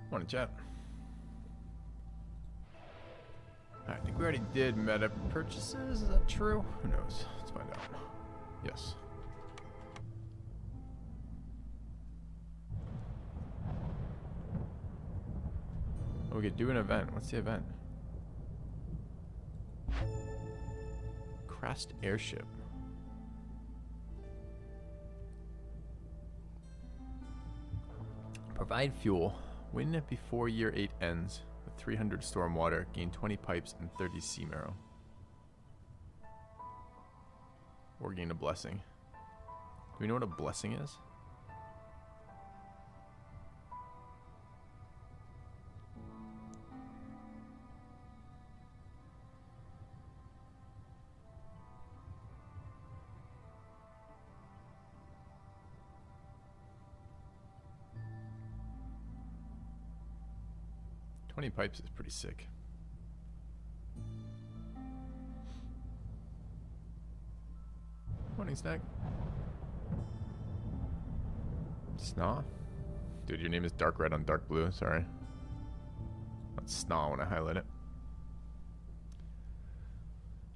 Want to chat? I think we already did meta purchases. Is that true? Who knows? Let's find out. Yes. Oh, we could do an event. What's the event? Crashed airship. Provide fuel. Win before year 8 ends. With 300 storm water. Gain 20 pipes and 30 sea marrow. Or gain a blessing. Do we know what a blessing is? Pipes is pretty sick. Morning, Snack. Snaw? Dude, your name is dark red on dark blue. Sorry. That's Snaw when I highlight it.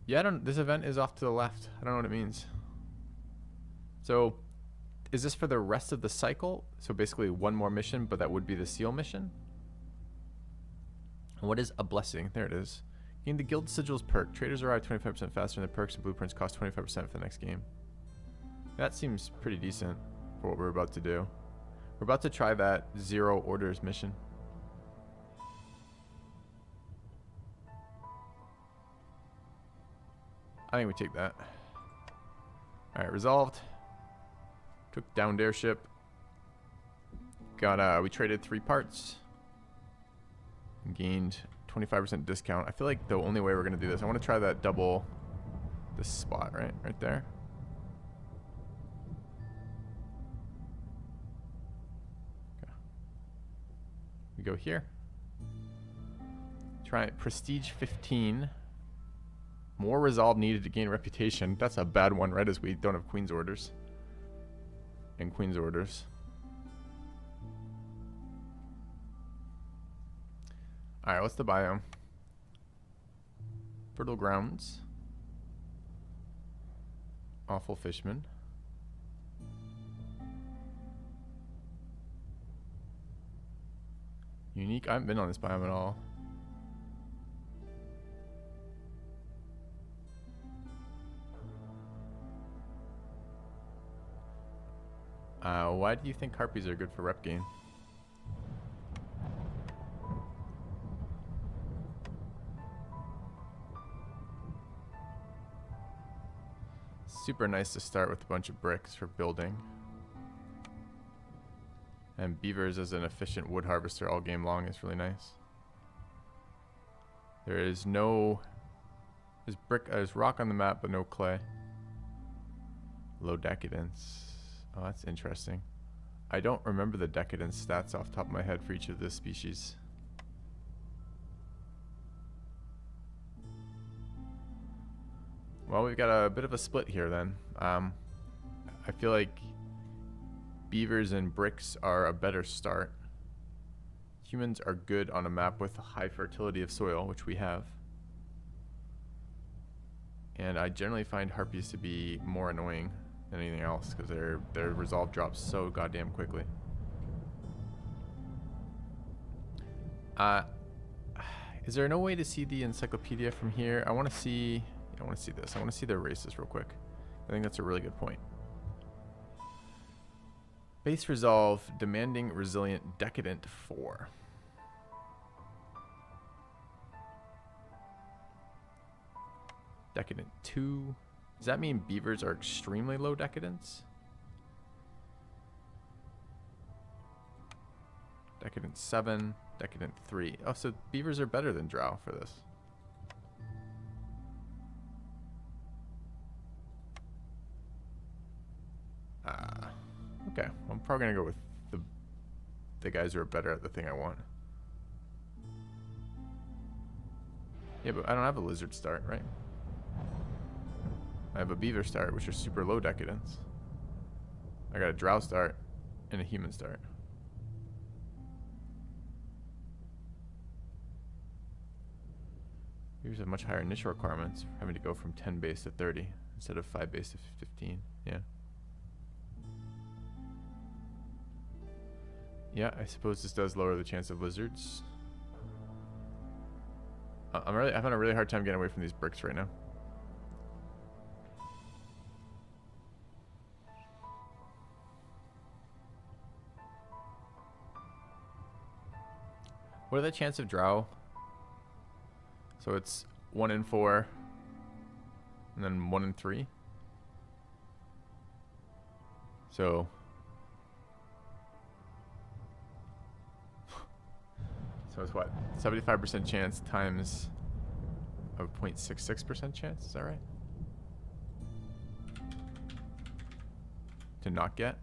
Yeah, I don't. This event is off to the left. I don't know what it means. So, is this for the rest of the cycle? So basically one more mission, but that would be the seal mission? What is a blessing? There it is. Gain the guild sigils perk. Traders arrive 25% faster and the perks and blueprints cost 25% for the next game. That seems pretty decent for what we're about to do. We're about to try that 0 orders mission. I think we take that. Alright, resolved. Took downed airship. Got, we traded 3 parts. Gained 25% discount. I feel like the only way we're going to do this, I want to try that double this spot, right? Right there. Okay. We go here. Try it. Prestige 15. More resolve needed to gain reputation. That's a bad one, right? As we don't have Queen's Orders. And Queen's Orders. Alright, what's the biome? Fertile grounds. Awful fisherman. Unique. I haven't been on this biome at all. Why do you think harpies are good for rep gain? Super nice to start with a bunch of bricks for building. And beavers as an efficient wood harvester all game long is really nice. There is no... There's rock on the map, but no clay. Low decadence. Oh, that's interesting. I don't remember the decadence stats off the top of my head for each of the species. Well, we've got a bit of a split here then. I feel like beavers and bricks are a better start. Humans are good on a map with high fertility of soil, which we have. And I generally find harpies to be more annoying than anything else because their resolve drops so goddamn quickly. Is there no way to see the encyclopedia from here? I want to see this. I want to see their races real quick. I think that's a really good point. Base resolve, demanding, resilient, decadent 4. Decadent 2. Does that mean beavers are extremely low decadence? Decadent 7, decadent 3. Oh, so beavers are better than drow for this. Okay, well, I'm probably gonna go with the guys who are better at the thing I want. Yeah, but I don't have a lizard start, right? I have a beaver start, which are super low decadence. I got a drow start and a human start. Beavers have much higher initial requirements, having to go from 10 base to 30 instead of 5 base to 15. Yeah. Yeah, I suppose this does lower the chance of lizards. I'm having a really hard time getting away from these bricks right now. What are the chance of drow? So it's 1 in 4, and then 1 in 3. So it's what? 75% chance times a 0.66% chance, is that right? To not get?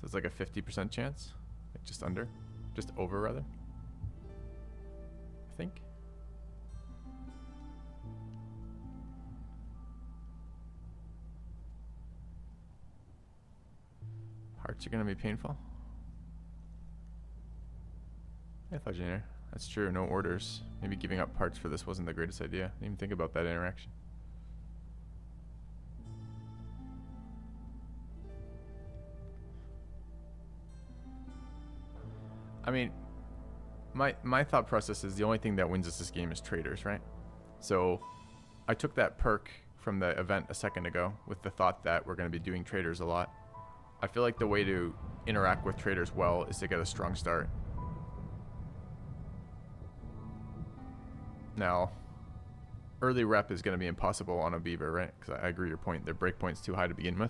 So it's like a 50% chance? Like just under? Just over rather? I think. Hearts are gonna be painful. Hey, Fudgenator. That's true, no orders. Maybe giving up parts for this wasn't the greatest idea. Didn't even think about that interaction. I mean, my thought process is the only thing that wins us this game is traders, right? So I took that perk from the event a second ago with the thought that we're going to be doing traders a lot. I feel like the way to interact with traders well is to get a strong start. Now, early rep is going to be impossible on a beaver, right? Because I agree with your point. Their breakpoint's too high to begin with.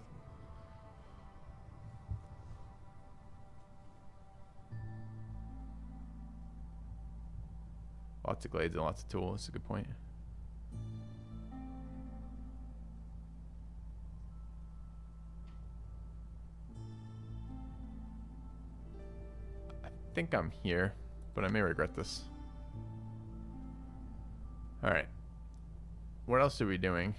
Lots of glades and lots of tools. That's a good point. I think I'm here, but I may regret this. Alright. What else are we doing?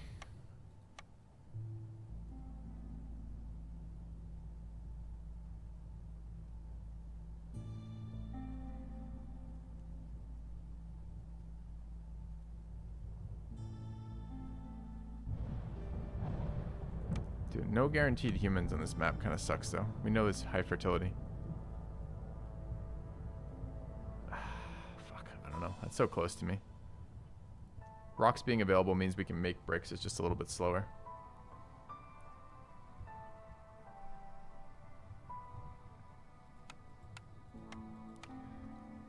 Dude, no guaranteed humans on this map kind of sucks though. We know there's high fertility. Fuck, I don't know. That's so close to me. Rocks being available means we can make bricks. It's just a little bit slower.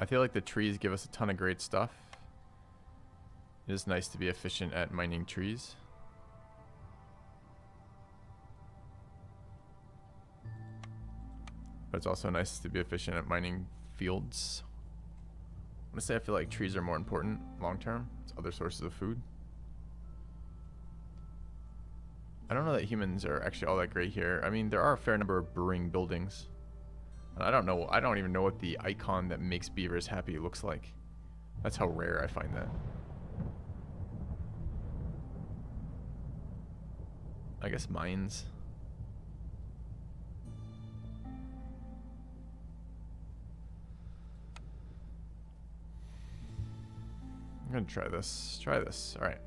I feel like the trees give us a ton of great stuff. It is nice to be efficient at mining trees. But it's also nice to be efficient at mining fields. Honestly, I feel like trees are more important long term. It's other sources of food. I don't know that humans are actually all that great here. I mean, there are a fair number of brewing buildings. And I don't even know what the icon that makes beavers happy looks like. That's how rare I find that. I guess mines. I'm gonna try this. Try this. All right.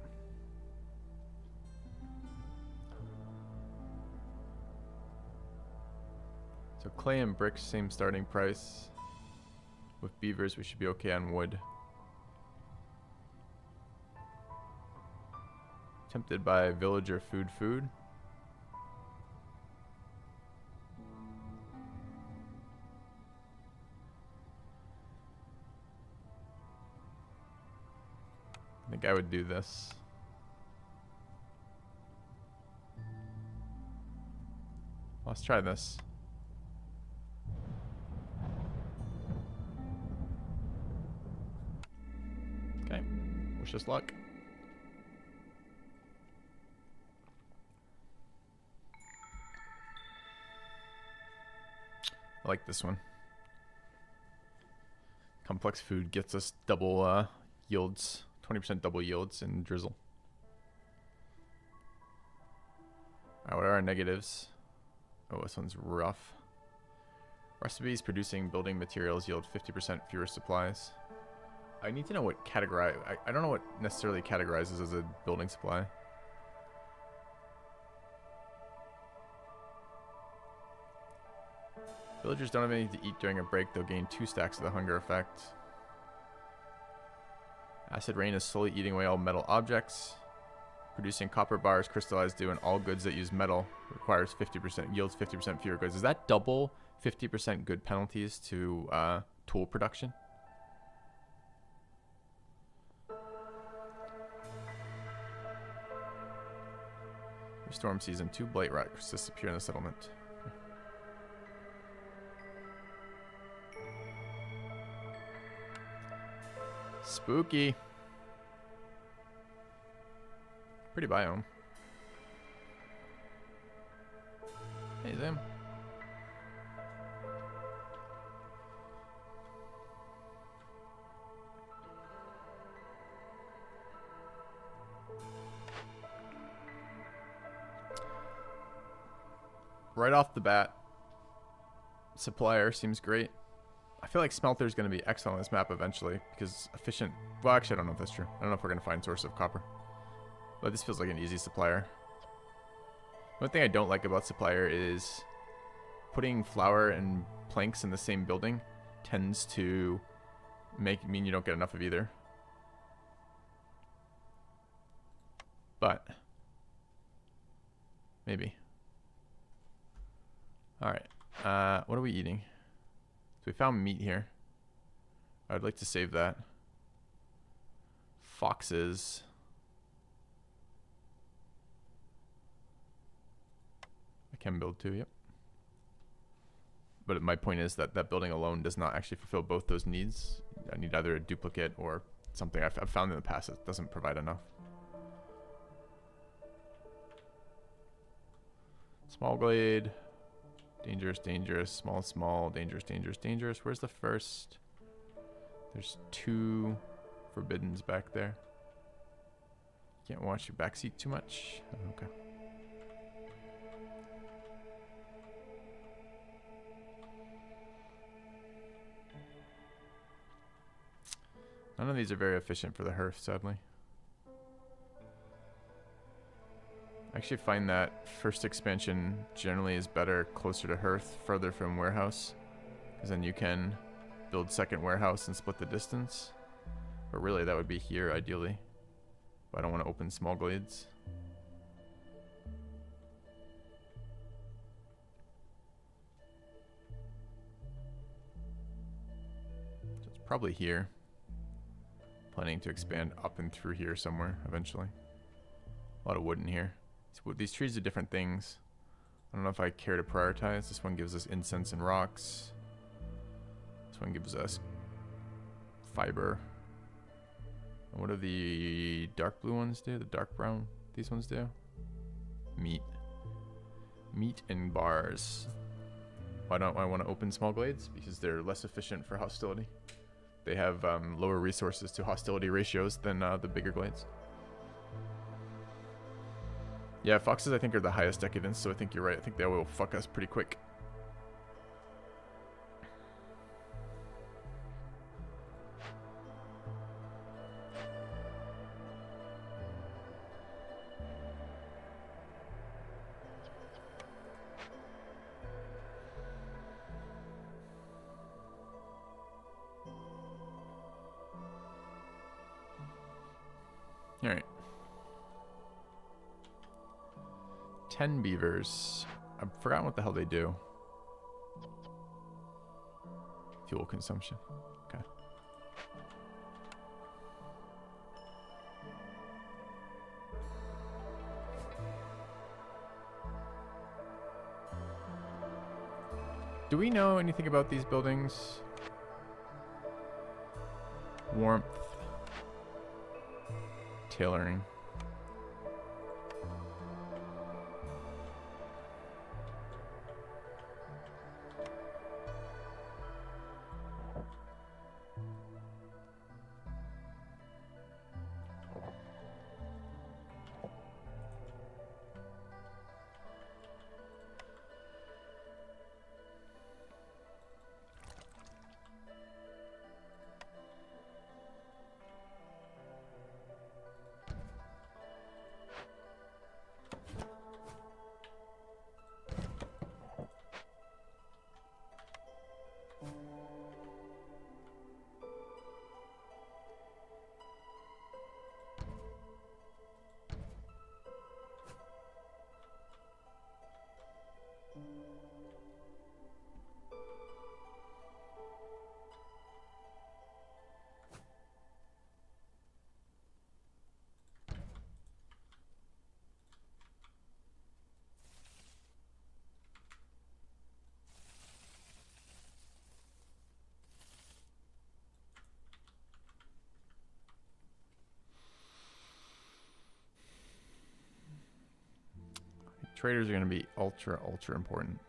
So clay and bricks, same starting price. With beavers, we should be okay on wood. Tempted by villager food. I think I would do this. Let's try this. Okay, wish us luck. I like this one. Complex food gets us double yields. 20% double yields in drizzle. Alright, what are our negatives? Oh, this one's rough. Recipes producing building materials yield 50% fewer supplies. I need to know what categorize. I don't know what necessarily categorizes as a building supply. Villagers don't have anything to eat during a break. They'll gain 2 stacks of the hunger effect. Acid rain is slowly eating away all metal objects. Producing copper bars crystallized due, and all goods that use metal requires 50%, yields 50% fewer goods. Is that double 50% good penalties to tool production? Storm season 2 blight rocks disappear in the settlement. Spooky. Pretty biome. Hey, Zim. Right off the bat, supplier seems great. I feel like smelter is going to be excellent on this map eventually because efficient. Well, actually, I don't know if that's true. I don't know if we're going to find source of copper. But this feels like an easy supplier. One thing I don't like about supplier is putting flour and planks in the same building tends to mean you don't get enough of either. But maybe. All right. What are we eating? So we found meat here. I'd like to save that. Foxes. I can build 2, yep. But my point is that that building alone does not actually fulfill both those needs. I need either a duplicate or something I've found in the past that doesn't provide enough. Small glade. Dangerous, dangerous, small, small, dangerous, dangerous, dangerous. Where's the first? There's 2 forbiddens back there. Can't watch your backseat too much. Okay. None of these are very efficient for the hearth, sadly. I actually find that first expansion generally is better closer to hearth, further from warehouse, because then you can build second warehouse and split the distance. But really that would be here ideally. But I don't want to open small glades. So it's probably here. Planning to expand up and through here somewhere eventually. A lot of wood in here. These trees do different things. I don't know if I care to prioritize. This one gives us incense and rocks. This one gives us fiber. And what do the dark blue ones do? The dark brown? These ones do? Meat. Meat and bars. Why don't I want to open small glades? Because they're less efficient for hostility. They have lower resources to hostility ratios than the bigger glades. Yeah, foxes I think are the highest decadence, so I think you're right. I think they will fuck us pretty quick. All right. 10 beavers. I've forgotten what the hell they do. Fuel consumption. Okay. Do we know anything about these buildings? Warmth. Tailoring. Traders are going to be ultra important.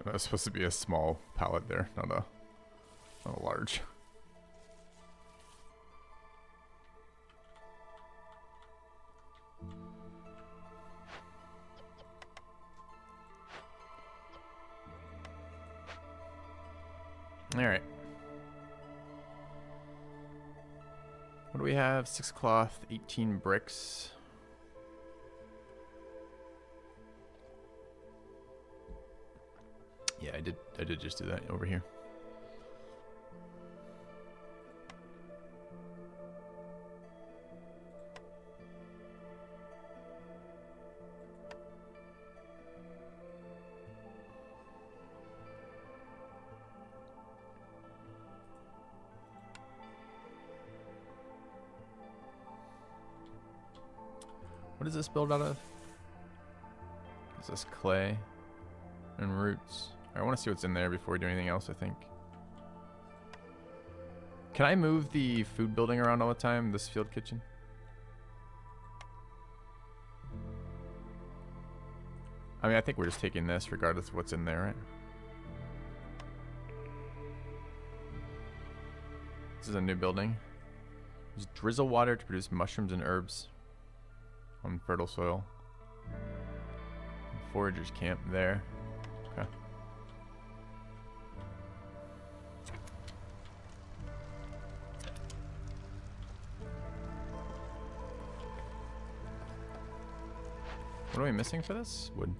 That was supposed to be a small pallet there, not a large. All right. What do we have? 6 cloth, 18 bricks. Yeah, I did just do that over here. What does this build out of? Is this clay and roots? I want to see what's in there before we do anything else, I think. Can I move the food building around all the time, this field kitchen? I mean, I think we're just taking this regardless of what's in there, right? This is a new building. Use drizzle water to produce mushrooms and herbs on fertile soil. Foragers camp there. Okay. What are we missing for this? Wood.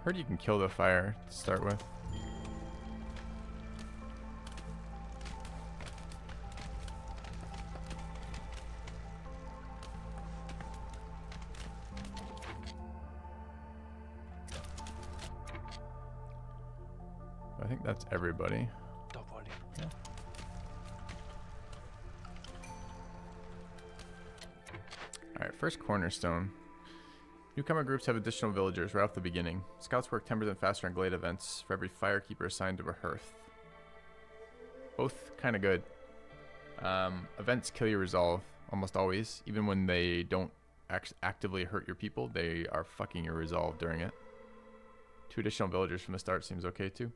Heard you can kill the fire to start with. I think that's everybody. Yeah. Alright, first cornerstone. Newcomer groups have additional villagers right off the beginning. Scouts work 10% faster on glade events for every firekeeper assigned to a hearth. Both kind of good. Events kill your resolve almost always. Even when they don't actively hurt your people, they are fucking your resolve during it. 2 additional villagers from the start seems okay too.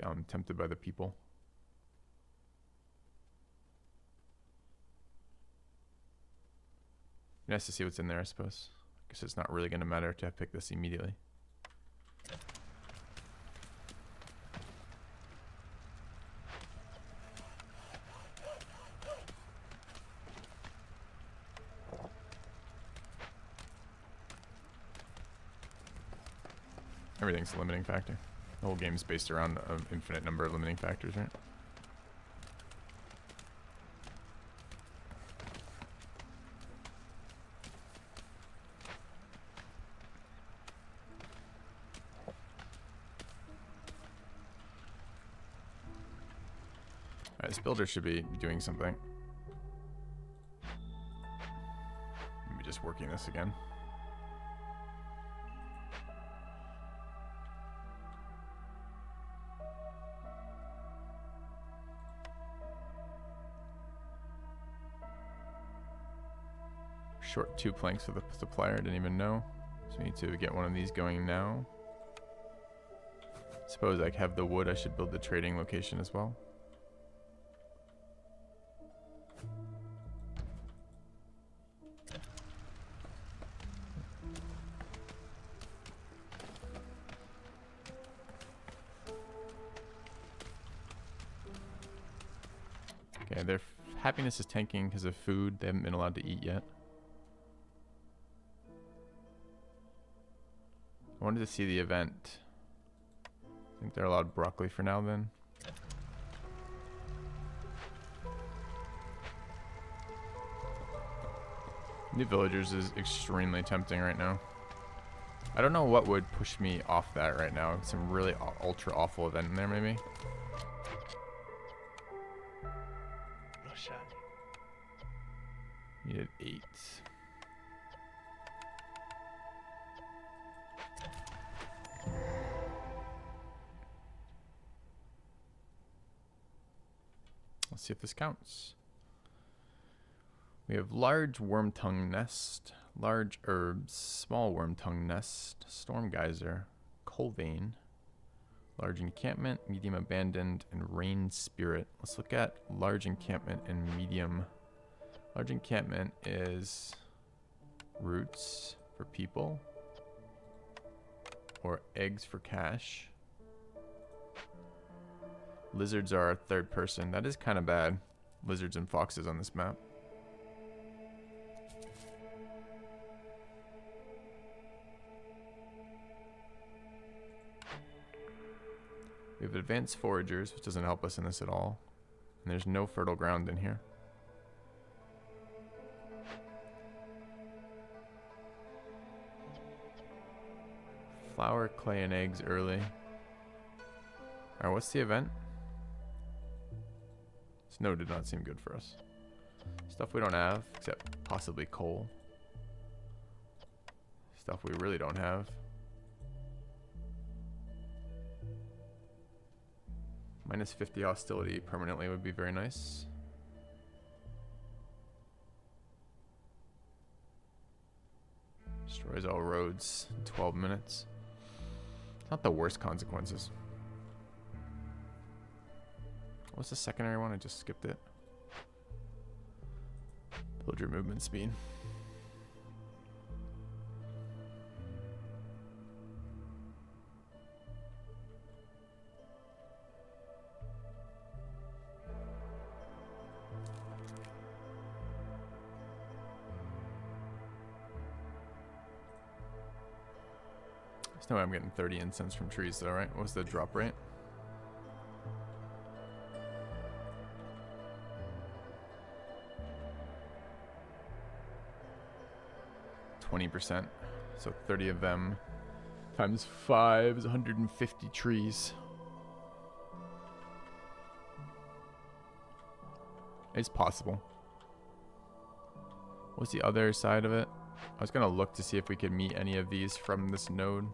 I'm tempted by the people. Nice to see what's in there, I suppose. I guess it's not really going to matter to pick this immediately. Everything's a limiting factor. The whole game's based around an infinite number of limiting factors, right? Alright, this builder should be doing something. Maybe just working this again. short 2 planks for the supplier. Didn't even know. So we need to get one of these going now. Suppose I have the wood. I should build the trading location as well. Okay, their happiness is tanking because of food. They haven't been allowed to eat yet. I wanted to see the event. I think they're allowed broccoli for now then. New villagers is extremely tempting right now. I don't know what would push me off that right now. Some really ultra awful event in there maybe. Needed 8. Let's see if this counts. We have large worm tongue nest, large herbs, small worm tongue nest, storm geyser, coal vein, large encampment, medium abandoned, and rain spirit. Let's look at large encampment and medium. Large encampment is roots for people or eggs for cash. Lizards are our third person. That is kind of bad. Lizards and foxes on this map. We have advanced foragers, which doesn't help us in this at all. And there's no fertile ground in here. Flour, clay, and eggs early. Alright, what's the event? Snow did not seem good for us. Stuff we don't have, except possibly coal. Stuff we really don't have. Minus 50 hostility permanently would be very nice. Destroys all roads in 12 minutes. Not the worst consequences. What's the secondary one? I just skipped it. Build your movement speed. There's no way I'm getting 30 incense from trees though, right? What's the drop rate? %, so 30 of them times 5 is 150 trees. It's possible. What's the other side of it? I was gonna look to see if we could meet any of these from this node.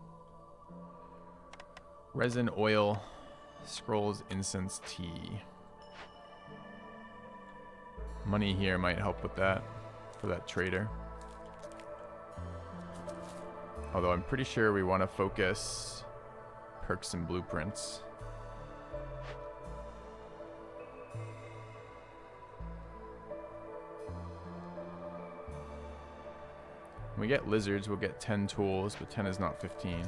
Resin, oil, scrolls, incense, tea. Money here might help with that for that trader. Although I'm pretty sure we want to focus perks and blueprints. When we get lizards, we'll get 10 tools, but 10 is not 15.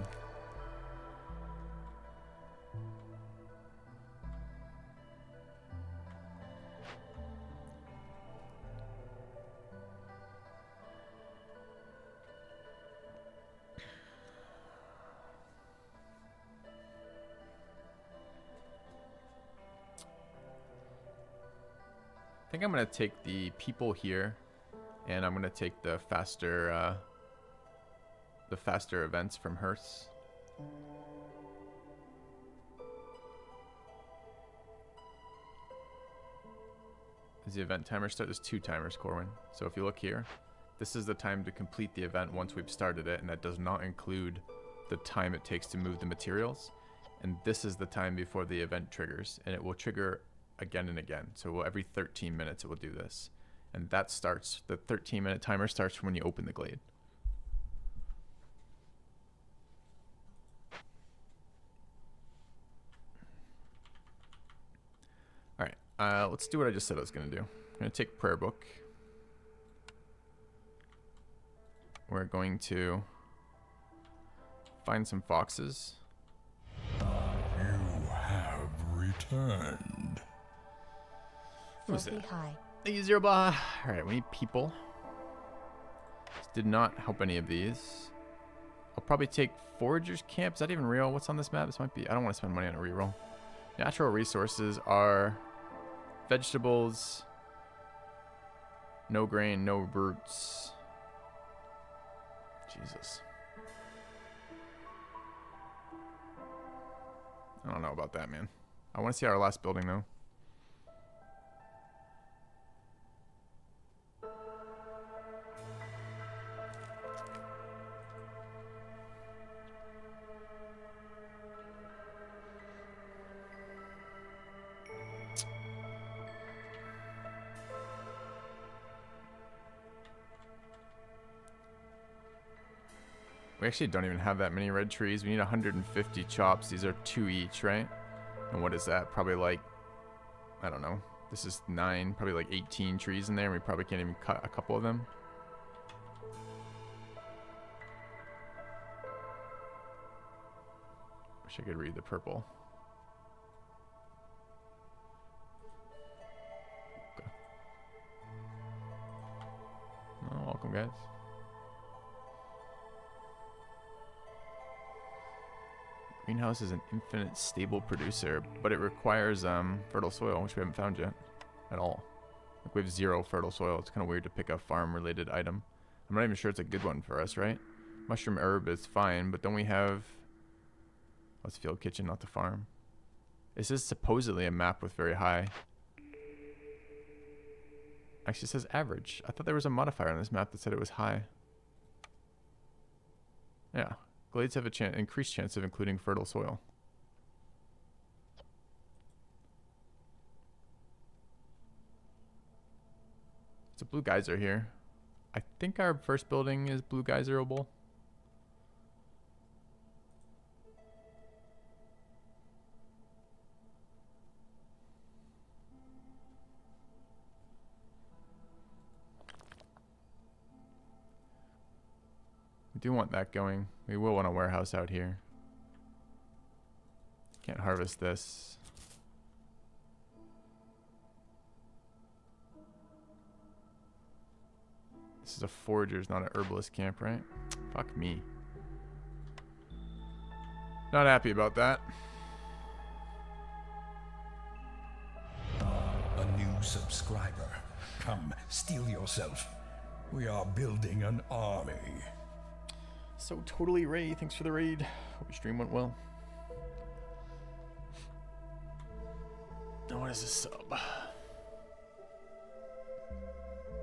I think I'm going to take the people here, and I'm going to take the faster events from Hearths. Does the event timer start? There's 2 timers, Corwin. So if you look here, this is the time to complete the event once we've started it, and that does not include the time it takes to move the materials. And this is the time before the event triggers, and it will trigger again and again. So every 13 minutes it will do this. And that starts, the 13-minute timer starts from when you open the glade. All right, let's do what I just said I was going to do. I'm going to take prayer book. We're going to find some foxes. You have returned. Who's Filthy that? high. Thank you, Zero Blah. All right, we need people. This did not help any of these. I'll probably take Forager's Camp. Is that even real? What's on this map? This might be. I don't want to spend money on a reroll. Natural resources are vegetables, no grain, no roots. Jesus. I don't know about that, man. I want to see our last building, though. We actually don't even have that many red trees. We need 150 chops. These are 2 each, right? And what is that? Probably like, I don't know. This is 9, probably like 18 trees in there, and we probably can't even cut a couple of them. Wish I could read the purple. Okay. Oh, welcome, guys. Greenhouse is an infinite stable producer, but it requires fertile soil, which we haven't found yet at all. Like we have 0 fertile soil. It's kind of weird to pick a farm-related item. I'm not even sure it's a good one for us, right? Mushroom herb is fine, but don't we have... Let's field kitchen, not the farm. This is supposedly a map with very high. Actually, it says average. I thought there was a modifier on this map that said it was high. Yeah. Glades have a increased chance of including fertile soil. It's a blue geyser here. I think our first building is blue geyserable. We do want that going. We will want a warehouse out here. Can't harvest this. This is a forager's, not an herbalist camp, right? Fuck me. Not happy about that. A new subscriber. Come, steel yourself. We are building an army. So totally Ray, thanks for the raid. Hope your stream went well. Now what is this sub?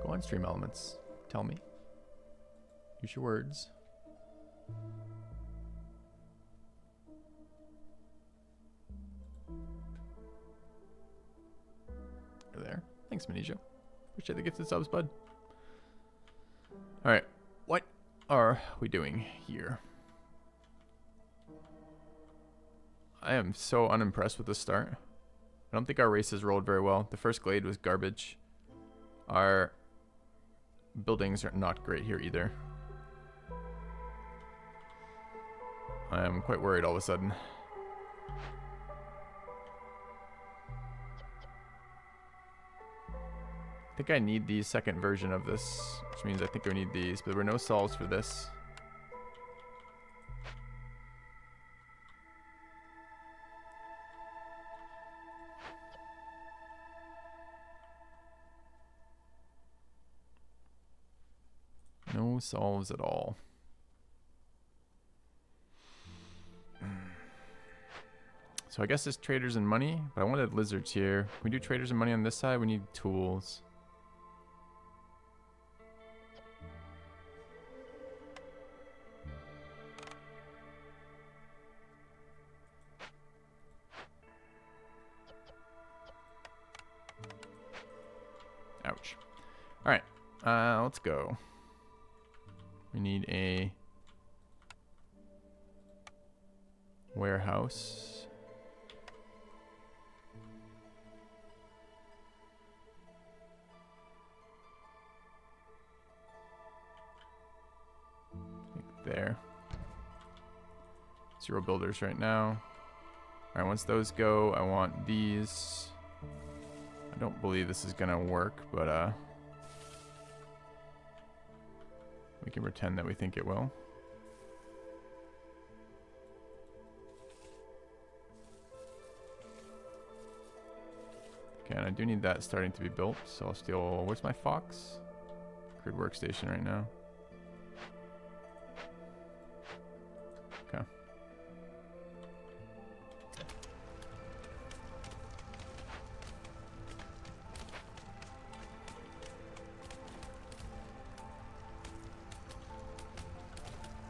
Go on, Stream Elements. Tell me. Use your words. You're there. Thanks, Minijo. Appreciate the gifted subs, bud. Alright. What are we doing here? I am so unimpressed with the start. I don't think our races rolled very well. The first glade was garbage. Our buildings are not great here either. I am quite worried all of a sudden. I think I need the second version of this, which means I think we need these, but there were no solves for this. No solves at all. So I guess it's traders and money, but I wanted lizards here. Can we do traders and money on this side? We need tools. Ouch. Alright, let's go. We need a warehouse. Like there. 0 builders right now. Alright, once those go, I want these. I don't believe this is gonna work, but we can pretend that we think it will. Okay, and I do need that starting to be built, so I'll steal... Where's my Fox? Crude workstation right now. Okay.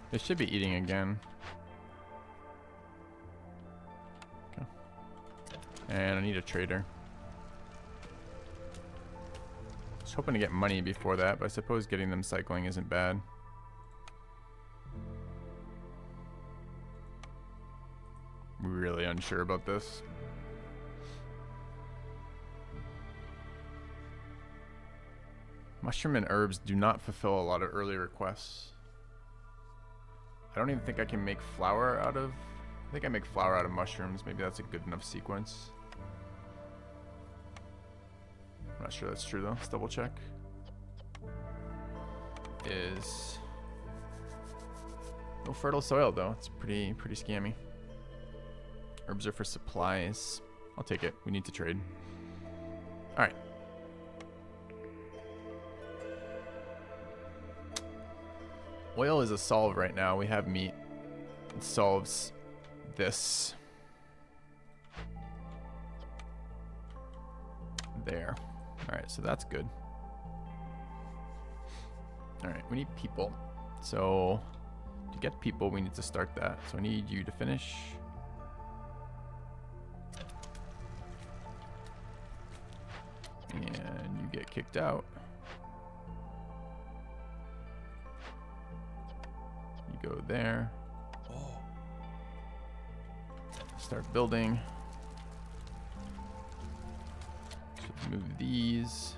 They should be eating again. Okay. And I need a trader. Just hoping to get money before that, but I suppose getting them cycling isn't bad. Really unsure about this. Mushroom and herbs do not fulfill a lot of early requests. I don't even think I can make flour out of... I think I make flour out of mushrooms. Maybe that's a good enough sequence. I'm not sure that's true though. Let's double check. Is... no fertile soil though. It's pretty scammy. Herbs are for supplies. I'll take it. We need to trade. Alright. Oil is a solve right now. We have meat. It solves this. There. Alright, so that's good. Alright, we need people. So, to get people, we need to start that. So I need you to finish. And you get kicked out. You go there. Start building. Should move these.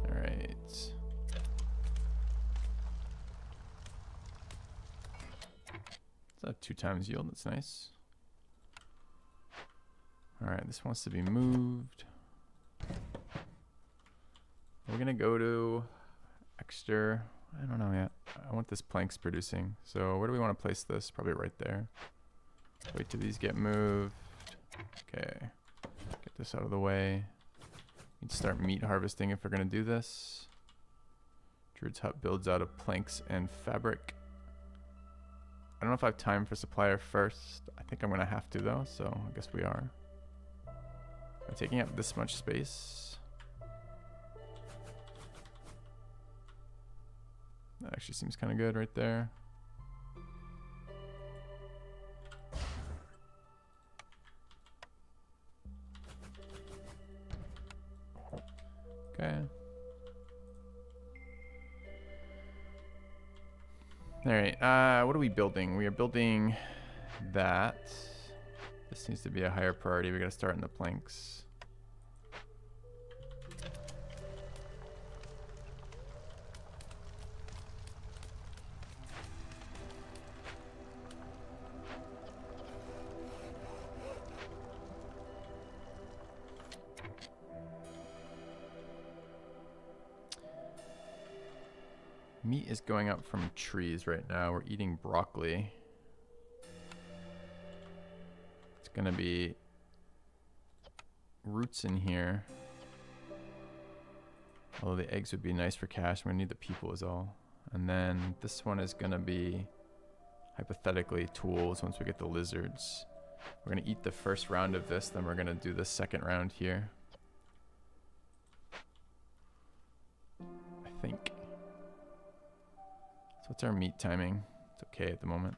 All right. Is that 2 times yield? That's nice. All right, this wants to be moved. We're gonna go to extra. I don't know yet. I want this planks producing. So where do we want to place this? Probably right there. Wait till these get moved. Okay. Get this out of the way. Need to start meat harvesting if we're gonna do this. Druid's hut builds out of planks and fabric. I don't know if I have time for supplier first. I think I'm gonna have to though, so I guess we are. Am I taking up this much space? That actually seems kind of good right there. Okay. All right, what are we building? We are building that. This needs to be a higher priority. We gotta start in the planks. Meat is going up from trees right now. We're eating broccoli. It's gonna be roots in here. Although the eggs would be nice for cash. We're gonna need the people is all. And then this one is gonna be hypothetically tools once we get the lizards. We're gonna eat the first round of this, then we're gonna do the second round here. I think. So what's our meat timing? It's okay at the moment.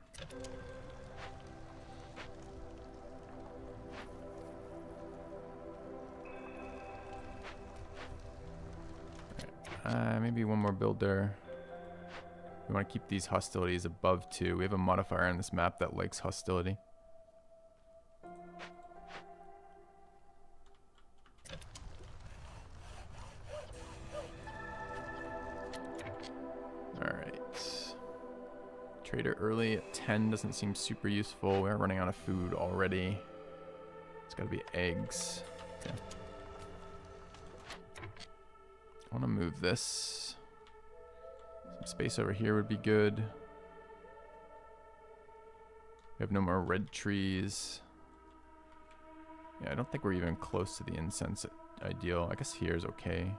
maybe one more builder. We want to keep these hostilities above 2. We have a modifier on this map that likes hostility. Alright. Trader early at 10 doesn't seem super useful. We're running out of food already. It's got to be eggs. Okay. I want to move this. Some space over here would be good. We have no more red trees. Yeah, I don't think we're even close to the incense ideal. I guess here is okay.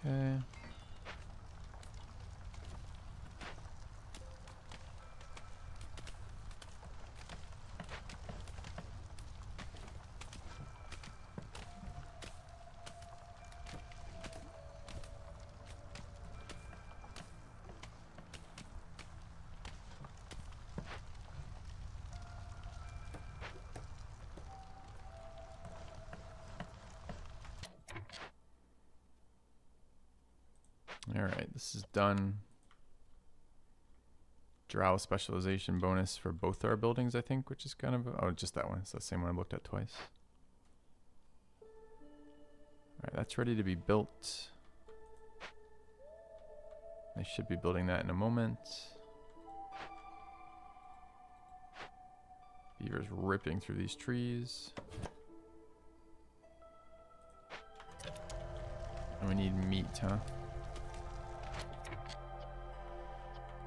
Okay. Alright, this is done. Drow specialization bonus for both our buildings, I think, which is kind of... Oh, just that one. It's the same one I looked at twice. Alright, that's ready to be built. I should be building that in a moment. Beaver's ripping through these trees. And we need meat, huh?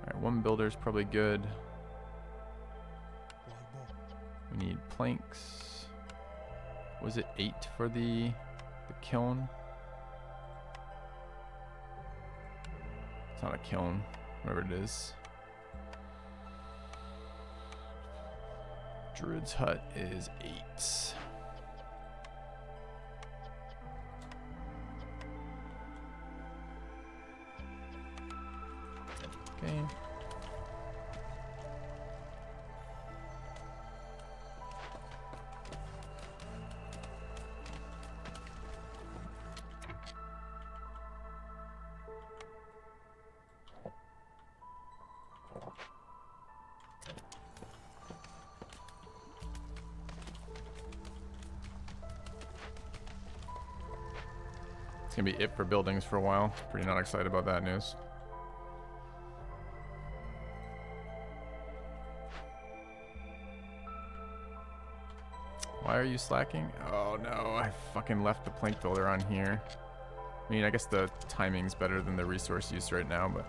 Alright, one builder is probably good. We need planks. Was it 8 for the kiln? It's not a kiln, whatever it is. Druid's hut is 8. Okay. It's gonna be it for buildings for a while. Pretty not excited about that news. Why are you slacking? Oh no, I fucking left the plank builder on here. I mean, I guess the timing's better than the resource use right now, but...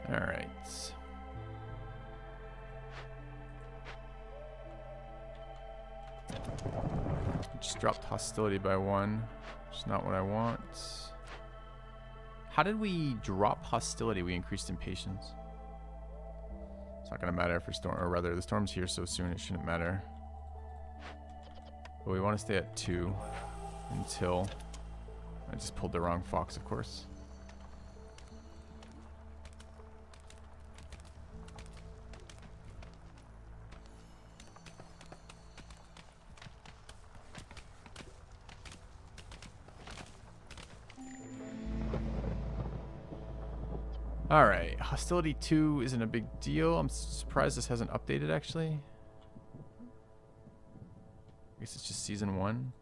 Alright. Just dropped hostility by 1. Which is not what I want. How did we drop hostility? We increased impatience. It's not gonna matter if we're storm, or rather, the storm's here so soon it shouldn't matter. But we want to stay at 2 until... I just pulled the wrong fox, of course. Alright, hostility 2 isn't a big deal. I'm surprised this hasn't updated, actually. I guess it's just season 1.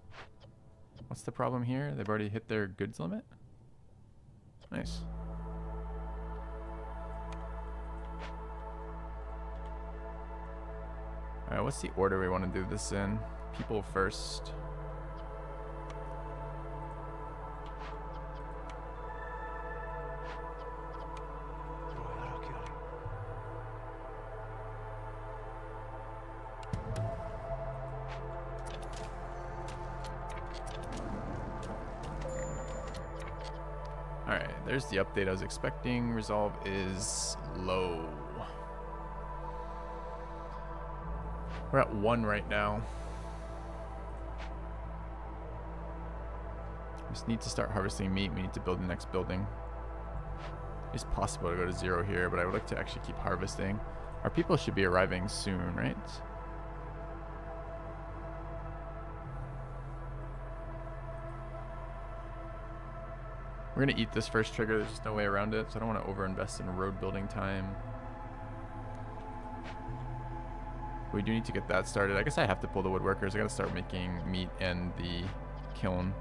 What's the problem here? They've already hit their goods limit? Nice. Alright, what's the order we want to do this in? People first. Alright, there's the update I was expecting. Resolve is low. We're at 1 right now. We just need to start harvesting meat. We need to build the next building. It's possible to go to 0 here, but I would like to actually keep harvesting. Our people should be arriving soon, right? We're going to eat this first trigger. There's just no way around it, so I don't want to overinvest in road building time. We do need to get that started. I guess I have to pull the woodworkers. I got to start making meat and the kiln.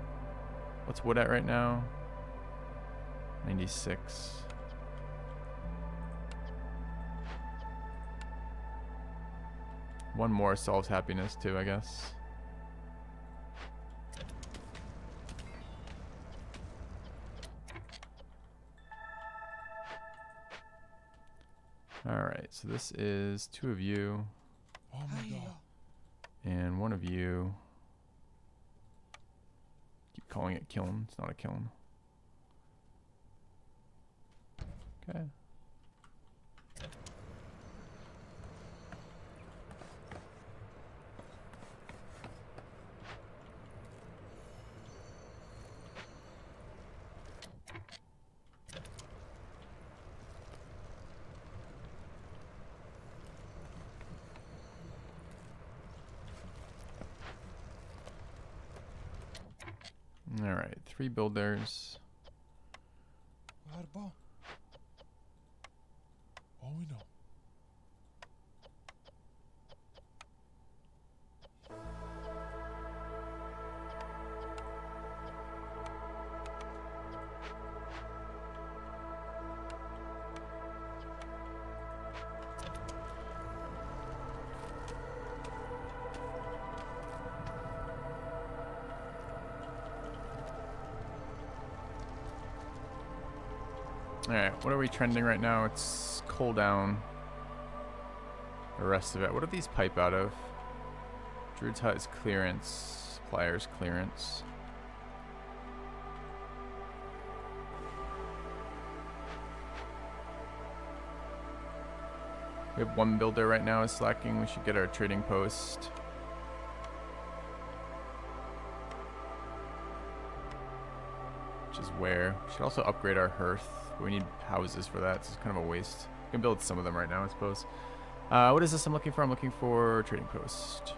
What's wood at right now? 96. One more solves happiness too, I guess. Alright, so this is 2 of you. Oh my god. And 1 of you. Keep calling it kiln. It's not a kiln. Okay. All right, 3 builders. Larba. Oh, we know. Alright, what are we trending right now? It's cool down. The rest of it. What do these pipe out of? Druid's Hut is clearance. Pliers clearance. We have 1 builder right now is slacking. We should get our trading post. Which is where. We should also upgrade our hearth. But we need houses for that, so it's kind of a waste. We can build some of them right now, I suppose. What is this I'm looking for? I'm looking for trading post.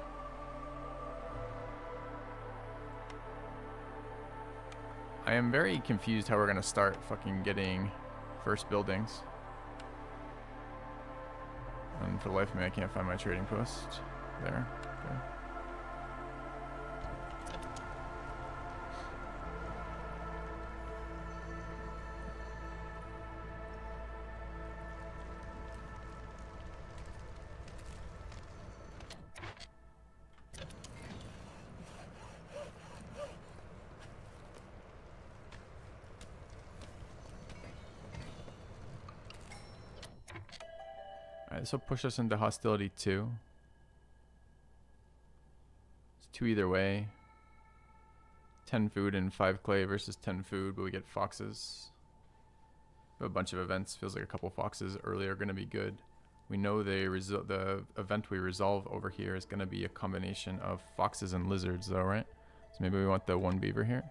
I am very confused how we're going to start fucking getting first buildings. And for the life of me, I can't find my trading post. There. Okay. This will push us into hostility 2. It's 2 either way. 10 food and 5 clay versus 10 food, but we get foxes. We have a bunch of events. Feels like a couple foxes early are going to be good. We know the event we resolve over here is going to be a combination of foxes and lizards though, right? So maybe we want the 1 beaver here.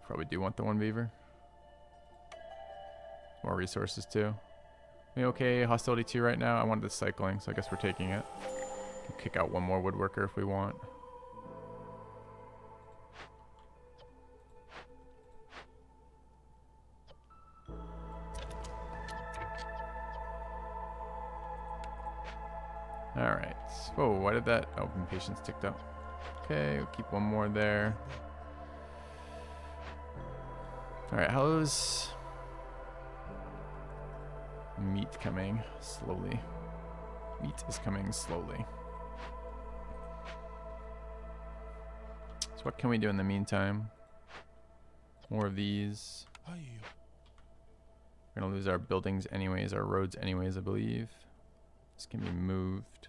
Probably do want the 1 beaver. More resources too. Okay, hostility 2 right now. I wanted the cycling, so I guess we're taking it. Can kick out 1 more woodworker if we want. Alright. Whoa, why did that? Oh, impatience ticked up. Okay, we'll keep 1 more there. Alright, how's meat coming slowly? Meat is coming slowly. So what can we do in the meantime? More of these. Ay, We're gonna lose our buildings anyways, our roads anyways, I believe. This can be moved.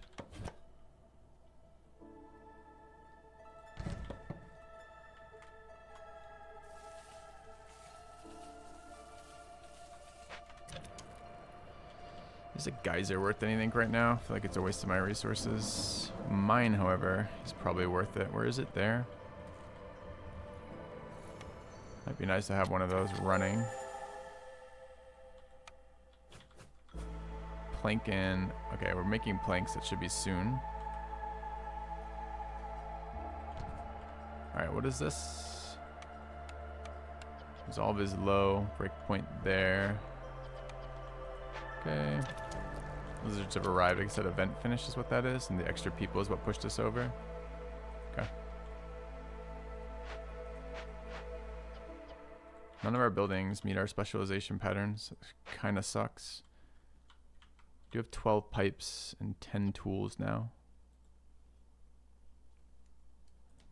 Is a geyser worth anything right now? I feel like it's a waste of my resources. Mine, however, is probably worth it. Where is it? There. Might be nice to have one of those running. Plank in. Okay, we're making planks. That should be soon. Alright, what is this? Resolve is low. Breakpoint there. Okay. Lizards have arrived. Like I said, event finish is what that is, and the extra people is what pushed us over. Okay. None of our buildings meet our specialization patterns. Kind of sucks. Do have 12 pipes and 10 tools now.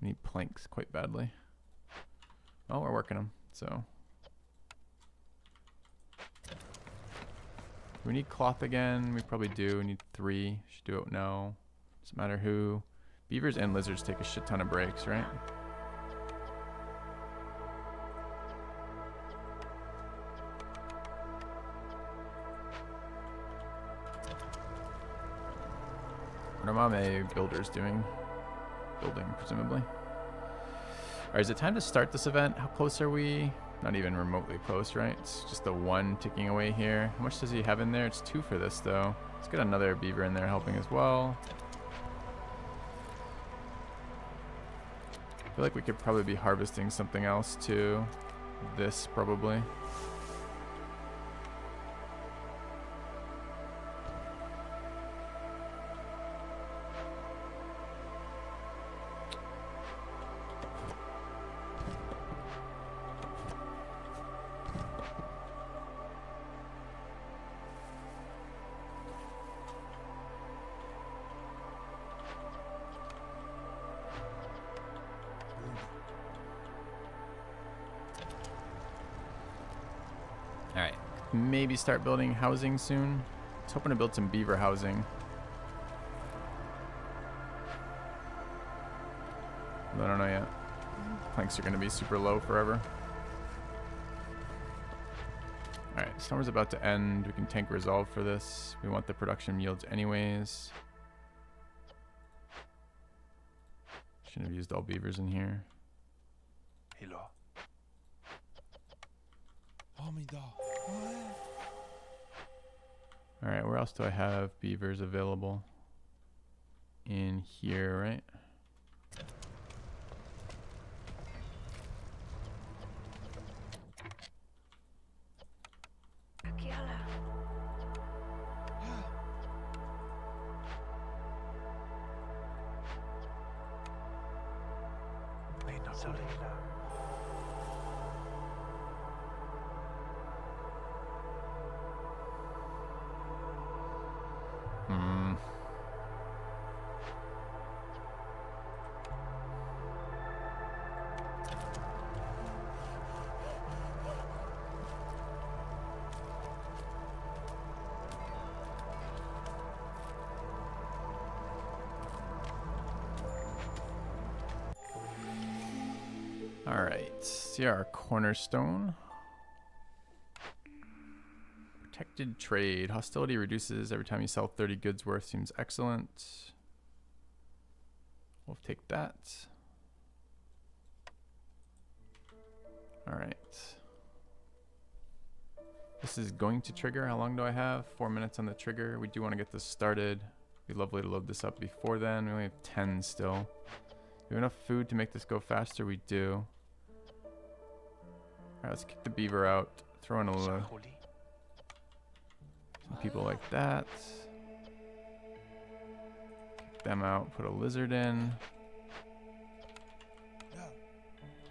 We need planks quite badly. Oh, we're working them, so. We need cloth again. We probably do. We need 3. Should do it now. Doesn't matter who. Beavers and lizards take a shit ton of breaks, right? What are Mame builders doing? Building, presumably. Alright, is it time to start this event? How close are we? Not even remotely close, right? It's just the 1 ticking away here. How much does he have in there? It's 2 for this, though. Let's get another beaver in there helping as well. I feel like we could probably be harvesting something else, too. This, probably. Alright, maybe start building housing soon. I was hoping to build some beaver housing. But I don't know yet. Planks are going to be super low forever. Alright, summer's about to end. We can tank resolve for this. We want the production yields anyways. Shouldn't have used all beavers in here. Hello. Amida. Alright, where else do I have beavers available? In here, right? Alright, see our cornerstone. Protected trade. Hostility reduces every time you sell 30 goods worth. Seems excellent. We'll take that. Alright. This is going to trigger. How long do I have? 4 minutes on the trigger. We do want to get this started. It'd be lovely to load this up before then. We only have 10 still. Do we have enough food to make this go faster? We do. Alright, let's kick the beaver out. Throw in some people like that. Kick them out. Put a lizard in.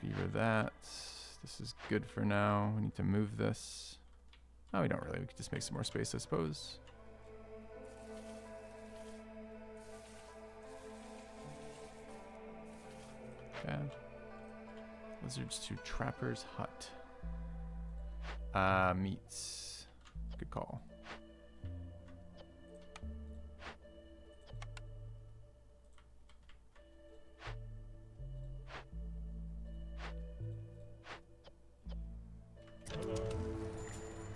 Beaver that. This is good for now. We need to move this. Oh, we don't really. We could just make some more space, I suppose. Bad. Lizards to Trapper's Hut. Meats. Good call.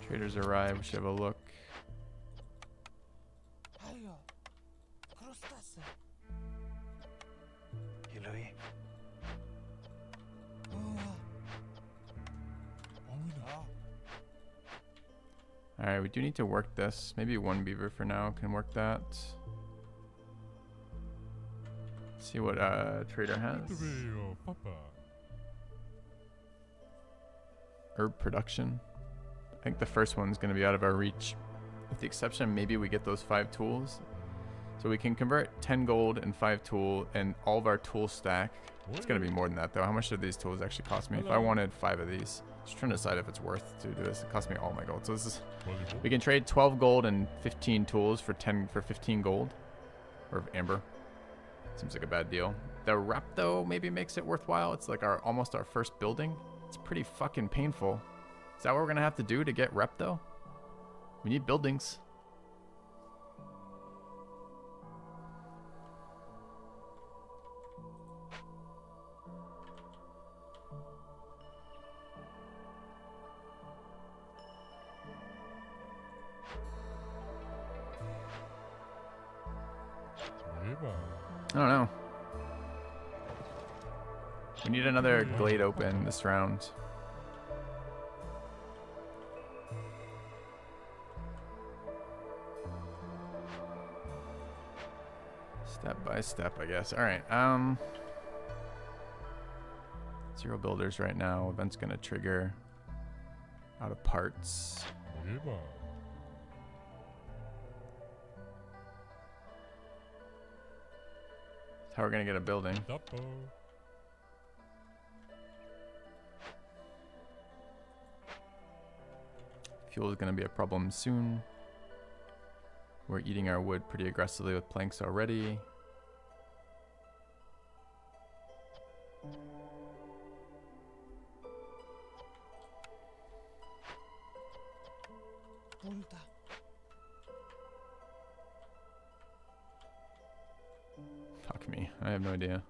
Traders arrive. We should have a look. Alright, we do need to work this. Maybe one beaver for now can work that. See what trader has. Herb production. I think the first one's going to be out of our reach. With the exception, maybe we get those 5 tools. So we can convert 10 gold and 5 tool and all of our tool stack. It's going to be more than that though. How much do these tools actually cost me? If I wanted 5 of these, just trying to decide if it's worth to do this. It cost me all my gold. So this is, we can trade 12 gold and 15 tools for 15 gold or amber. Seems like a bad deal. The rep though maybe makes it worthwhile. It's like almost our first building. It's pretty fucking painful. Is that what we're going to have to do to get rep though? We need buildings. I don't know. We need another glade open this round. Step by step, I guess. All right. 0 builders right now. Event's gonna trigger out of parts. That's how we're gonna get a building. Fuel is gonna be a problem soon. We're eating our wood pretty aggressively with planks already. Fuck me. I have no idea.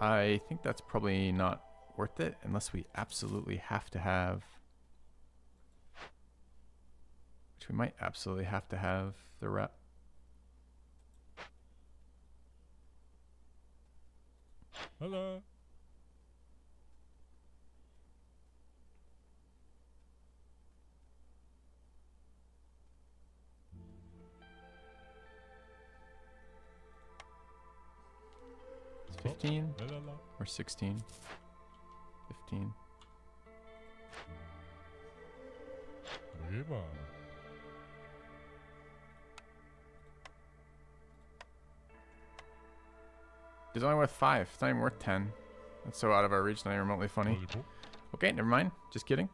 I think that's probably not worth it unless we absolutely have to have. Which we might absolutely have to have the rep. Hello. It's 15 or 16? 15. It's only worth 5. It's not even worth 10. That's so out of our reach, not even remotely funny. Okay, never mind. Just kidding.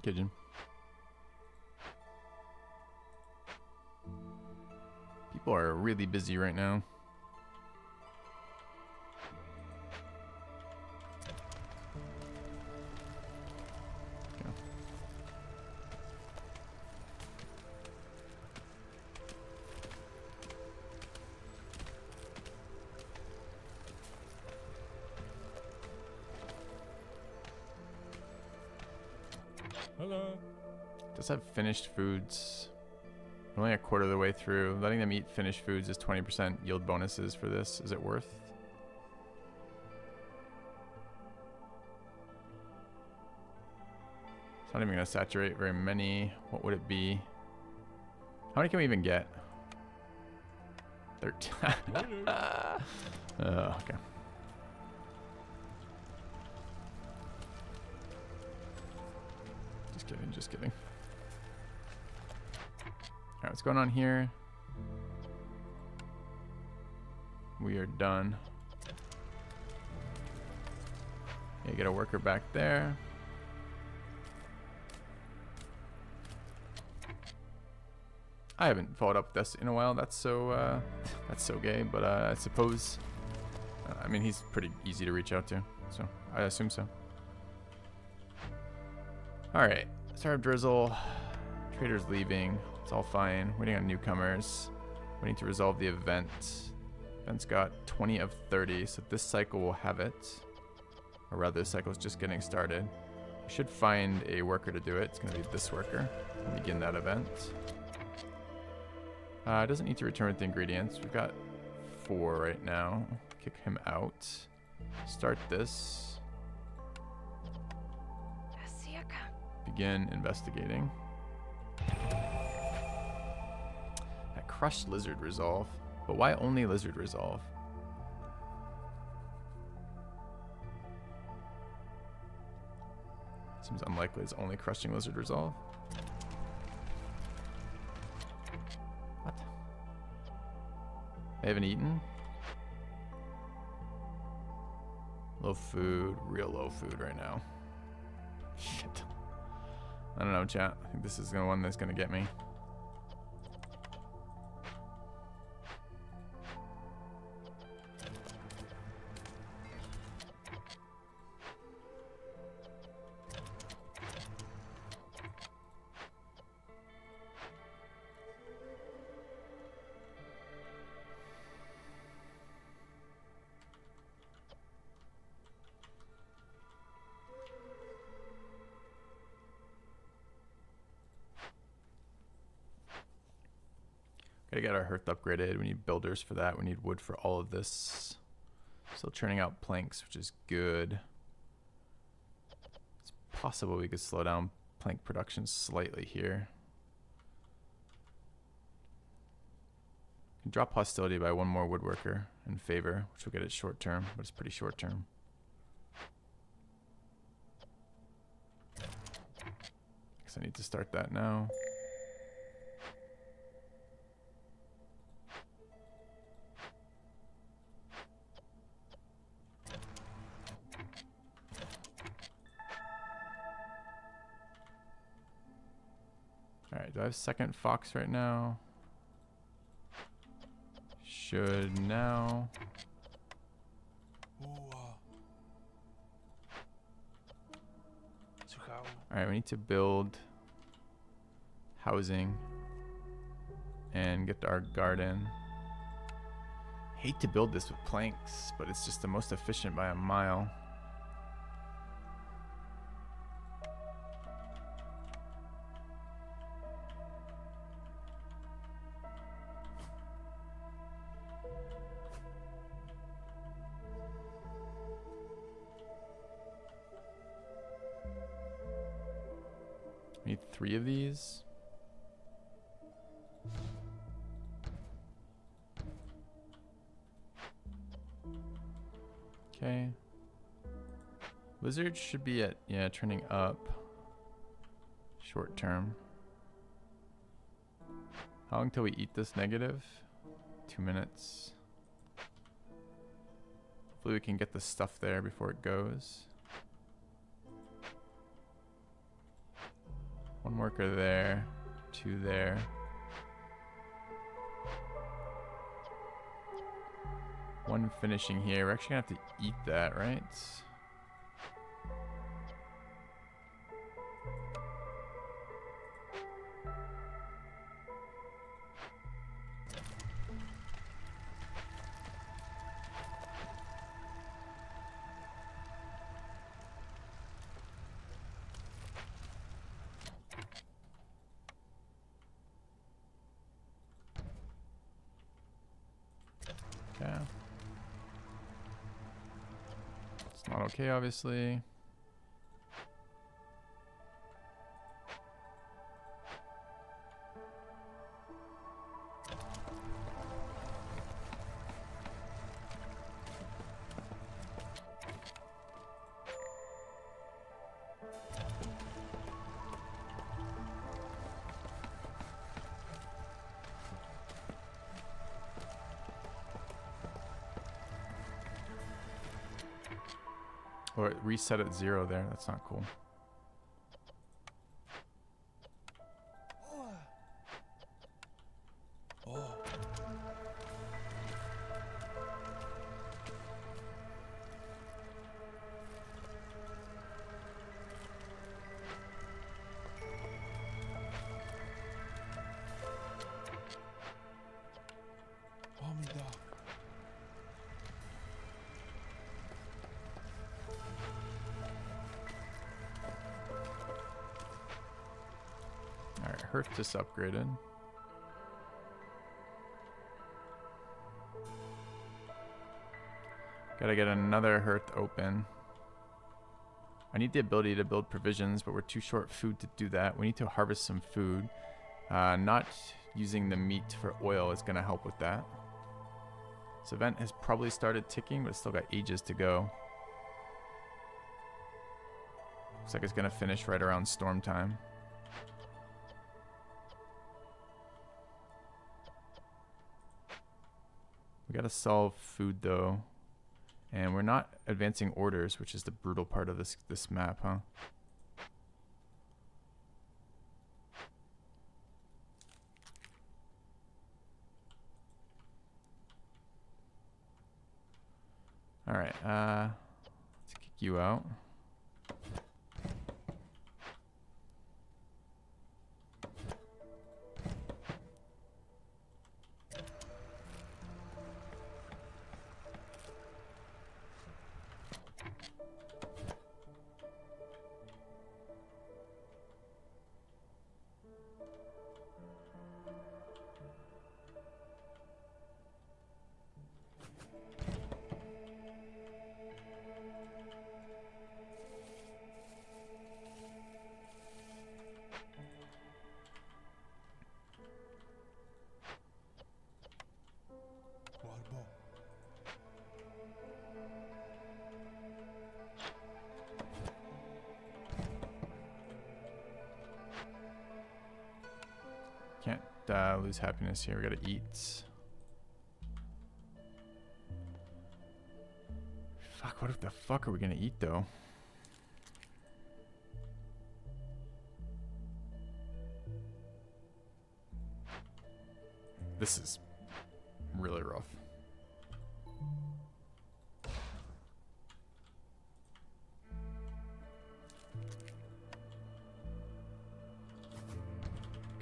Kitchen. People are really busy right now. Okay. Hello. Does have finished foods. We're only a quarter of the way through. Letting them eat finished foods is 20% yield bonuses for this. Is it worth? It's not even going to saturate very many. What would it be? How many can we even get? 13. Okay. Just kidding, just kidding. Alright, what's going on here? We are done. Yeah, get a worker back there. I haven't followed up this in a while. That's so gay, but I suppose I mean, he's pretty easy to reach out to, so I assume so. Alright, Startup Drizzle. Trader's leaving. It's all fine. Waiting on newcomers. Waiting to resolve the event. Event's got 20 of 30, so this cycle will have it. Or rather, this cycle is just getting started. We should find a worker to do it. It's going to be this worker. Begin that event. Doesn't need to return with the ingredients. We've got 4 right now. Kick him out. Start this. Begin investigating. That crushed lizard resolve. But why only lizard resolve? Seems unlikely it's only crushing lizard resolve. What? They haven't eaten? Low food, real low food right now. Shit. I don't know, chat. I think this is the one that's gonna get me. Gotta get our hearth upgraded. We need builders for that. We need wood for all of this. Still churning out planks, which is good. It's possible we could slow down plank production slightly here. Can drop hostility by 1 more woodworker in favor, which will get it short term, but it's pretty short term. Guess I need to start that now. Alright, do I have second fox right now? Should now. Alright, we need to build housing and get our garden. Hate to build this with planks, but it's just the most efficient by a mile. Need 3 of these. Okay. Lizard should be at, yeah, turning up. Short term. How long till we eat this negative? 2 minutes. Hopefully we can get the stuff there before it goes. 1 worker there, 2 there. One finishing here. We're actually gonna have to eat that, right? Okay. It's not okay, obviously. Or it reset at 0 there. That's not cool. Alright, Hearth just upgraded. Gotta get another hearth open. I need the ability to build provisions, but we're too short food to do that. We need to harvest some food. Not using the meat for oil is gonna help with that. This event has probably started ticking, but it's still got ages to go. Looks like it's gonna finish right around storm time. We gotta solve food though. And we're not advancing orders, which is the brutal part of this map, huh? Alright, let's kick you out. Can't lose happiness here. We gotta eat. Fuck, what the fuck are we gonna eat though? This is really rough.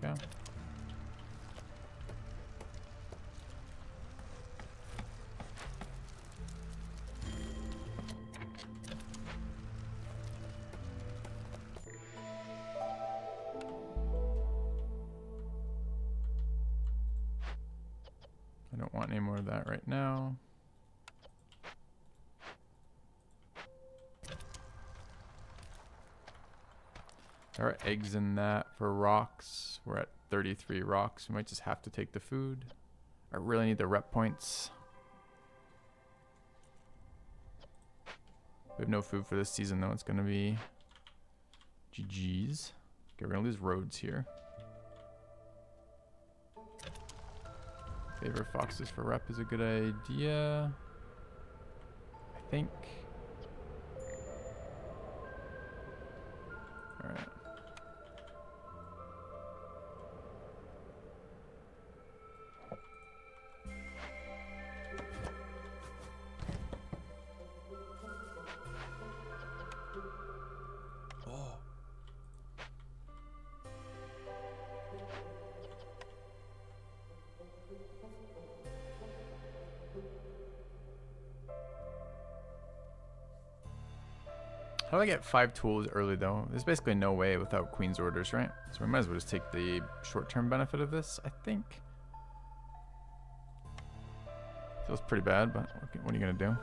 Okay. I don't want any more of that right now. There are eggs in that for rocks. We're at 33 rocks. We might just have to take the food. I really need the rep points. We have no food for this season though. It's gonna be GG's. Okay, we're gonna lose roads here. Favor foxes for rep is a good idea. I think. Alright. How do I get 5 tools early though? There's basically no way without Queen's orders, right? So we might as well just take the short-term benefit of this, I think. Feels pretty bad, but what are you gonna do?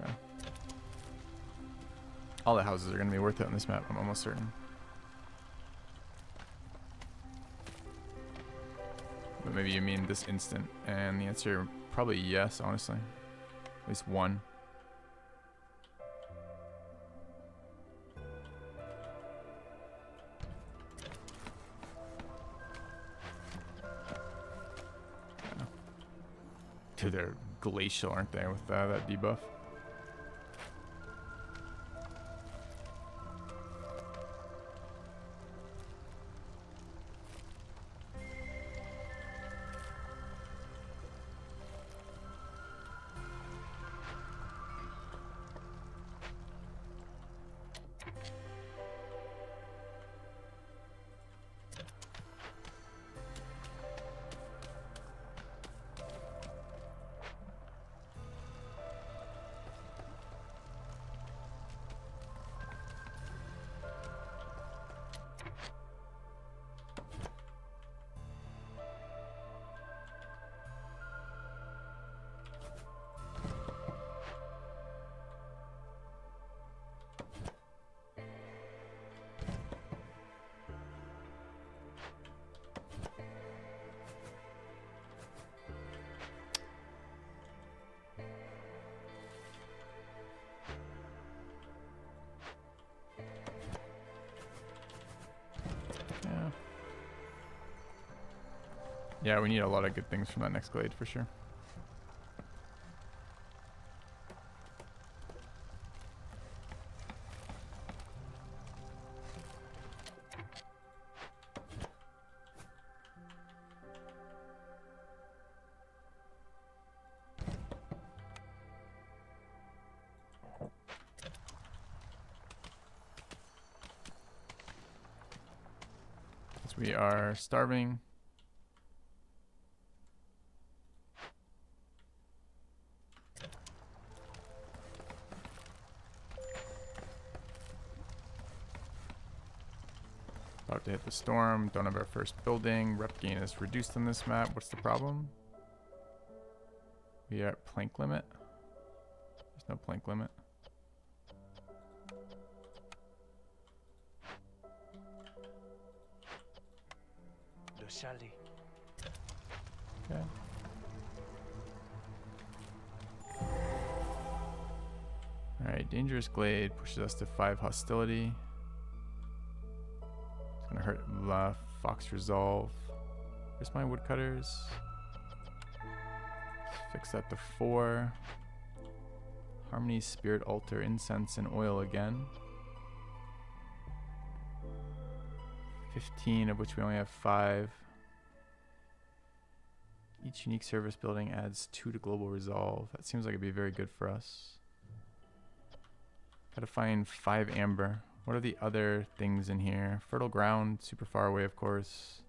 Okay. All the houses are gonna be worth it on this map, I'm almost certain. But maybe you mean this instant, and the answer probably yes, honestly. At least one. Yeah. Dude, they're glacial, aren't they, with that debuff? Yeah, we need a lot of good things from that next glade for sure. As we are starving. About to hit the storm. Don't have our first building. Rep gain is reduced on this map. What's the problem? We are at plank limit. There's no plank limit. Okay. Alright, Dangerous Glade pushes us to 5 hostility. It's gonna hurt Fox Resolve. Where's my woodcutters? Let's fix that to 4. Harmony, Spirit Altar, Incense, and Oil again. 15, of which we only have 5. Each unique service building adds 2 to Global Resolve. That seems like it'd be very good for us. Gotta find 5 amber. What are the other things in here? Fertile Ground, super far away, of course.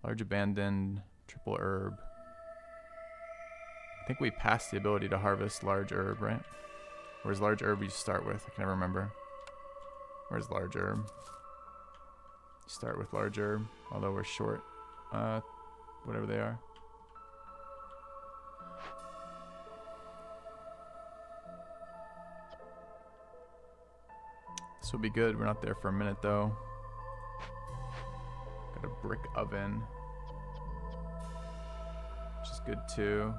Large Abandoned, Triple Herb. I think we passed the ability to harvest Large Herb, right? Where's Large Herb you start with? I can never remember. Where's Large Herb? Start with Large Herb, although we're short. Whatever they are. This will be good. We're not there for a minute though. Got a brick oven, which is good too.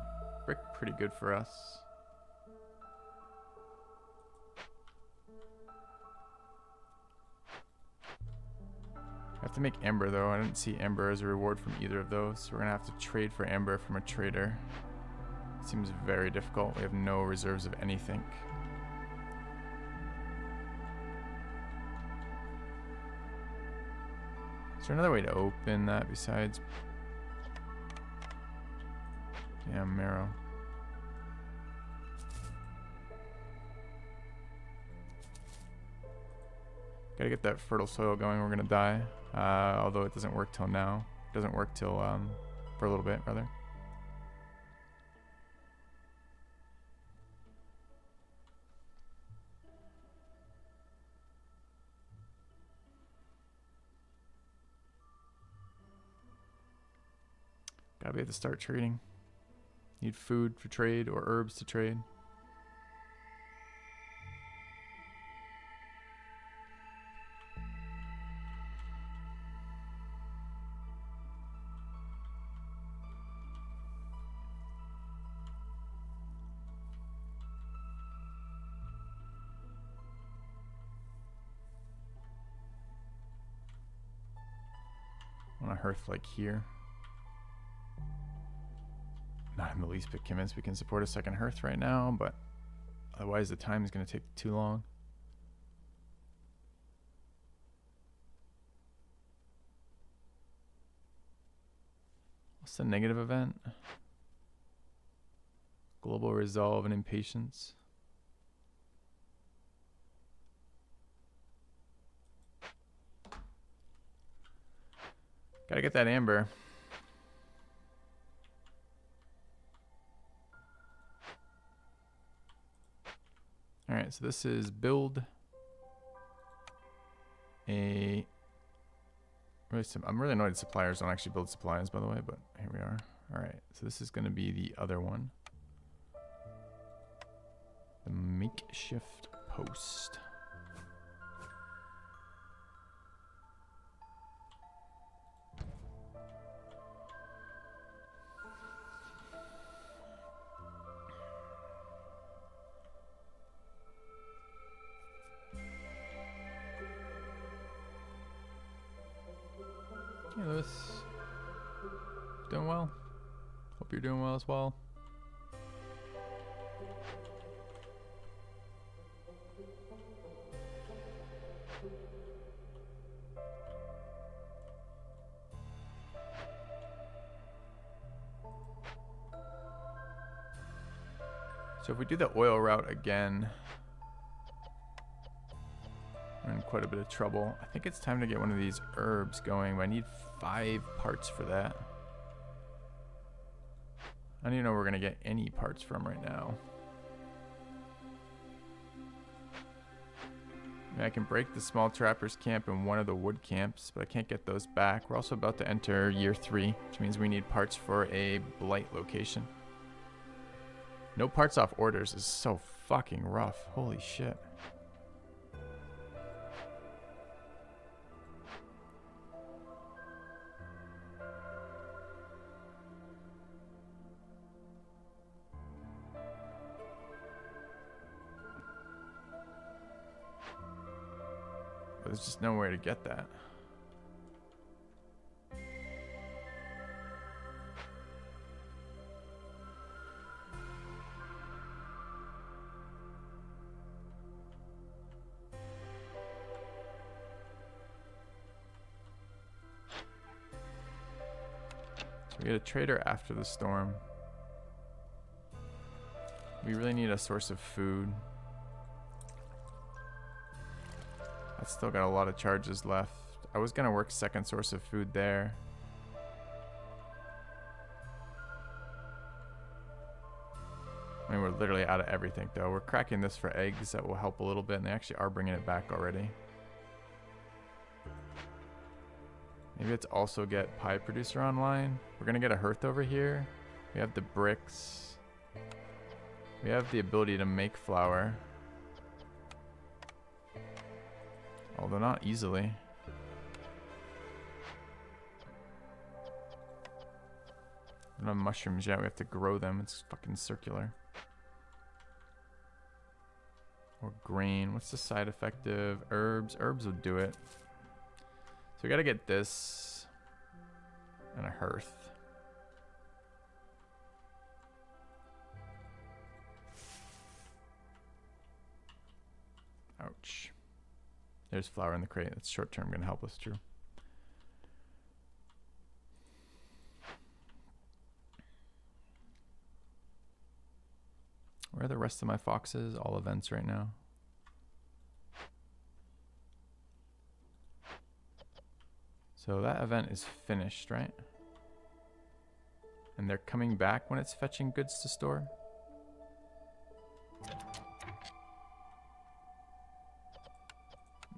Brick pretty good for us. I have to make amber though. I didn't see amber as a reward from either of those, so we're gonna have to trade for amber from a trader. Seems very difficult. We have no reserves of anything. Is there another way to open that besides? Damn, marrow. Gotta get that fertile soil going. We're gonna die. Although it doesn't work till now. It doesn't work till for a little bit rather. Gotta be able to start trading. Need food for trade or herbs to trade. On a hearth like here. Not in the least bit convinced we can support a second hearth right now, but otherwise the time is going to take too long. What's the negative event? Global Resolve and Impatience. Gotta get that amber. Alright, so this is build a... I'm really annoyed suppliers don't actually build supplies, by the way, but here we are. Alright, so this is going to be the other one. The makeshift post. Hey, Lewis. Doing well. Hope you're doing well as well. So if we do the oil route again, we're in quite a bit of trouble. I think it's time to get one of these herbs going, but I need 5 parts for that. I don't even know where we're going to get any parts from right now. I mean, I can break the small trappers camp and one of the wood camps, but I can't get those back. We're also about to enter year 3, which means we need parts for a blight location. No parts off orders is so fucking rough. Holy shit. But there's just no way to get that. So we get a trader after the storm. We really need a source of food. I've still got a lot of charges left. I was gonna work second source of food there. I mean, we're literally out of everything though. We're cracking this for eggs. That will help a little bit, and they actually are bringing it back already. Maybe let's also get pie producer online. We're gonna get a hearth over here. We have the bricks. We have the ability to make flour. Although not easily. We don't have mushrooms yet. We have to grow them. It's fucking circular. Or grain. What's the side effective? Herbs. Herbs would do it. So we gotta get this. And a hearth. Ouch. There's flour in the crate. That's short term going to help us, true. Where are the rest of my foxes? All events right now. So that event is finished, right? And they're coming back when it's fetching goods to store?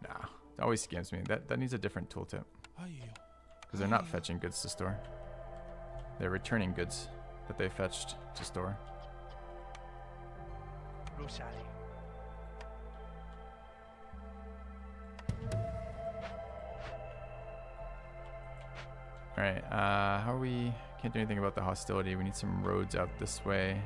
Nah, it always scams me. That needs a different tooltip. Because they're not fetching goods to store. They're returning goods that they fetched to store. Alright, how are we? Can't do anything about the hostility. We need some roads out this way.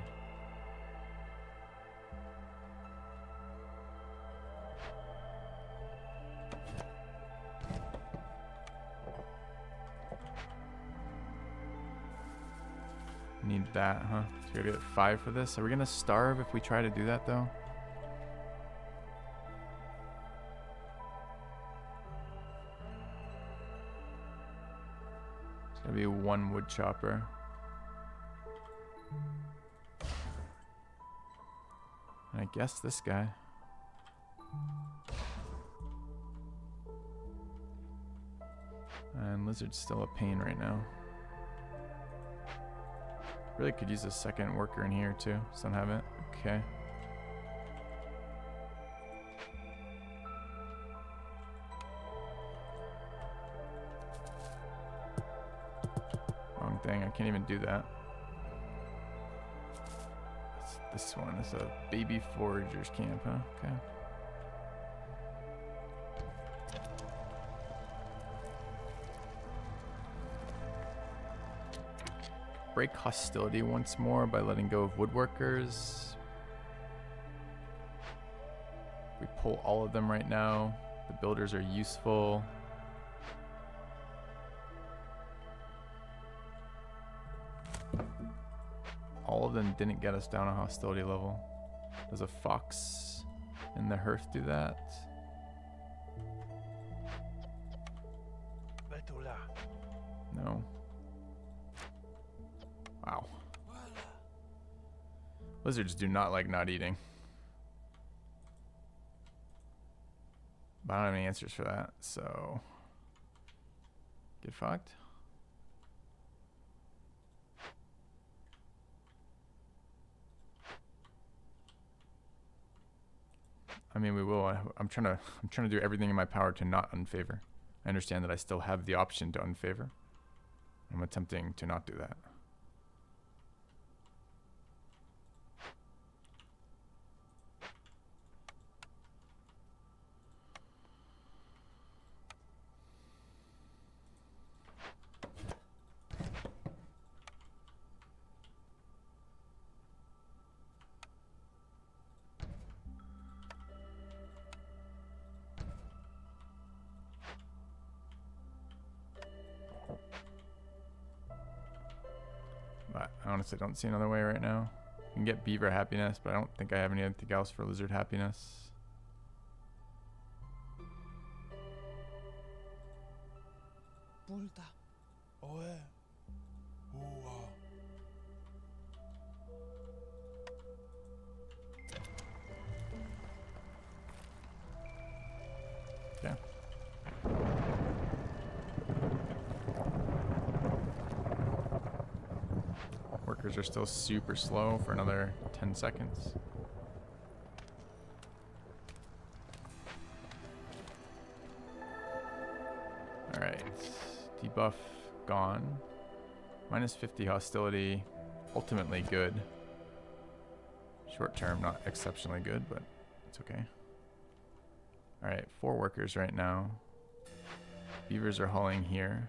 Need that, huh? So we gotta get 5 for this. Are we gonna starve if we try to do that though? It's gonna be 1 wood chopper. And I guess this guy. And lizard's still a pain right now. Really could use a second worker in here too. Just don't have it. Okay. Wrong thing. I can't even do that. This one is a baby foragers camp, huh? Okay. Break hostility once more by letting go of woodworkers. We pull all of them right now. The builders are useful. all of them didn't get us down a hostility level. Does a fox in the hearth do that? No. Wow. Lizards do not like not eating. But I don't have any answers for that, so get fucked. I mean, we will. I'm trying to do everything in my power to not unfavor. I understand that I still have the option to unfavor. I'm attempting to not do that. But I honestly don't see another way right now. You can get beaver happiness, but I don't think I have anything else for lizard happiness. Pulta. Oe. Ua. Yeah. Workers are still super slow for another 10 seconds. Alright. Debuff gone. Minus 50 hostility. Ultimately good. Short term, not exceptionally good, but it's okay. Alright, 4 workers right now. Beavers are hauling here.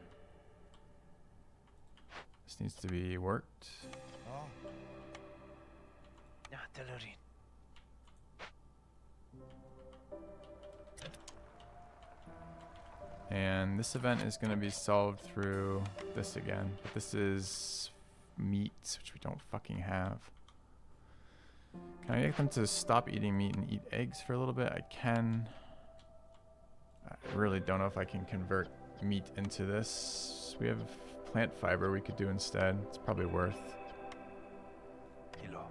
This needs to be worked. Oh. Ja, Telorin. And this event is going to be solved through this again. But this is meat, which we don't fucking have. Can I get them to stop eating meat and eat eggs for a little bit? I can. I really don't know if I can convert meat into this. We have plant fiber we could do instead. It's probably worth. Hello.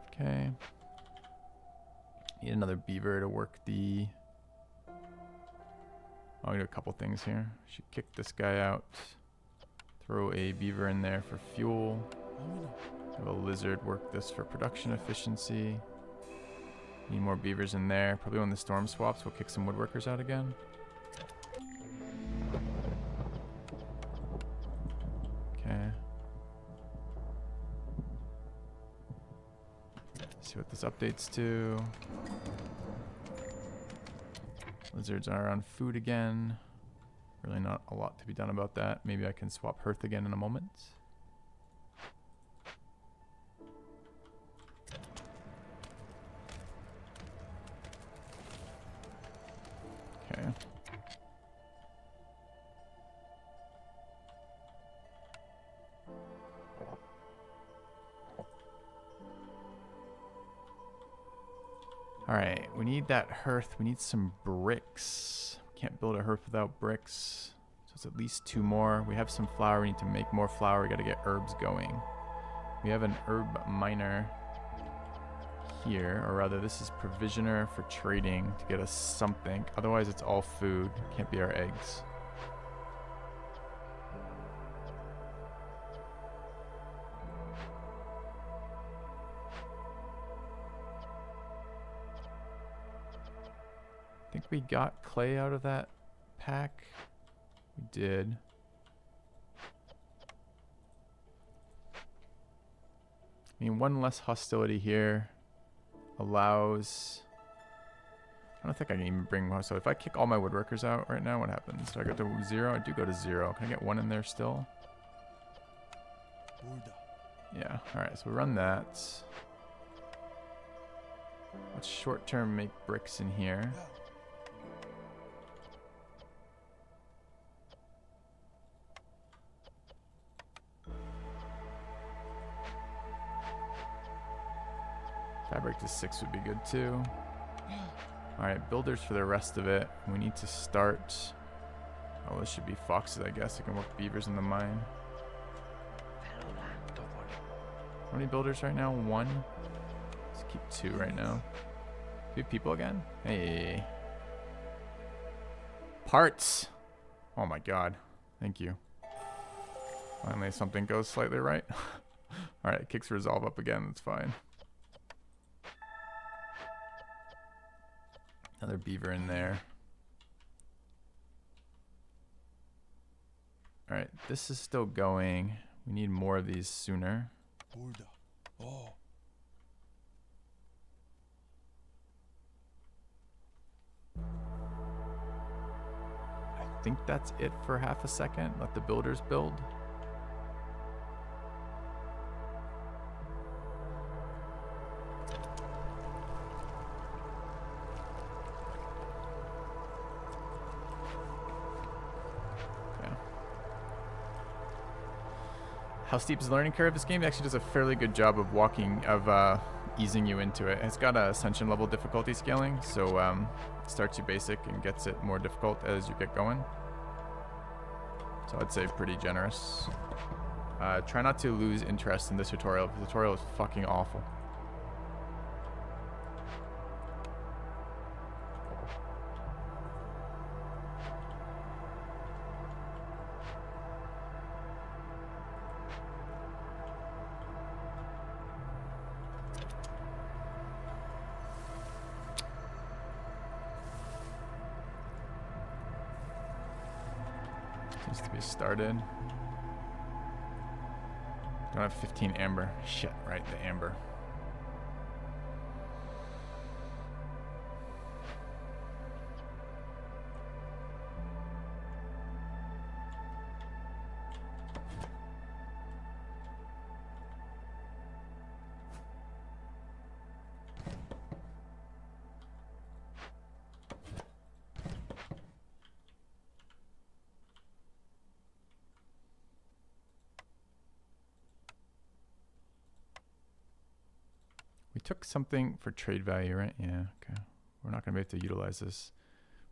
Okay. Need another beaver to work the... I'll do a couple things here. Should kick this guy out. Throw a beaver in there for fuel. Have a lizard work this for production efficiency. Need more beavers in there. Probably when the storm swaps, we'll kick some woodworkers out again. Okay. See what this updates to. Lizards are on food again. Really not a lot to be done about that. Maybe I can swap hearth again in a moment. Okay. Alright, we need that hearth. We need some bricks. Can't build a hearth without bricks. So it's at least 2 more. We have some flour. We need to make more flour. We gotta get herbs going. We have an herb miner here, or rather this is provisioner for trading to get us something. Otherwise it's all food. Can't be our eggs. I think we got clay out of that pack. We did. I mean, 1 less hostility here allows... I don't think I can even bring more. So if I kick all my woodworkers out right now, what happens? Do I go to 0? I do go to 0. Can I get 1 in there still? Pulta. Yeah. Alright, so we run that. Let's short term make bricks in here. Fabric to 6 would be good too. Yeah. Alright, builders for the rest of it. We need to start... Oh, this should be foxes, I guess. I can work beavers in the mine. How many builders right now? 1? Let's keep 2 right now. 2 people again? Hey. Parts! Oh my god. Thank you. Finally something goes slightly right. Alright, it kicks resolve up again. That's fine. Another beaver in there. Alright, this is still going. We need more of these sooner. Burada. Oh. I think that's it for half a second. Let the builders build. How steep is the learning curve? This game actually does a fairly good job of easing you into it. It's got a ascension level difficulty scaling, so it starts you basic and gets it more difficult as you get going. So I'd say pretty generous. Try not to lose interest in this tutorial. The tutorial is fucking awful. Needs to be started. Don't have 15 amber. Shit, right, the amber. We took something for trade value, right? Yeah, okay. We're not going to be able to utilize this.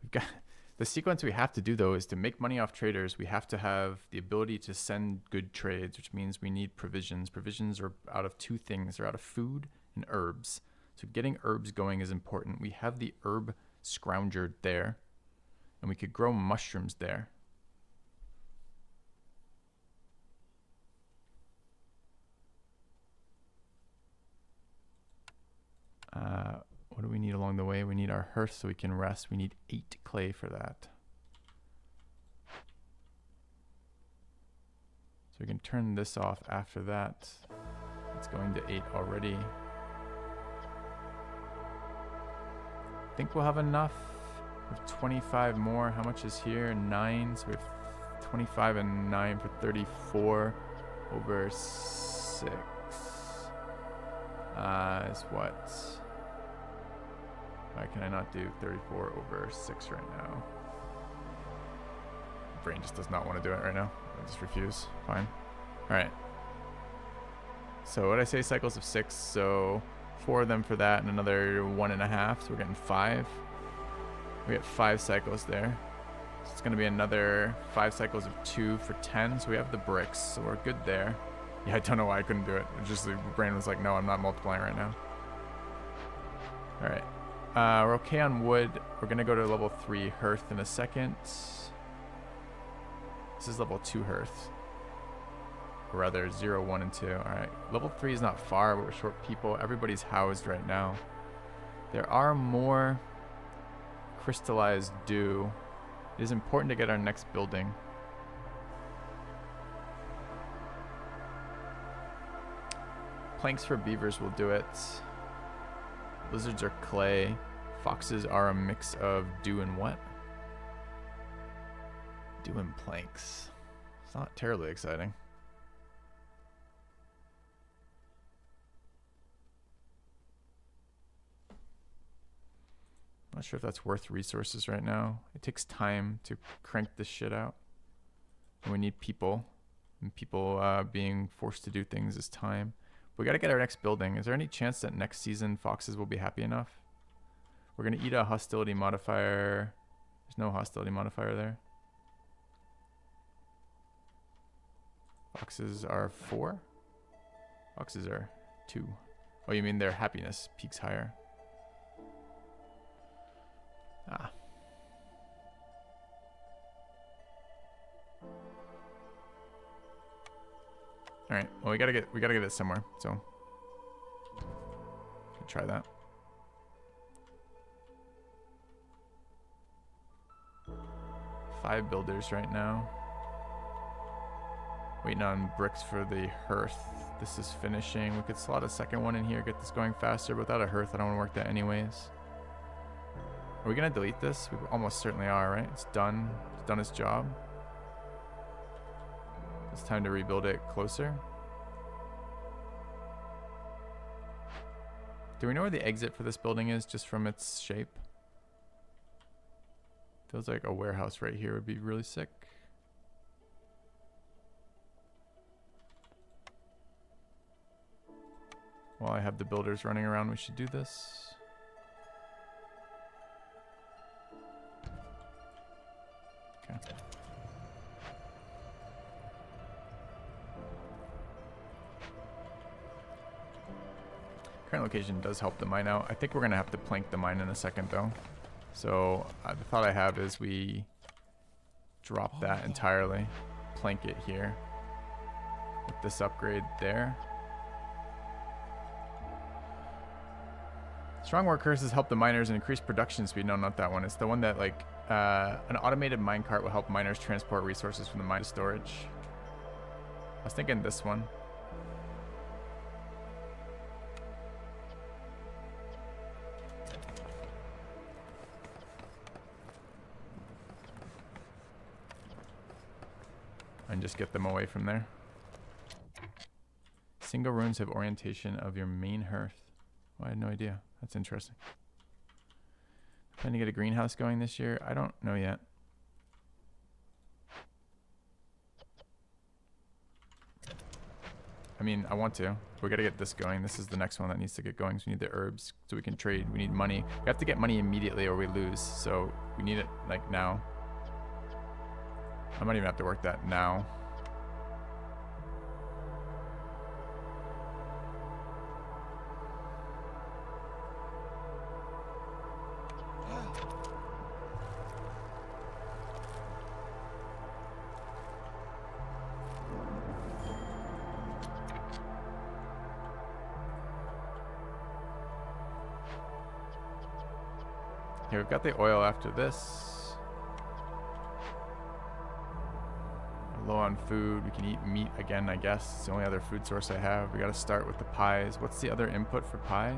We've got the sequence we have to do, though, is to make money off traders. We have to have the ability to send good trades, which means we need provisions. Provisions are out of 2 things. They're out of food and herbs. So getting herbs going is important. We have the herb scrounger there, and we could grow mushrooms there. What do we need along the way? We need our hearth so we can rest. We need 8 clay for that. So we can turn this off after that. It's going to 8 already. I think we'll have enough. We have 25 more. How much is here? 9. So we have 25 and 9 for 34 over 6. Is what? Why can I not do 34 over 6 right now? Brain just does not want to do it right now. I just refuse. Fine. Alright. So what did I say? Cycles of 6. So 4 of them for that and another 1.5. So we're getting 5. We get 5 cycles there. So it's going to be another 5 cycles of 2 for 10. So we have the bricks. So we're good there. Yeah, I don't know why I couldn't do it. It just the brain was like, no, I'm not multiplying right now. Alright. We're okay on wood. We're going to go to level 3 hearth in a second. This is level 2 hearth. Or rather, 0, 1, and 2. Alright. Level 3 is not far, but we're short people. Everybody's housed right now. There are more crystallized dew. It is important to get our next building. Planks for beavers will do it. Lizards are clay. Foxes are a mix of dew and what? Dew and planks. It's not terribly exciting. I'm not sure if that's worth resources right now. It takes time to crank this shit out. And we need people. And people being forced to do things is time. We got to get our next building. Is there any chance that next season foxes will be happy enough? We're going to eat a hostility modifier. There's no hostility modifier there. Foxes are 4? Foxes are 2. Oh, you mean their happiness peaks higher. Ah. All right. Well, we gotta get it somewhere. So, try that. Five builders right now. Waiting on bricks for the hearth. This is finishing. We could slot a second one in here, get this going faster. But without a hearth, I don't want to work that anyways. Are we gonna delete this? We almost certainly are, right? It's done. It's done its job. It's time to rebuild it closer. Do we know where the exit for this building is just from its shape? Feels like a warehouse right here would be really sick. While I have the builders running around, we should do this. Okay. Current location does help the mine out. I think we're going to have to plank the mine in a second, though. So the thought I have is we drop that entirely, plank it here with this upgrade there. Strong work curses help the miners and increase production speed. No, not that one. It's the one that like an automated minecart will help miners transport resources from the mine to storage. I was thinking this one. And just get them away from there. Single runes have orientation of your main hearth. Oh, I had no idea. That's interesting. Planning to get a greenhouse going this year? I don't know yet. I mean, I want to. We got to get this going. This is the next one that needs to get going. So we need the herbs so we can trade. We need money. We have to get money immediately or we lose. So we need it like now. I might even have to work that now. Here, we've got the oil after this. Low on food. We can eat meat again, I guess. It's the only other food source I have. We got to start with the pies. What's the other input for pie?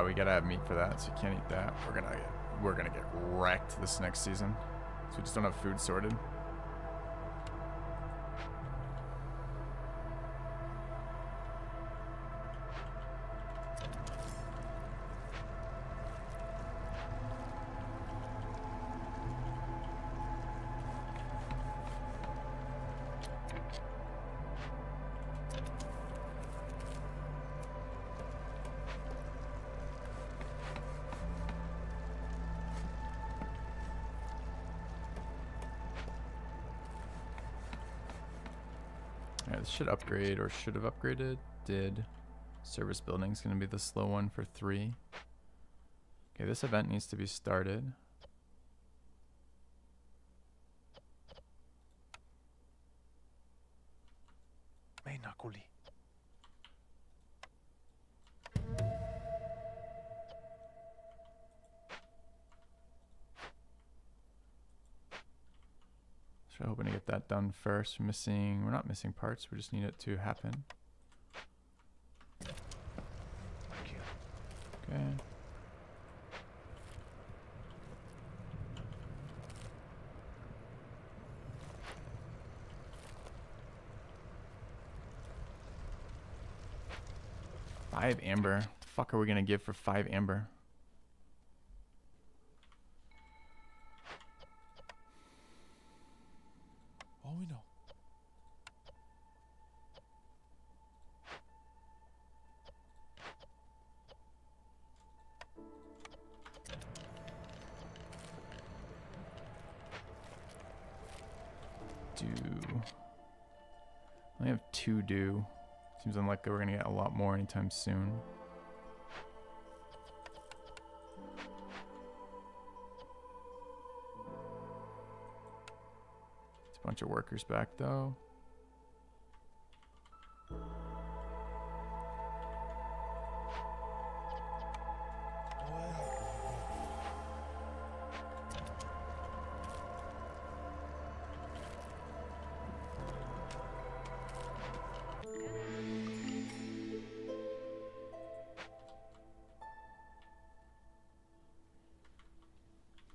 We got to have meat for that, so you can't eat that. We're gonna get wrecked this next season. So we just don't have food sorted. This should upgrade or should have upgraded. Did. Service building's going to be the slow one for 3. Okay, this event needs to be started. Meinakuli. So hoping to get that done first. We're not missing parts. We just need it to happen. Thank you. Okay. Five amber. What the fuck are we gonna give for 5 amber? Oh, we know. do. I have 2 due. Seems unlikely we're gonna get a lot more anytime soon. It's a bunch of workers back though.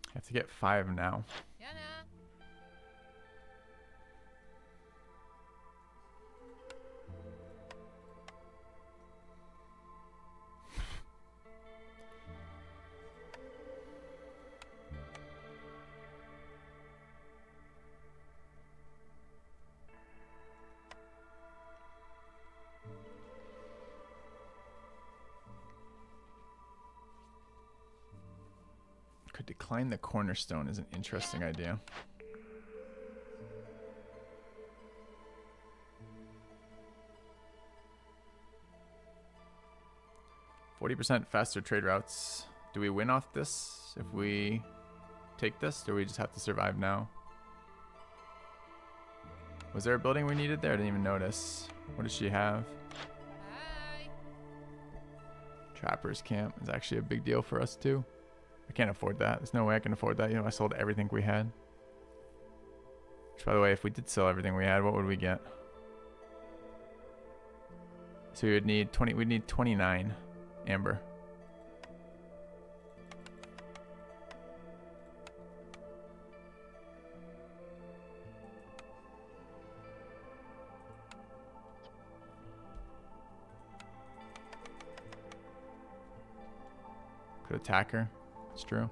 I have to get 5 now. Could decline the cornerstone is an interesting idea. %, faster trade routes. Do we win off this if we take this, or do we just have to survive now? Was there a building we needed there? I didn't even notice. What does she have? Hi. Trapper's camp is actually a big deal for us too. I can't afford that. There's no way I can afford that. You know, I sold everything we had. Which, by the way, if we did sell everything we had, what would we get? So we would need 20. We'd need 29 amber. Could attack her. It's true.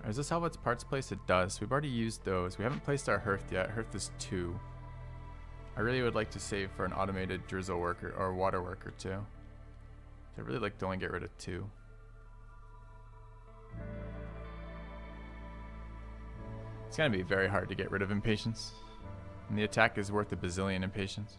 Does this help its parts place? It does. We've already used those. We haven't placed our hearth yet. Hearth is 2. I really would like to save for an automated drizzle worker or water worker too. I really like to only get rid of 2. It's gonna be very hard to get rid of impatience. And the attack is worth a bazillion impatience.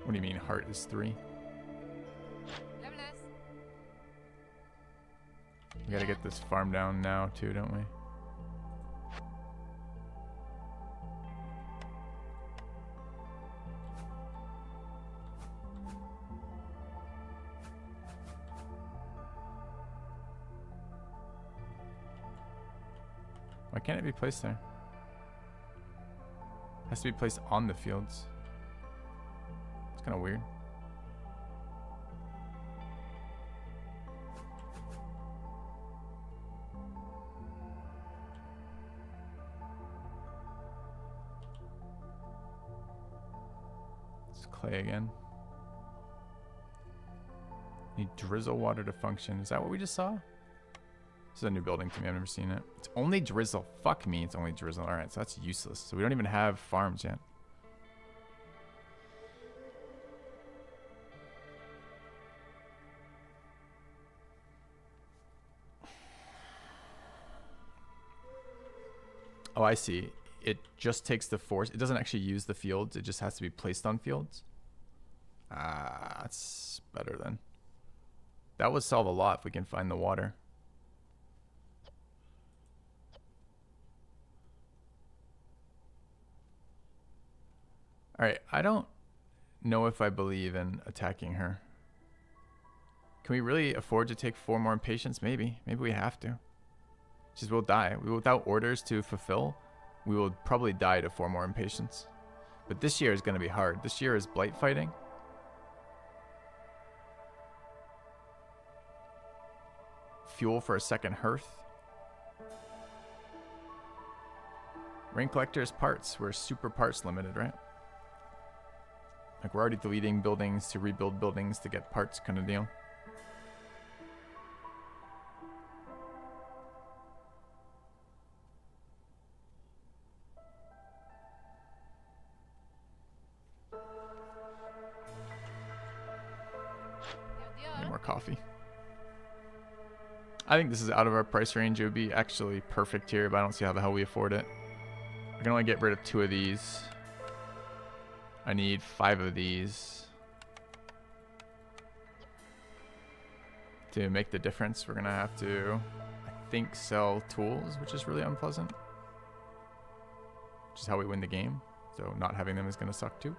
What do you mean heart is 3? We gotta get this farm down now too, don't we? Why can't it be placed there? It has to be placed on the fields. It's kind of weird. It's clay again. Need drizzle water to function. Is that what we just saw? This is a new building to me. I've never seen it. It's only drizzle. Fuck me. It's only drizzle. All right, so that's useless. So we don't even have farms yet. Oh, I see. It just takes the force. It doesn't actually use the fields. It just has to be placed on fields. Ah, that's better then. That would solve a lot if we can find the water. All right, I don't know if I believe in attacking her. Can we really afford to take 4 more impatience? Maybe. Maybe we have to. Just we'll die. Without orders to fulfill, we will probably die to 4 more impatience. But this year is going to be hard. This year is blight fighting. fuel for a second hearth. Rain collectors parts. We're super parts limited, right? Like we're already deleting buildings to rebuild buildings to get parts kind of deal. Need more coffee. I think this is out of our price range. It would be actually perfect here, but I don't see how the hell we afford it. I can only get rid of 2 of these. I need 5 of these. To make the difference, we're gonna have to, I think, sell tools, which is really unpleasant. Which is how we win the game. So not having them is gonna suck too.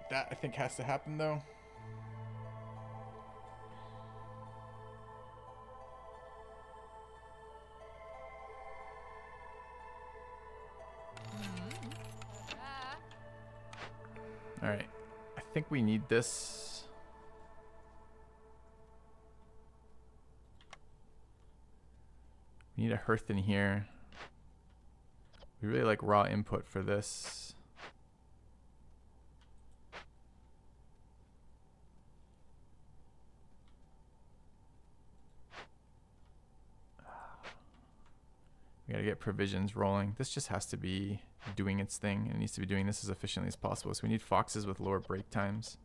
That I think has to happen though. All right, I think we need this. We need a hearth in here. We really like raw input for this. We gotta get provisions rolling. This just has to be doing its thing. It needs to be doing this as efficiently as possible. So we need foxes with lower break times.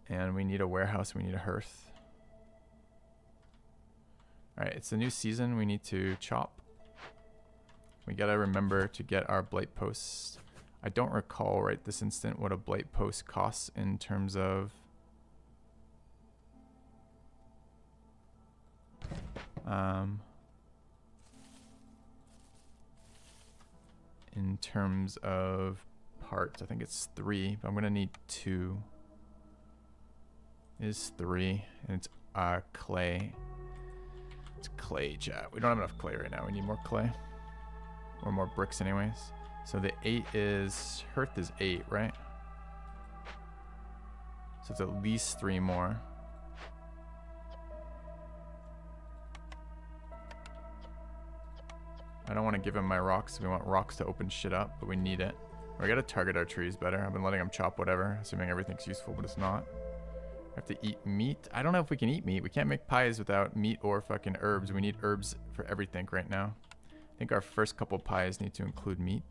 And we need a warehouse. We need a hearth. Alright, it's the new season. We need to chop. We gotta remember to get our blight posts. I don't recall right this instant what a blight post costs in terms of... in terms of parts, I think it's 3, but I'm gonna need 2. It is 3, and it's clay. It's clay, chat. We don't have enough clay right now. We need more clay, or more bricks, anyways. So the 8 is hearth is 8, right? So it's at least 3 more. I don't want to give him my rocks. We want rocks to open shit up, but we need it. We gotta target our trees better. I've been letting them chop whatever, assuming everything's useful, but it's not. We have to eat meat. I don't know if we can eat meat. We can't make pies without meat or fucking herbs. We need herbs for everything right now. I think our first couple pies need to include meat.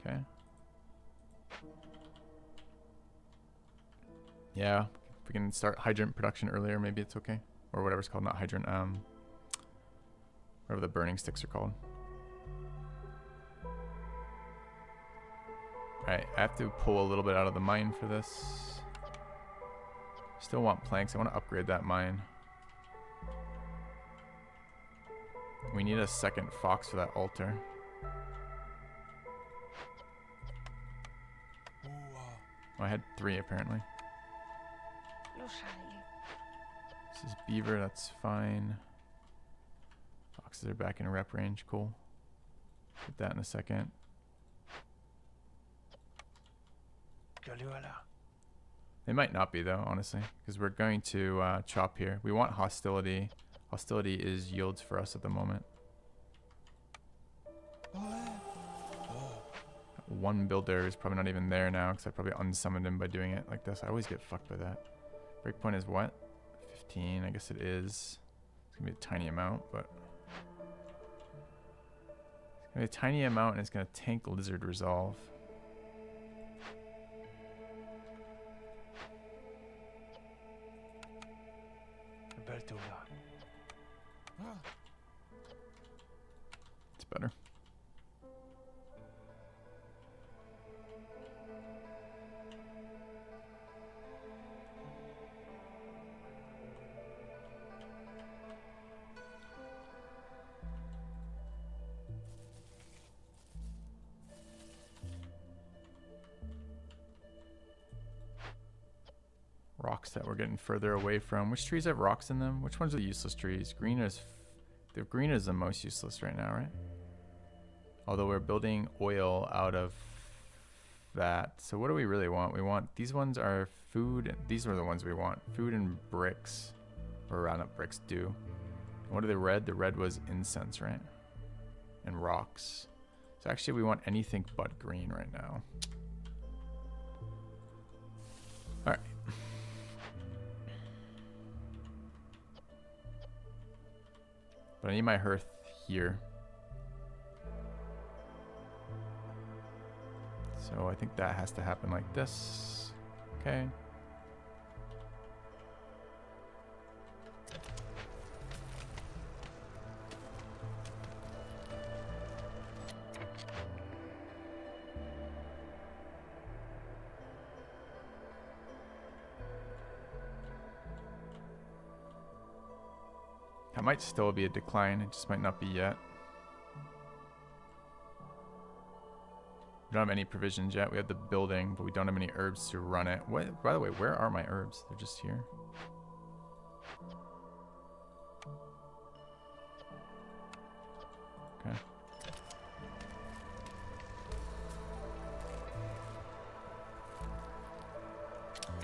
Okay. Yeah, if we can start hydrant production earlier, maybe it's okay. Or whatever it's called, not hydrant, whatever the burning sticks are called. Alright, I have to pull a little bit out of the mine for this. Still want planks. I want to upgrade that mine. We need a second fox for that altar. Oh, I had 3 apparently. This is beaver, that's fine. Foxes are back in rep range, cool. Get that in a second. They might not be though, honestly, because we're going to chop here. We want hostility. Hostility is yields for us at the moment. One builder is probably not even there now because I probably unsummoned him by doing it like this. I always get fucked by that. Breakpoint is what? 15, I guess it is. It's gonna be a tiny amount, but it's gonna be a tiny amount and it's gonna tank lizard resolve. It's better. rocks that we're getting further away from. Which trees have rocks in them? Which ones are useless trees? Green is the green is the most useless right now, right? Although we're building oil out of that. So what do we really want? We want, these ones are food. These are the ones we want. Food and bricks. Or not bricks, do. What are the red? The red was incense, right? And rocks. So actually we want anything but green right now. Alright. But I need my hearth here. So I think that has to happen like this. Okay. That might still be a decline, it just might not be yet. We don't have any provisions yet. We have the building, but we don't have any herbs to run it. What, by the way, where are my herbs? They're just here. Okay.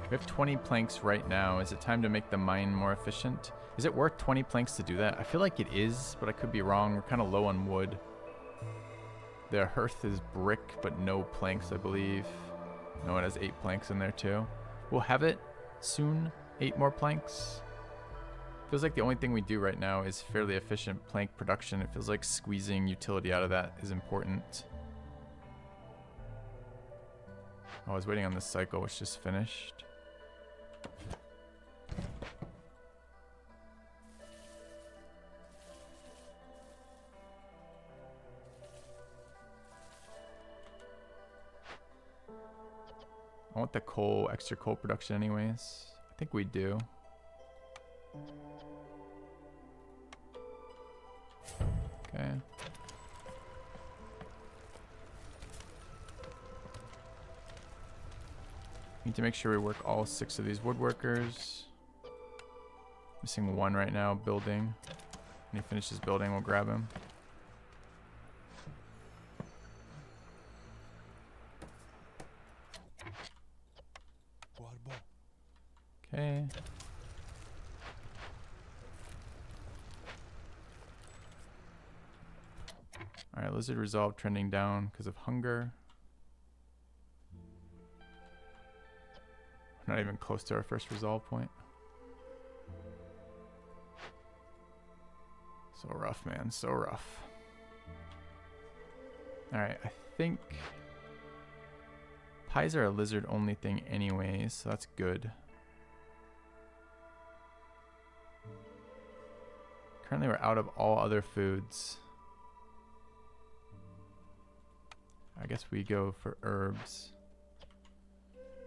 We have 20 planks right now. Is it time to make the mine more efficient? Is it worth 20 planks to do that? I feel like it is, but I could be wrong. We're kind of low on wood. The hearth is brick, but no planks, I believe. No, it has 8 planks in there too. We'll have it soon. 8 more planks. Feels like the only thing we do right now is fairly efficient plank production. It feels like squeezing utility out of that is important. I was waiting on this cycle, which just finished. I want the coal, extra coal production anyways. I think we do. Okay. Need to make sure we work all 6 of these woodworkers. Missing 1 right now, building. When he finishes building, we'll grab him. Okay. Alright, lizard resolve trending down because of hunger. We're not even close to our first resolve point. So rough, man. So rough. Alright, I think pies are a lizard only thing anyways, so that's good. Currently we're out of all other foods. I guess we go for herbs.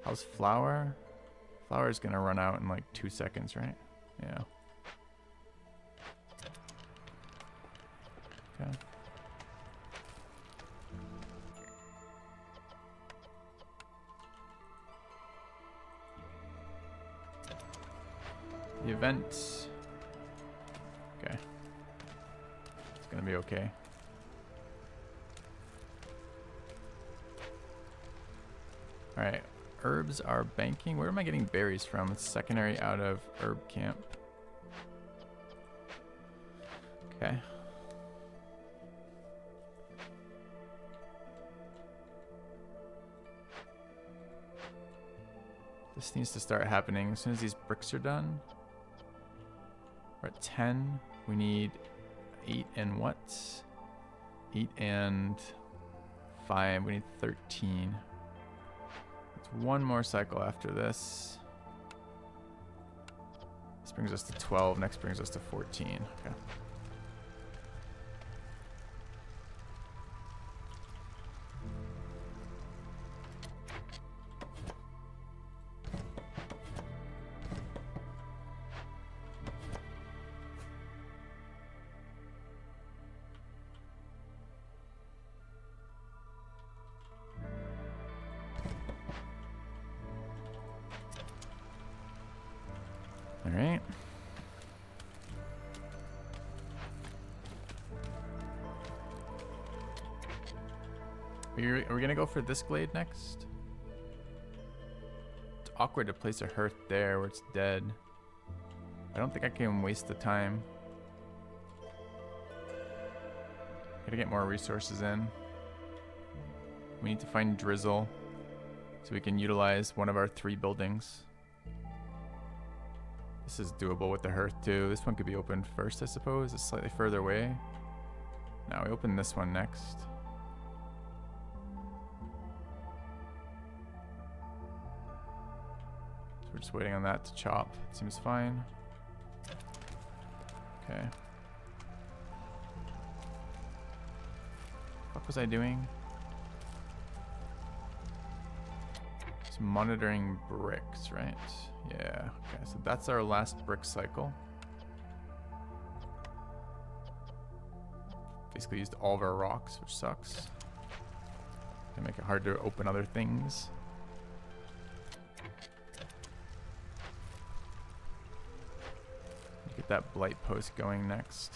How's flour? Flour is gonna run out in like 2 seconds, right? Yeah. Okay. The event. Okay. It's gonna be okay. Alright, herbs are banking. Where am I getting berries from? It's secondary out of herb camp. Okay. This needs to start happening as soon as these bricks are done. We're at 10. We need 8 and what? 8 and 5. We need 13. It's 1 more cycle after this. This brings us to 12. Next brings us to 14. Okay. Alright. Are we gonna go for this glade next? It's awkward to place a hearth there where it's dead. I don't think I can waste the time. Gotta get more resources in. We need to find drizzle so we can utilize one of our 3 buildings. This is doable with the hearth too. This one could be opened first, I suppose. It's slightly further away. Now we open this one next. So we're just waiting on that to chop. Seems fine. Okay. What was I doing? Just monitoring bricks, right? Yeah. Okay, so that's our last brick cycle. Basically used all of our rocks, which sucks. Can make it hard to open other things. Get that blight post going next.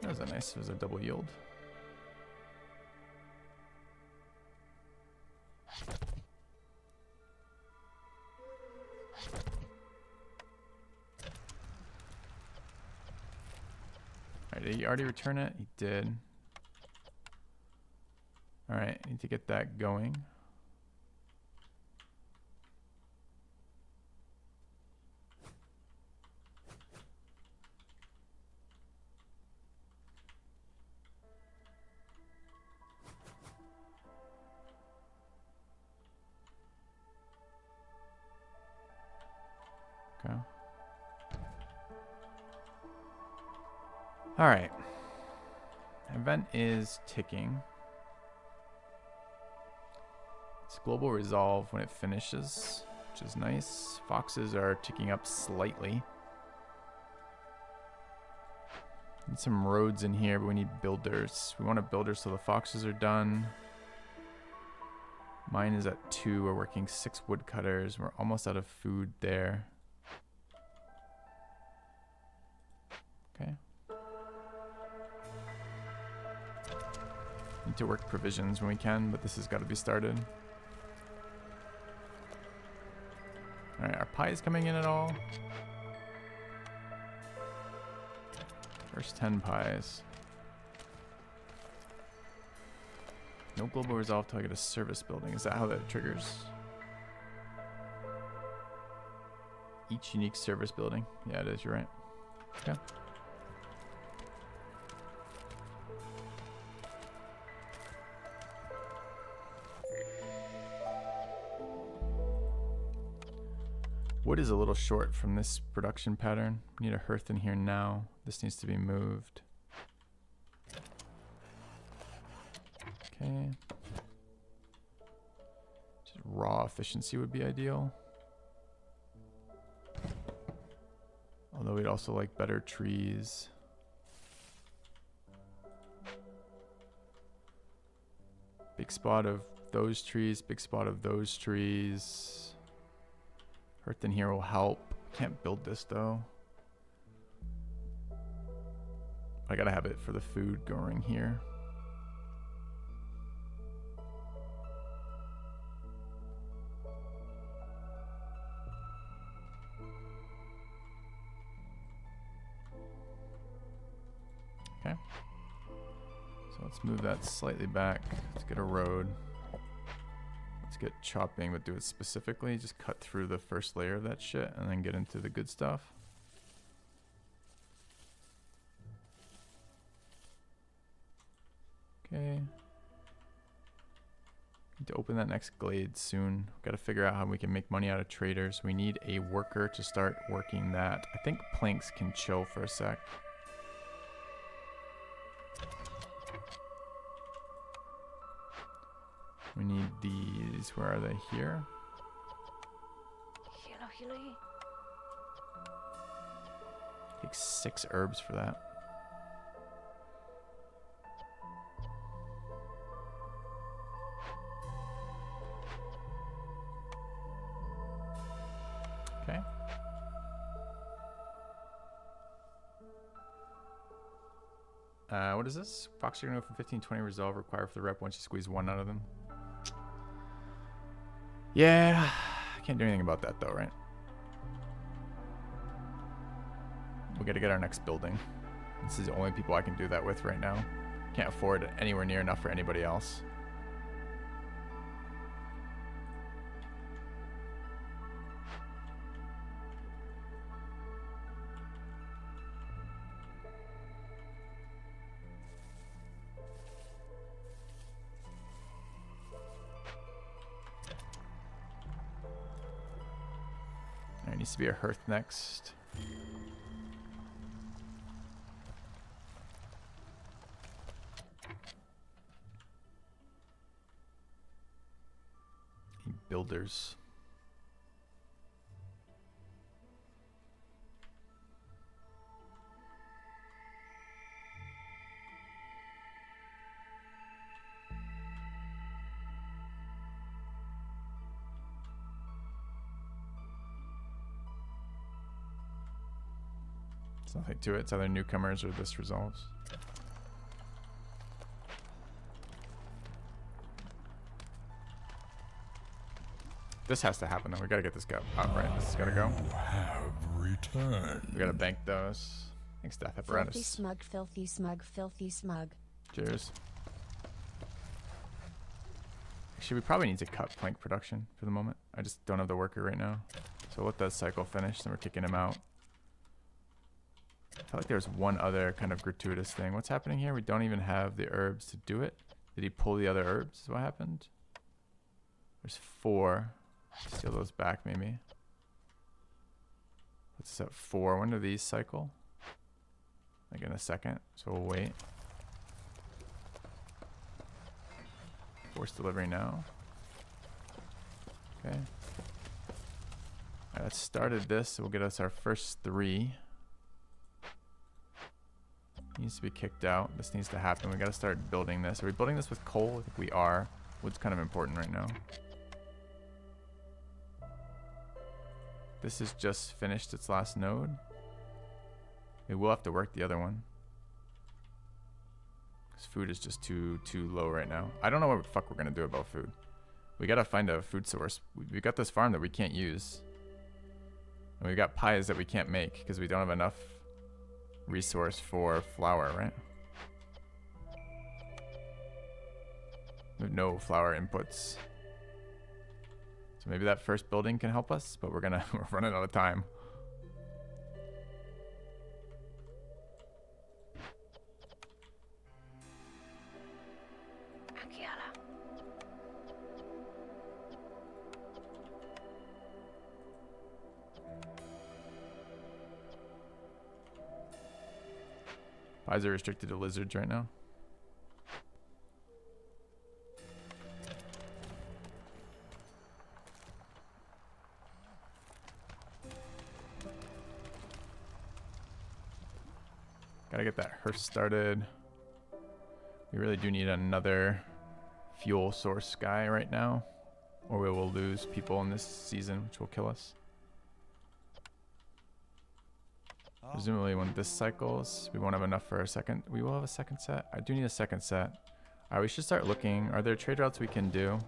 That was it was a double yield. Alright, did he already return it? He did. Alright, need to get that going. Okay. All right. Event is ticking. It's global resolve when it finishes, which is nice. Foxes are ticking up slightly. Need some roads in here, but we need builders. We want a builder so the foxes are done. Mine is at 2. We're working 6 woodcutters. We're almost out of food there. Okay. Need to work provisions when we can, but this has got to be started. Alright, are pies coming in at all? First 10 pies. No global resolve till I get a service building. Is that how that triggers? Each unique service building. Yeah, it is. You're right. Okay. Wood is a little short from this production pattern. We need a hearth in here now. This needs to be moved. Okay. Just raw efficiency would be ideal. Although we'd also like better trees. Big spot of those trees, big spot of those trees. Hearth in here will help. Can't build this though. I gotta have it for the food going here. Okay. So let's move that slightly back. Let's get a road. Let's get chopping, but do it specifically. Just cut through the first layer of that shit and then get into the good stuff. Okay. Need to open that next glade soon. Got to figure out how we can make money out of traders. We need a worker to start working that. I think planks can chill for a sec. We need these. Where are they? Here? Takes 6 herbs for that. What is this? Fox are gonna go from 15-20 resolve required for the rep once you squeeze one out of them. Yeah, can't do anything about that though, right? We gotta get our next building. This is the only people I can do that with right now. Can't afford anywhere near enough for anybody else. There needs to be a hearth next. Builders. There's nothing to it. It's either newcomers or this resolves. This has to happen though. We gotta get this guy up, right? This is gotta go. You have returned. We gotta bank those. Thanks, Death Filthy Apparatus. smug, filthy smug, filthy smug. Cheers. Actually, we probably need to cut plank production for the moment. I just don't have the worker right now. So let that cycle finish, then we're kicking him out. I felt like there's one other kind of gratuitous thing. What's happening here? We don't even have the herbs to do it. Did he pull the other herbs is what happened? There's 4. Steal those back maybe. What's this at 4? When do these cycle? Like in a second, so we'll wait. Forced delivery now. Okay. Alright, let's started this, so we'll get us our first 3. Needs to be kicked out. This needs to happen. We gotta start building this. Are we building this with coal? I think we are. Wood's kind of important right now. This has just finished its last node. We will have to work the other one. Because food is just too low right now. I don't know what the fuck we're gonna do about food. We gotta find a food source. We got this farm that we can't use. And we got pies that we can't make because we don't have enough resource for flour, right? We have no flour inputs. So maybe that first building can help us, but we're running out of time. Pies are restricted to lizards right now. Gotta get that hearth started. We really do need another fuel source guy right now, or we will lose people in this season, which will kill us. Presumably when this cycles, we won't have enough for a second. We will have a second set. I do need a second set. Alright, we should start looking. Are there trade routes we can do?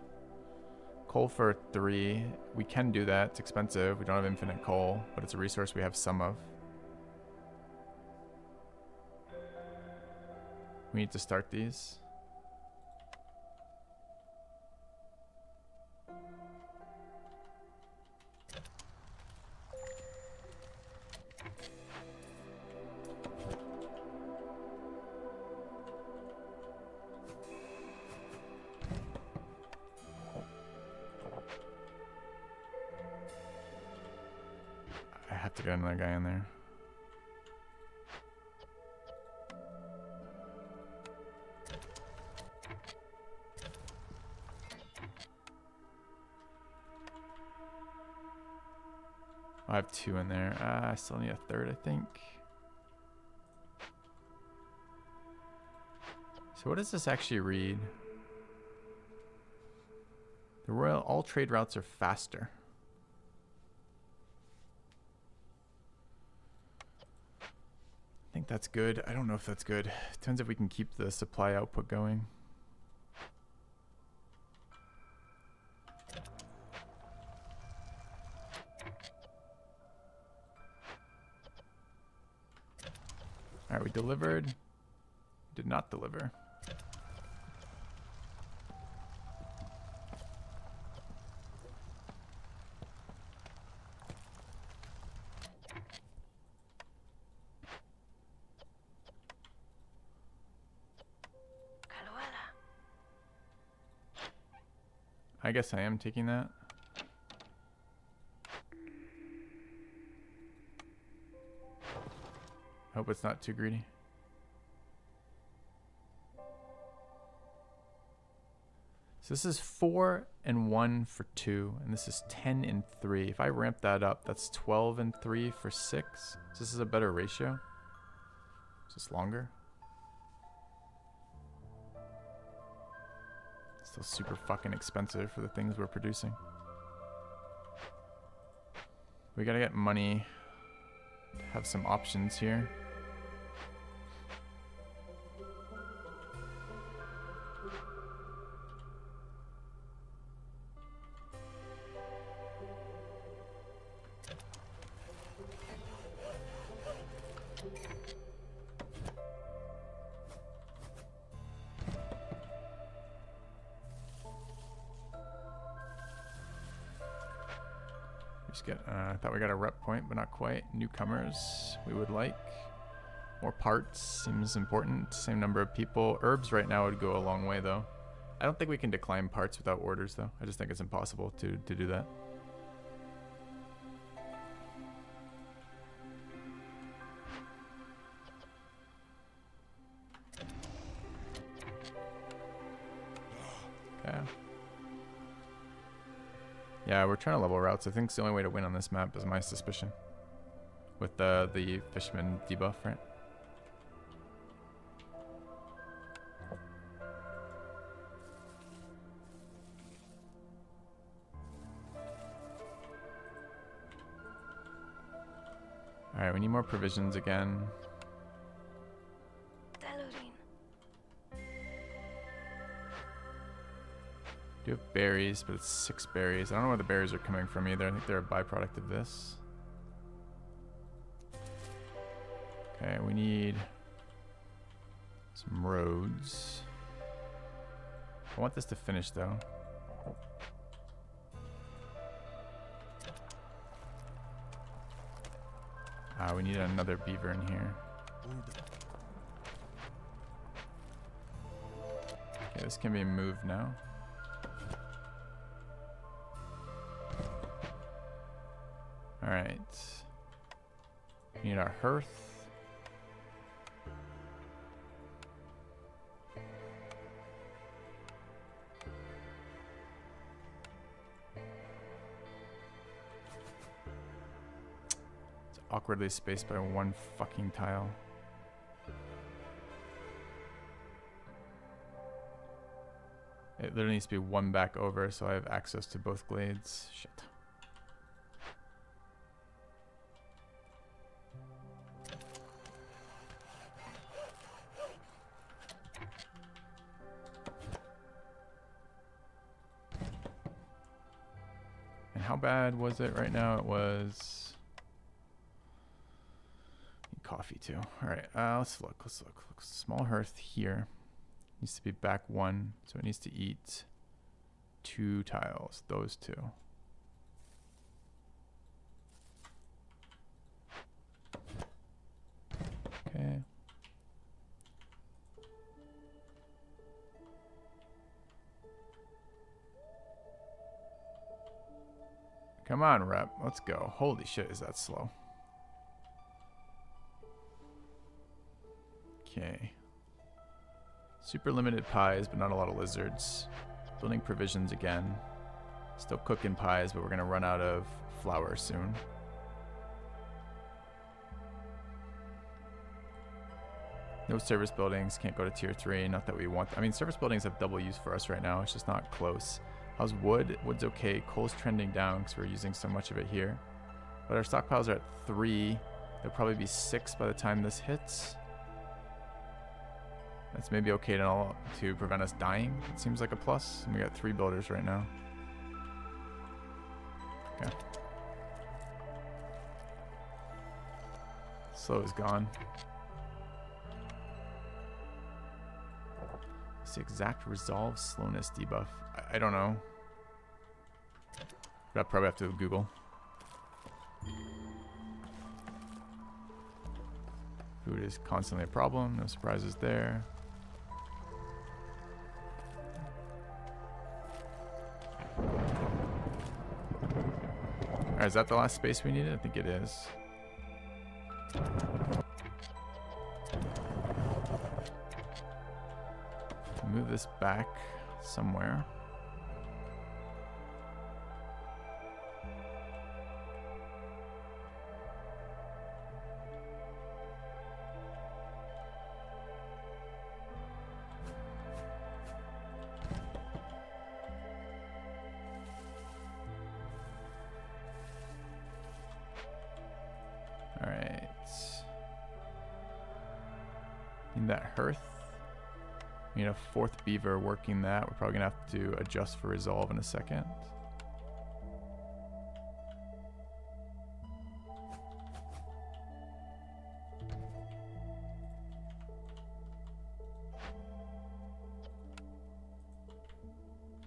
Coal for 3. We can do that. It's expensive. We don't have infinite coal, but it's a resource we have some of. We need to start these. I have to get another guy in there. I have 2 in there. I still need a third, I think. So what does this actually read? The royal, all trade routes are faster. I think think that's good. I don't know if that's good. Depends if we can keep the supply output going. All right, we delivered. Did not deliver. I guess I am taking that. I hope it's not too greedy. So this is 4 and 1 for 2, and this is 10 and 3. If I ramp that up, that's 12 and 3 for 6. So this is a better ratio. Is this longer? Still super fucking expensive for the things we're producing. We gotta get money to have some options here. I thought we got a rep point, but not quite. Newcomers, we would like. More parts seems important. Same number of people. Herbs right now would go a long way, though. I don't think we can decline parts without orders, though. I just think it's impossible to do that. Okay. Yeah, we're trying to level routes. I think it's the only way to win on this map, is my suspicion. With the Fishman debuff, right? Alright, we need more provisions again. Do have berries, but it's 6 berries. I don't know where the berries are coming from either. I think they're a byproduct of this. Okay, we need some roads. I want this to finish though. We need another beaver in here. Okay, this can be moved now. Alright. We need our hearth. It's awkwardly spaced by one fucking tile. It literally needs to be one back over so I have access to both glades. Shit. How bad was it right now? It was coffee too. All right, let's look. Small hearth here needs to be back 1, so it needs to eat 2 tiles. Those 2. Okay. Come on, rep. Let's go. Holy shit, is that slow? Okay. Super limited pies, but not a lot of lizards. Building provisions again. Still cooking pies, but we're going to run out of flour soon. No service buildings. Can't go to tier 3. Not that we want. I mean, service buildings have double use for us right now. It's just not close. How's wood? Wood's okay. Coal's trending down because we're using so much of it here. But our stockpiles are at 3. There'll probably be 6 by the time this hits. That's maybe okay to prevent us dying. It seems like a plus. And we got 3 builders right now. Okay. Slow is gone. What's the exact resolve slowness debuff? I don't know. But I'll probably have to Google. Food is constantly a problem. No surprises there. Alright, is that the last space we needed? I think it is. Move this back somewhere. Alright. Need that hearth. We need a 4th beaver working that. We're probably gonna have to adjust for resolve in a second.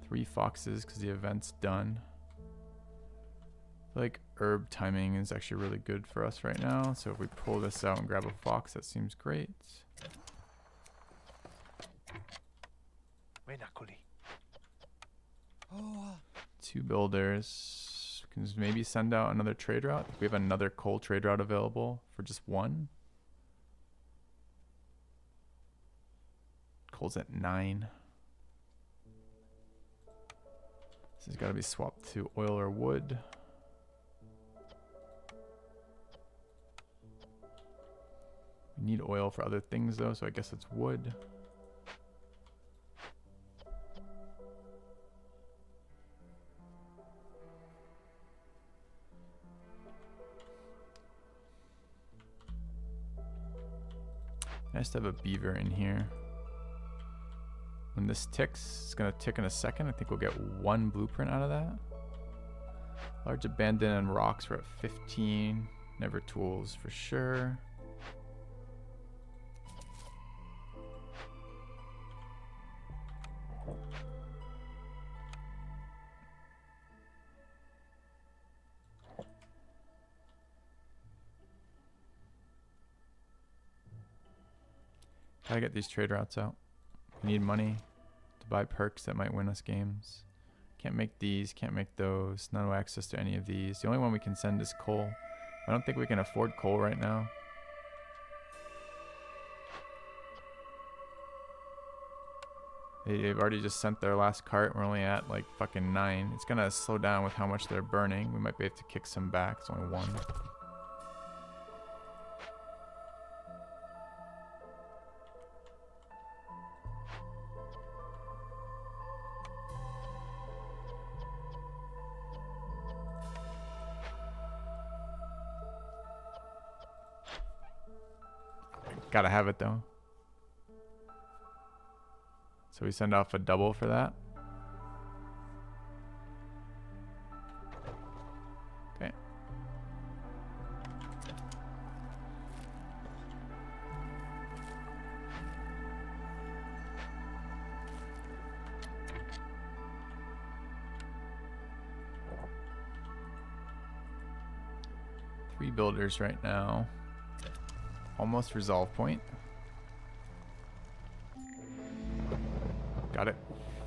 Three foxes because the event's done. I feel like herb timing is actually really good for us right now. So if we pull this out and grab a fox, that seems great. Menakuli. 2 builders. We can maybe send out another trade route. We have another coal trade route available for just 1. Coal's at 9. This has got to be swapped to oil or wood. We need oil for other things though, so I guess it's wood. Nice to have a beaver in here. When this ticks, it's gonna tick in a second. I think we'll get 1 blueprint out of that. Large abandoned rocks, we're at 15. Never tools for sure. Gotta get these trade routes out. We need money to buy perks that might win us games. Can't make these, can't make those. No access to any of these. The only one we can send is coal. I don't think we can afford coal right now. They've already just sent their last cart. We're only at like fucking 9. It's gonna slow down with how much they're burning. We might be able to kick some back. It's only 1. Gotta have it though. So we send off a double for that. Okay. Three builders right now. Almost resolve point. Got it.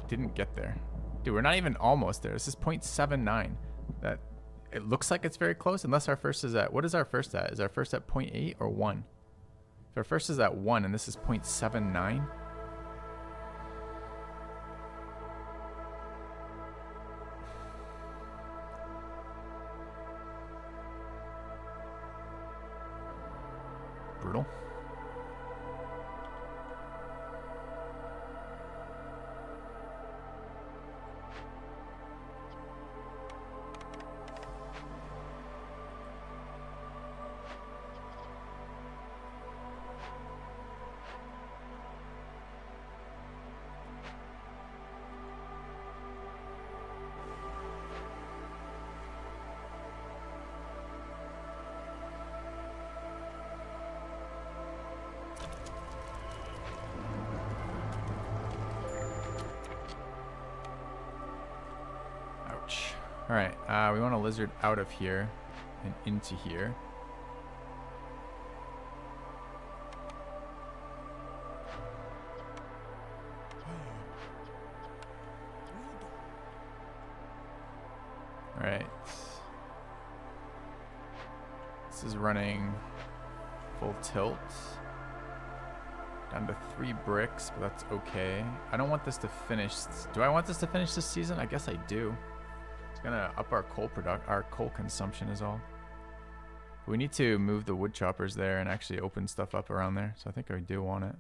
Didn't get there. Dude, we're not even almost there. This is 0.79. That it looks like it's very close unless our first is at, what is our first at? Is our first at 0.8 or 1? If our first is at 1 and this is 0.79. Brutal. Alright, we want a lizard out of here and into here. Alright. This is running full tilt. Down to 3 bricks, but that's okay. I don't want this to finish. Do I want this to finish this season? I guess I do. It's gonna up our coal consumption is all. We need to move the wood choppers there and actually open stuff up around there. So I think I do want it.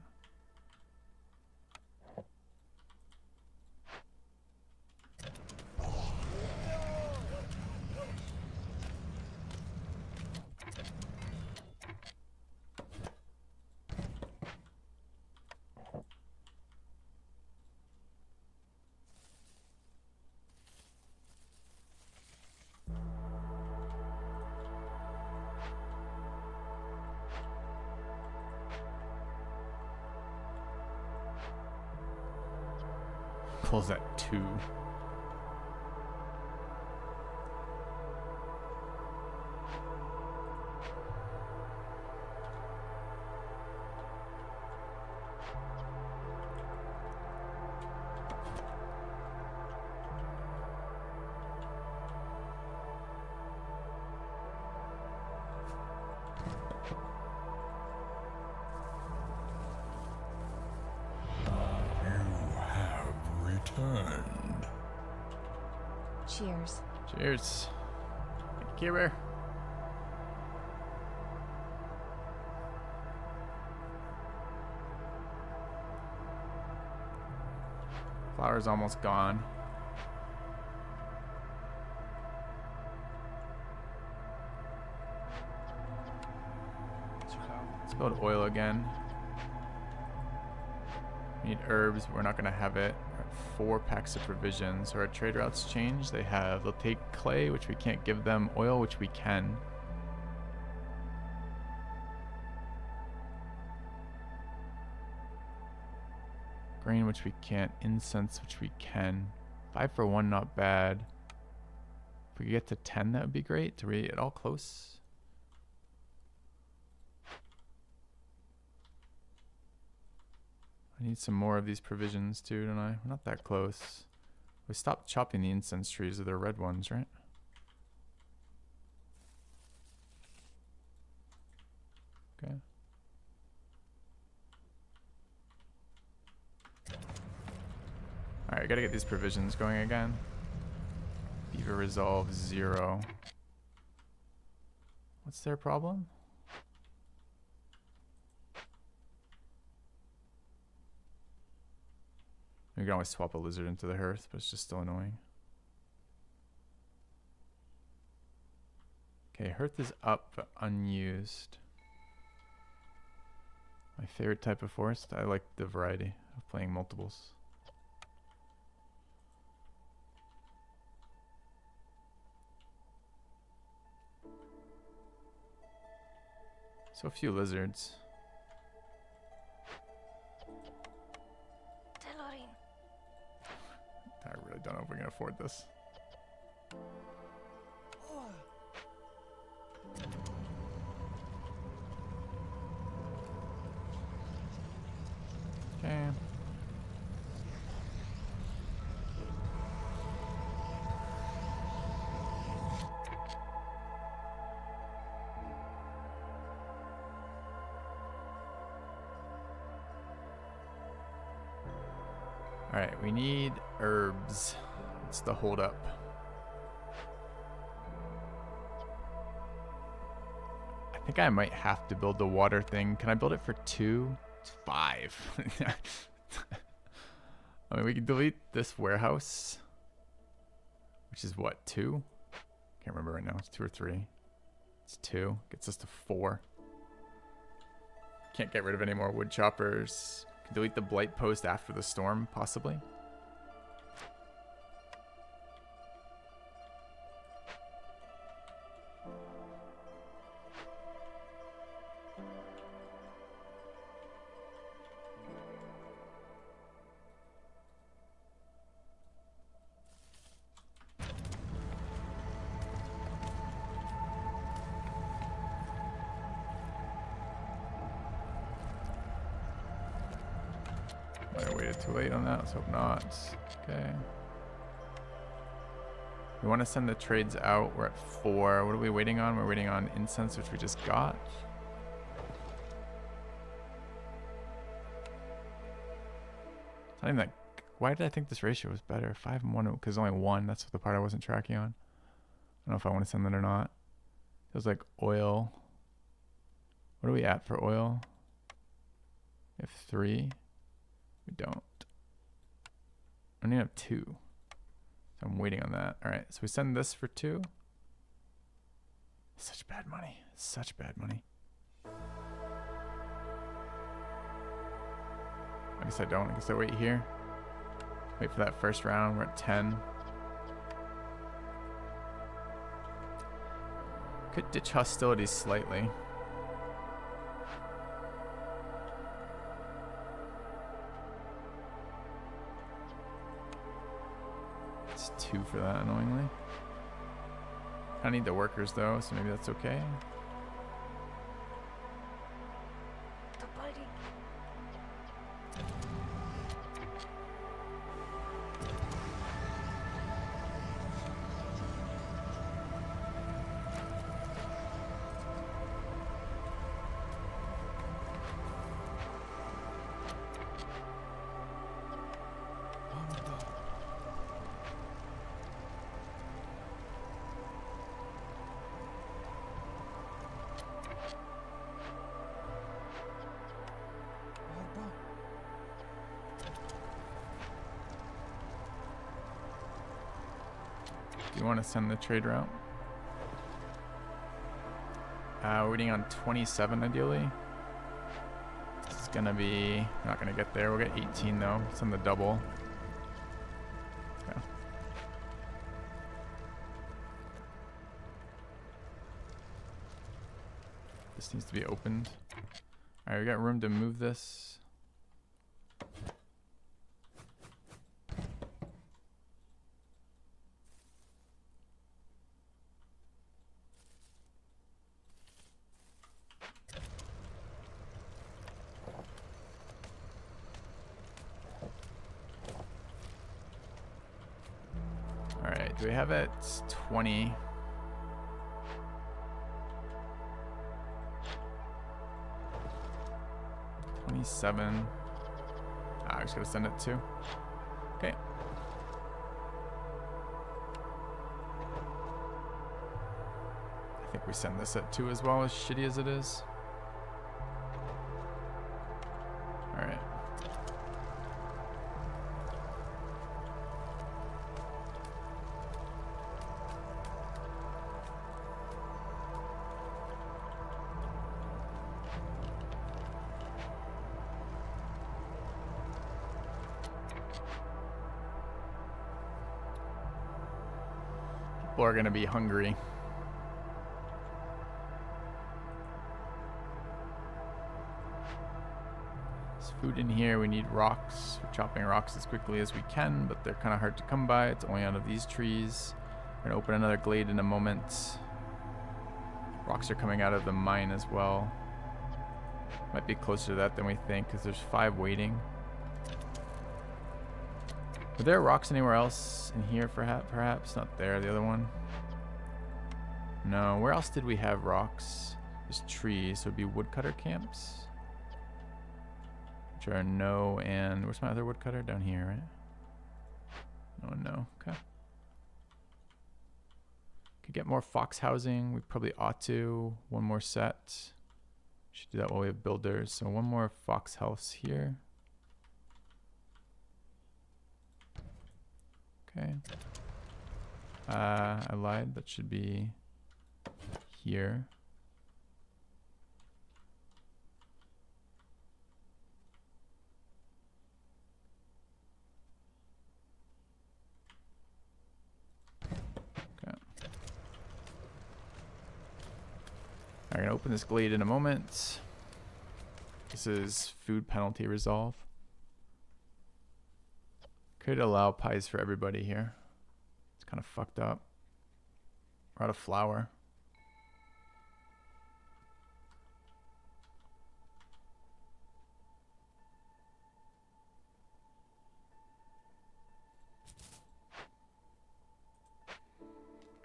Close at 2. Returned. Cheers. Cheers. Thank you, Bear. Flour's almost gone. Let's build oil again. We need herbs, but we're not gonna have it. We're at 4 packs of provisions. Are our trade routes changed? They'll take clay, which we can't give them. Oil, which we can. Grain, which we can't. Incense, which we can. 5 for 1, not bad. If we could get to 10, that would be great. Are we at all close? I need some more of these provisions too, don't I? We're not that close. We stopped chopping the incense trees, or the red ones, right? Okay. Alright, gotta get these provisions going again. Beaver resolve 0. What's their problem? We can always swap a lizard into the hearth, but it's just still annoying. Okay, hearth is up, but unused. My favorite type of forest. I like the variety of playing multiples. So few lizards. I really don't know if we can afford this. Okay. Alright, we need herbs. What's the holdup? I think I might have to build the water thing. Can I build it for 2? It's 5. I mean, we can delete this warehouse, which is what, 2? Can't remember right now. It's 2 or 3. It's 2. Gets us to 4. Can't get rid of any more wood choppers. Can delete the blight post after the storm, possibly. it too late on that? Let's hope not. Okay. We want to send the trades out. We're at 4. What are we waiting on? We're waiting on incense, which we just got. It's not even that. Why did I think this ratio was better? 5 and 1, because only 1. That's the part I wasn't tracking on. I don't know if I want to send that or not. It was like oil. What are we at for oil? We have 3. We don't. I only have 2. So I'm waiting on that. All right, so we send this for 2. Such bad money. Such bad money. I guess I don't. I guess I wait here. Wait for that first round. We're at 10. Could ditch hostilities slightly. It's 2 for that, annoyingly. I need the workers though, so maybe that's okay. Do you want to send the trade route? We're waiting on 27 ideally. This is gonna be, we're not gonna get there. We'll get 18 though. Send the double. Okay. This needs to be opened. All right, we got room to move this. Do we have it 20? $27. I just gotta send it to. Okay. I think we send this at 2 as well, as shitty as it is. All right. People are gonna be hungry. There's food in here. We need rocks. We're chopping rocks as quickly as we can, but they're kind of hard to come by. It's only out of these trees. We're gonna open another glade in a moment. Rocks are coming out of the mine as well. Might be closer to that than we think, because there's 5 waiting. Are there rocks anywhere else in here? Perhaps not there. The other one. No. Where else did we have rocks? There's trees, so it'd be woodcutter camps. Which are no and where's my other woodcutter? Down here, right? No and no. Okay. Could get more fox housing. We probably ought to. One more set. Should do that while we have builders. So one more fox house here. Okay. I lied. That should be here. Okay. I'm gonna open this glade in a moment. This is food penalty resolve. Could allow pies for everybody here. It's kind of fucked up. We're out of flour.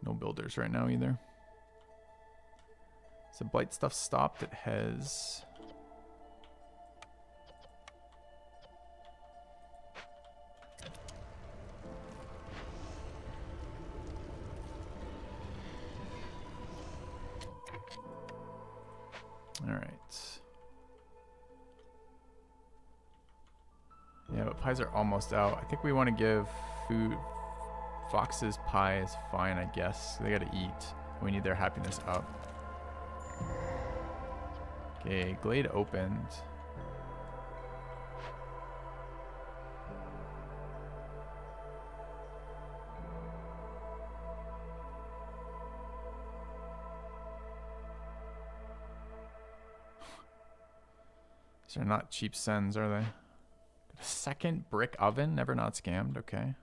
No builders right now either. So blight stuff stopped. It has. All right. Yeah, but pies are almost out. I think we want to give food. Fox's pie is fine, I guess. They gotta eat. We need their happiness up. Okay, glade opened. These are not cheap sends, are they? Second brick oven, never not scammed. Okay.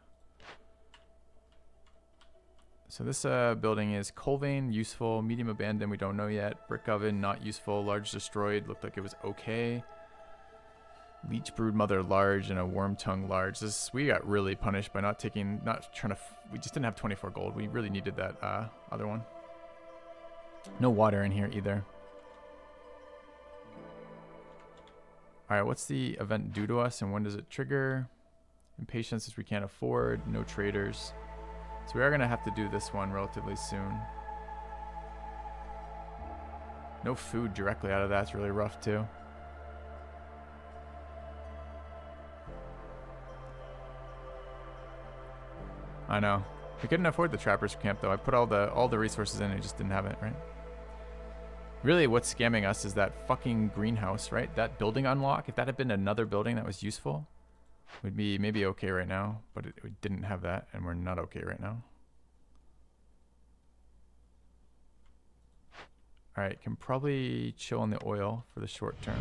So this building is Colvane, useful. Medium abandoned, we don't know yet. Brick oven, not useful. Large destroyed, looked like it was okay. Leech brood mother large and a worm tongue large. This we got really punished by not trying to. We just didn't have 24 gold. We really needed that other one. No water in here either. All right, what's the event do to us and when does it trigger? Impatience is we can't afford. No traders. So we are going to have to do this one relatively soon. No food directly out of that's really rough too. I know. We couldn't afford the trappers camp though. I put all the resources in and just didn't have it, right? Really what's scamming us is that fucking greenhouse, right? That building unlock, if that had been another building that was useful, we'd be maybe okay right now, but we didn't have that and we're not okay right now. All right, can probably chill on the oil for the short term.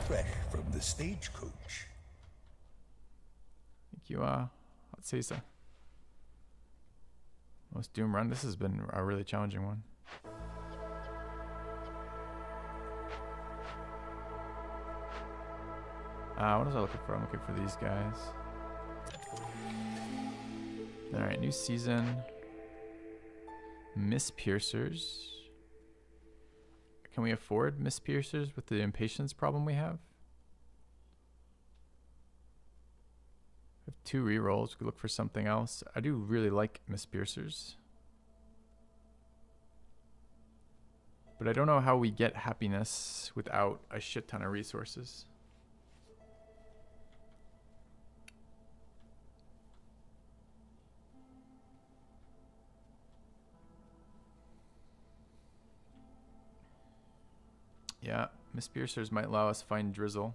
Fresh from the stagecoach. Thank you, Hot Caesar. Most Doom run. This has been a really challenging one. What was I looking for? I'm looking for these guys. All right, new season. Miss Piercers. Can we afford Miss Piercers with the impatience problem we have? We have 2 rerolls. We could look for something else. I do really like Miss Piercers. But I don't know how we get happiness without a shit ton of resources. Yeah, Miss Piercers might allow us to find Drizzle.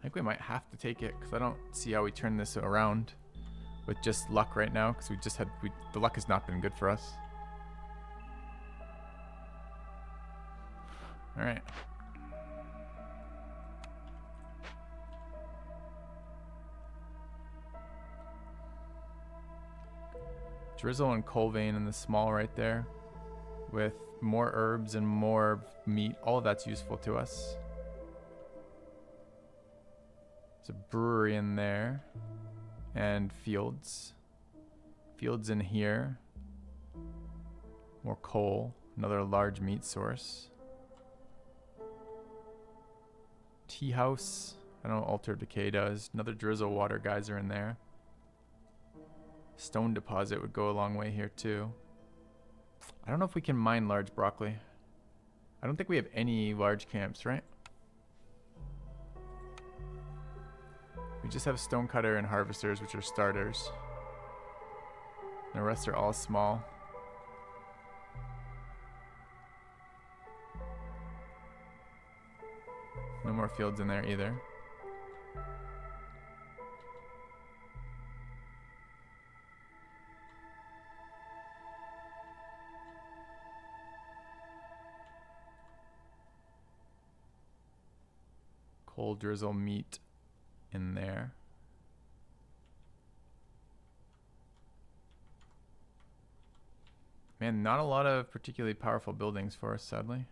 I think we might have to take it because I don't see how we turn this around with just luck right now because the luck has not been good for us. All right. Drizzle and Colvane in the small right there with more herbs and more meat. All of that's useful to us. There's a brewery in there and fields. Fields in here. More coal. Another large meat source. Tea house. I don't know what Altar Decay does. Another Drizzle water geyser in there. Stone deposit would go a long way here too. I don't know if we can mine large broccoli. I don't think we have any large camps, right? We just have stonecutter and harvesters, which are starters. The rest are all small. No more fields in there either. Cold drizzle meat in there. Man, not a lot of particularly powerful buildings for us, sadly.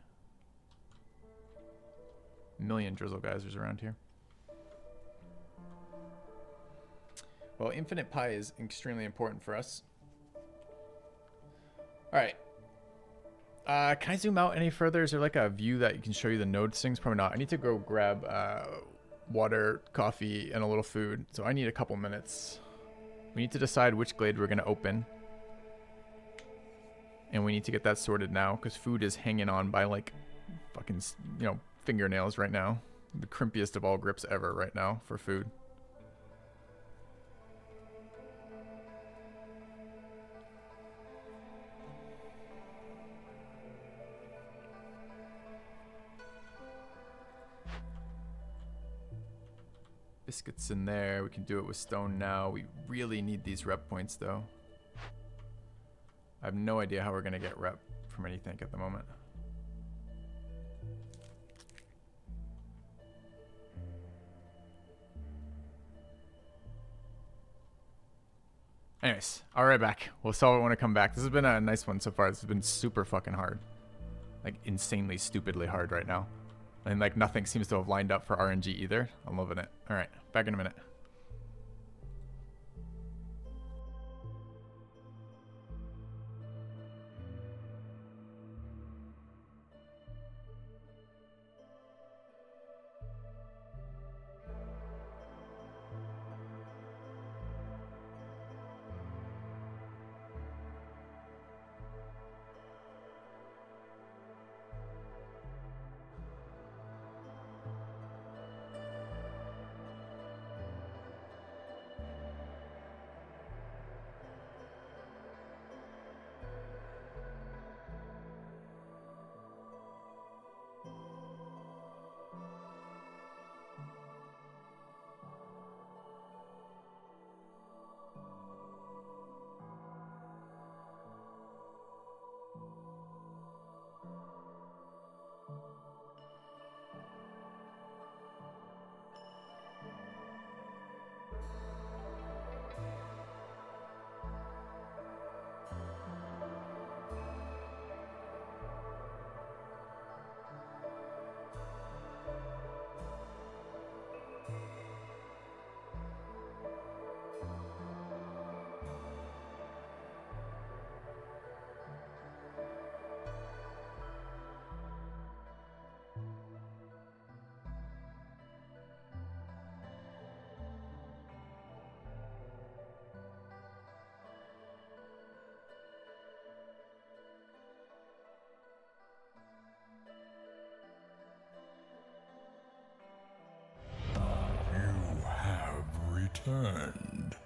million drizzle geysers around here. Well, infinite pi is extremely important for us. All right. Can I zoom out any further? Is there like a view that you can show you the node things? Probably not. I need to go grab water, coffee, and a little food. So I need a couple minutes. We need to decide which glade we're going to open. And we need to get that sorted now because food is hanging on by like fucking, you know, fingernails right now. The crimpiest of all grips ever right now for food. Biscuits in there. We can do it with stone now. We really need these rep points though. I have no idea how we're going to get rep from anything at the moment. Anyways, I'll be right back. We'll solve it when I come back. This has been a nice one so far. This has been super fucking hard. Like insanely, stupidly hard right now. And like nothing seems to have lined up for RNG either. I'm loving it. All right, back in a minute. You have returned.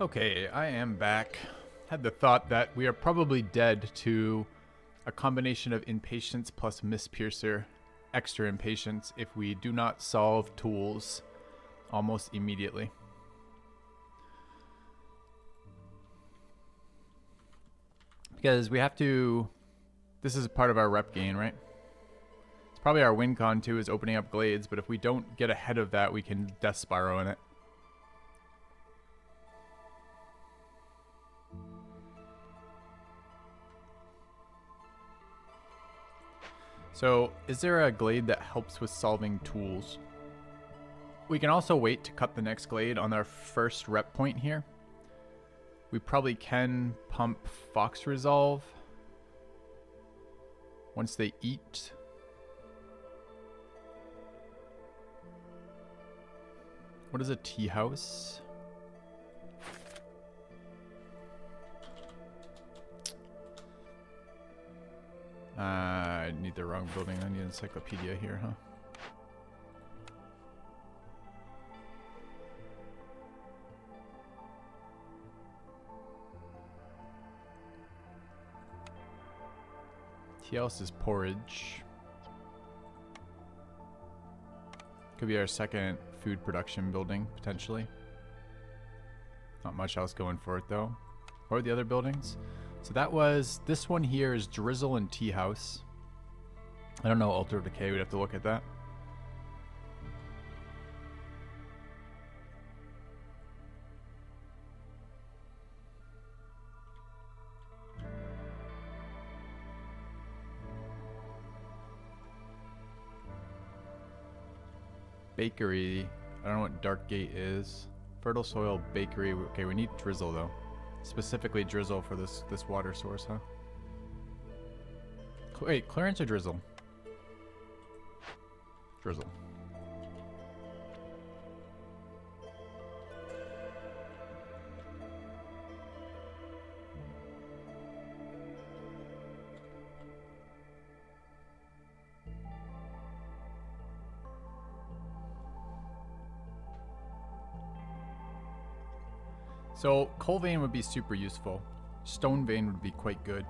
Okay, I am back. Had the thought that we are probably dead to a combination of impatience plus mispiercer, extra impatience, if we do not solve tools almost immediately. Because we have to... This is part of our rep gain, right? It's probably our win con too, is opening up glades, but if we don't get ahead of that, we can death spiral in it. So, is there a glade that helps with solving tools? We can also wait to cut the next glade on our first rep point here. We probably can pump Fox Resolve once they eat. What is a tea house? I need the wrong building. I need an encyclopedia here, huh? Tea house is porridge. Could be our second food production building, potentially. Not much else going for it, though. What are the other buildings? So that was... This one here is Drizzle and Tea House. I don't know Altar of Decay. We'd have to look at that. Bakery. I don't know what Dark Gate is. Fertile Soil Bakery. Okay, we need Drizzle, though. Specifically Drizzle for this water source, huh? Wait, clearance or Drizzle? Drizzle. So, Coal Vein would be super useful. Stone Vein would be quite good.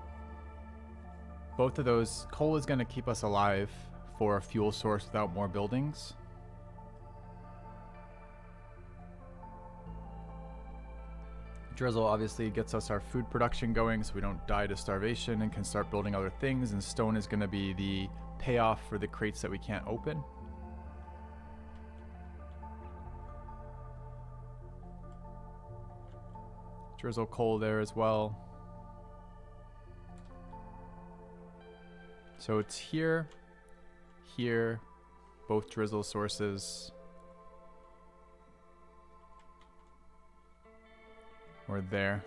Both of those... Coal is going to keep us alive for a fuel source without more buildings. Drizzle obviously gets us our food production going so we don't die to starvation and can start building other things. And stone is going to be the payoff for the crates that we can't open. Drizzle coal there as well. So it's here, here, both drizzle sources. Or there.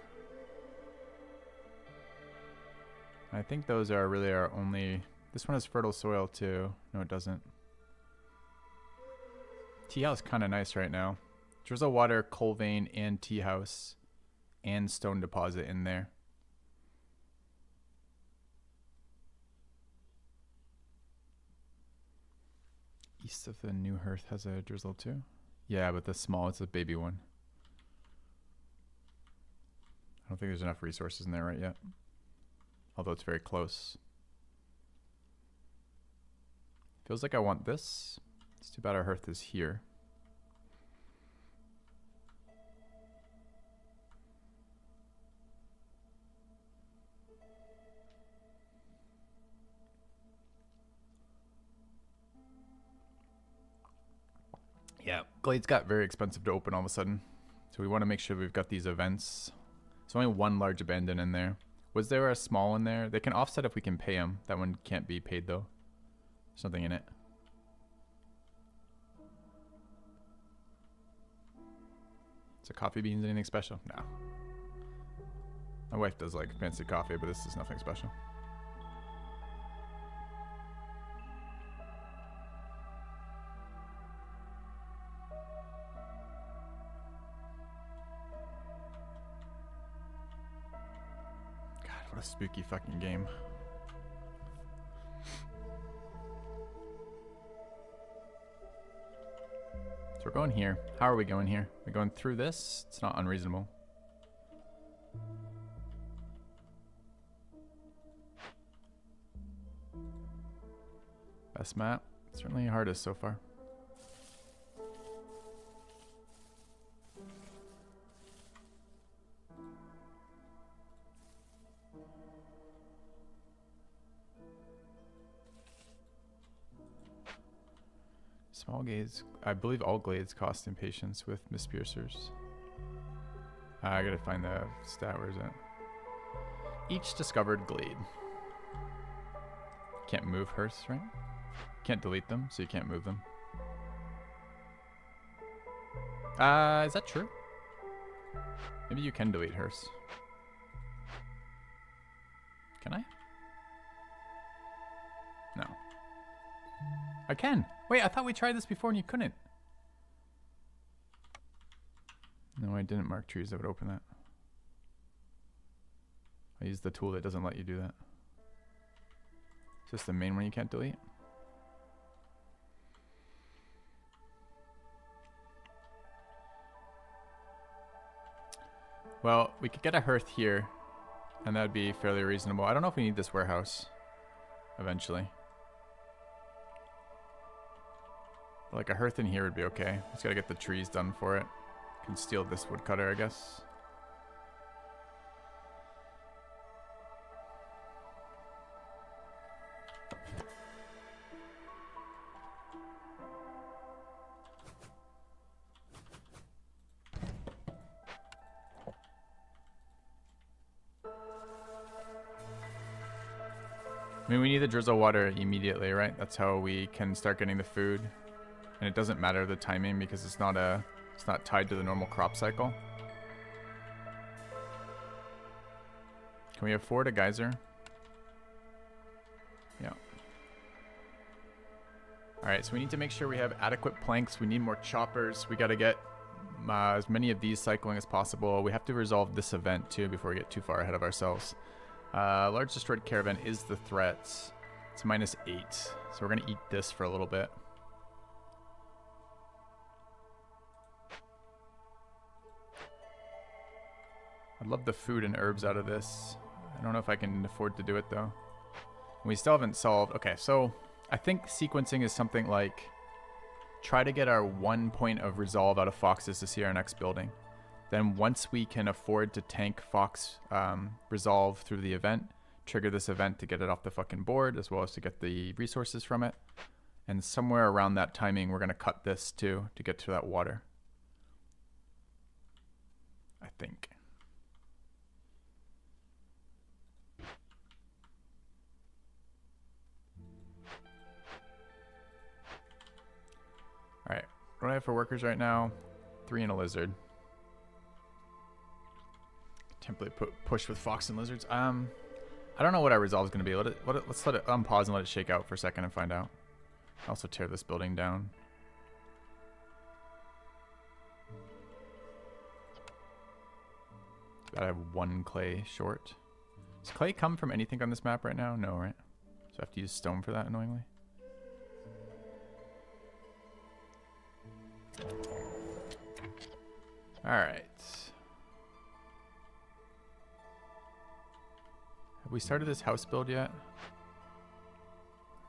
I think those are really our only... This one has fertile soil too. No, it doesn't. Tea house kind of nice right now. Drizzle water, coal vein, and tea house. And stone deposit in there. East of the new hearth has a drizzle too. Yeah, but the small, it's a baby one. I don't think there's enough resources in there right yet. Although it's very close. Feels like I want this. It's too bad our hearth is here. Yeah, Glades got very expensive to open all of a sudden. So we want to make sure we've got these events. There's only one large abandon in there. Was there a small in there? They can offset if we can pay them. That one can't be paid though. There's nothing in it. So coffee beans, anything special? No. My wife does like fancy coffee, but this is nothing special. What a spooky fucking game. So we're going here. How are we going here? We're going through this? It's not unreasonable. Best map. Certainly hardest so far. Small glades. I believe all glades cost impatience with mispiercers. I gotta find the stat. Where is it? Each discovered glade. Can't move hearths, right? Can't delete them, so you can't move them. Is that true? Maybe you can delete hearths. Can I? No. I can. Wait, I thought we tried this before and you couldn't. No, I didn't mark trees that would open that. I used the tool that doesn't let you do that. Is this the main one you can't delete? Well, we could get a hearth here, and that'd be fairly reasonable. I don't know if we need this warehouse eventually. But like a hearth in here would be okay. Just gotta get the trees done for it. Can steal this woodcutter, I guess. I mean, we need the drizzle water immediately, right? That's how we can start getting the food. And it doesn't matter the timing because it's not tied to the normal crop cycle. Can we afford a geyser? Yeah. Alright, so we need to make sure we have adequate planks. We need more choppers. We got to get as many of these cycling as possible. We have to resolve this event too before we get too far ahead of ourselves. Large destroyed caravan is the threat. It's -8. So we're going to eat this for a little bit. I'd love the food and herbs out of this. I don't know if I can afford to do it though. We still haven't solved. Okay, so I think sequencing is something like try to get our 1 point of resolve out of foxes to see our next building. Then once we can afford to tank fox resolve through the event, trigger this event to get it off the fucking board as well as to get the resources from it. And somewhere around that timing, we're going to cut this too to get to that water. I think. What do I have for workers right now? 3 and a lizard. Template push with fox and lizards. I don't know what our resolve is going to be. Let's let it unpause and let it shake out for a second and find out. Also tear this building down. I have 1 clay short. Does clay come from anything on this map right now? No, right? So I have to use stone for that, annoyingly. Alright. Have we started this house build yet?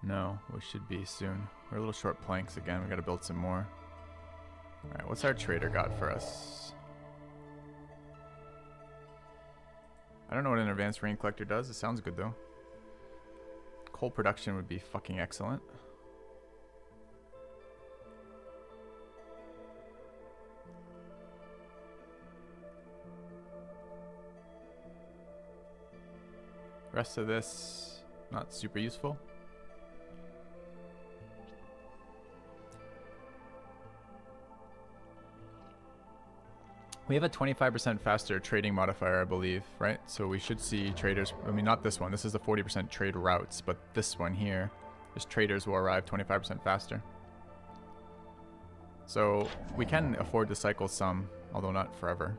No, we should be soon. We're a little short planks again. We gotta build some more. Alright, what's our trader got for us? I don't know what an advanced rain collector does. It sounds good though. Coal production would be fucking excellent. Rest of this, not super useful. We have a 25% faster trading modifier, I believe, right? So we should see traders, I mean, not this one. This is the 40% trade routes, but this one here, is traders will arrive 25% faster. So we can afford to cycle some, although not forever.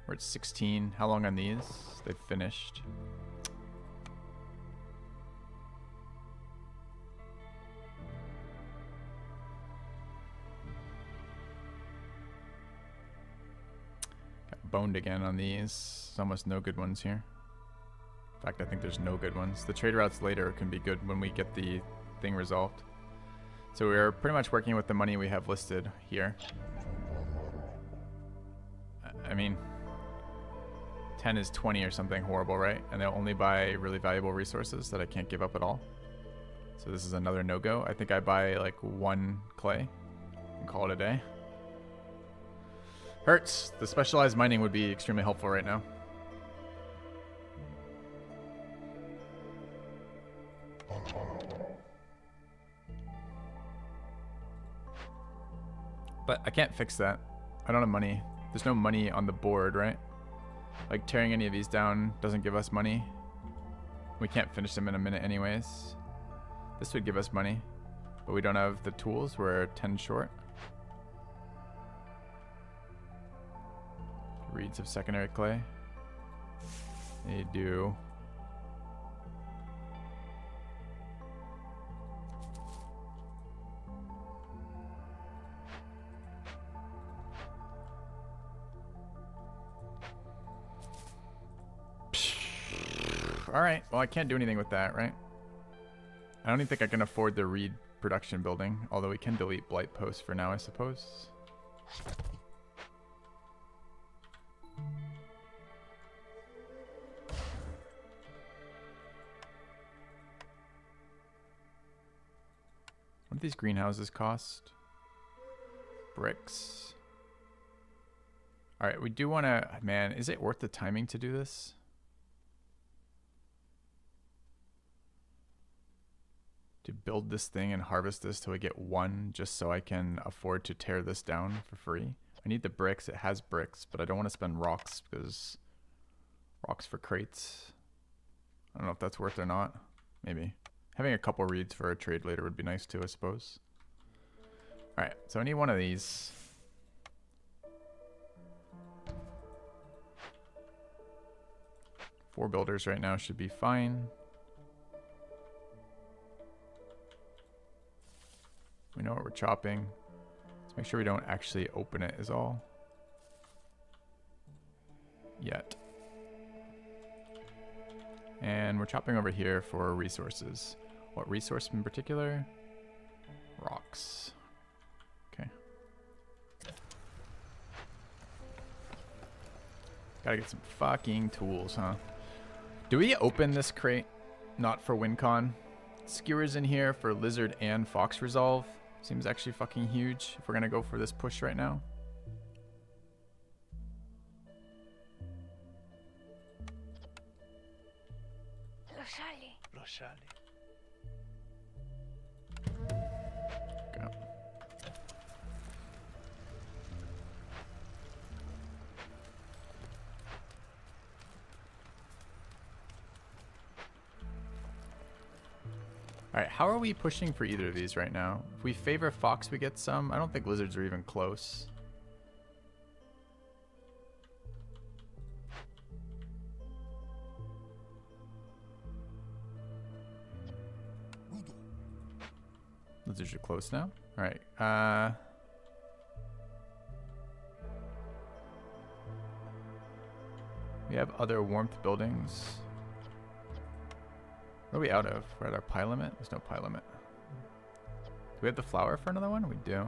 We're at 16. How long on these? They've finished. Got boned again on these. There's almost no good ones here. In fact, I think there's no good ones. The trade routes later can be good when we get the thing resolved. So we're pretty much working with the money we have listed here. I mean, 10 is 20 or something horrible, right? And they'll only buy really valuable resources that I can't give up at all. So this is another no-go. I think I buy like 1 clay and call it a day. Hurts. The specialized mining would be extremely helpful right now. But I can't fix that. I don't have money. There's no money on the board, right? Like tearing any of these down doesn't give us money. We can't finish them in a minute anyways. This would give us money, but we don't have the tools. We're 10 short. Reeds of secondary clay. They do. Alright, well I can't do anything with that, right? I don't even think I can afford the reed production building, although we can delete blight posts for now, I suppose. What do these greenhouses cost? Bricks. Alright, we do want to... Man, is it worth the timing to do this? To build this thing and harvest this till we get 1 just so I can afford to tear this down for free. I need the bricks. It has bricks, but I don't want to spend rocks because rocks for crates. I don't know if that's worth it or not. Maybe. Having a couple reeds for a trade later would be nice too, I suppose. Alright, so I need 1 of these. Four builders right now should be fine. We know what we're chopping. Let's make sure we don't actually open it is all. Yet. And we're chopping over here for resources. What resource in particular? Rocks. Okay. Gotta get some fucking tools, huh? Do we open this crate? Not for WinCon. Skewers in here for lizard and fox resolve. Seems actually fucking huge if we're gonna go for this push right now. Lo sale. Lo sale. Go. Alright, how are we pushing for either of these right now? If we favor fox, we get some. I don't think lizards are even close. Lizards are close now. Alright, we have other warmth buildings. What are we out of? We're at our pie limit? There's no pie limit. Do we have the flower for another one? We do.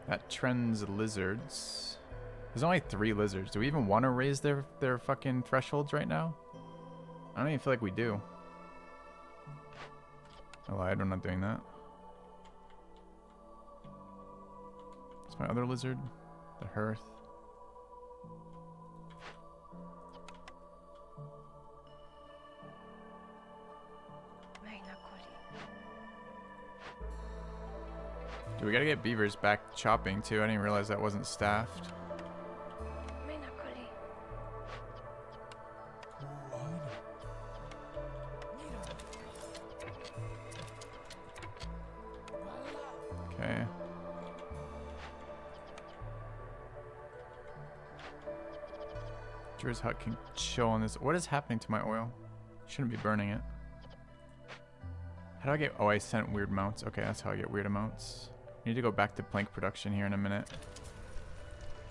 That trends lizards. There's only 3 lizards. Do we even want to raise their fucking thresholds right now? I don't even feel like we do. I lied, I'm not doing that. It's my other lizard. The hearth. Dude, we gotta get beavers back chopping too. I didn't realize that wasn't staffed. Okay. Drew's hut can chill on this. What is happening to my oil? Shouldn't be burning it. How do I get... Oh, I sent weird mounts. Okay, that's how I get weird amounts. I need to go back to plank production here in a minute.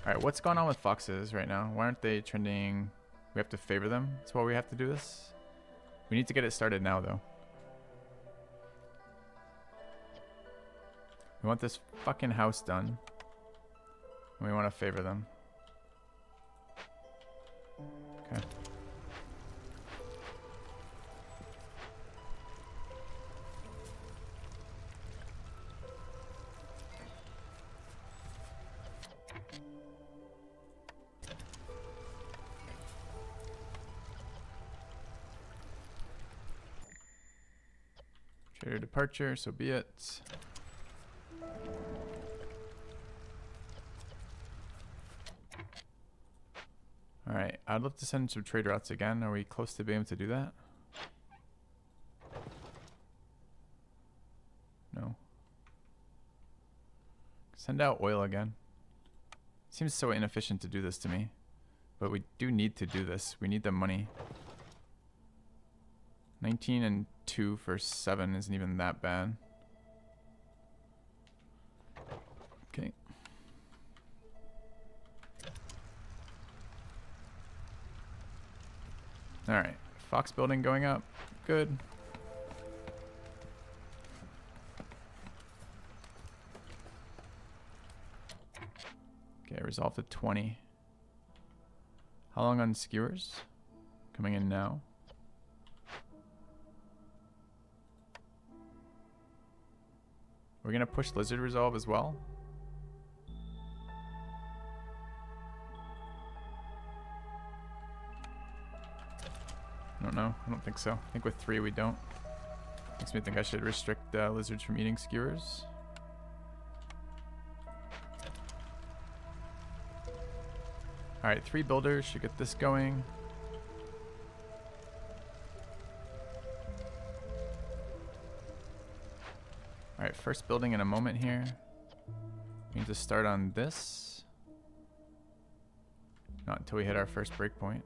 Alright, what's going on with foxes right now? Why aren't they trending? We have to favor them? That's why we have to do this? We need to get it started now, though. We want this fucking house done. And we want to favor them. Okay. Trader departure, so be it. Alright, I'd love to send some trade routes again. Are we close to being able to do that? No. Send out oil again. Seems so inefficient to do this to me. But we do need to do this. We need the money. 19 and 2 for 7 isn't even that bad. Okay. Alright. Fox building going up. Good. Okay, resolve to 20. How long on skewers? Coming in now. We're gonna push lizard resolve as well. I don't know. I don't think so. I think with 3 we don't. Makes me think I should restrict lizards from eating skewers. Alright, 3 builders should get this going. Alright, first building in a moment here. We need to start on this. Not until we hit our first breakpoint.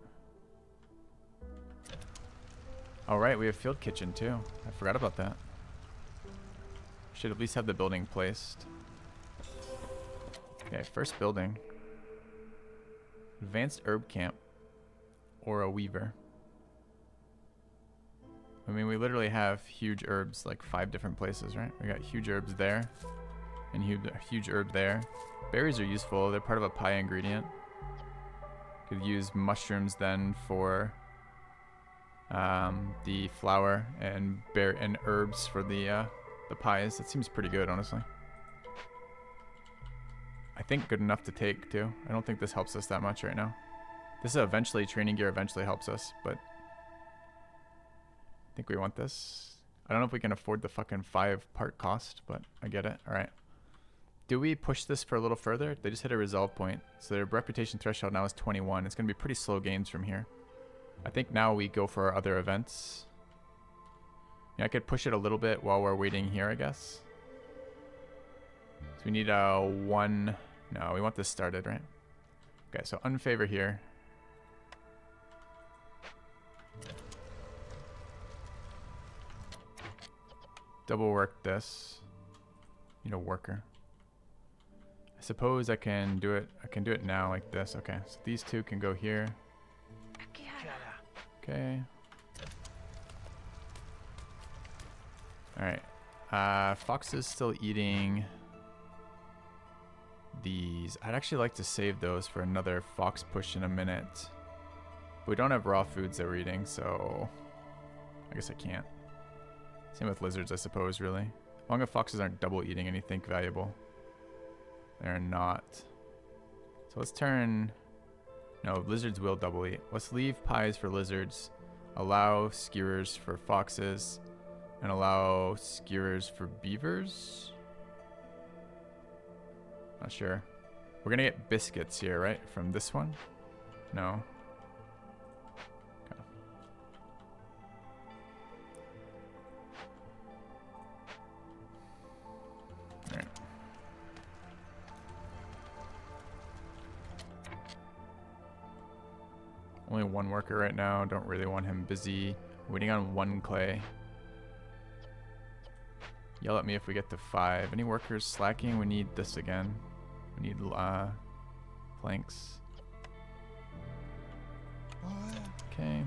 Alright, we have field kitchen too. I forgot about that. Should at least have the building placed. Okay, first building. Advanced herb camp. Or a weaver. I mean, we literally have huge herbs, like 5 different places, right? We got huge herbs there, and huge herb there. Berries are useful. They're part of a pie ingredient. Could use mushrooms then for the flour, and herbs for the pies. That seems pretty good, honestly. I think good enough to take too. I don't think this helps us that much right now. This is eventually training gear. Eventually helps us, but. I think we want this. I don't know if we can afford the fucking 5-part cost, but I get it. All right. do we push this for a little further? They just hit a resolve point. So their reputation threshold now is 21. It's going to be pretty slow games from here. I think now we go for our other events. Yeah, I could push it a little bit while we're waiting here, I guess. So we need a 1. No, we want this started, right? Okay, so unfavor here. Double work this. Need a worker. I suppose I can do it. I can do it now like this. Okay, so these two can go here. Okay. Alright. Fox is still eating these. I'd actually like to save those for another fox push in a minute. But we don't have raw foods that we're eating, so I guess I can't. Same with lizards, I suppose, really. As long as foxes aren't double eating anything valuable. They're not. So let's turn... No, lizards will double eat. Let's leave pies for lizards. Allow skewers for foxes. And allow skewers for beavers? Not sure. We're gonna get biscuits here, right? From this one? No. Okay. Alright. Only one worker right now. Don't really want him busy. Waiting on 1 clay. Yell at me if we get to 5. Any workers slacking? We need this again. We need planks. Okay.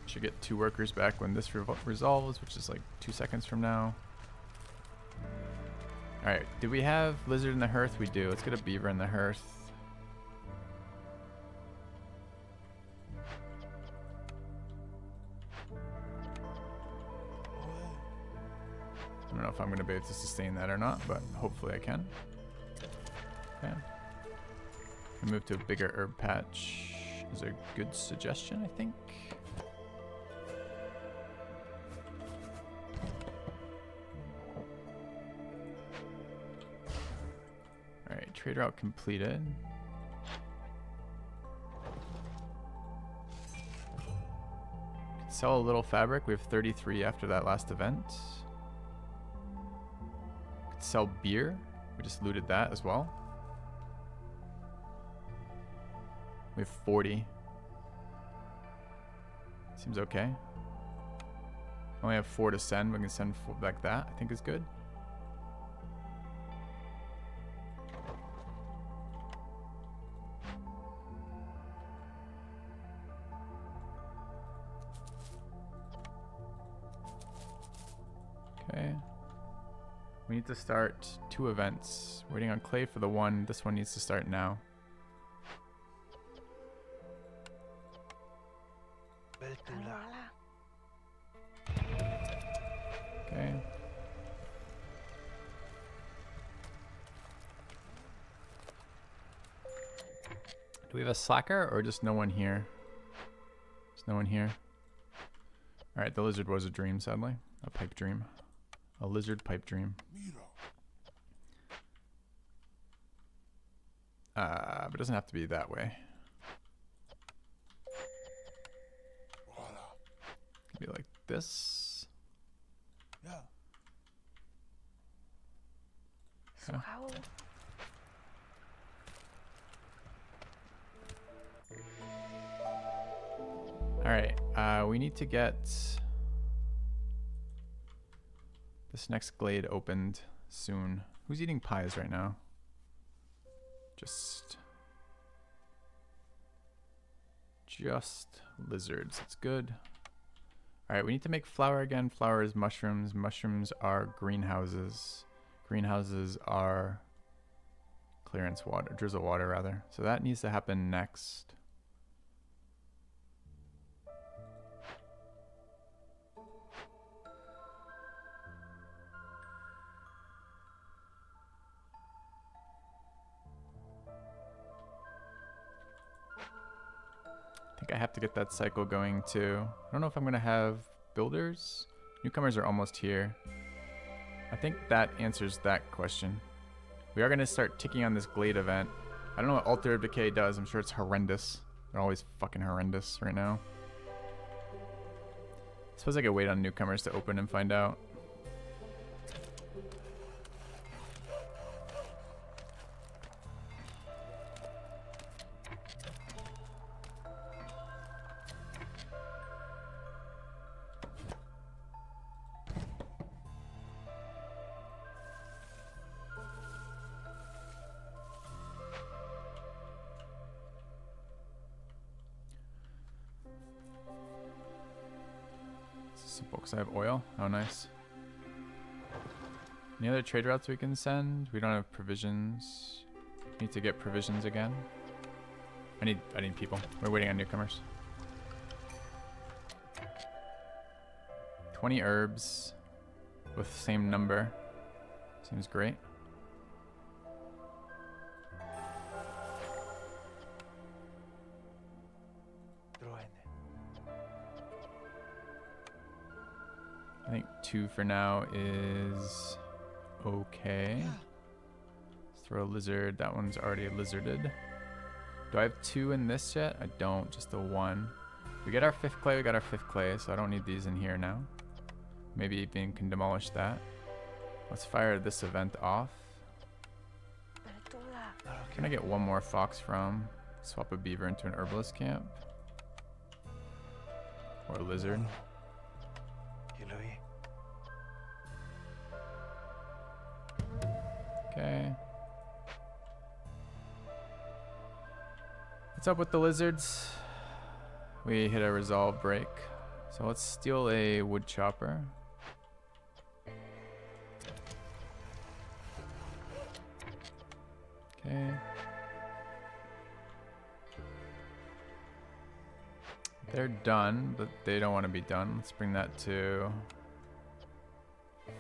Should get 2 workers back when this resolves, which is like 2 seconds from now. Alright, do we have lizard in the hearth? We do. Let's get a beaver in the hearth. I don't know if I'm going to be able to sustain that or not, but hopefully I can. Okay. Move to a bigger herb patch is a good suggestion, I think. Alright, trade route completed. Sell a little fabric. We have 33 after that last event. Sell beer. We just looted that as well. We have 40. Seems okay. Only have 4 to send. We can send 4 like that. I think is good. Okay. We need to start 2 events. Waiting on clay for the 1. This one needs to start now. Okay. Do we have a slacker or just no one here? There's no one here. Alright, the lizard was a dream, sadly. A pipe dream. A lizard pipe dream. But it doesn't have to be that way. It can be like this. Okay. Alright, we need to get this next glade opened soon. Who's eating pies right now? Just lizards. That's good. Alright, we need to make flour again. Flour is mushrooms. Mushrooms are greenhouses. Greenhouses are clearance water, drizzle water rather. So that needs to happen next. I think I have to get that cycle going too. I don't know if I'm gonna have builders. Newcomers are almost here. I think that answers that question. We are going to start ticking on this Glade event. I don't know what Altar of Decay does. I'm sure it's horrendous. They're always fucking horrendous right now. I suppose I could wait on newcomers to open and find out. Simple, because I have oil. Oh, nice. Any other trade routes we can send? We don't have provisions. Need to get provisions again. I need people. We're waiting on newcomers. 20 herbs with the same number. Seems great. I think 2 for now is okay. Let's throw a lizard. That one's already lizarded. Do I have 2 in this yet? I don't, just the 1. We get our 5th clay, we got our 5th clay, so I don't need these in here now. Maybe even can demolish that. Let's fire this event off. Can I get one more fox from? Swap a beaver into an herbalist camp. Or a lizard. Okay. What's up with the lizards? We hit a resolve break. So let's steal a wood chopper. Okay. They're done, but they don't want to be done. Let's bring that to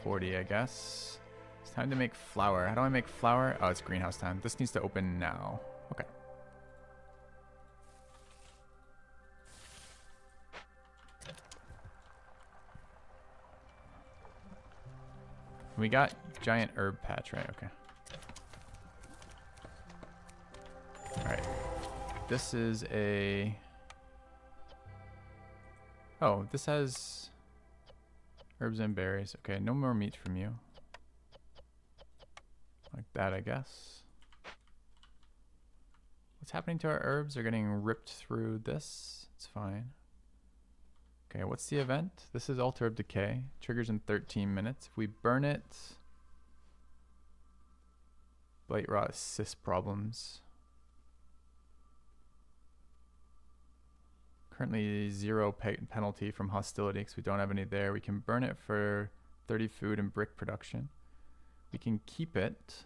40, I guess. It's time to make flour. How do I make flour? Oh, it's greenhouse time. This needs to open now. Okay. We got giant herb patch, right? Okay. Alright. This is a... Oh, this has herbs and berries. Okay, no more meat from you. Like that, I guess. What's happening to our herbs? They're getting ripped through this. It's fine. Okay, what's the event? This is Altar of Decay. Triggers in 13 minutes. If we burn it... Blight Rot cyst problems. Currently 0 penalty from hostility because we don't have any there. We can burn it for 30 food and brick production. We can keep it.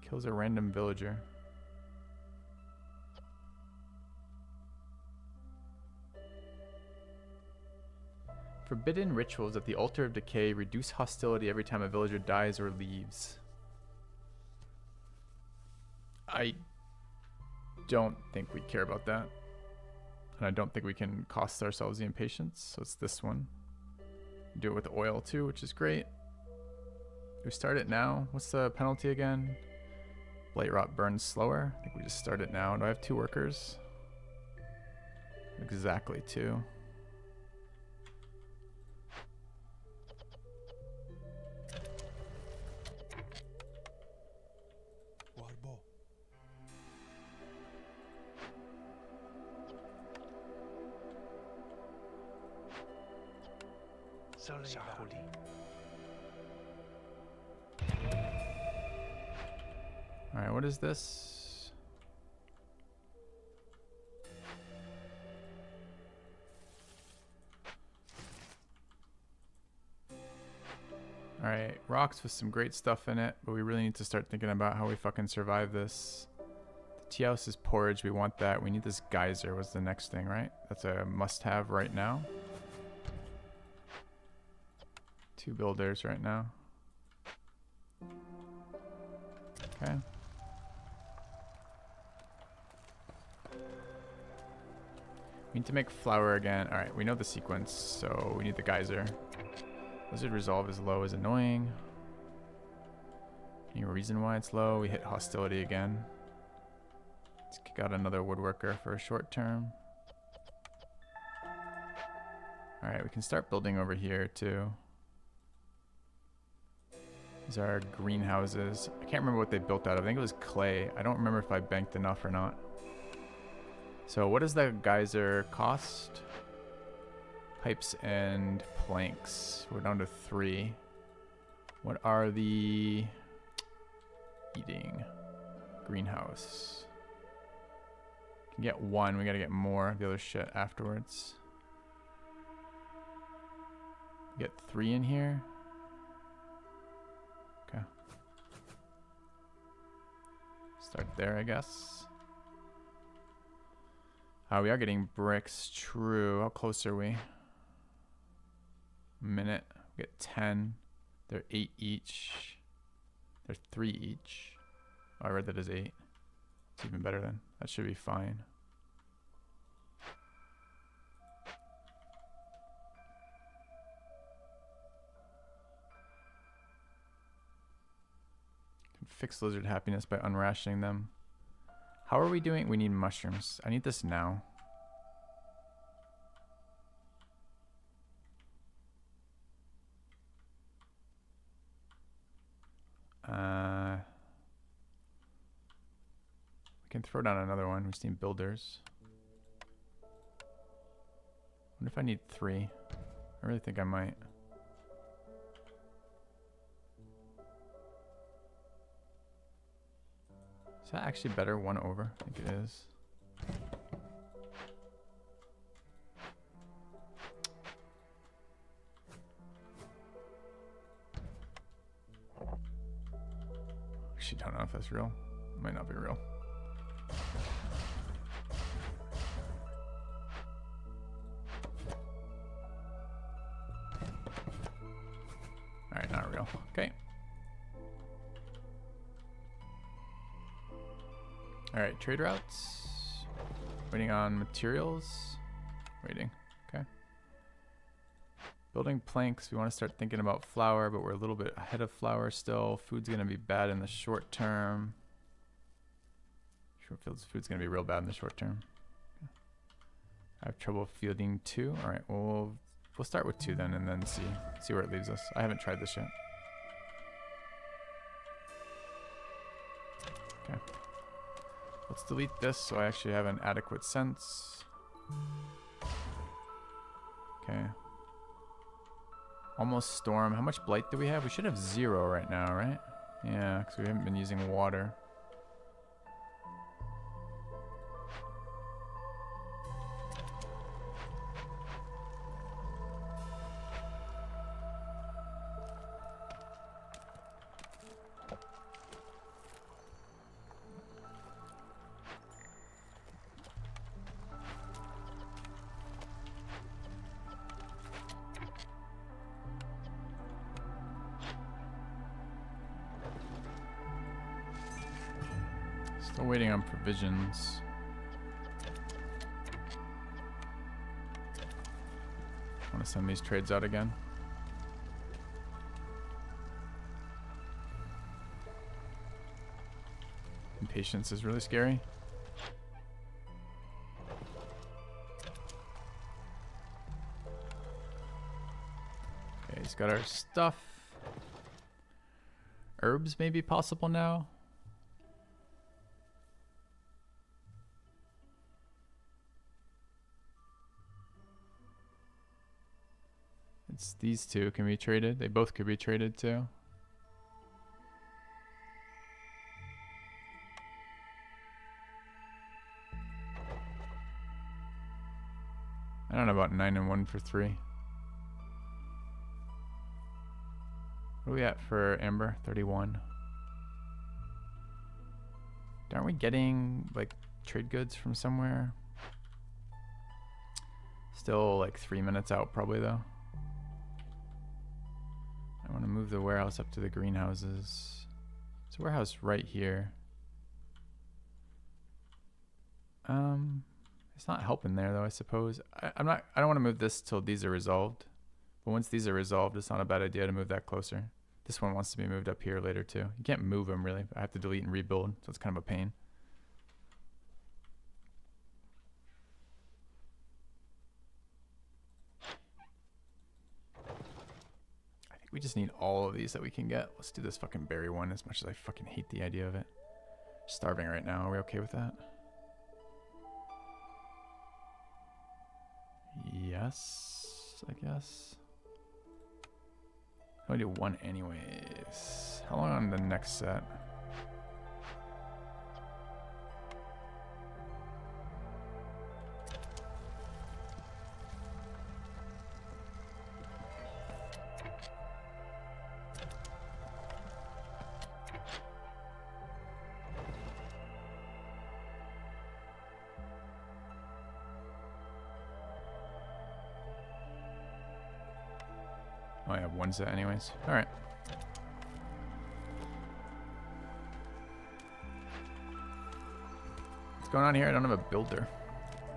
Kills a random villager. Forbidden rituals at the Altar of Decay reduce hostility every time a villager dies or leaves. I don't think we care about that. And I don't think we can cost ourselves the impatience. So it's this one. Do it with oil too, which is great. Do we start it now? What's the penalty again? Blight Rot burns slower. I think we just start it now. Do I have 2 workers? Exactly 2. Alright, what is this? Alright, rocks with some great stuff in it, but we really need to start thinking about how we fucking survive this. The tea house is porridge, we want that. We need this geyser was the next thing, right? That's a must-have right now. 2 builders right now. Okay. We We need to make flour again. All right, we know the sequence, so we need the geyser. Lizard resolve is low is annoying. Any reason why it's low? We hit hostility again. Let's kick out another woodworker for a short term. All right, we can start building over here too. These are greenhouses. I can't remember what they built out of. I think it was clay. I don't remember if I banked enough or not. So what does the geyser cost? Pipes and planks. We're down to 3. What are the eating? Greenhouse. Can get 1. We gotta get more of the other shit afterwards. Get 3 in here. Okay. Start there, I guess. We are getting bricks. True. How close are we? Minute. We get 10. They're 8 each. They're 3 each. Oh, I read that as 8. It's even better then. That should be fine. Can fix lizard happiness by unrationing them. How are we doing? We need mushrooms. I need this now. We can throw down another one. We just need builders. Wonder if I need 3. I really think I might. Is that actually better? 1 over? I think it is. Actually, don't know if that's real. It might not be real. Alright, not real. Okay. Alright, trade routes. Waiting on materials. Waiting. Okay. Building planks. We want to start thinking about flour, but we're a little bit ahead of flour still. Food's going to be bad in the short term. Food's going to be real bad in the short term. I have trouble fielding 2. Alright, we'll start with 2 then and then see where it leaves us. I haven't tried this yet. Okay. Let's delete this so I actually have an adequate sense. Okay. Almost storm. How much blight do we have? We should have 0 right now, right? Yeah, because we haven't been using water. Still waiting on provisions. Want to send these trades out again? Impatience is really scary. Okay, he's got our stuff. Herbs may be possible now. It's these 2 can be traded. They both could be traded too. I don't know about 9 and 1 for 3. What are we at for amber? 31. Aren't we getting like trade goods from somewhere? Still like 3 minutes out probably though. I want to move the warehouse up to the greenhouses. There's a warehouse right here. It's not helping there though, I suppose. I don't want to move this till these are resolved. But once these are resolved, it's not a bad idea to move that closer. This one wants to be moved up here later too. You can't move them really. I have to delete and rebuild, so it's kind of a pain. I think we just need all of these that we can get. Let's do this fucking berry one, as much as I fucking hate the idea of it. Starving right now. Are we okay with that? Yes, I guess. I only do one anyways. How long on the next set? Oh, I have one set anyways. All right. What's going on here? I don't have a builder.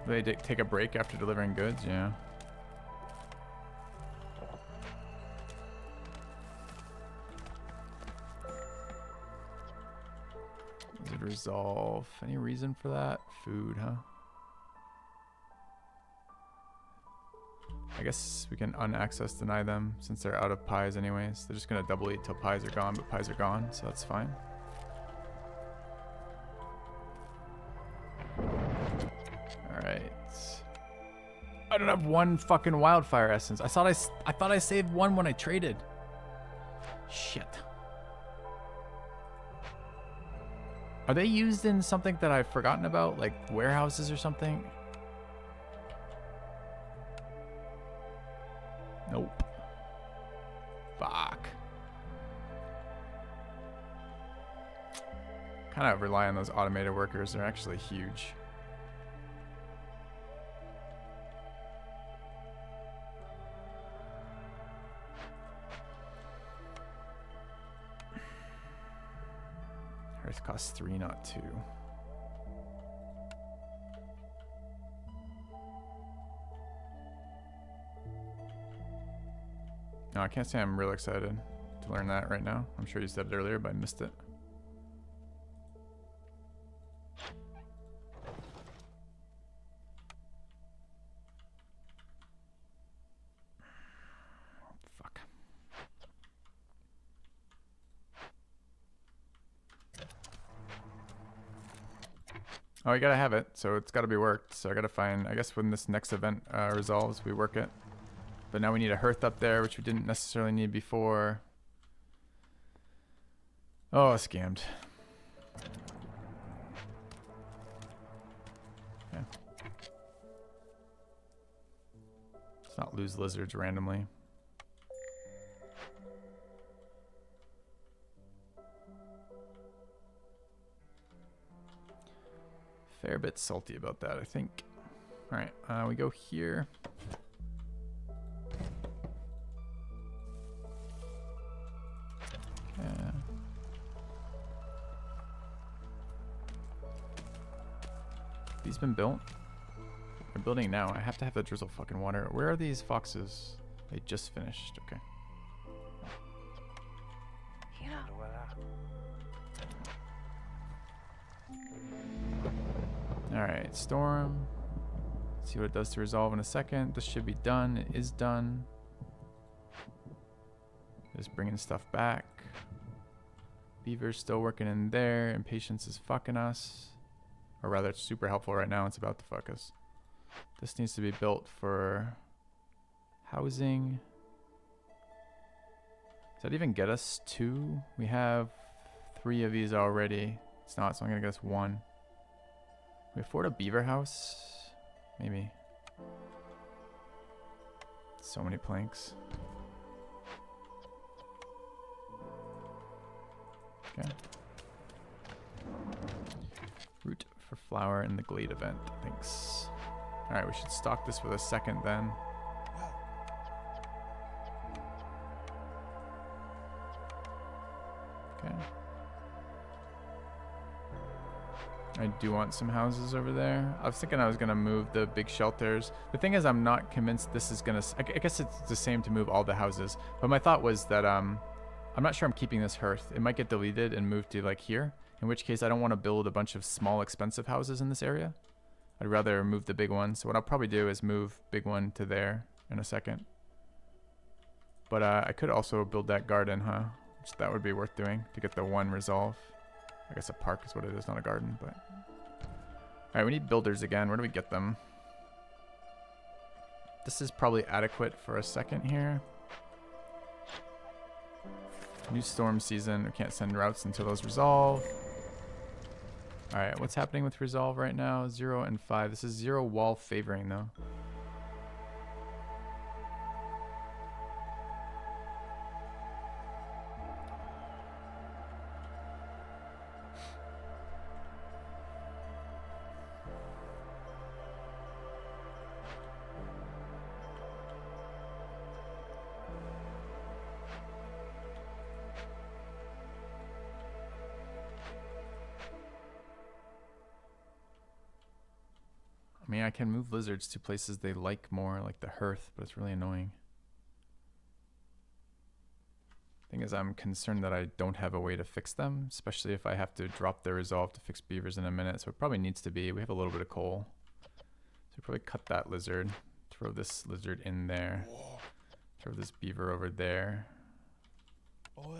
Do they take a break after delivering goods? Yeah. Does it resolve? Any reason for that? Food, huh? I guess we can unaccess deny them since they're out of pies anyways. They're just gonna double eat till pies are gone, but pies are gone, so that's fine. Alright. I don't have one fucking wildfire essence. I thought I saved one when I traded. Shit. Are they used in something that I've forgotten about, like warehouses or something? Nope. Fuck. Kind of rely on those automated workers. They're actually huge. Earth costs 3, not 2. No, I can't say I'm real excited to learn that right now. I'm sure you said it earlier, but I missed it. Fuck. Oh, you gotta have it, so it's gotta be worked. So I gotta find, I guess when this next event resolves, we work it. But now we need a hearth up there, which we didn't necessarily need before. Oh, scammed. Okay. Let's not lose lizards randomly. Fair bit salty about that, I think. All right, we go here. Yeah. These been built? They're building now. I have to have the drizzle fucking water. Where are these foxes? They just finished. Okay. Alright, storm. See what it does to resolve in a second. This should be done. It is done. Just bringing stuff back. Beaver's still working in there. Impatience is fucking us. Or rather, it's super helpful right now. It's about to fuck us. This needs to be built for housing. Does that even get us 2? We have 3 of these already. It's not, so I'm gonna get us 1. Can we afford a beaver house? Maybe. So many planks. Okay. Root for flower in the Glade event. Thanks. Alright, we should stock this for the second then. Okay. I do want some houses over there. I was thinking I was gonna move the big shelters. The thing is, I'm not convinced this is gonna. I guess it's the same to move all the houses. But my thought was that I'm not sure I'm keeping this hearth. It might get deleted and moved to like here. In which case, I don't want to build a bunch of small, expensive houses in this area. I'd rather move the big one. So what I'll probably do is move big one to there in a second. But I could also build that garden, huh? Which that would be worth doing to get the one resolve. I guess a park is what it is, not a garden, but... Alright, we need builders again. Where do we get them? This is probably adequate for a second here. New storm season. We can't send routes until those resolve. Alright, what's happening with resolve right now? 0 and 5. This is 0 wall favoring, though. I mean, I can move lizards to places they like more, like the hearth, but it's really annoying. Thing is, I'm concerned that I don't have a way to fix them, especially if I have to drop their resolve to fix beavers in a minute. So it probably needs to be. We have a little bit of coal. So we probably cut that lizard, throw this lizard in there, throw this beaver over there. Can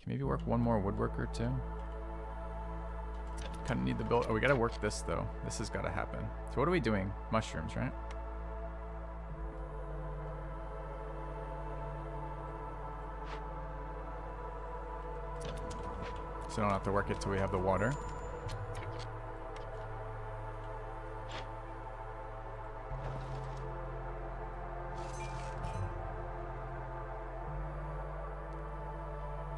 maybe work one more woodworker too? Kind of need the build. Oh, we gotta work this though. This has gotta happen. So what are we doing? Mushrooms, right? So I don't have to work it till we have the water.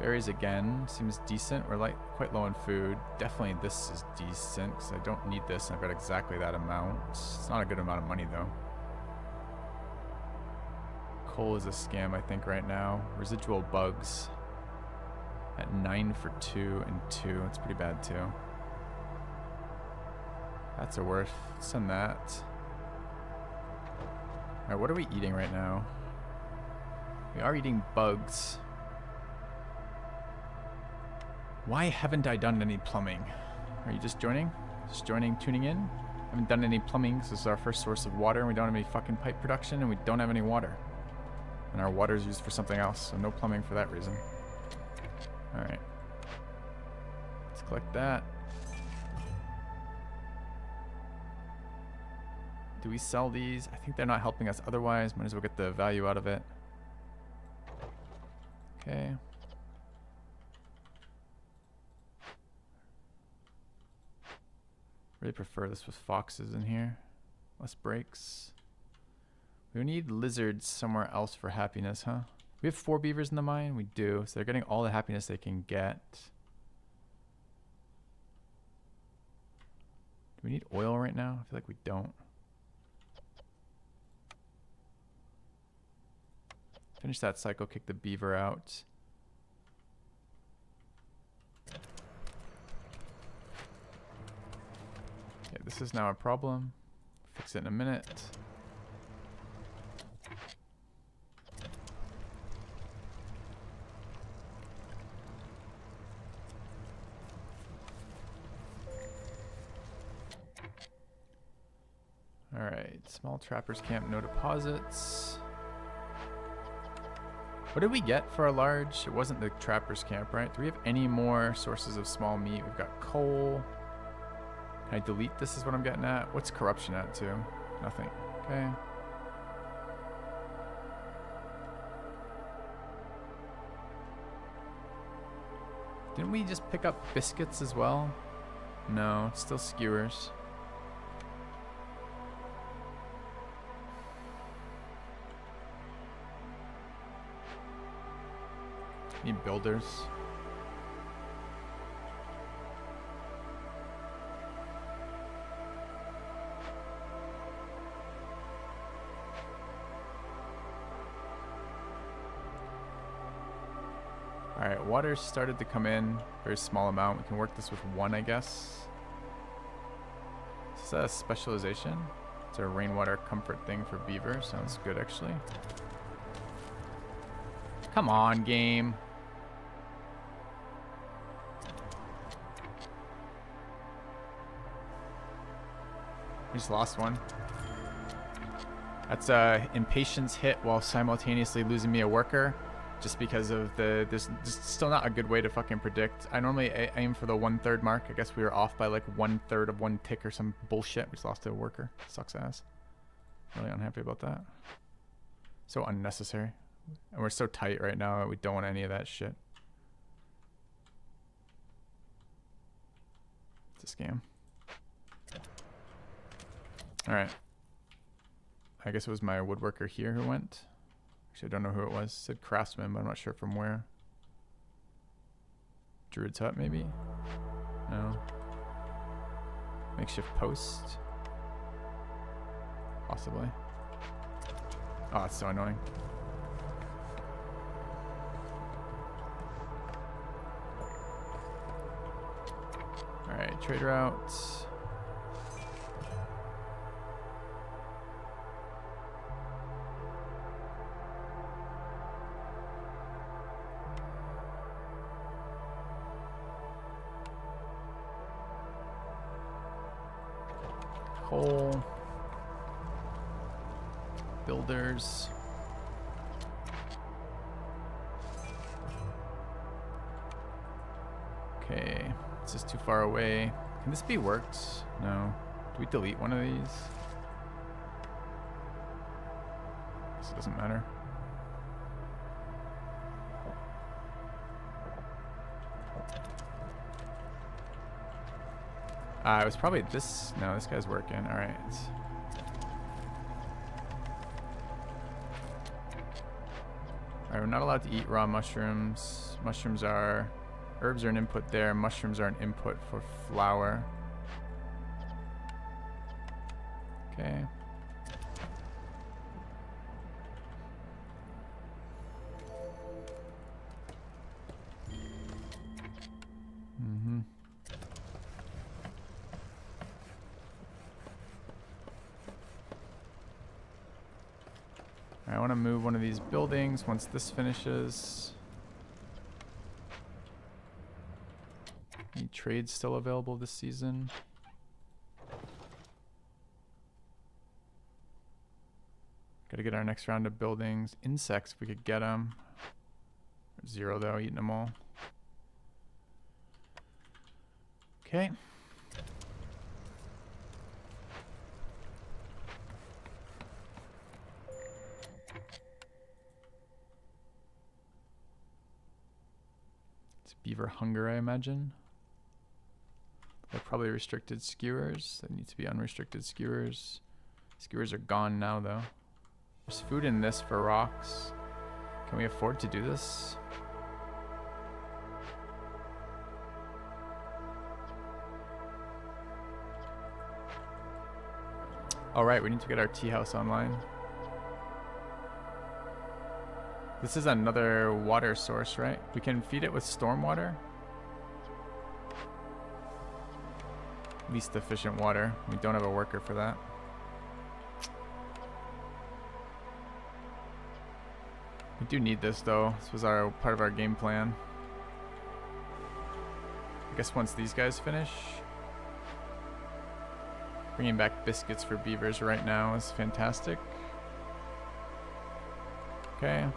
Berries again, seems decent. We're like quite low on food. Definitely this is decent because I don't need this. I've got exactly that amount. It's not a good amount of money though. Coal is a scam, I think, right now. Residual bugs at 9 for 2 and 2. That's pretty bad too. That's a worth. Send that. Alright, what are we eating right now? We are eating bugs. Why haven't I done any plumbing? Are you just joining? Just joining, tuning in? Haven't done any plumbing. This is our first source of water, and we don't have any fucking pipe production, and we don't have any water. And our water is used for something else, so no plumbing for that reason. Alright. Let's collect that. Do we sell these? I think they're not helping us otherwise. Might as well get the value out of it. Okay. Really prefer this with foxes in here. Less breaks. We need lizards somewhere else for happiness, huh? We have 4 beavers in the mine? We do. So they're getting all the happiness they can get. Do we need oil right now? I feel like we don't. Finish that cycle, kick the beaver out. Okay, this is now a problem. Fix it in a minute. Alright, small trappers camp, no deposits. What did we get for a large? It wasn't the trappers camp, right? Do we have any more sources of small meat? We've got coal. Can I delete this is what I'm getting at? What's corruption at too? Nothing. Okay. Didn't we just pick up biscuits as well? No, it's still skewers. Need builders. Alright, Alright, water started to come in. Very small amount. We can work this with 1, I guess. Is this a specialization? It's a rainwater comfort thing for beaver. Sounds good, actually. Come on, game. We just lost one. That's a impatience hit while simultaneously losing me a worker. Just because of this still not a good way to fucking predict. I normally aim for the 1/3 mark. I guess we were off by like 1/3 of 1 tick or some bullshit. We just lost to a worker. Sucks ass. Really unhappy about that. So unnecessary. And we're so tight right now that we don't want any of that shit. It's a scam. Alright. I guess it was my woodworker here who went. Actually, I don't know who it was. It said craftsman, but I'm not sure from where. Druid's hut, maybe? No. Makeshift post? Possibly. Oh, it's so annoying. Alright, trade route. Coal. Builders. Okay, this is too far away. Can this be worked? No. Do we delete one of these? Guess it doesn't matter. It was probably this. No, this guy's working. All right. All right, we're not allowed to eat raw mushrooms. Mushrooms are, herbs are an input there. Mushrooms are an input for flour. Okay. Mm-hmm. I want to move one of these buildings once this finishes. Any trades still available this season? Gotta get our next round of buildings. Insects, if we could get them. 0 though, eating them all. Okay. Beaver hunger, I imagine. They're probably restricted skewers. They need to be unrestricted skewers. Skewers are gone now, though. There's food in this for rocks. Can we afford to do this? All right, we need to get our tea house online. This is another water source, right? We can feed it with storm water. Least efficient water. We don't have a worker for that. We do need this though. This was our part of our game plan. I guess once these guys finish. Bringing back biscuits for beavers right now is fantastic. Okay.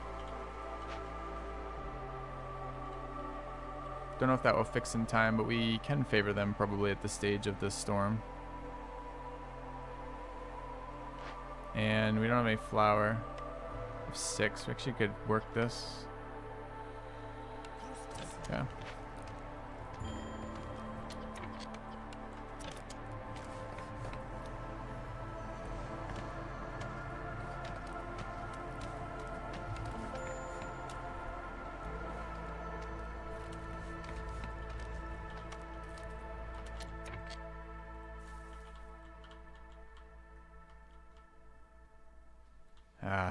Don't know if that will fix in time, but we can favor them probably at this stage of the storm. And we don't have any flour. We have 6. We actually could work this. Okay.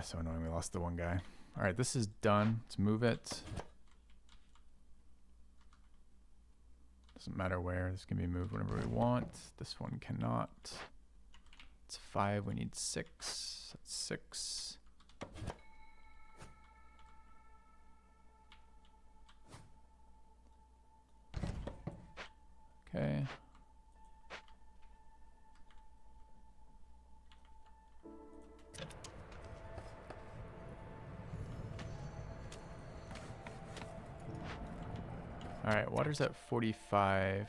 So annoying, we lost the one guy. All right, this is done. Let's move it. Doesn't matter where. This can be moved whenever we want. This one cannot. It's 5. We need 6. That's 6. Okay. All right, water's at 45.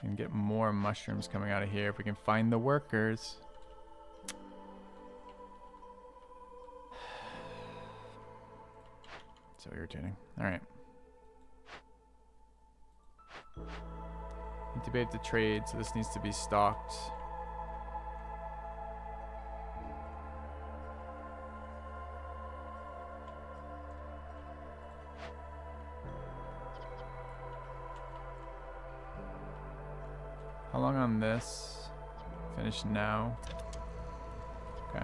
Can get more mushrooms coming out of here if we can find the workers. So irritating. All right. Need to be able to trade, so this needs to be stocked. How long on this? Finish now. Okay.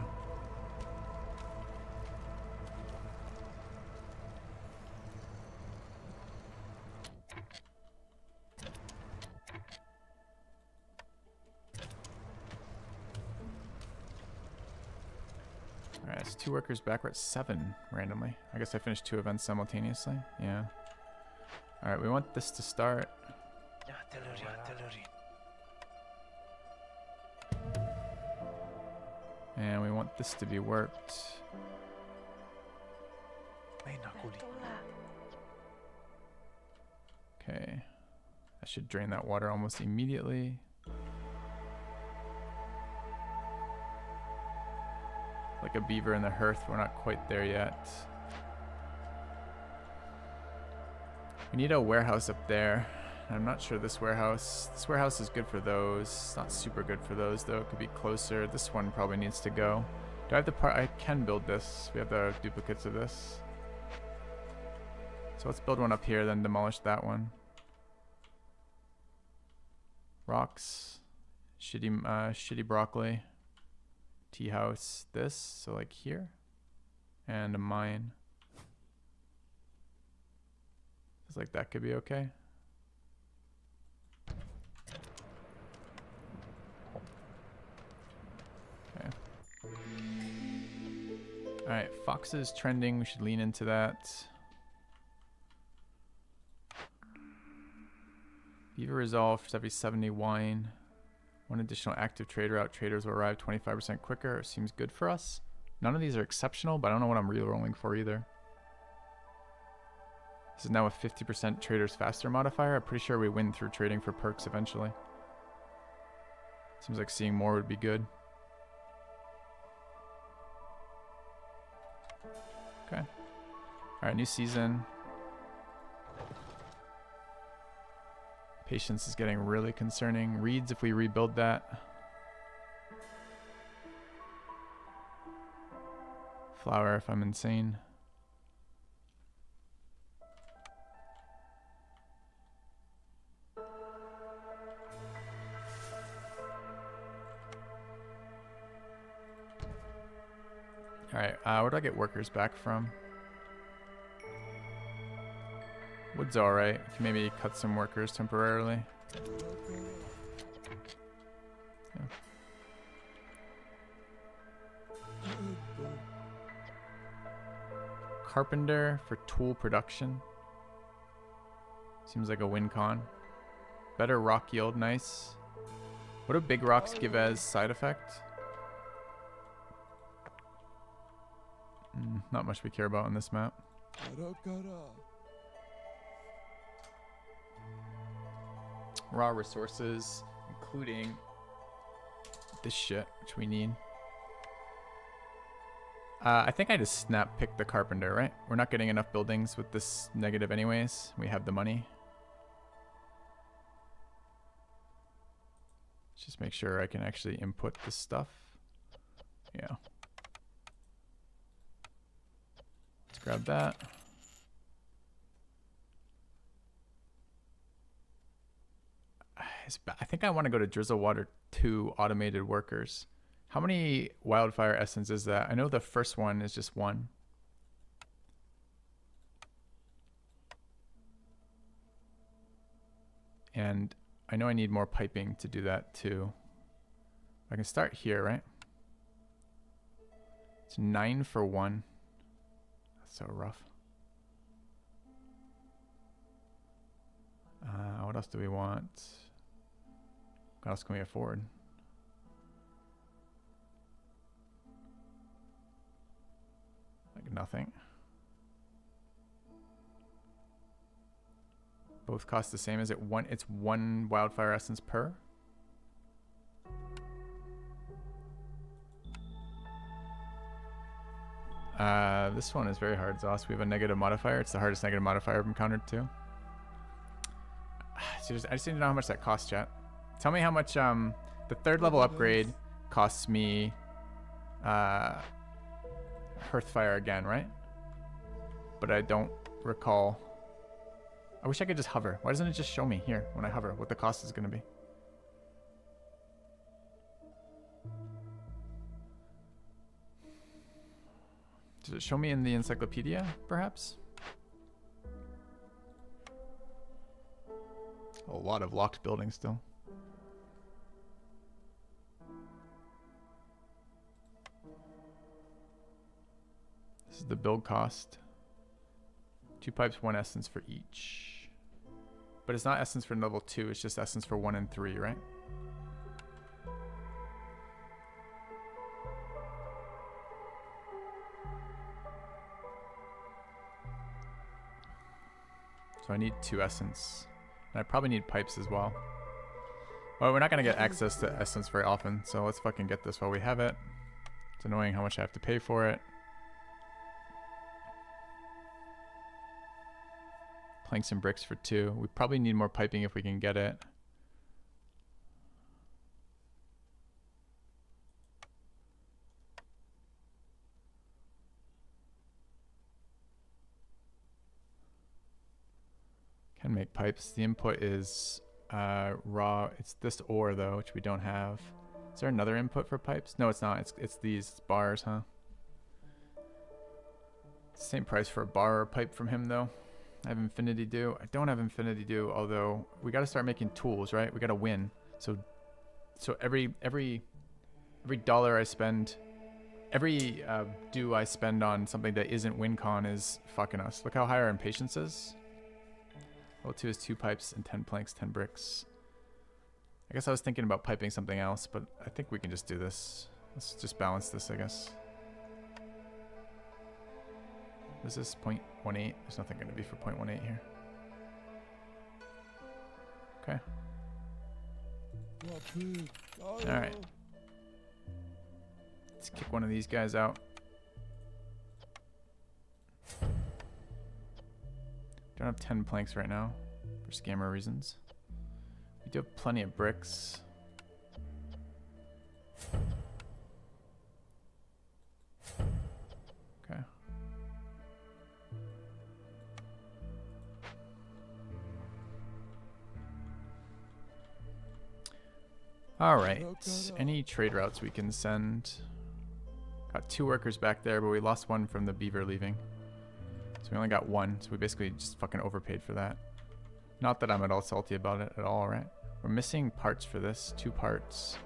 Alright, it's 2 workers back. We're at 7 randomly. I guess I finished 2 events simultaneously. Yeah. Alright, we want this to start. And we want this to be worked. Okay. I should drain that water almost immediately. Like a beaver in the hearth, we're not quite there yet. We need a warehouse up there. I'm not sure this warehouse is good for those. It's not super good for those though. It could be closer. This one probably needs to go. Do I have the part? I can build this. We have the duplicates of this. So let's build one up here, then demolish that one. Rocks. Shitty broccoli. Tea house. This. So like here. And a mine. It's like that could be okay. Alright, Fox is trending. We should lean into that. Beaver resolved every 70 wine. 1 additional active trader out. Traders will arrive 25% quicker. Seems good for us. None of these are exceptional, but I don't know what I'm re-rolling for either. This is now a 50% traders faster modifier. I'm pretty sure we win through trading for perks eventually. Seems like seeing more would be good. Okay. Alright, new season. Patience is getting really concerning. Reeds if we rebuild that. Flower if I'm insane. Alright, where do I get workers back from? Wood's alright. We can maybe cut some workers temporarily. Yeah. Carpenter for tool production. Seems like a win con. Better rock yield, nice. What do big rocks give as side effect? Not much we care about on this map. Raw resources, including this shit, which we need. I think I just snap picked the carpenter, right? We're not getting enough buildings with this negative anyways. We have the money. Let's just make sure I can actually input this stuff. Yeah. Let's grab that. I think I want to go to Drizzlewater 2 automated workers. How many wildfire essence is that? I know the first one is just 1. And I know I need more piping to do that too. I can start here, right? It's 9 for 1. That's so rough. What else do we want? What else can we afford? Like nothing. Both cost the same. Is it one? It's 1 wildfire essence per. This one is very hard, Zoss. We have a negative modifier. It's the hardest negative modifier I've encountered too. I just need to know how much that costs, chat. Tell me how much the 3rd level upgrade costs me Hearthfire again, right? But I don't recall. I wish I could just hover. Why doesn't it just show me here when I hover what the cost is going to be? Does it show me in the encyclopedia, perhaps? A lot of locked buildings still. This is the build cost. 2 pipes, 1 essence for each. But it's not essence for level 2, it's just essence for 1 and 3, right? So I need 2 essence. And I probably need pipes as well. Well, we're not going to get access to essence very often, so let's fucking get this while we have it. It's annoying how much I have to pay for it. Planks and bricks for 2. We probably need more piping if we can get it. Can make pipes. The input is raw. It's this ore though, which we don't have. Is there another input for pipes? No, it's not. It's these bars, huh? Same price for a bar or pipe from him though. I have Infinity Dew. I don't have Infinity Dew, although we got to start making tools, right? We got to win. So every dollar I spend, every dew I spend on something that isn't WinCon is fucking us. Look how high our impatience is. Level 2 is 2 pipes and 10 planks, 10 bricks. I guess I was thinking about piping something else, but I think we can just do this. Let's just balance this, I guess. Is this 0.18? There's nothing going to be for 0.18 here. Okay. Alright. Let's kick one of these guys out. Don't have 10 planks right now for scammer reasons. We do have plenty of bricks. Okay. All right. Any trade routes we can send? Got 2 workers back there, but we lost 1 from the beaver leaving. So we only got 1, so we basically just fucking overpaid for that. Not that I'm at all salty about it at all, right? We're missing parts for this, 2 parts.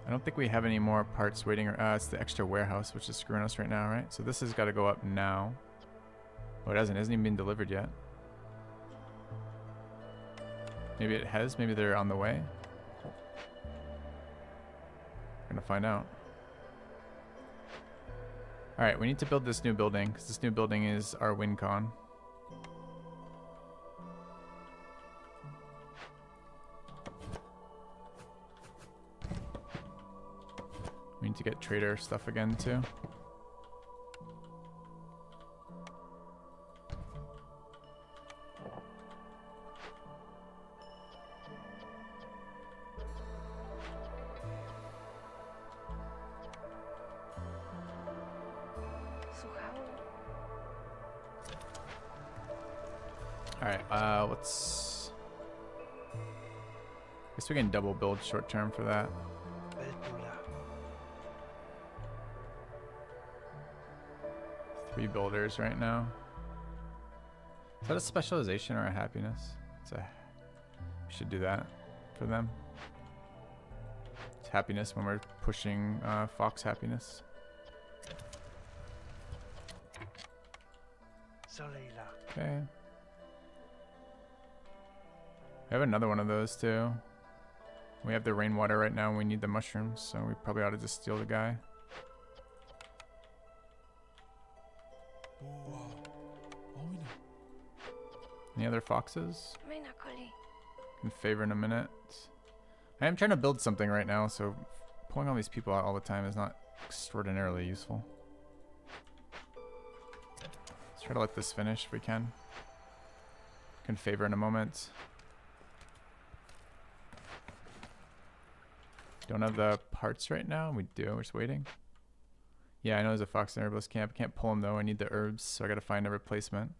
I don't think we have any more parts waiting. It's the extra warehouse, which is screwing us right now, right? So this has got to go up now. Oh, it hasn't even been delivered yet. Maybe it has, maybe they're on the way. We're gonna find out. Alright, we need to build this new building, because this new building is our WinCon. We need to get trader stuff again, too. Alright, let's... Guess we can double build short term for that. Beltula. 3 builders right now. Is that a specialization or a happiness? It's a. We should do that for them. It's happiness when we're pushing Fox happiness. Soleil. Okay. I have another one of those too. We have the rainwater right now and we need the mushrooms, so we probably ought to just steal the guy. Any other foxes? Can favor in a minute. I am trying to build something right now, so pulling all these people out all the time is not extraordinarily useful. Let's try to let this finish if we can. Can favor in a moment. Don't have the parts right now. We do. We're just waiting. Yeah, I know there's a fox in herbalist camp. Can't pull him though. I need the herbs, so I gotta find a replacement.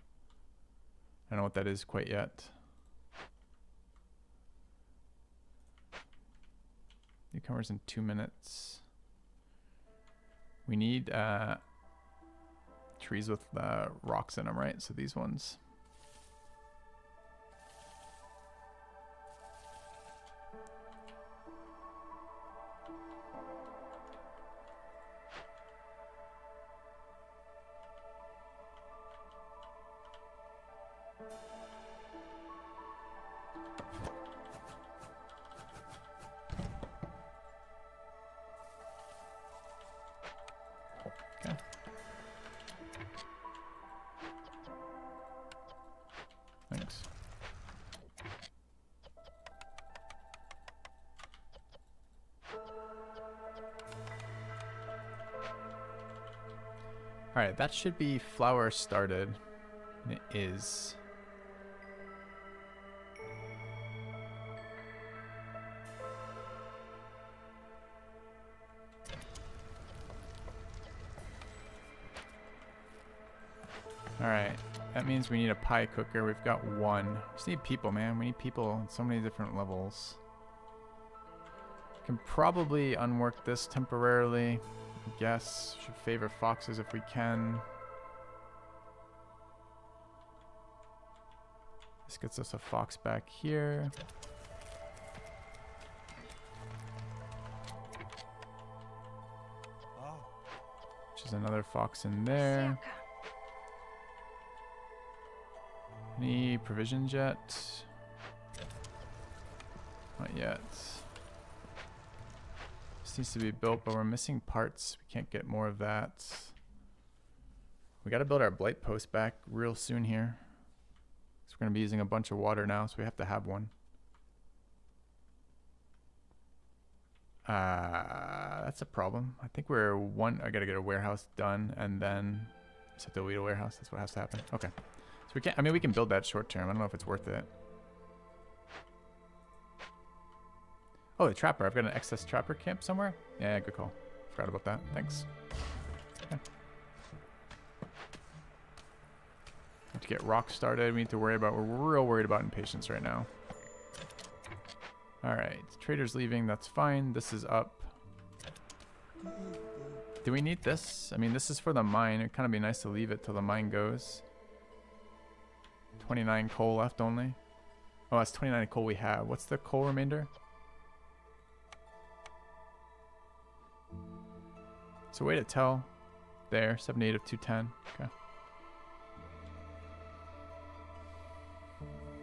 I don't know what that is quite yet. Newcomers in 2 minutes. We need trees with rocks in them, right? So these ones. Thanks. Alright, that should be flower started. And it is. Alright. That means we need a pie cooker. We've got one. We just need people, man. We need people at so many different levels. Can probably unwork this temporarily. I guess. Should favor foxes if we can. This gets us a fox back here. Which is another fox in there. Any provisions yet? Not yet. This needs to be built, but we're missing parts. We can't get more of that. We gotta build our blight post back real soon here. So we're gonna be using a bunch of water now, so we have to have one. That's a problem. I think we're one. I gotta get a warehouse done, and then just have to lead a warehouse. That's what has to happen. Okay. So we can't. I mean, we can build that short term. I don't know if it's worth it. Oh, the trapper. I've got an excess trapper camp somewhere. Yeah, good call. Forgot about that. Thanks. Okay. Have to get rock started. We need to worry about. We're real worried about impatience right now. All right, trader's leaving. That's fine. This is up. Do we need this? I mean, this is for the mine. It'd kind of be nice to leave it till the mine goes. 29 coal left only. Oh, that's 29 coal we have. What's the coal remainder? So way to tell. There, 78 of 210. Okay.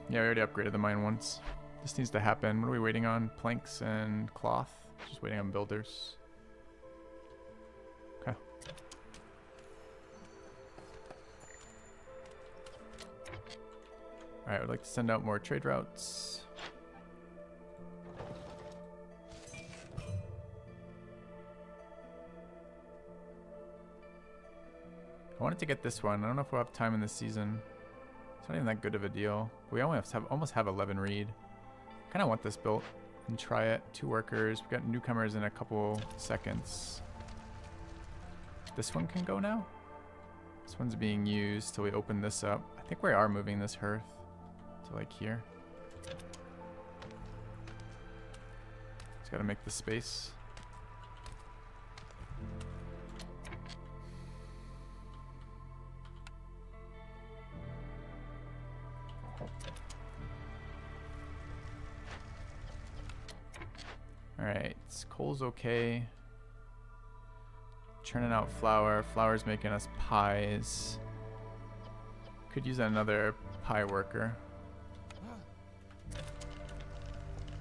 Yeah, we already upgraded the mine once. This needs to happen. What are we waiting on? Planks and cloth. Just waiting on builders. Okay. Alright, I'd like to send out more trade routes. I wanted to get this one. I don't know if we'll have time in this season. It's not even that good of a deal. We almost have 11 reed. Kind of want this built and try it. 2 workers. We've got newcomers in a couple seconds. This one can go now. This one's being used till we open this up. I think we are moving this hearth to like here. Just gotta make the space. Alright, coal's okay. Churning out flour. Flour's making us pies. Could use another pie worker.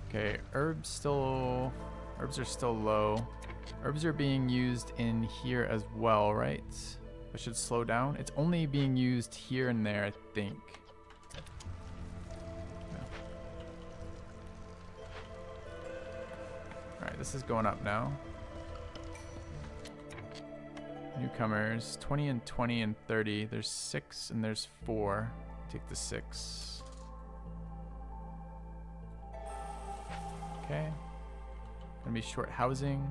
Okay, herbs are still low. Herbs are being used in here as well, right? It should slow down. It's only being used here and there, I think. Alright, this is going up now. Newcomers, 20 and 20 and 30. There's 6 and there's 4. Take the 6. Okay. Gonna be short housing.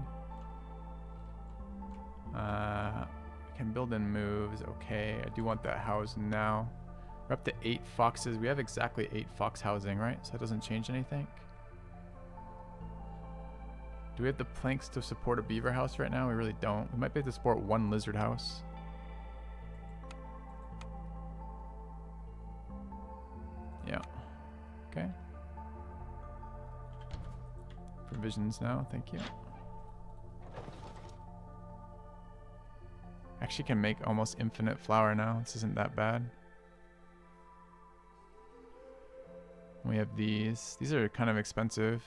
Can build and move is okay. I do want that housed now. We're up to 8 foxes. We have exactly 8 fox housing, right? So that doesn't change anything. Do we have the planks to support a beaver house right now? We really don't. We might be able to support 1 lizard house. Yeah. Okay. Provisions now, thank you. Actually can make almost infinite flour now. This isn't that bad. We have these. These are kind of expensive.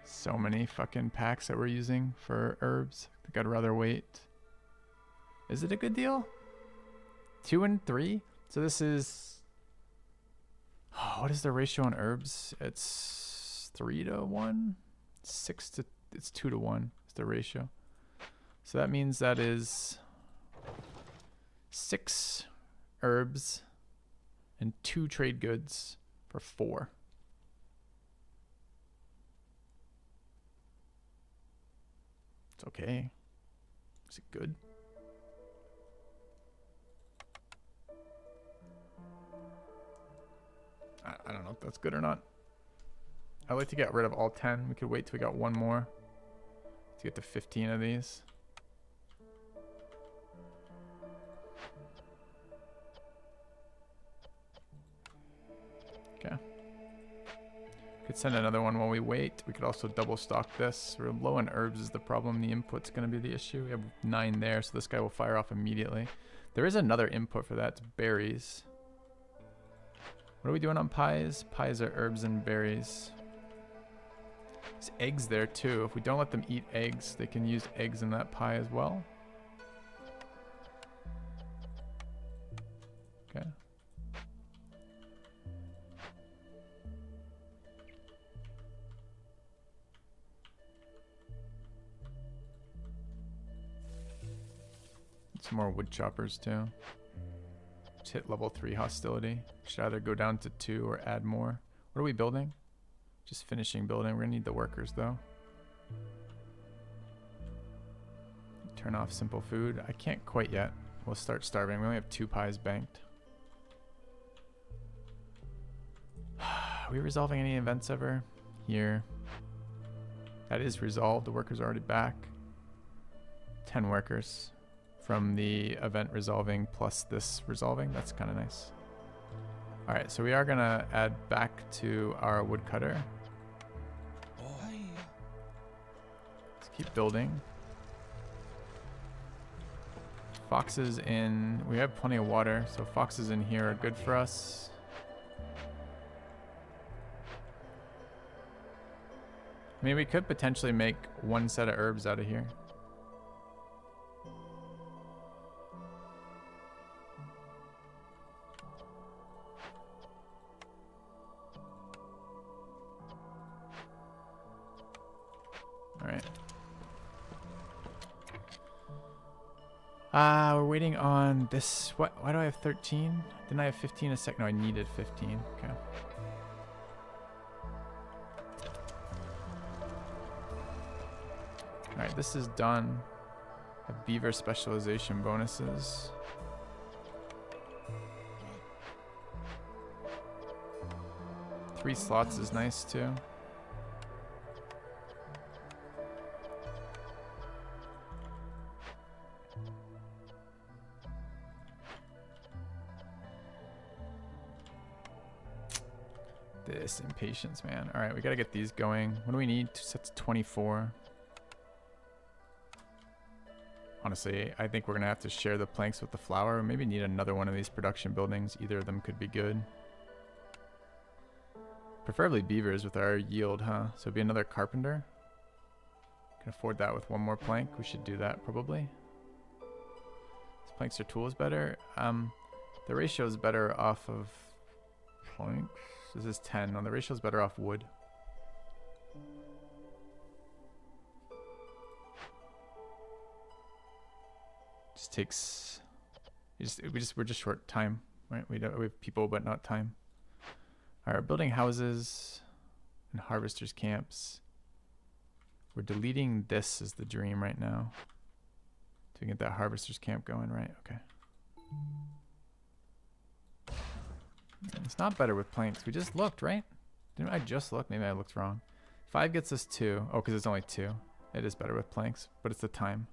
So many fucking packs that we're using for herbs. I think I'd rather wait. Is it a good deal? 2 and 3? So this is... Oh, what is the ratio on herbs? It's 3 to 1? 6 to... It's 2 to 1 is the ratio. So that means that is 6 herbs and 2 trade goods for 4. It's okay. Is it good? I don't know if that's good or not. I'd like to get rid of all 10. We could wait till we got 1 more to get to 15 of these. Okay. Could send another one while we wait. We could also double stock this. We're low on herbs is the problem. The input's going to be the issue. We have 9 there, so this guy will fire off immediately. There is another input for that. It's berries. What are we doing on pies? Pies are herbs and berries. There's eggs there too. If we don't let them eat eggs, they can use eggs in that pie as well. Okay. Some more wood choppers too. Just hit level 3 hostility. Should either go down to 2 or add more. What are we building? Just finishing building. We're gonna need the workers though. Turn off simple food. I can't quite yet. We'll start starving. We only have 2 pies banked. Are we resolving any events ever? Here. That is resolved. The workers are already back. 10 workers from the event resolving plus this resolving. That's kind of nice. All right, so we are gonna add back to our woodcutter. Let's keep building. Foxes in, we have plenty of water, so foxes in here are good for us. I mean, we could potentially make 1 set of herbs out of here. We're waiting on this. What? Why do I have 13? Didn't I have 15 a sec? No, I needed 15. Okay. Alright, this is done. Have beaver specialization bonuses. Three slots is nice too. This impatience, man. All right, we got to get these going. What do we need? Set to 24. Honestly, I think we're going to have to share the planks with the flour. Maybe need another one of these production buildings. Either of them could be good. Preferably beavers with our yield, huh? So it'd be another carpenter. Can afford that with one more plank. We should do that probably. This planks or tools better. The ratio is better off of planks. This is 10. No, the ratio is better off wood. Just takes. We're just short time, right? We have people but not time. All right, building houses and harvesters camps. We're deleting this as the dream right now to get that harvesters camp going, right? Okay. It's not better with planks. We just looked, right? Didn't I just look? Maybe I looked wrong. 5 gets us 2. Oh, because it's only 2. It is better with planks, but it's the time.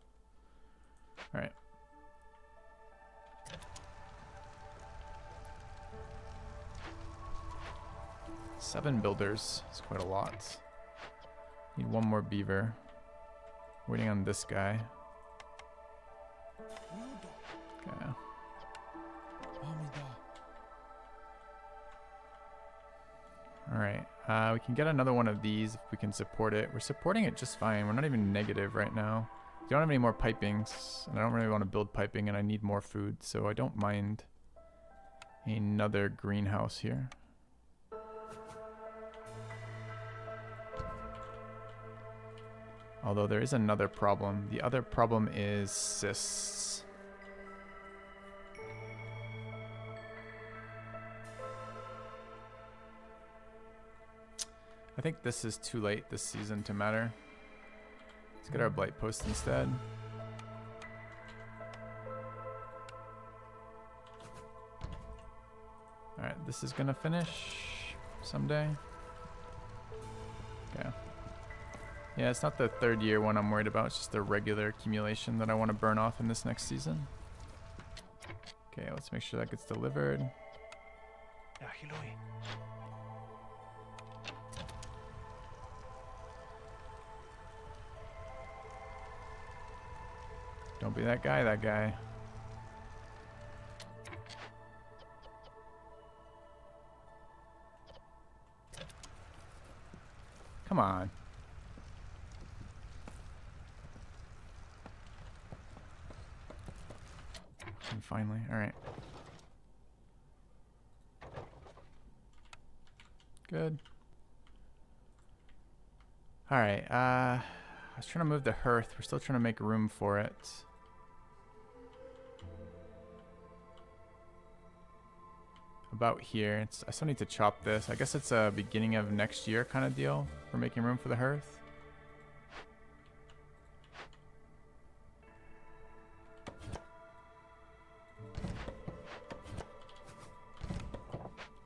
All right. Seven builders. It's quite a lot. Need one more beaver. Waiting on this guy. Okay. Alright. We can get another one of these if we can support it. We're supporting it just fine. We're not even negative right now. We don't have any more pipings. And I don't really want to build piping and I need more food. So I don't mind another greenhouse here. Although there is another problem. The other problem is cysts. I think this is too late this season to matter. Let's get our blight post instead. Alright, this is gonna finish someday. Okay. Yeah, it's not the third year one I'm worried about. It's just the regular accumulation that I want to burn off in this next season. Okay, let's make sure that gets delivered. Ja, Hiloi. Don't be that guy, that guy. Come on. And finally, all right. Good. All right. I was trying to move the hearth. We're still trying to make room for it. About here. I still need to chop this. I guess it's a beginning of next year kind of deal for making room for the hearth.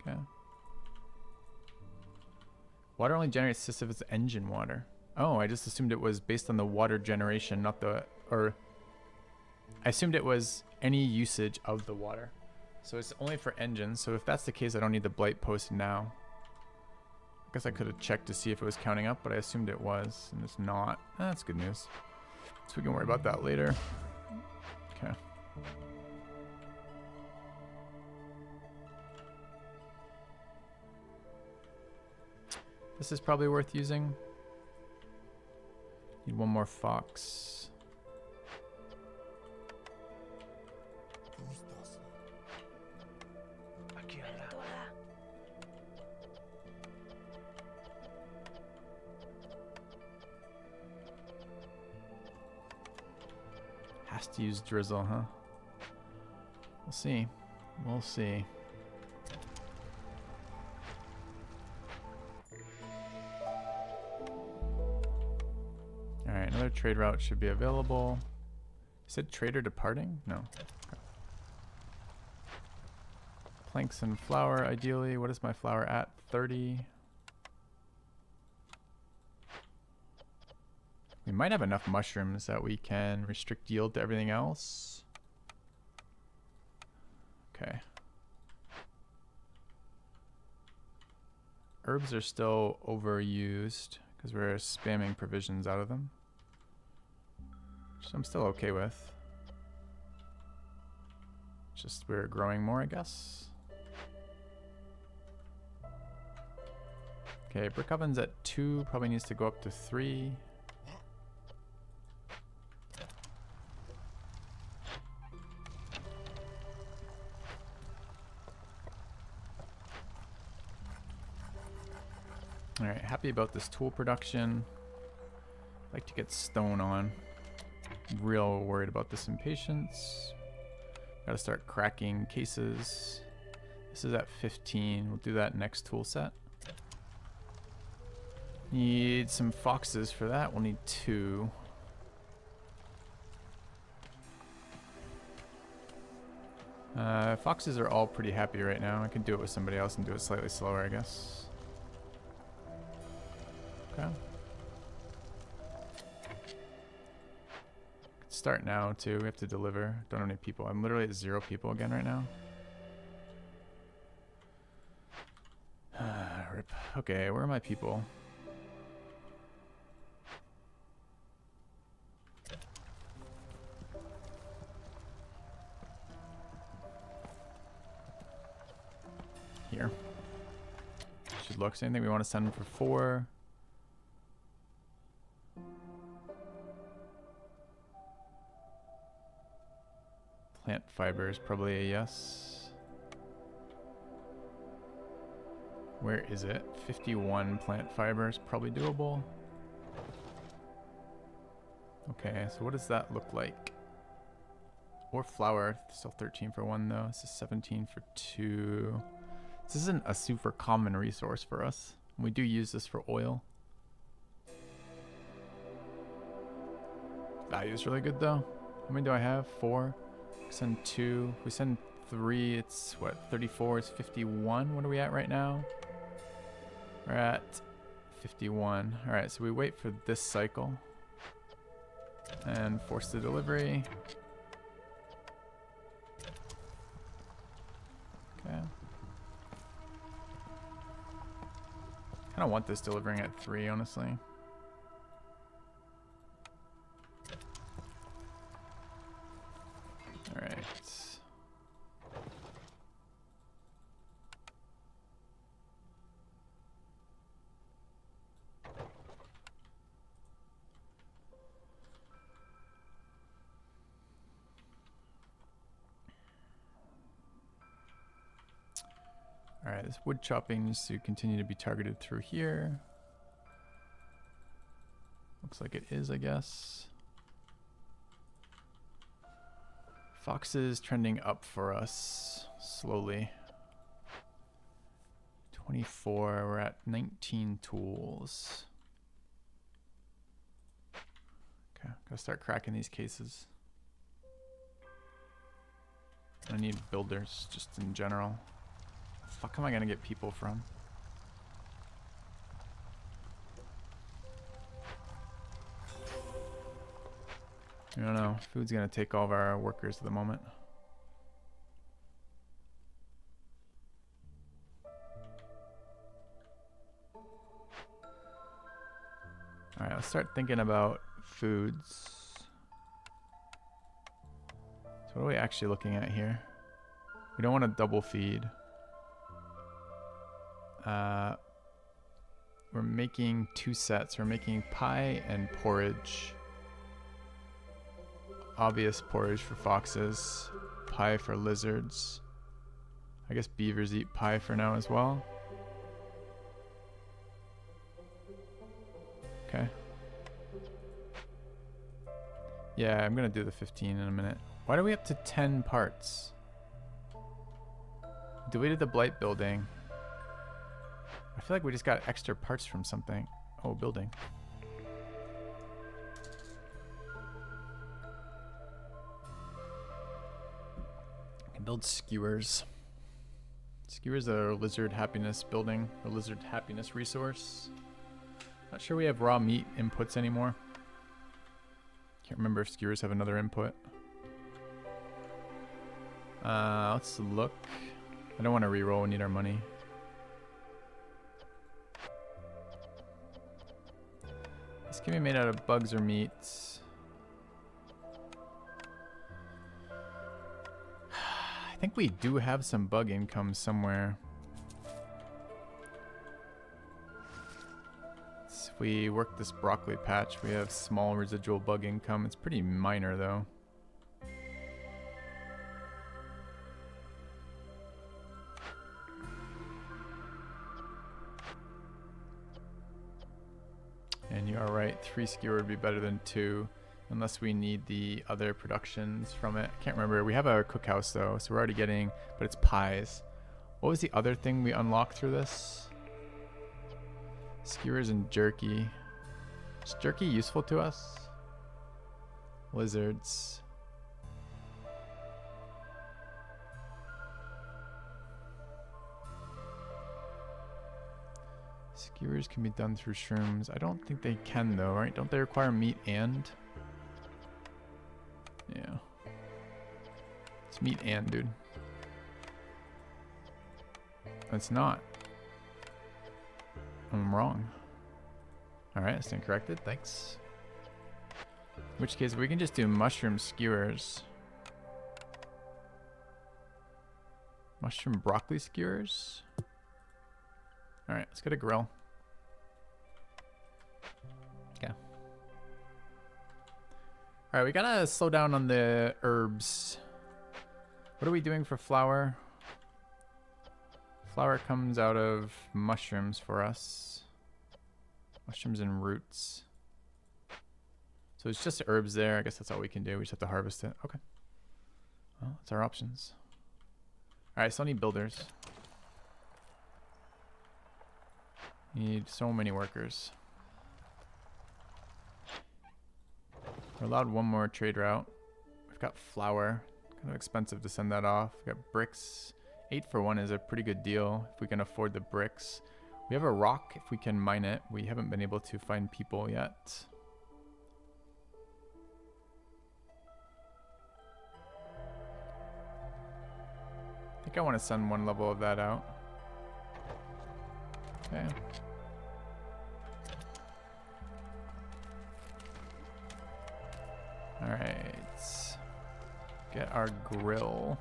Okay. Water only generates cysts if it's engine water. Oh, I just assumed it was based on the water generation, not the, or I assumed it was any usage of the water. So it's only for engines. So if that's the case, I don't need the blight post now. I guess I could have checked to see if it was counting up, but I assumed it was, and it's not. That's good news. So we can worry about that later. Okay. This is probably worth using. Need one more fox. Aquí anda. Has to use drizzle, huh? We'll see. We'll see. Alright, another trade route should be available. You said trader departing? No. Okay. Planks and flour, ideally. What is my flour at? 30. We might have enough mushrooms that we can restrict yield to everything else. Okay. Herbs are still overused because we're spamming provisions out of them. Which I'm still okay with. Just we're growing more, I guess. Okay, brick oven's at 2, probably needs to go up to 3. Alright, happy about this tool production. Like to get stone on. Real worried about this impatience. Gotta start cracking cases. This is at 15. We'll do that next tool set. Need some foxes for that. We'll need 2. Foxes are all pretty happy right now. I could do it with somebody else and do it slightly slower, I guess. Okay. Start now too. We have to deliver. Don't have any people. I'm literally at 0 people again right now. Rip. Okay, where are my people? Here. Should look. Same thing. We want to send them for 4. Plant fiber is probably a yes. Where is it? 51 plant fiber is probably doable. Okay, so what does that look like? Or flour. Still 13 for 1 though. This is 17 for 2. This isn't a super common resource for us. We do use this for oil. Value is really good though. How many do I have? 4. Send 2. If we send 3, it's what? 34 is 51. What are we at right now? We're at 51. Alright, so we wait for this cycle. And force the delivery. Okay. I don't want this delivering at 3, honestly. Alright. Alright, this wood chopping needs to continue to be targeted through here. Looks like it is, I guess. Foxes trending up for us slowly. 24, we're at 19 tools. Okay, gotta start cracking these cases. I need builders just in general. The fuck am I gonna get people from? I don't know. Food's gonna take all of our workers at the moment. Alright, let's start thinking about foods. So what are we actually looking at here? We don't want to double feed. We're making 2 sets. We're making pie and porridge. Obvious porridge for foxes, pie for lizards. I guess beavers eat pie for now as well. Okay. Yeah, I'm gonna do the 15 in a minute. Why are we up to 10 parts? Deleted the blight building. I feel like we just got extra parts from something. Oh, building. Build skewers. Skewers are a lizard happiness building, a lizard happiness resource. Not sure we have raw meat inputs anymore. Can't remember if skewers have another input. Let's look. I don't want to reroll, we need our money. This can be made out of bugs or meats. I think we do have some bug income somewhere. So if we work this broccoli patch, we have small residual bug income. It's pretty minor though. And you are right, 3 skewer would be better than 2, unless we need the other productions from it. I can't remember. We have our cookhouse though, so we're already getting, but it's pies. What was the other thing we unlocked through this? Skewers and jerky. Is jerky useful to us? Lizards. Skewers can be done through shrooms. I don't think they can though, right? Don't they require meat and? Yeah. It's meat and, dude. It's not. I'm wrong. Alright, I stand corrected. Thanks. In which case, we can just do mushroom skewers. Mushroom broccoli skewers? Alright, let's get a grill. Okay. Alright, we gotta slow down on the herbs. What are we doing for flour? Flour comes out of mushrooms for us. Mushrooms and roots. So it's just herbs there. I guess that's all we can do. We just have to harvest it. Okay. Well, that's our options. Alright, so I need builders. Need so many workers. We're allowed one more trade route. We've got flour. Kind of expensive to send that off. We've got bricks. 8 for 1 is a pretty good deal if we can afford the bricks. We have a rock if we can mine it. We haven't been able to find people yet. I think I want to send one level of that out. Okay. Alright. Get our grill.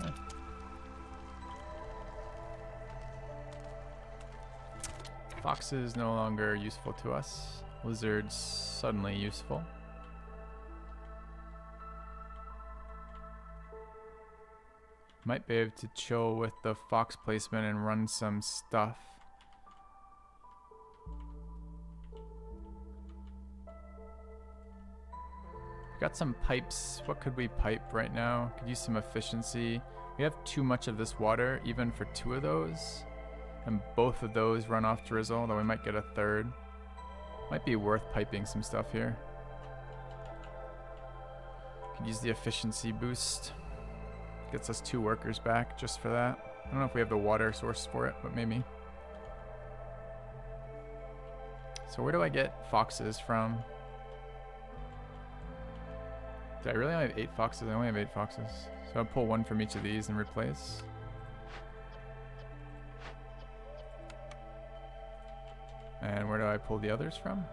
Okay. Foxes no longer useful to us. Lizards suddenly useful. Might be able to chill with the fox placement and run some stuff. Got some pipes. What could we pipe right now? Could use some efficiency. We have too much of this water, even for 2 of those. And both of those run off drizzle, though we might get a third. Might be worth piping some stuff here. Could use the efficiency boost. Gets us 2 workers back just for that. I don't know if we have the water source for it, but maybe. So where do I get foxes from? Do I really only have 8 foxes? I only have 8 foxes. So I'll pull 1 from each of these and replace. And where do I pull the others from?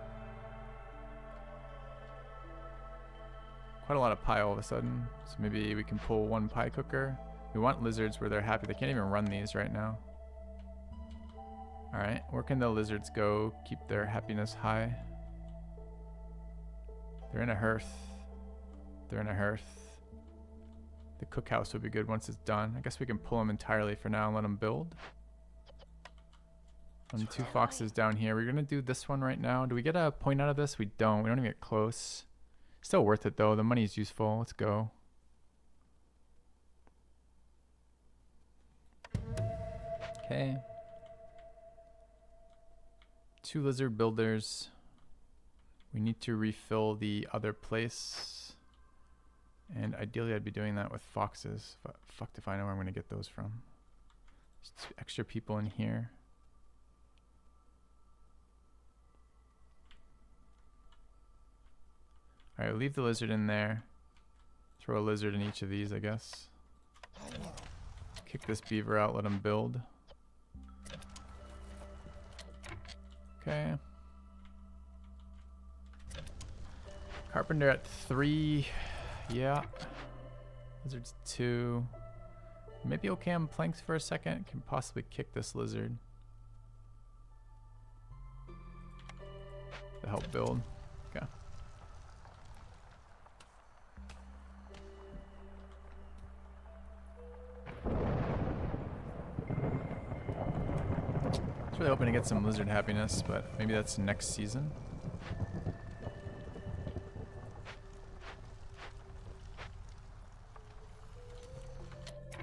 Quite a lot of pie all of a sudden. So maybe we can pull 1 pie cooker. We want lizards where they're happy. They can't even run these right now. Alright, where can the lizards go? Keep their happiness high. They're in a hearth. They're in a hearth. The cookhouse would be good once it's done. I guess we can pull them entirely for now and let them build. And 2 foxes down here. We're going to do this one right now. Do we get a point out of this? We don't. We don't even get close. Still worth it though. The money is useful. Let's go. Okay. 2 lizard builders. We need to refill the other place. And ideally I'd be doing that with foxes. But fucked if I know where I'm going to get those from. Just 2 extra people in here. Alright, leave the lizard in there. Throw a lizard in each of these, I guess. Kick this beaver out, let him build. Okay. Carpenter at 3. Yeah. Lizard's 2. Maybe okay on planks for a second. Can possibly kick this lizard to help build. Okay. I was really hoping to get some lizard happiness, but maybe that's next season.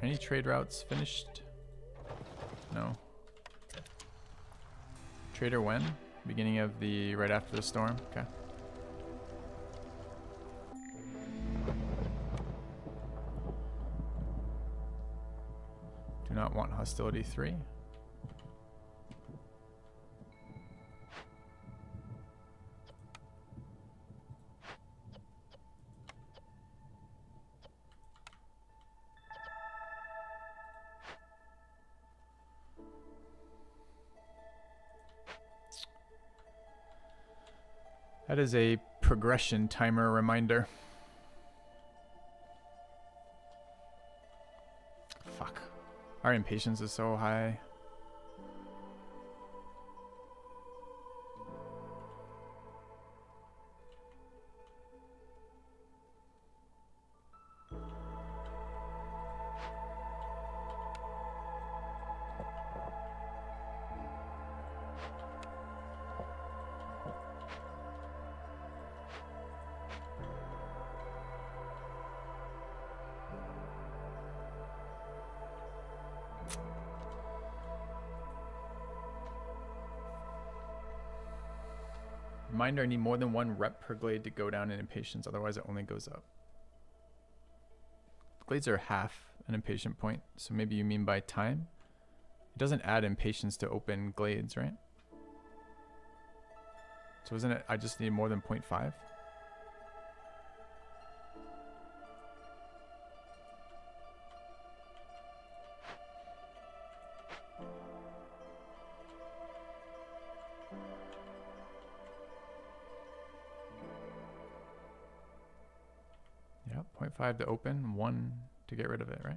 Any trade routes finished? No. Trader when? Beginning of the right after the storm? Okay. Do not want hostility 3. That is a progression timer reminder. Fuck. Our impatience is so high. Reminder, I need more than 1 rep per glade to go down in impatience, otherwise it only goes up. Glades are half an impatient point, so maybe you mean by time? It doesn't add impatience to open glades, right? So isn't it, I just need more than 0.5? Yeah, 0.5 to open, 1 to get rid of it, right?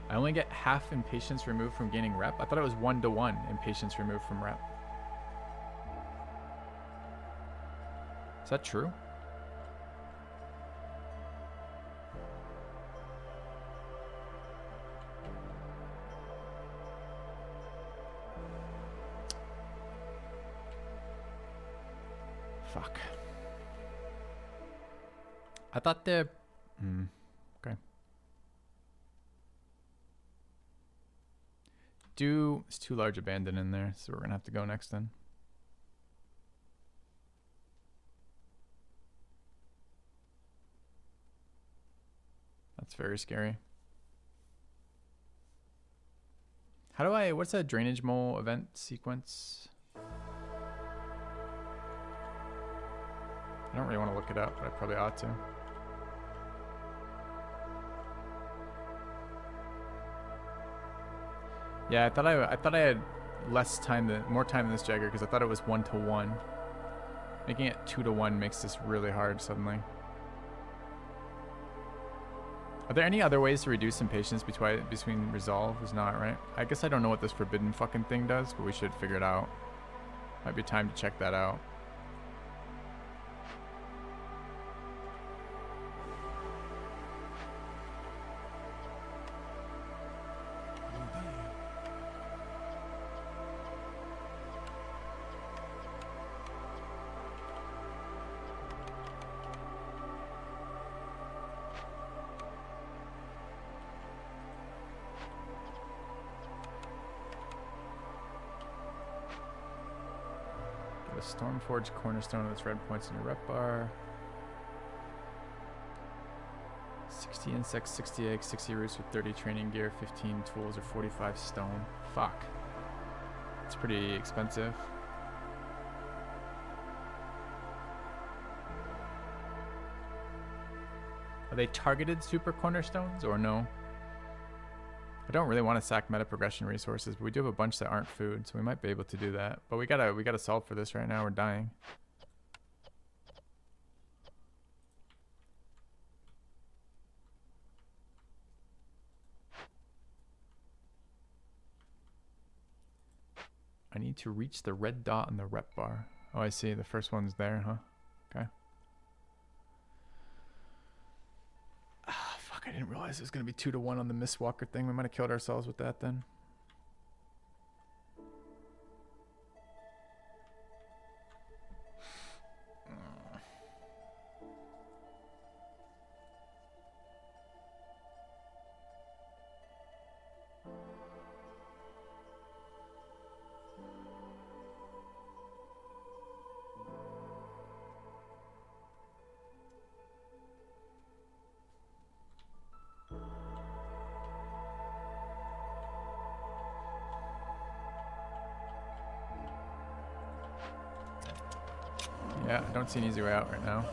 I only get half impatience removed from gaining rep. I thought it was 1-to-1 impatience removed from rep. Is that true? Fuck. I thought the... okay. It's too large abandon in there, so we're gonna have to go next then. That's very scary. How do I... what's a drainage mole event sequence? I don't really want to look it up, but I probably ought to. Yeah, I thought I had more time than this Jagger, because I thought it was 1-to-1. Making it 2-to-1 makes this really hard suddenly. Are there any other ways to reduce impatience between resolve? Is not, right? I guess I don't know what this forbidden fucking thing does, but we should figure it out. Might be time to check that out. Stormforge cornerstone with its red points in your rep bar. 60 insects, 60 eggs, 60 roots with 30 training gear, 15 tools, or 45 stone. Fuck. It's pretty expensive. Are they targeted super cornerstones or no? I don't really want to sack meta progression resources, but we do have a bunch that aren't food, so we might be able to do that. But we gotta solve for this right now. We're dying. I need to reach the red dot on the rep bar. Oh, I see. The first one's there, huh? Okay. Ah, fuck. I didn't realize it was going to be 2-1 on the Mistwalker thing. We might have killed ourselves with that then. Yeah, I don't see an easy way out right now.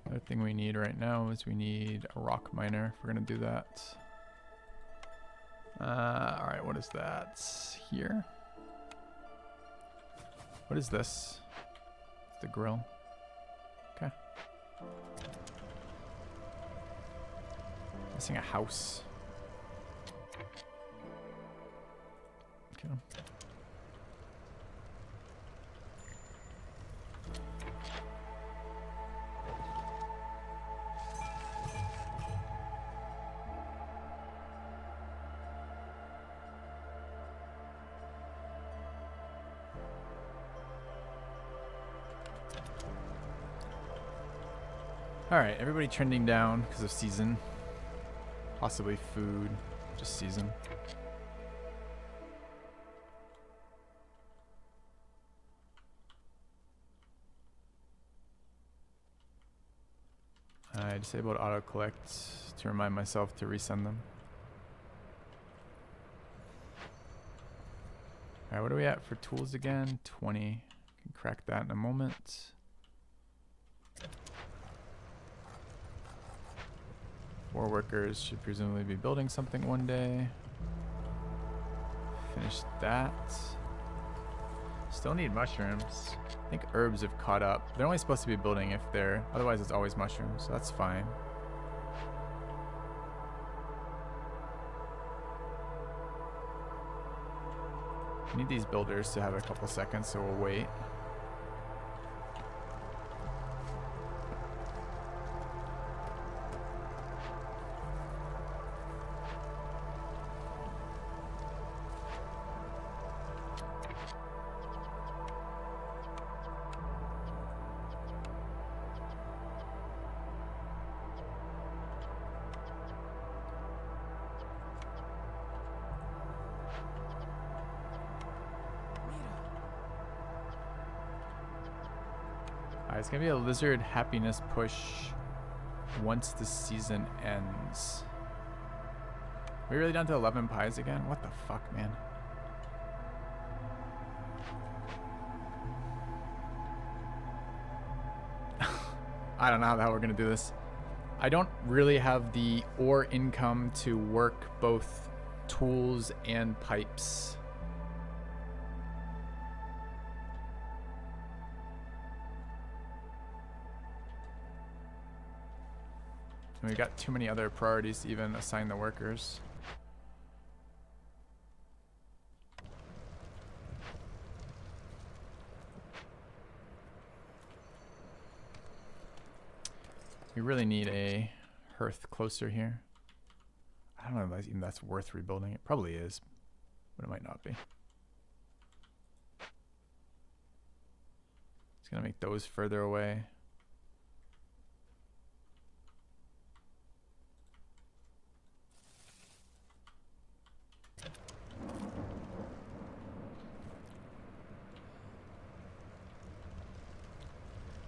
Other thing we need right now is we need a rock miner if we're gonna do that. All right, what is that here? What is this? It's the grill. Okay. Missing a house. Okay. Alright, everybody trending down because of season. Possibly food, just season. I disabled auto collect to remind myself to resend them. Alright, what are we at for tools again? 20. Can crack that in a moment. Four workers should presumably be building something one day. Finish that. Still need mushrooms. I think herbs have caught up. They're only supposed to be building if they're... Otherwise it's always mushrooms, so that's fine. I need these builders to have a couple seconds, so we'll wait. It's gonna be a lizard happiness push once the season ends. Are we really down to 11 pies again? What the fuck, man? I don't know how the hell we're gonna do this. I don't really have the ore income to work both tools and pipes. And we got too many other priorities to even assign the workers. We really need a hearth closer here. I don't know if even that's worth rebuilding. It probably is, but it might not be. It's gonna make those further away.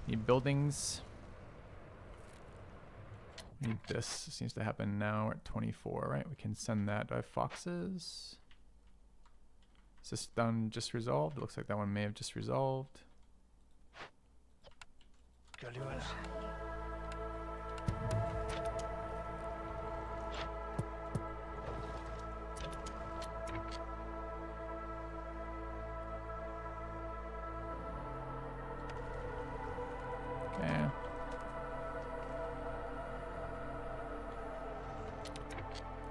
Need buildings. Need this. Seems to happen now. We're at 24, right? We can send that. Do I have foxes? Is this done just resolved? It looks like that one may have just resolved. ¿Qué olivas? Okay.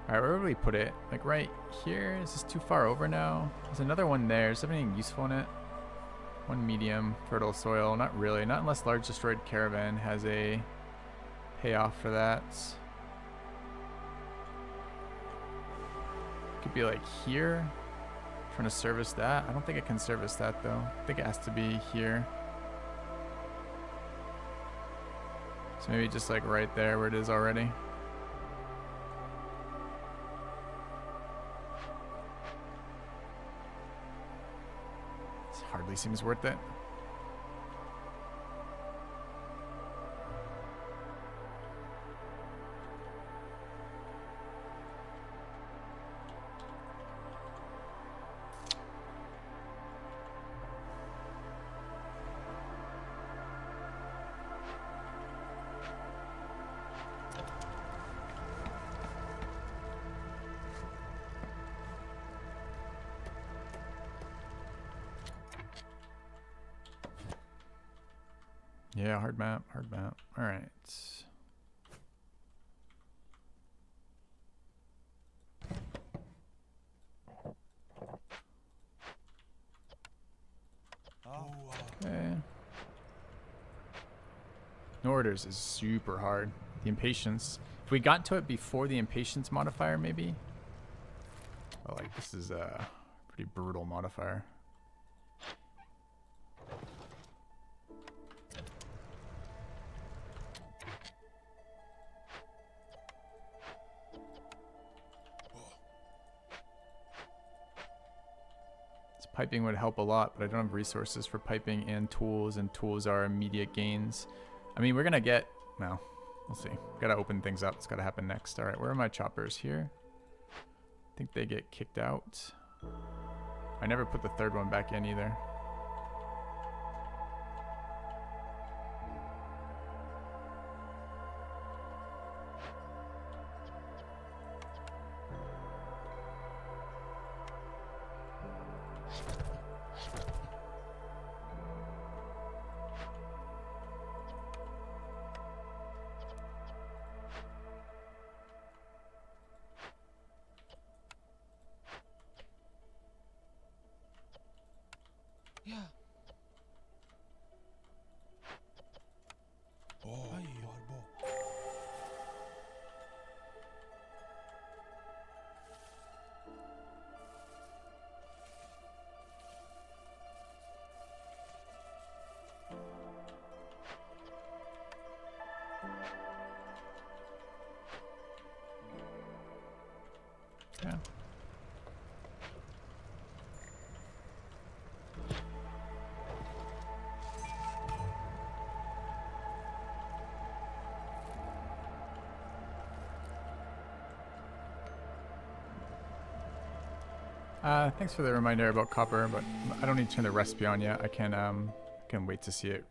Alright, where would we put it? Like right here? Is this too far over now? There's another one there. Is there anything useful in it? One medium, fertile soil. Not really. Not unless large destroyed caravan has a payoff for that. Could be like here. Trying to service that. I don't think it can service that though. I think it has to be here. So maybe just like right there where it is already. This hardly seems worth it. Yeah, hard map, hard map. All right. Okay. No orders is super hard. The impatience. If we got to it before the impatience modifier, maybe. Oh, like this is a pretty brutal modifier. Piping would help a lot, but I don't have resources for piping and tools are immediate gains. I mean, we're gonna get, well, we'll see. Gotta open things up. It's gotta happen next. All right, where are my choppers here? I think they get kicked out. I never put the third one back in either. Yeah. Yeah. Thanks for the reminder about copper, but I don't need to turn the recipe on yet. I can wait to see it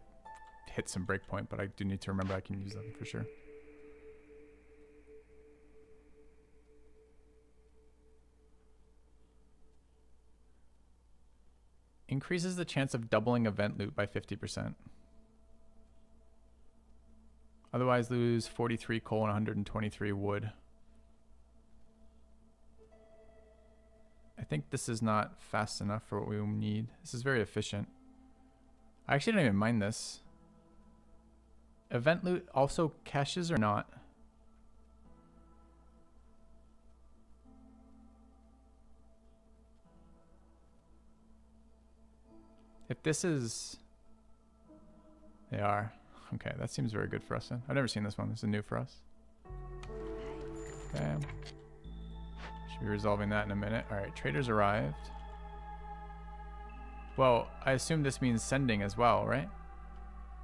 hit some breakpoint, but I do need to remember I can use them for sure. Increases the chance of doubling event loot by 50%. Otherwise lose 43 coal and 123 wood. I think this is not fast enough for what we need. This is very efficient. I actually don't even mind this. Event loot also caches or not? If this is... They are. Okay, that seems very good for us then. I've never seen this one. This is new for us. Okay. Should be resolving that in a minute. Alright, traders arrived. Well, I assume this means sending as well, right?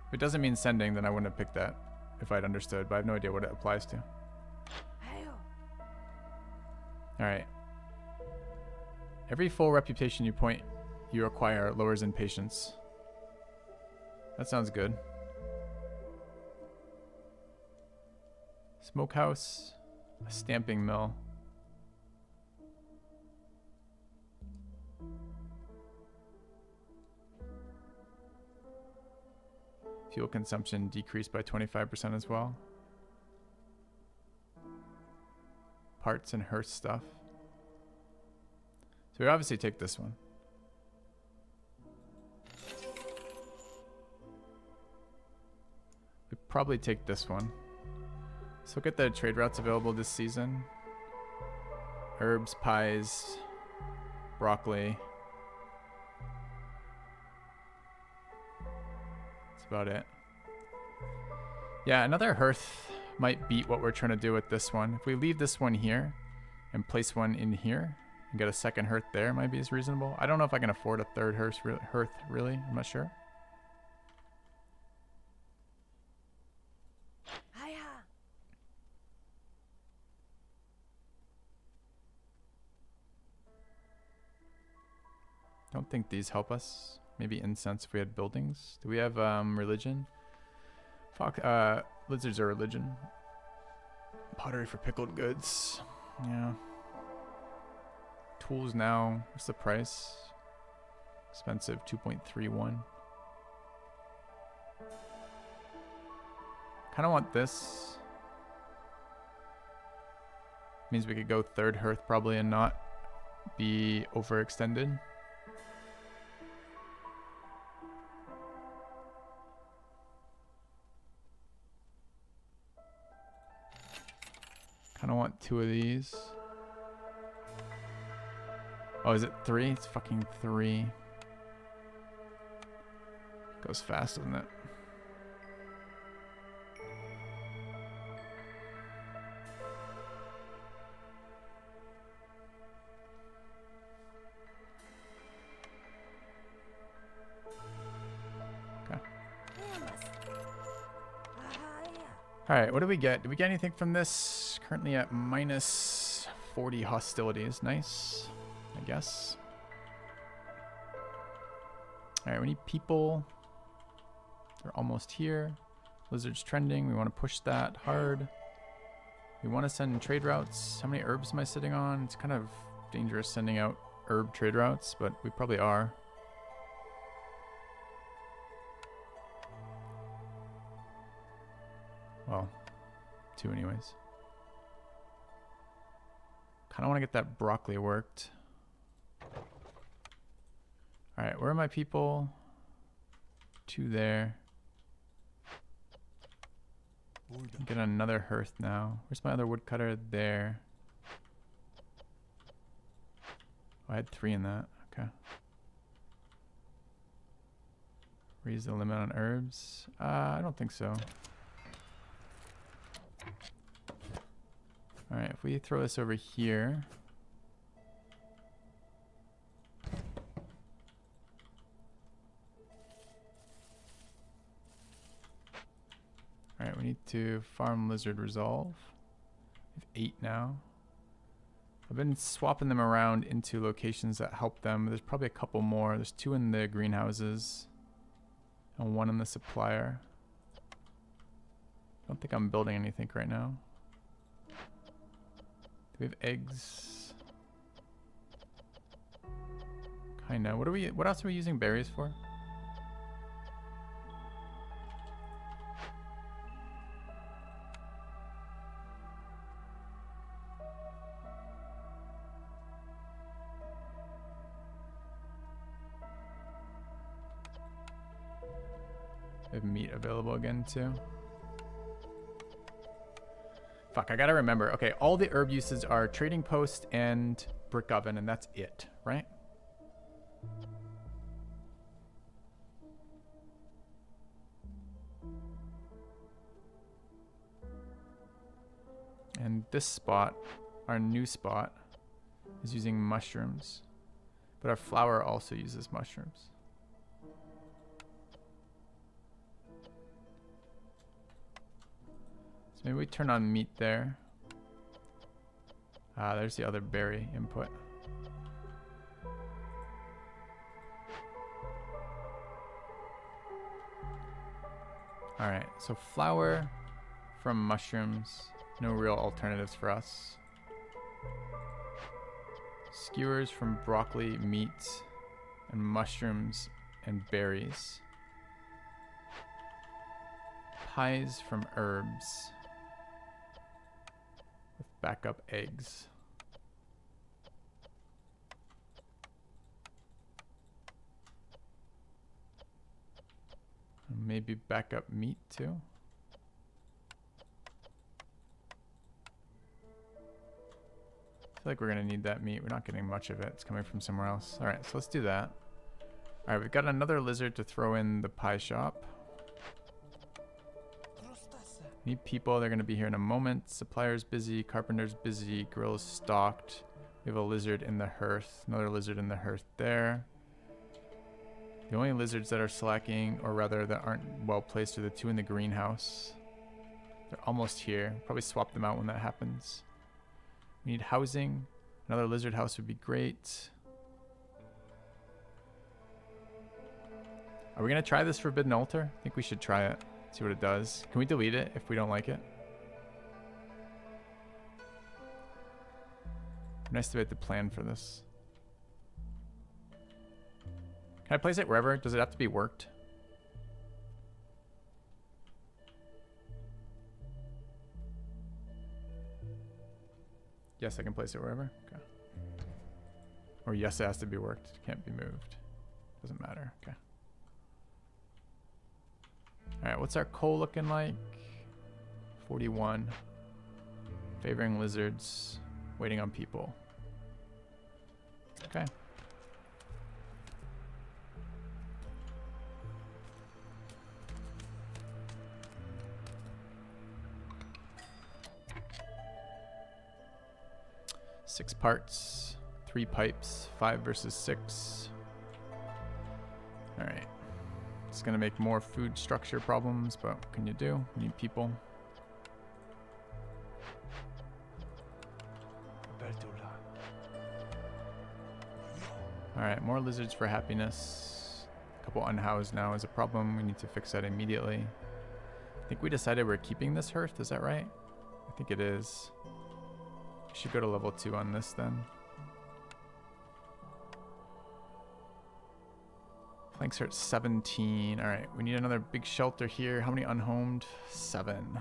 If it doesn't mean sending, then I wouldn't have picked that if I'd understood, but I have no idea what it applies to. Alright. Every full reputation you acquire lowers impatience. That sounds good. Smokehouse, a stamping mill. Fuel consumption decreased by 25% as well. Parts and hearth stuff. So we obviously take this one. We probably take this one. So look at the trade routes available this season. Herbs, pies, broccoli. That's about it. Yeah, another hearth might beat what we're trying to do with this one. If we leave this one here and place one in here and get a second hearth there, might be as reasonable. I don't know if I can afford a third hearth really. I'm not sure. Don't think these help us. Maybe incense if we had buildings. Do we have religion? Fuck, lizards are religion. Pottery for pickled goods. Yeah. Tools now. What's the price? Expensive, 2.31. Kind of want this. Means we could go third hearth probably and not be overextended. Kind of want two of these. Oh, is it 3? It's fucking 3. Goes fast, doesn't it? Okay. Alright, what do we get? Did we get anything from this? Currently at minus 40 hostilities. Nice, I guess. Alright, we need people. They're almost here. Lizard's trending. We want to push that hard. We want to send trade routes. How many herbs am I sitting on? It's kind of dangerous sending out herb trade routes, but we probably are. Well, 2 anyways. Kind of want to get that broccoli worked. Alright, where are my people? 2 there. Get another hearth now. Where's my other woodcutter? There. Oh, I had 3 in that. Okay. Raise the limit on herbs. I don't think so. Alright, if we throw this over here. Alright, we need to farm lizard resolve. We have 8 now. I've been swapping them around into locations that help them. There's probably a couple more. There's 2 in the greenhouses and 1 in the supplier. I don't think I'm building anything right now. Do we have eggs? Kinda. What else are we using berries for? We have meat available again too. Fuck, I gotta remember. Okay, all the herb uses are trading post and brick oven, and that's it, right? And this spot, our new spot, is using mushrooms. But our flour also uses mushrooms. maybe we turn on meat there. There's the other berry input. Alright, so flour from mushrooms. No real alternatives for us. Skewers from broccoli, meat, and mushrooms and berries. Pies from herbs. With backup eggs. And maybe backup meat too. I feel like we're gonna need that meat. We're not getting much of it. It's coming from somewhere else. All right, so let's do that. All right, we've got another lizard to throw in the pie shop. Need people. They're gonna be here in a moment. Supplier's busy. Carpenter's busy. Grill's stocked. We have a lizard in the hearth. Another lizard in the hearth there. The only lizards that are slacking, or rather that aren't well placed, are the two in the greenhouse. They're almost here. Probably swap them out when that happens. We need housing. Another lizard house would be great. Are we going to try this Forbidden Altar? I think we should try it. See what it does. Can we delete it if we don't like it? Nice to be able to plan for this. Can I place it wherever? Does it have to be worked? Yes, I can place it wherever. Okay. Or yes, it has to be worked. It can't be moved. Doesn't matter. Okay. All right, what's our coal looking like? 41. Favoring lizards. Waiting on people. Okay. Six parts, 3 pipes, 5 versus 6. All right. It's gonna make more food structure problems, but what can you do? You need people. All right, more lizards for happiness. A couple unhoused now is a problem. We need to fix that immediately. I think we decided we're keeping this hearth. Is that right? I think it is. We should go to level 2 on this then. Flanks are at 17. All right, we need another big shelter here. How many unhomed? 7.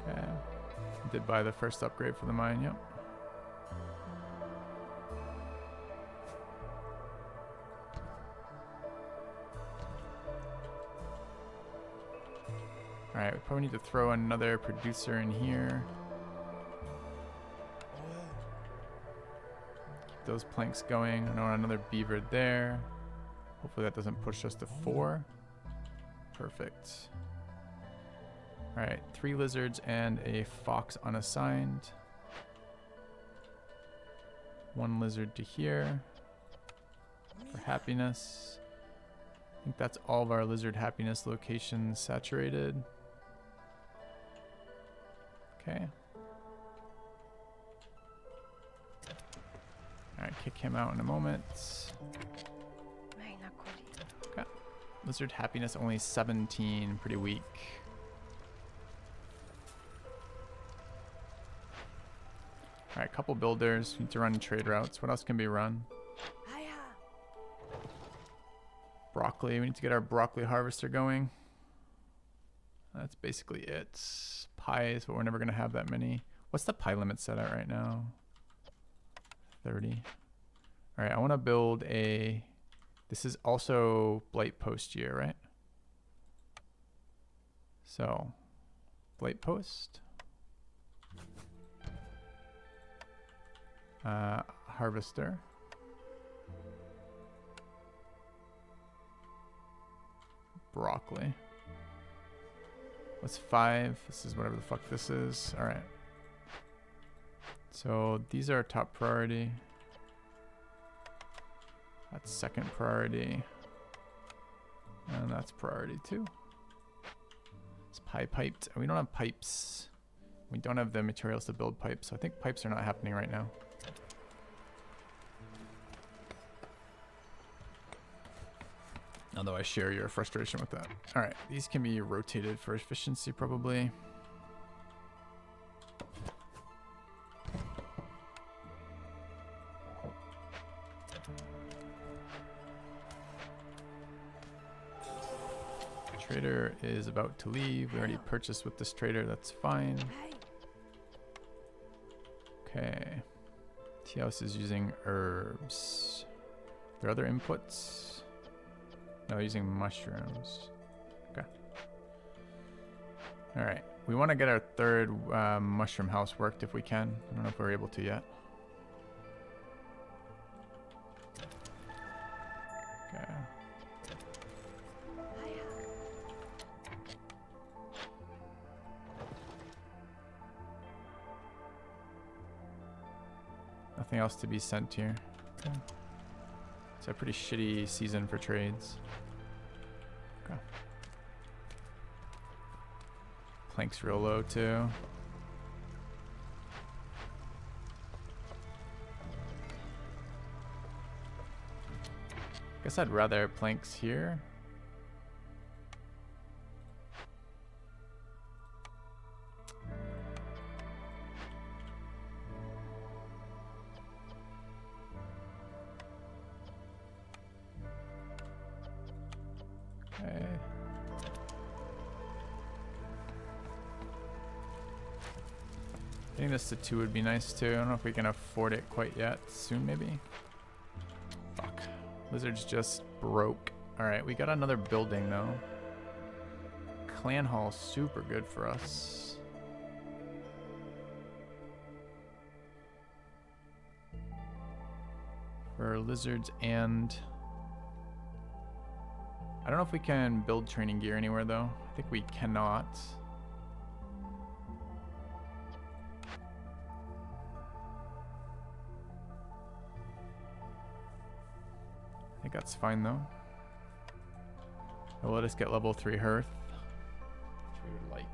Okay. Did buy the first upgrade for the mine, yep. All right, we probably need to throw another producer in here. Keep those planks going. I know another beaver there. Hopefully that doesn't push us to 4. Perfect. All right, 3 lizards and a fox unassigned. 1 lizard to here for happiness. I think that's all of our lizard happiness locations saturated. Okay. All right, kick him out in a moment. Okay. Lizard happiness only 17, pretty weak. All right, couple builders. Need to run trade routes. What else can be run? Broccoli. We need to get our broccoli harvester going. That's basically it. Pies, but we're never going to have that many. What's the pie limit set at right now? 30. All right, I want to build a... This is also Blight Post year, right? So, Blight Post. Harvester. Broccoli. What's 5? This is whatever the fuck this is. All right. So these are top priority. That's second priority. And that's priority 2. It's pie piped. We don't have pipes. We don't have the materials to build pipes, so I think pipes are not happening right now. Although I share your frustration with that. Alright, these can be rotated for efficiency probably. Trader is about to leave. We already purchased with this trader, that's fine. Okay. T-House is using herbs. There are other inputs? No, using mushrooms. Okay. Alright. We want to get our third mushroom house worked if we can. I don't know if we're able to yet. Okay. Nothing else to be sent here. Okay. It's a pretty shitty season for trades. Okay. Plank's real low too. Guess I'd rather planks here. Okay. Getting this to 2 would be nice too. I don't know if we can afford it quite yet. Soon maybe? Fuck. Lizard's just broke. Alright, we got another building though. Clan Hall, super good for us. For lizards and... I don't know if we can build training gear anywhere though. I think we cannot. I think that's fine though. It'll let us get level 3 hearth, which we would like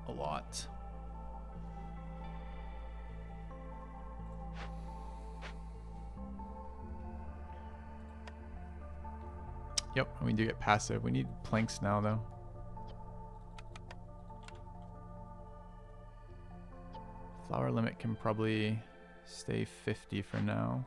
a lot. Yep, and we do get passive. We need planks now, though. Flower limit can probably stay 50 for now.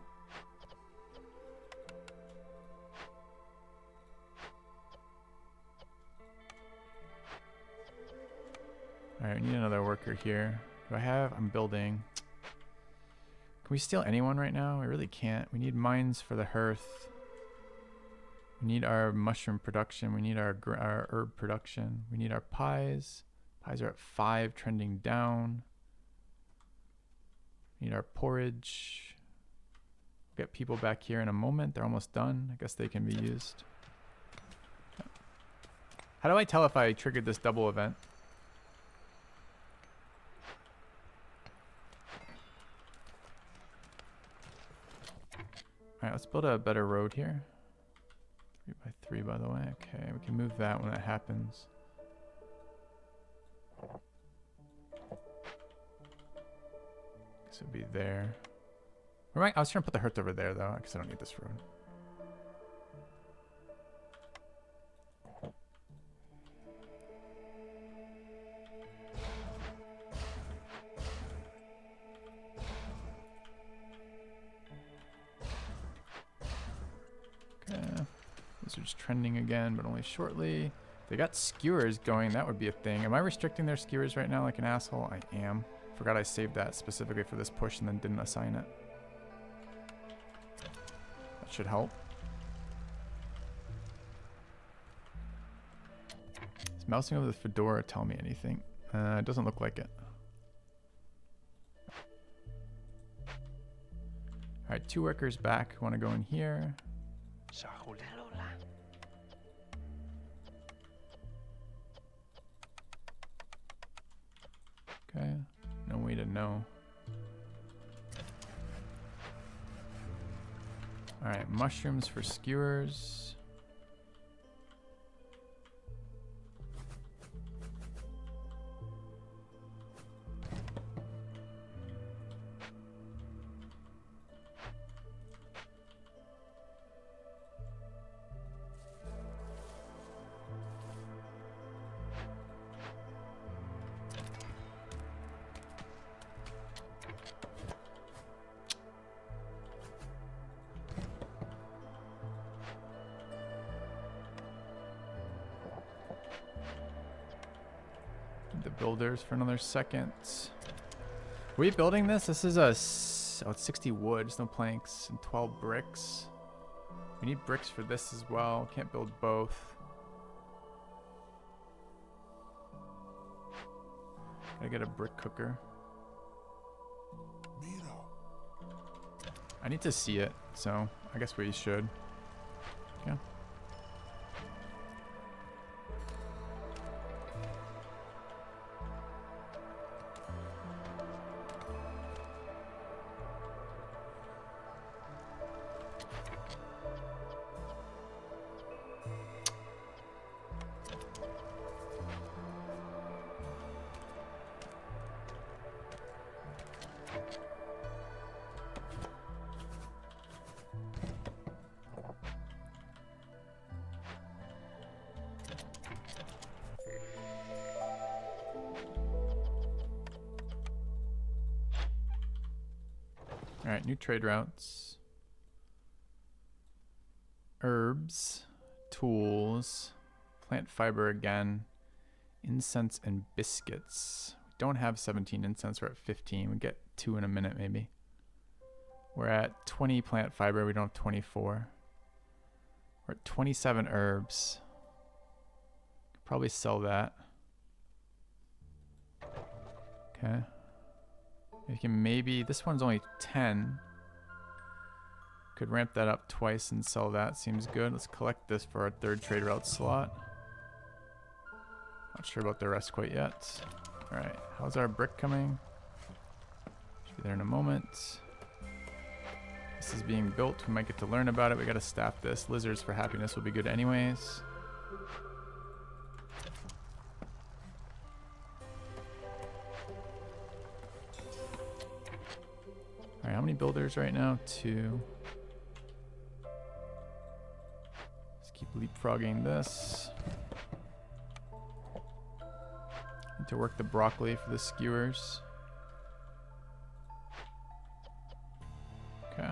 Alright, we need another worker here. Do I have? I'm building. Can we steal anyone right now? We really can't. We need mines for the hearth. We need our mushroom production. We need our herb production. We need our pies. Pies are at 5, trending down. We need our porridge. We'll get people back here in a moment. They're almost done. I guess they can be used. How do I tell if I triggered this double event? Alright, let's build a better road here. 3x3 by the way. Okay, we can move that when that happens. This would be there. I was trying to put the hearth over there though, because I don't need this road. Lizard's trending again, but only shortly. If they got skewers going, that would be a thing. Am I restricting their skewers right now like an asshole? I am. Forgot I saved that specifically for this push and then didn't assign it. That should help. Is mousing over the fedora tell me anything? It doesn't look like it. Alright, 2 workers back. Want to go in here. Okay, no way to know. Alright, mushrooms for skewers. The builders for another second. Are we building this? This is oh, it's 60 wood, there's no planks, and 12 bricks. We need bricks for this as well. Can't build both. Gotta get a brick cooker. I need to see it, so I guess we should. Yeah. Alright, new trade routes. Herbs, tools, plant fiber again, incense and biscuits. We don't have 17 incense, we're at 15. We get 2 in a minute maybe. We're at 20 plant fiber, we don't have 24. We're at 27 herbs. Could probably sell that. Okay. We can maybe, this one's only 10. Could ramp that up twice and sell that. Seems good. Let's collect this for our third trade route slot. Not sure about the rest quite yet. Alright, how's our brick coming? Should be there in a moment. This is being built. We might get to learn about it. We gotta staff this. Lizards for happiness will be good anyways. Alright, how many builders right now? 2. Let's keep leapfrogging this. Need to work the broccoli for the skewers. Okay.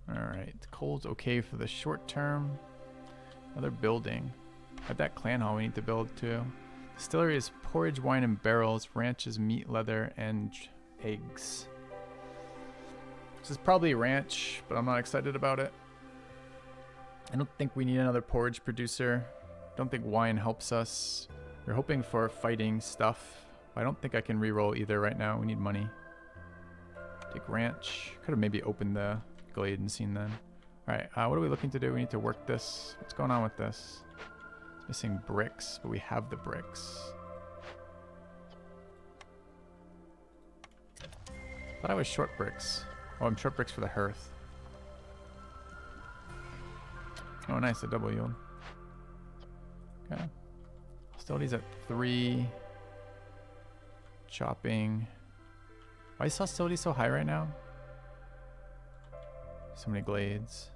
Alright, coal's okay for the short term. Another building. At that clan hall we need to build too. Distillery is porridge, wine, and barrels. Ranch is meat, leather, and eggs. This is probably ranch, but I'm not excited about it. I don't think we need another porridge producer. Don't think wine helps us. We're hoping for fighting stuff. I don't think I can reroll either right now. We need money. Take ranch. Could have maybe opened the glade and seen then. Alright, what are we looking to do? We need to work this. What's going on with this? It's missing bricks, but we have the bricks. Thought I was short bricks. Oh, I'm short bricks for the hearth. Oh, nice, a double yield. Okay. Hostilities at 3. Chopping. Why is hostility so high right now? So many glades.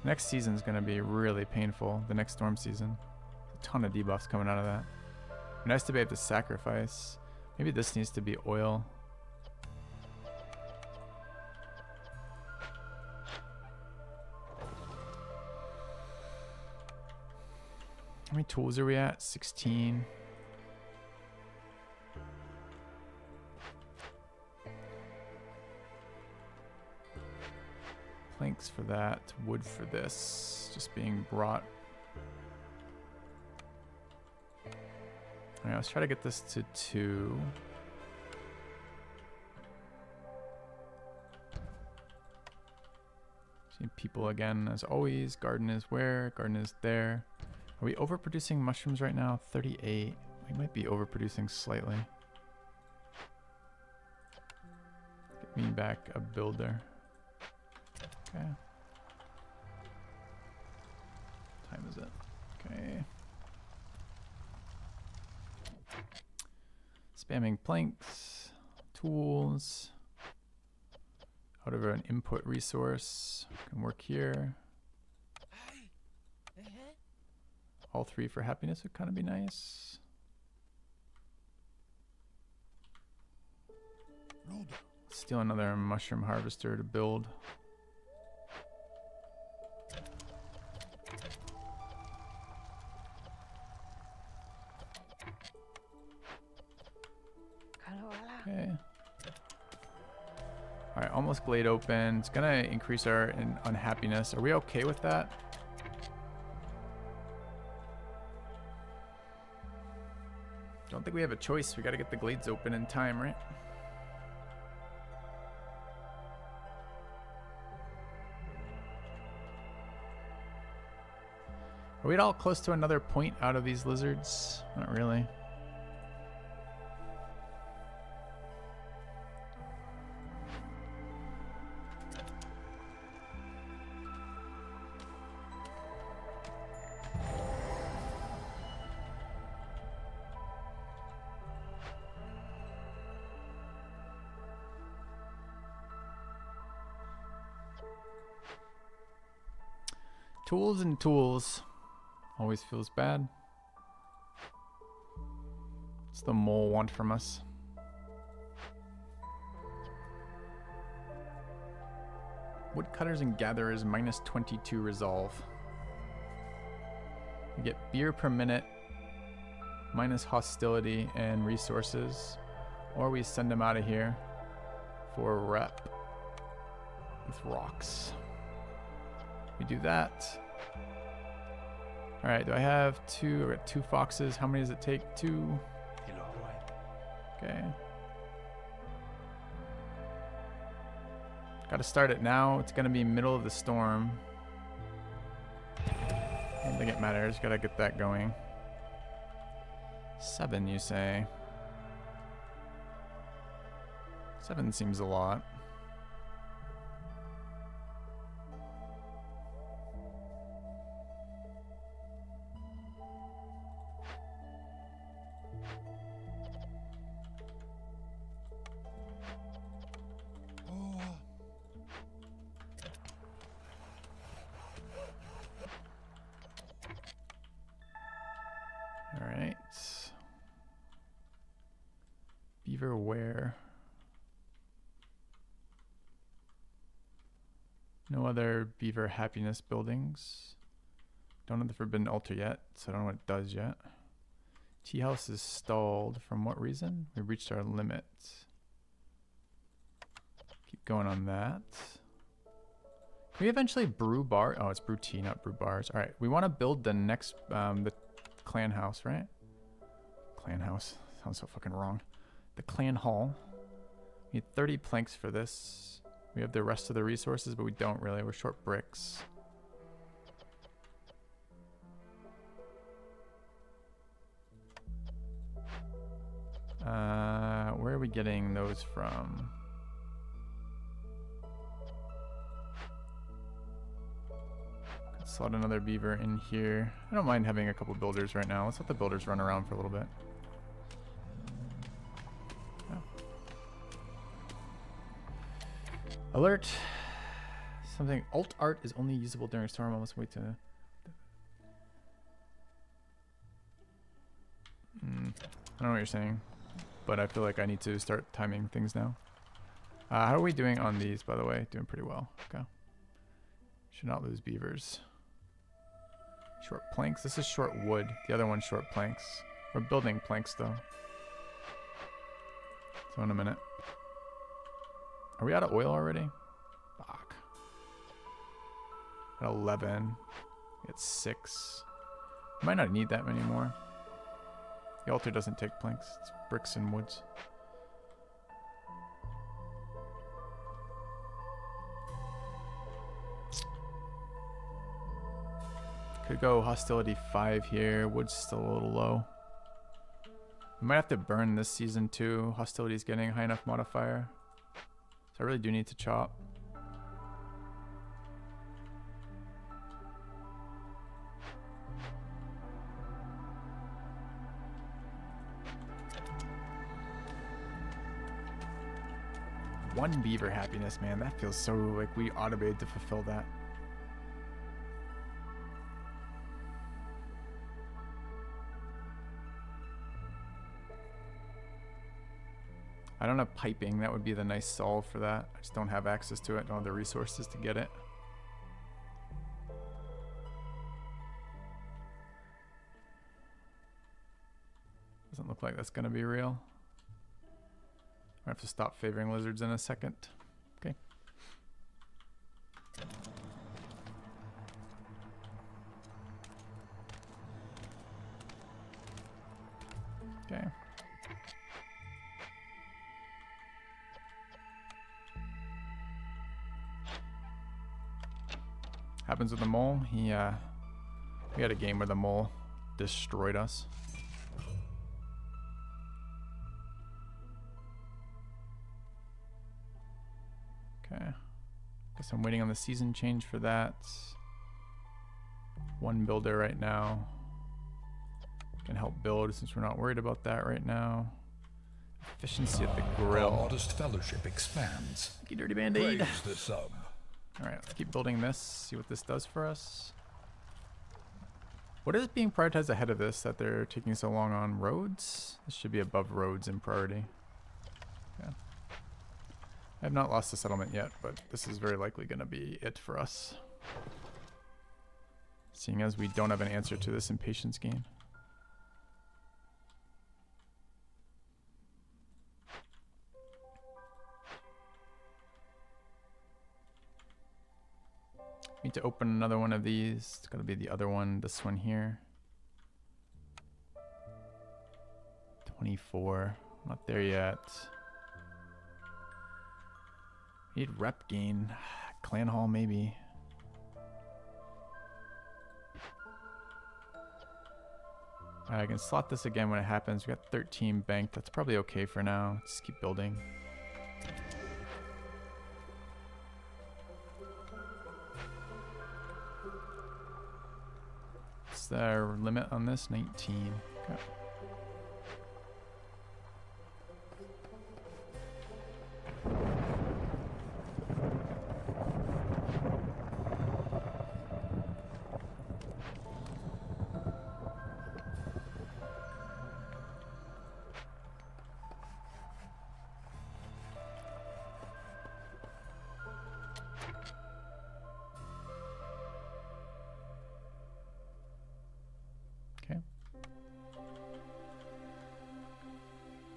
Next season's gonna be really painful. The next storm season. A ton of debuffs coming out of that. Nice to be able to sacrifice. Maybe this needs to be oil. How many tools are we at? 16. Planks for that. Wood for this. Just being brought. Alright, let's try to get this to 2. See people again as always. Garden is where? Garden is there. Are we overproducing mushrooms right now? 38. We might be overproducing slightly. Me back a builder. Okay. Time is it? Okay. Spamming planks, tools. Out of an input resource. Can work here. All 3 for happiness would kind of be nice. Steal another mushroom harvester to build. Okay. Alright, almost glade open. It's gonna increase our unhappiness. Are we okay with that? Don't think we have a choice. We gotta get the glades open in time, right? Are we at all close to another point out of these lizards? Not really. Tools and tools. Always feels bad. What's the mole want from us? Woodcutters and gatherers minus 22 resolve. We get beer per minute, minus hostility and resources, or we send them out of here for a rep with rocks. We do that. All right, do I have 2? I got 2 foxes. How many does it take? 2. Y lo abro ahí. Okay. Got to start it now. It's gonna be middle of the storm. I don't think it matters. Gotta get that going. 7, you say? 7 seems a lot. Alright. Beaver where? No other beaver happiness buildings. Don't have the forbidden altar yet, so I don't know what it does yet. Tea house is stalled. From what reason? We reached our limit. Keep going on that. Can we eventually brew bar? Oh, it's brew tea, not brew bars. All right, we want to build the next, the clan house, right? Clan house. Sounds so fucking wrong. The clan hall. We need 30 planks for this. We have the rest of the resources, but we don't really. We're short bricks. Where are we getting those from? Could slot another beaver in here. I don't mind having a couple builders right now. Let's let the builders run around for a little bit. Oh. Alert! Something. Alt art is only usable during storm. Almost wait to. I don't know what you're saying, but I feel like I need to start timing things now. How are we doing on these, by the way? Doing pretty well. Okay. Should not lose beavers. Short planks. This is short wood. The other one's short planks. We're building planks, though. So in a minute. Are we out of oil already? Fuck. At 11. It's 6. Might not need that many more. The altar doesn't take planks. It's bricks and woods. Could go hostility 5 here. Wood's still a little low. We might have to burn this season too. Hostility's getting a high enough modifier. So I really do need to chop. One beaver happiness, man. That feels so like we automated to fulfill that. I don't have piping. That would be the nice solve for that. I just don't have access to it. Don't have the resources to get it. Doesn't look like that's going to be real. I have to stop favoring lizards in a second. Okay. Okay. Happens with the mole. We had a game where the mole destroyed us. Okay. Guess I'm waiting on the season change for that. One builder right now. Can help build since we're not worried about that right now. Efficiency at the grill. Our modest fellowship expands. Thank you, Dirty Band-Aid. Praise the sub. Alright, let's keep building this, see what this does for us. What is being prioritized ahead of this that they're taking so long on? Roads? This should be above roads in priority. Yeah. I have not lost the settlement yet, but this is very likely going to be it for us. Seeing as we don't have an answer to this impatience game. Need to open another one of these. It's got to be the other one, this one here. 24. Not there yet. Need rep gain. Clan hall maybe. I can slot this again when it happens. We got 13 banked. That's probably okay for now. Just keep building. What's the limit on this? 19. Okay.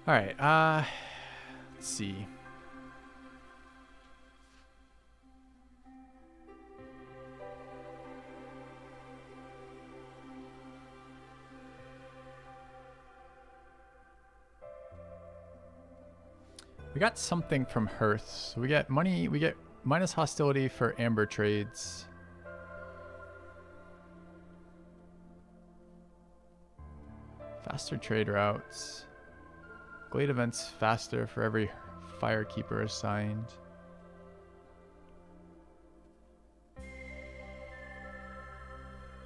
All right, let's see. We got something from Hearth. So we get money, we get minus hostility for amber trades. Faster trade routes. Glade events faster for every firekeeper assigned.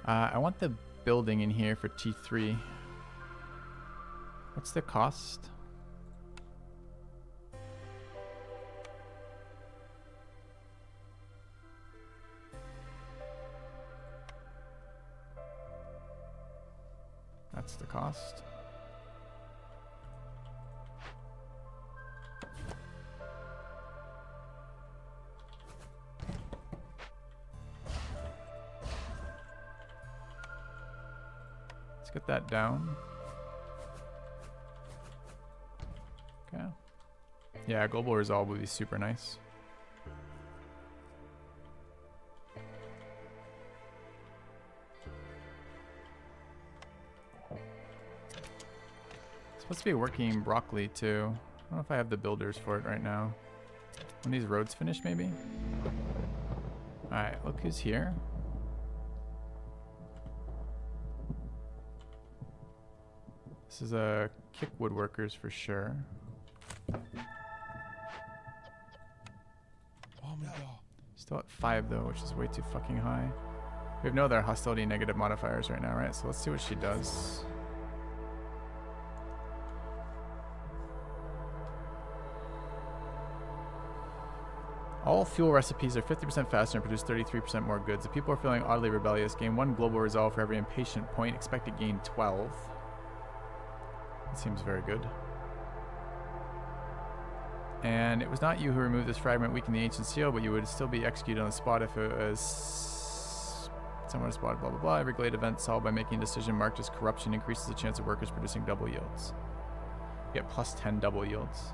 I want the building in here for T3. What's the cost? That's the cost. Get that down. Okay. Yeah, global resolve would be super nice. It's supposed to be working broccoli too. I don't know if I have the builders for it right now. When these roads finish, maybe? Alright, look who's here. This is a kick woodworkers for sure. Still at 5 though, which is way too fucking high. We have no other hostility negative modifiers right now, right? So let's see what she does. All fuel recipes are 50% faster and produce 33% more goods. If people are feeling oddly rebellious, gain 1 global resolve for every impatient point. Expect to gain 12. That seems very good. And it was not you who removed this fragment, weakened the ancient seal, but you would still be executed on the spot if it was someone spotted, blah, blah, blah. Every glade event solved by making a decision marked as corruption increases the chance of workers producing double yields. You get plus 10 double yields.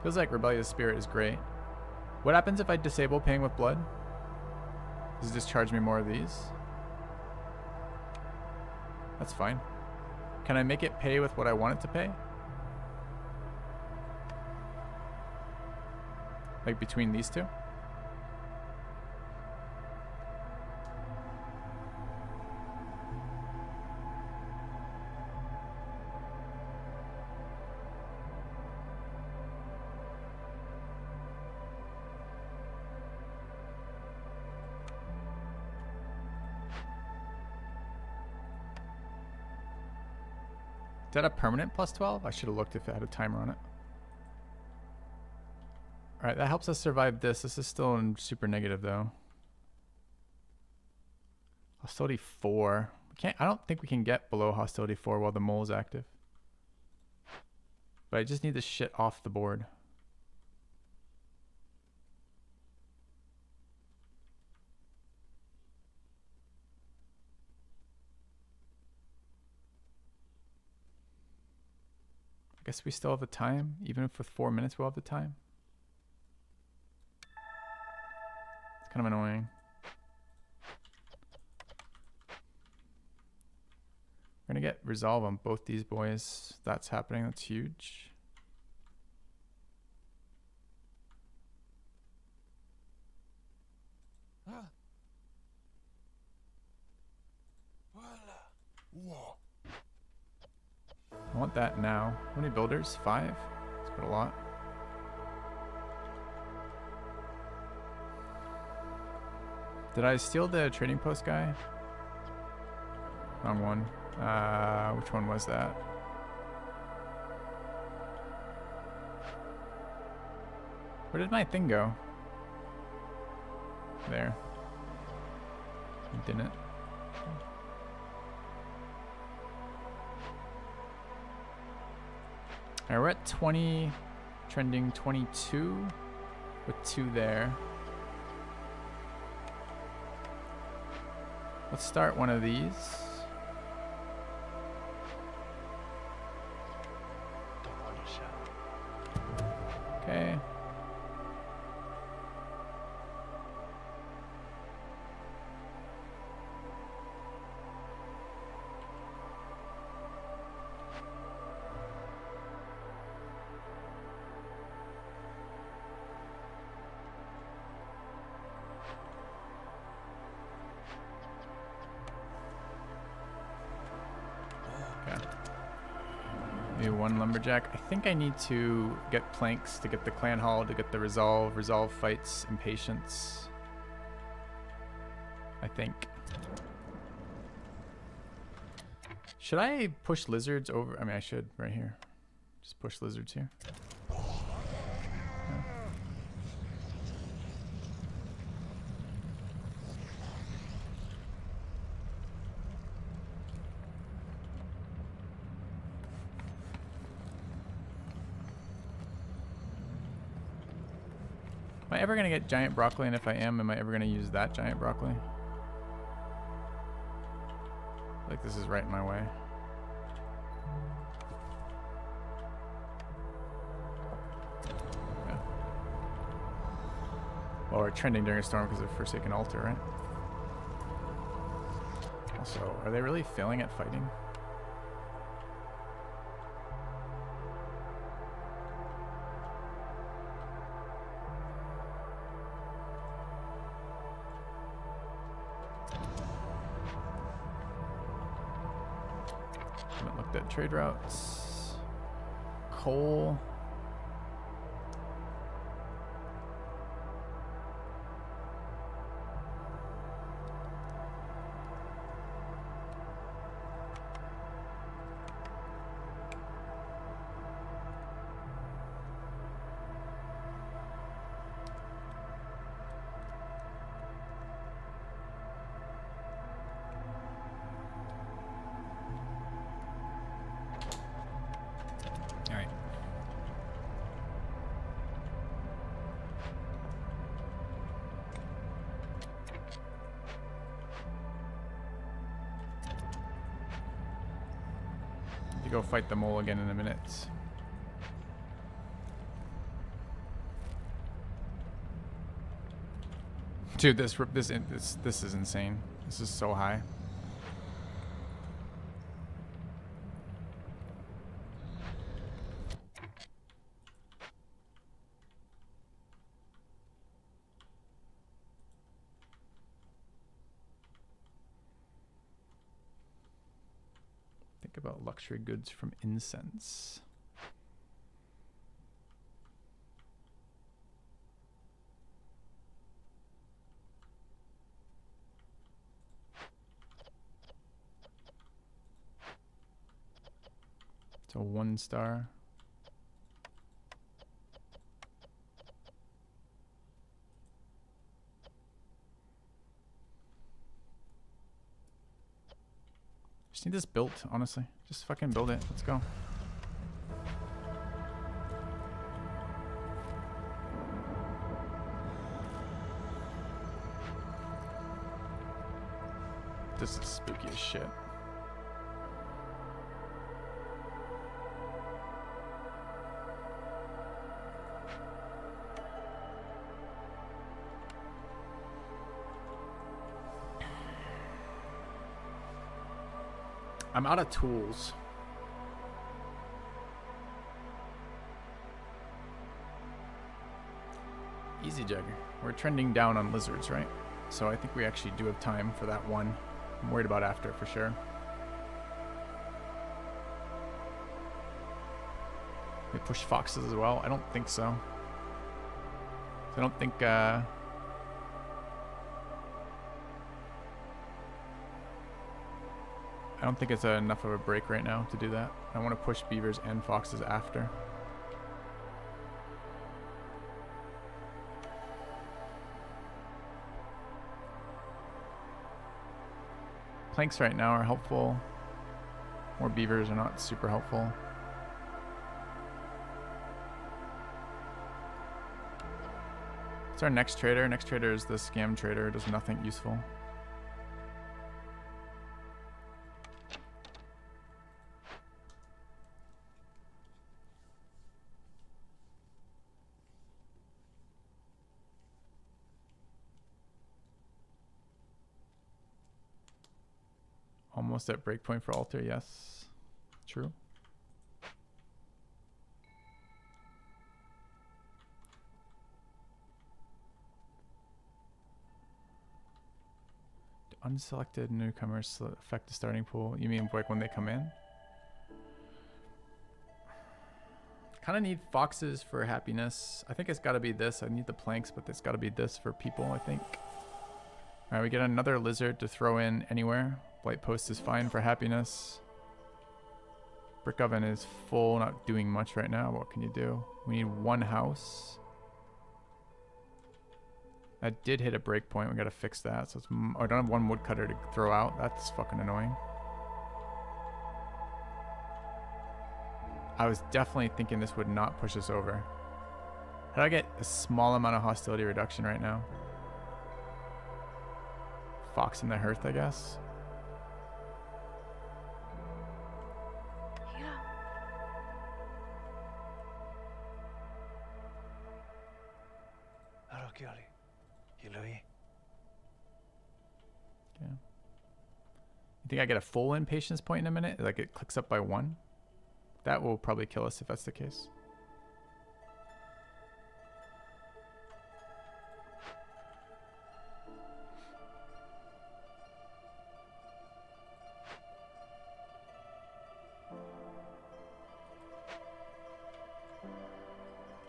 Feels like Rebellious Spirit is great. What happens if I disable Paying with Blood? Does it just charge me more of these? That's fine. Can I make it pay with what I want it to pay? Like between these two? Is that a permanent plus 12? I should have looked if it had a timer on it. Alright, that helps us survive this. This is still in super negative though. Hostility 4. I don't think we can get below hostility 4 while the mole is active. But I just need this shit off the board. I guess we still have the time, even if with 4 minutes we'll have the time. It's kind of annoying. We're gonna get resolve on both these boys. That's happening, that's huge. I want that now. How many builders? 5? That's quite a lot. Did I steal the trading post guy? Wrong one. Which one was that? Where did my thing go? There. It didn't. Alright, we're at 20, trending 22 with 2 there. Let's start one of these. Okay. Maybe 1 lumberjack. I think I need to get planks to get the clan hall, to get the resolve. Resolve fights impatience. I think. Should I push lizards over? I mean, I should right here. Just push lizards here. Am I ever going to get giant broccoli? And if I am I ever going to use that giant broccoli? Like this is right in my way. Yeah. Well, we're trending during a storm because of Forsaken Altar, right? Also, are they really failing at fighting? Haven't looked at trade routes. Coal. to go fight the mole again in a minute. Dude, this is insane. This is so high. Think about luxury goods from incense. It's a 1 star. Just need this built, honestly. Just fucking build it. Let's go. This is spooky as shit. I'm out of tools. Easy Jagger. We're trending down on lizards, right? So I think we actually do have time for that one. I'm worried about after for sure. We push foxes as well? I don't think so. I don't think it's enough of a break right now to do that. I want to push beavers and foxes after. Planks right now are helpful. More beavers are not super helpful. It's our next trader. Next trader is the scam trader. It does nothing useful. Almost at breakpoint for altar, yes. True. Unselected newcomers affect the starting pool. You mean like when they come in? Kind of need foxes for happiness. I think it's got to be this. I need the planks, but it's got to be this for people, I think. All right, we get another lizard to throw in anywhere. Blight post is fine for happiness. Brick oven is full, not doing much right now. What can you do? We need 1 house. That did hit a breakpoint. We got to fix that. So it's, oh, I don't have 1 woodcutter to throw out. That's fucking annoying. I was definitely thinking this would not push us over. How do I get a small amount of hostility reduction right now? Fox in the hearth, I guess. Okay. You think I get a full impatience point in a minute? Like it clicks up by 1? That will probably kill us if that's the case.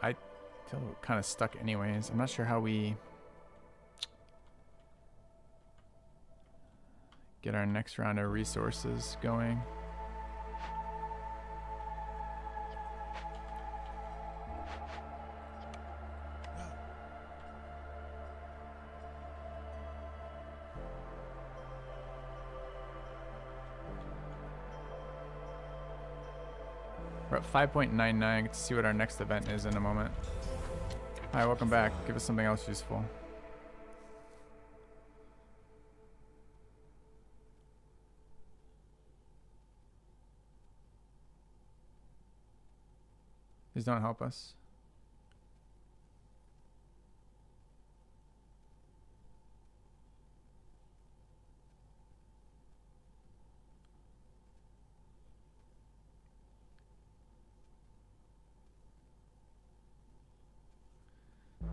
I feel kind of stuck anyways. I'm not sure how we get our next round of resources going. We're at 5.99. Get to see what our next event is in a moment. Hi, welcome back. Give us something else useful. These don't help us.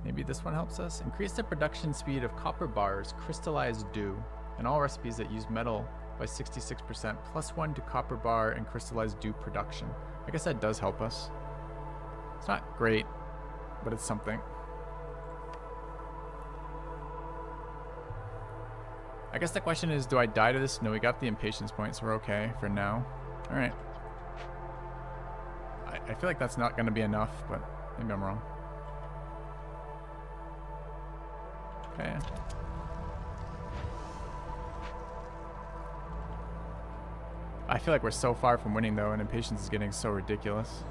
Maybe this one helps us. Increase the production speed of copper bars, crystallized dew, and all recipes that use metal by 66%, +1 to copper bar and crystallized dew production. I guess that does help us. It's not great, but it's something. I guess the question is, do I die to this? No, we got the impatience point, so we're okay for now. All right. I feel like that's not going to be enough, but maybe I'm wrong. Okay. I feel like we're so far from winning though, and impatience is getting so ridiculous.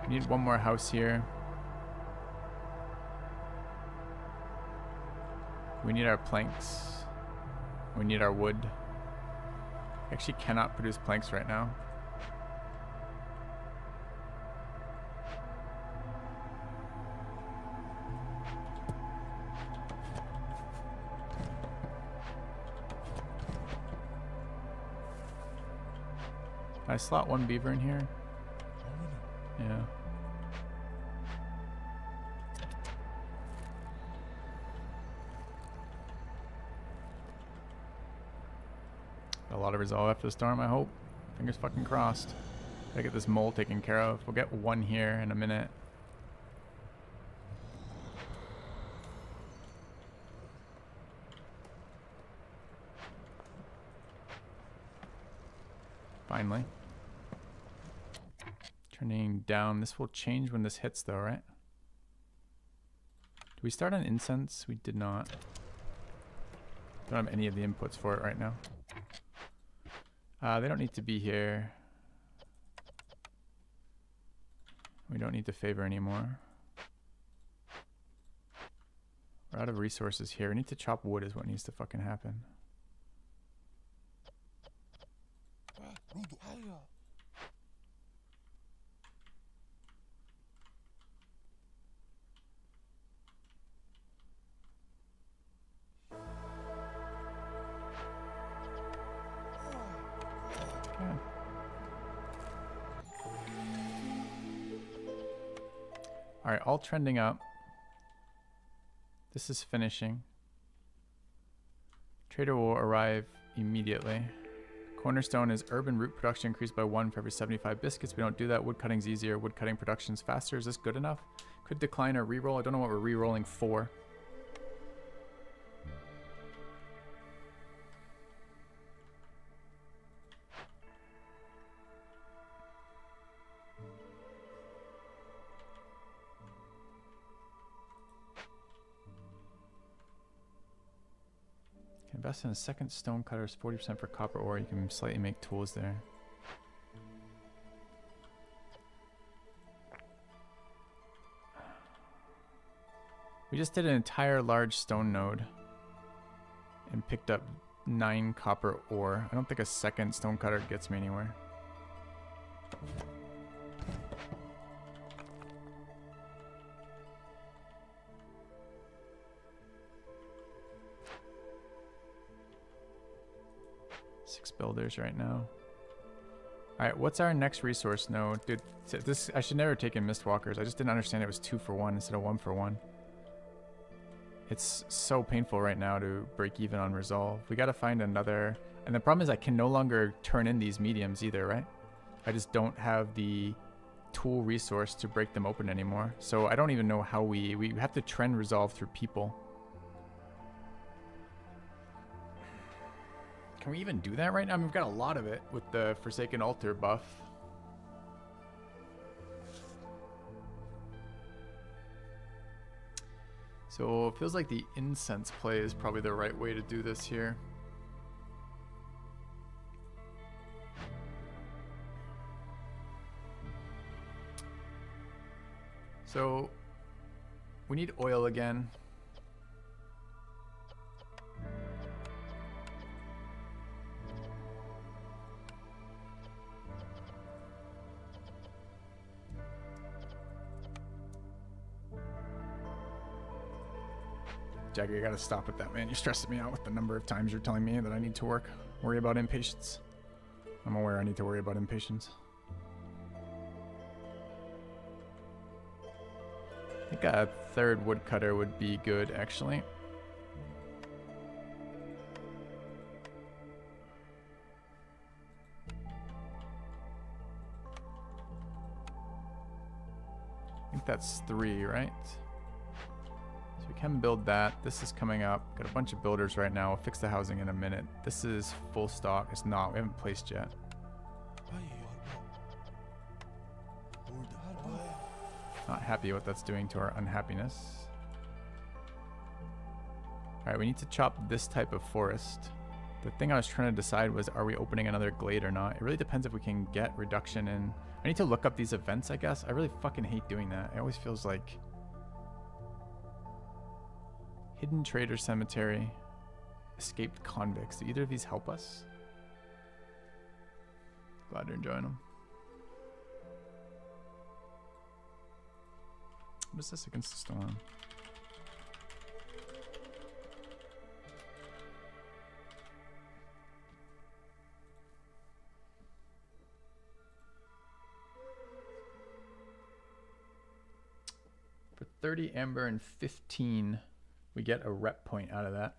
We need one more house here. We need our planks. We need our wood. Actually cannot produce planks right now. Can I slot one beaver in here? Yeah. A lot of resolve after the storm, I hope. Fingers fucking crossed. Gotta get this mole taken care of. We'll get one here in a minute. Finally. Turning down. This will change when this hits though, right? Did we start on incense? We did not. Don't have any of the inputs for it right now. They don't need to be here. We don't need to favor anymore. We're out of resources here. We need to chop wood is what needs to fucking happen. All right, all trending up. This is finishing. Trader will arrive immediately. Cornerstone is urban root production increased by 1 for every 75 biscuits. We don't do that. Wood cutting's easier. Wood cutting production's faster. Is this good enough? Could decline or reroll. I don't know what we're rerolling for. Invest in a second stone cutter, 40% for copper ore. You can slightly make tools there. We just did an entire large stone node and picked up 9 copper ore. I don't think a second stone cutter gets me anywhere. Builders right now. All right, what's our next resource node? Dude, this I should never have taken Mistwalkers. I just didn't understand it was 2 for 1 instead of 1 for 1. It's so painful right now to break even on resolve. We got to find another, and the problem is I can no longer turn in these mediums either, right? I just don't have the tool resource to break them open anymore. So I don't even know how we have to trend resolve through people. Can we even do that right now? I mean, we've got a lot of it with the Forsaken Altar buff. So it feels like the incense play is probably the right way to do this here. So we need oil again. Jagger, you gotta stop with that, man. You're stressing me out with the number of times you're telling me that I need to worry about impatience. I'm aware I need to worry about impatience. I think a third woodcutter would be good, actually. I think that's 3, right? So we can build that. This is coming up. Got a bunch of builders right now. We'll fix the housing in a minute. This is full stock. It's not. We haven't placed yet. Not happy what that's doing to our unhappiness. Alright, we need to chop this type of forest. The thing I was trying to decide was, are we opening another glade or not? It really depends if we can get reduction in... I need to look up these events, I guess. I really fucking hate doing that. It always feels like... Hidden Trader Cemetery. Escaped Convicts. Do either of these help us? Glad you're enjoying them. What is this against the storm? For 30 amber and 15, we get a rep point out of that.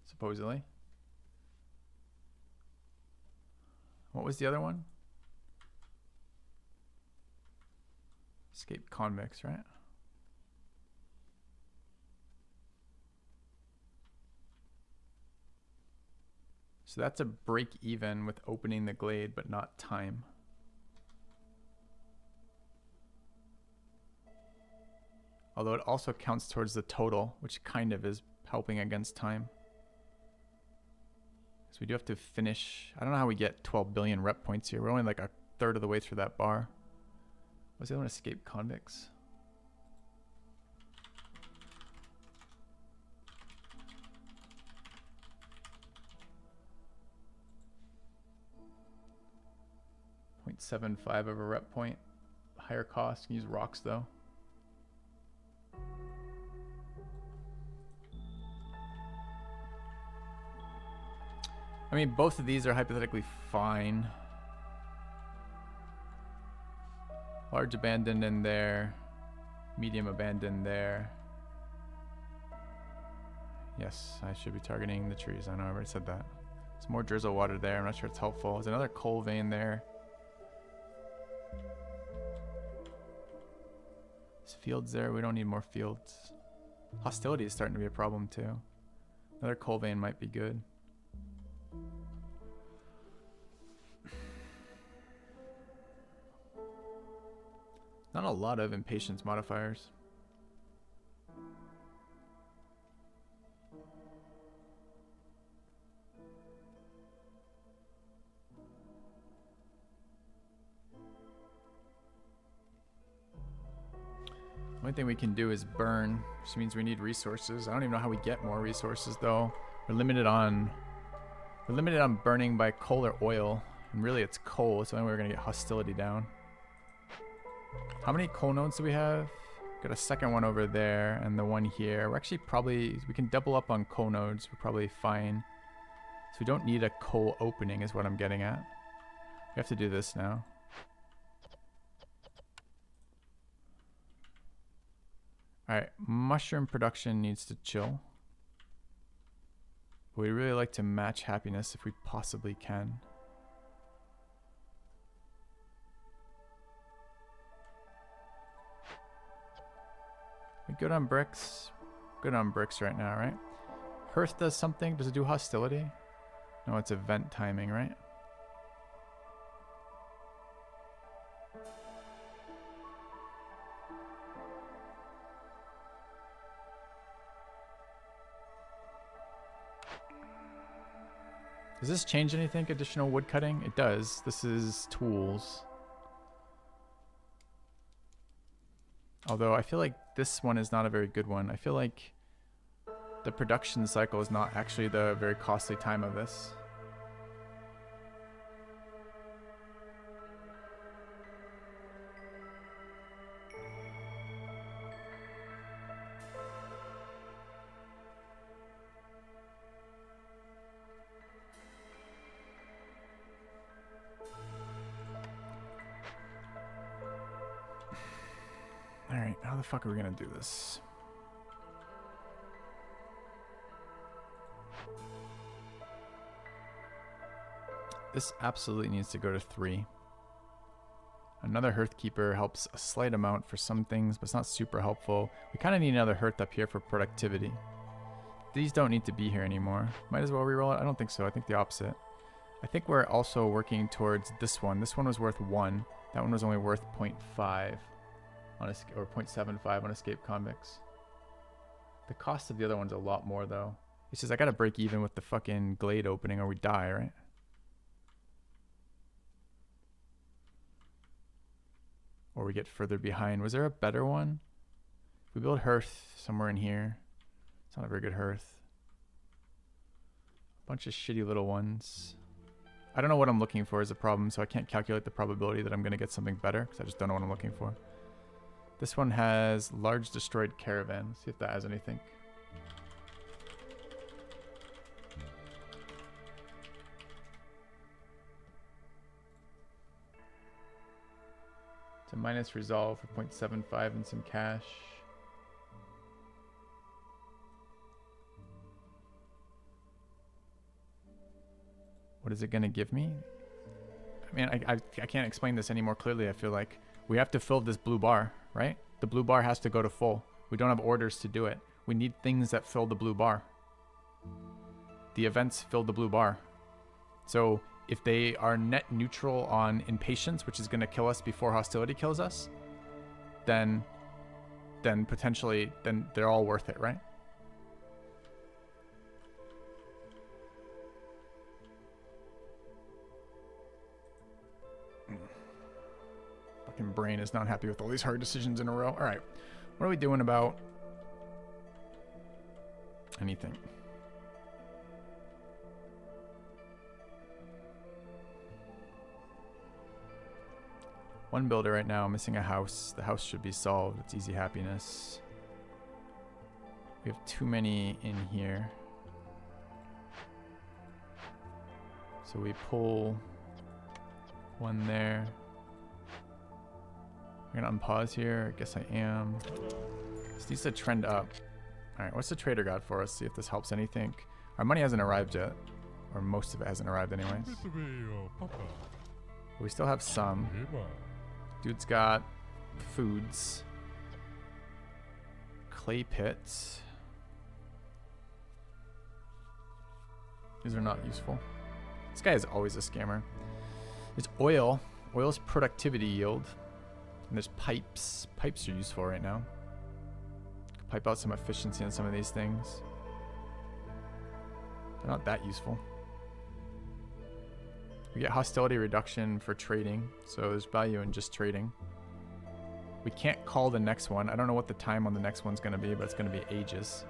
Supposedly. What was the other one? Escaped convicts, right? So that's a break even with opening the glade, but not time. Although it also counts towards the total, which kind of is helping against time. So we do have to finish. I don't know how we get 12 billion rep points here. We're only like a third of the way through that bar. Was the other one escaped convicts? .75 of a rep point. Higher cost. Can use rocks though. I mean, both of these are hypothetically fine. Large abandoned in there. Medium abandoned there. Yes, I should be targeting the trees. I know I already said that. There's more drizzle water there. I'm not sure it's helpful. There's another coal vein there. There's fields there. We don't need more fields. Hostility is starting to be a problem too. Another coal vein might be good. Not a lot of impatience modifiers. Only thing we can do is burn, which means we need resources. I don't even know how we get more resources though. We're limited on burning by coal or oil, and really it's coal. It's the only way we're gonna get hostility down. How many coal nodes do we have? Got a second one over there and the one here. We're actually probably, we can double up on coal nodes. We're probably fine. So we don't need a coal opening is what I'm getting at. We have to do this now. Alright, mushroom production needs to chill. But we really like to match happiness if we possibly can. We good on bricks? Good on bricks right now, right? Hearth does something. Does it do hostility? No, it's event timing, right? Does this change anything? Additional wood cutting? It does. This is tools. Although I feel like this one is not a very good one. I feel like the production cycle is not actually the very costly time of this. How the fuck are we gonna do this? This absolutely needs to go to 3. Another Hearthkeeper helps a slight amount for some things, but it's not super helpful. We kind of need another Hearth up here for productivity. These don't need to be here anymore. Might as well reroll it. I don't think so. I think the opposite. I think we're also working towards this one. This one was worth 1. That one was only worth 0.5 on or 0.75 on Escape Convicts. The cost of the other one's a lot more though. It's just I gotta break even with the fucking Glade opening or we die, right? Or we get further behind. Was there a better one? If we build Hearth somewhere in here. It's not a very good Hearth. A bunch of shitty little ones. I don't know what I'm looking for is a problem, so I can't calculate the probability that I'm going to get something better, because I just don't know what I'm looking for. This one has Large Destroyed Caravan. Let's see if that has anything. It's a minus resolve for 0.75 and some cash. What is it going to give me? I mean, I can't explain this any more clearly. I feel like we have to fill this blue bar, right? The blue bar has to go to full. We don't have orders to do it. We need things that fill the blue bar. The events fill the blue bar. So if they are net neutral on impatience, which is going to kill us before hostility kills us, then potentially they're all worth it, right? Fucking brain is not happy with all these hard decisions in a row. All right, what are we doing about anything? One builder right now, missing a house. The house should be solved. It's easy happiness. We have too many in here. So we pull one there. I'm gonna unpause here. I guess I am. This needs to trend up. All right, what's the trader got for us? See if this helps anything. Our money hasn't arrived yet, or most of it hasn't arrived anyways. We still have some. Dude's got foods. Clay pits. These are not useful. This guy is always a scammer. There's oil. Oil's productivity yield. And there's pipes. Pipes are useful right now. Pipe out some efficiency on some of these things. They're not that useful. We get hostility reduction for trading, so there's value in just trading. We can't call the next one. I don't know what the time on the next one's going to be, but it's going to be ages.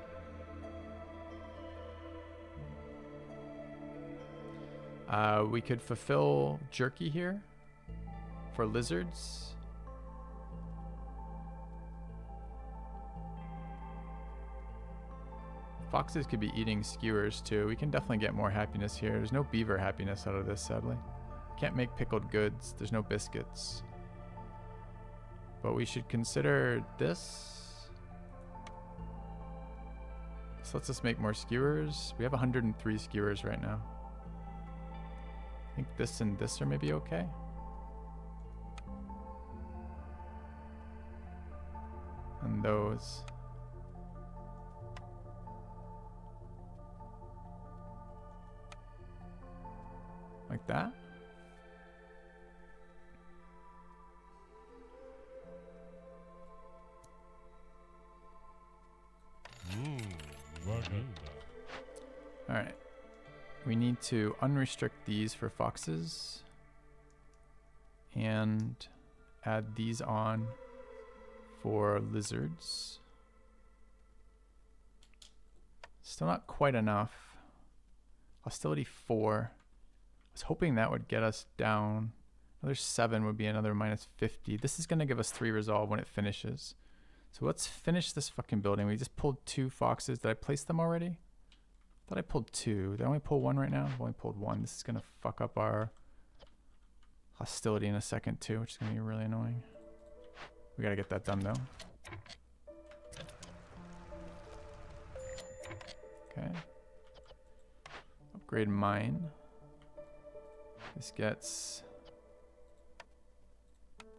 We could fulfill Jerky here for lizards. Foxes could be eating skewers too. We can definitely get more happiness here. There's no beaver happiness out of this, sadly. Can't make pickled goods. There's no biscuits. But we should consider this. This lets us make more skewers. We have 103 skewers right now. I think this and this are maybe okay. And those. Like that. All right. We need to unrestrict these for foxes and add these on for lizards. Still not quite enough. Hostility 4. I was hoping that would get us down. Another 7 would be another minus 50. This is going to give us 3 resolve when it finishes. So let's finish this fucking building. We just pulled 2 foxes. Did I place them already? I thought I pulled 2. Did I only pull 1 right now? I've only pulled 1. This is going to fuck up our hostility in a second too, which is going to be really annoying. We got to get that done though. Okay. Upgrade mine. This gets...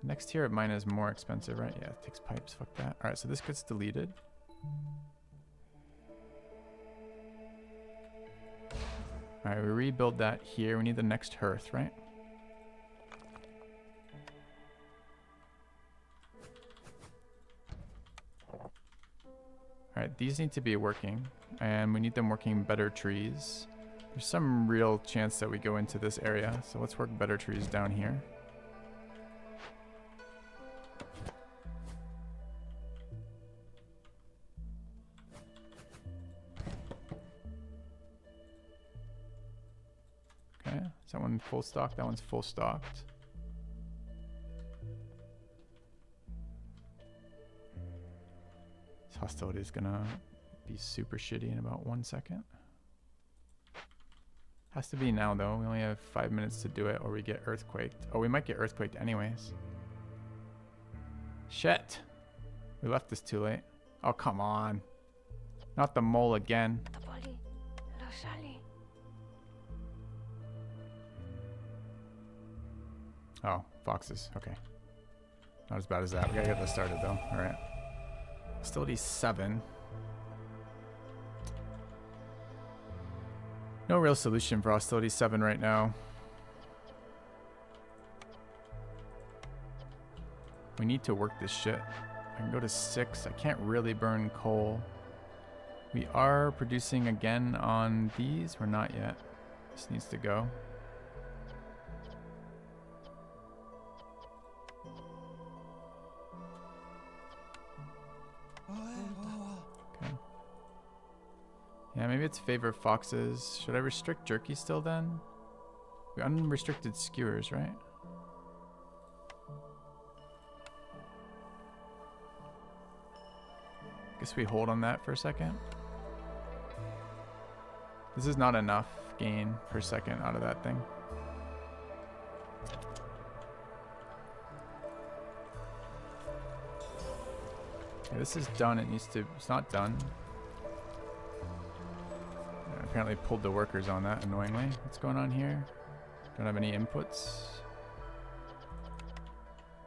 The next tier of mine is more expensive, right? Yeah, it takes pipes. Fuck that. Alright, so this gets deleted. Alright, we rebuild that here. We need the next hearth, right? Alright, these need to be working. And we need them working better trees. There's some real chance that we go into this area. So let's work better trees down here. Okay, is that one full stock? That one's full stocked. This hostility is gonna be super shitty in about 1 second. Has to be now though. We only have 5 minutes to do it or we get earthquaked. Oh, we might get earthquaked anyways. Shit. We left this too late. Oh, come on. Not the mole again. Oh, foxes. Okay. Not as bad as that. We gotta get this started though. Alright. Hostility 7. No real solution for hostility 7 right now. We need to work this shit. I can go to 6. I can't really burn coal. We are producing again on these. We're not yet. This needs to go. Okay. Yeah, maybe it's favor foxes. Should I restrict jerky still then? We unrestricted skewers, right? Guess we hold on that for a second. This is not enough gain per second out of that thing. Okay, this is done. It needs to... It's not done. I apparently pulled the workers on that, annoyingly. What's going on here? Don't have any inputs.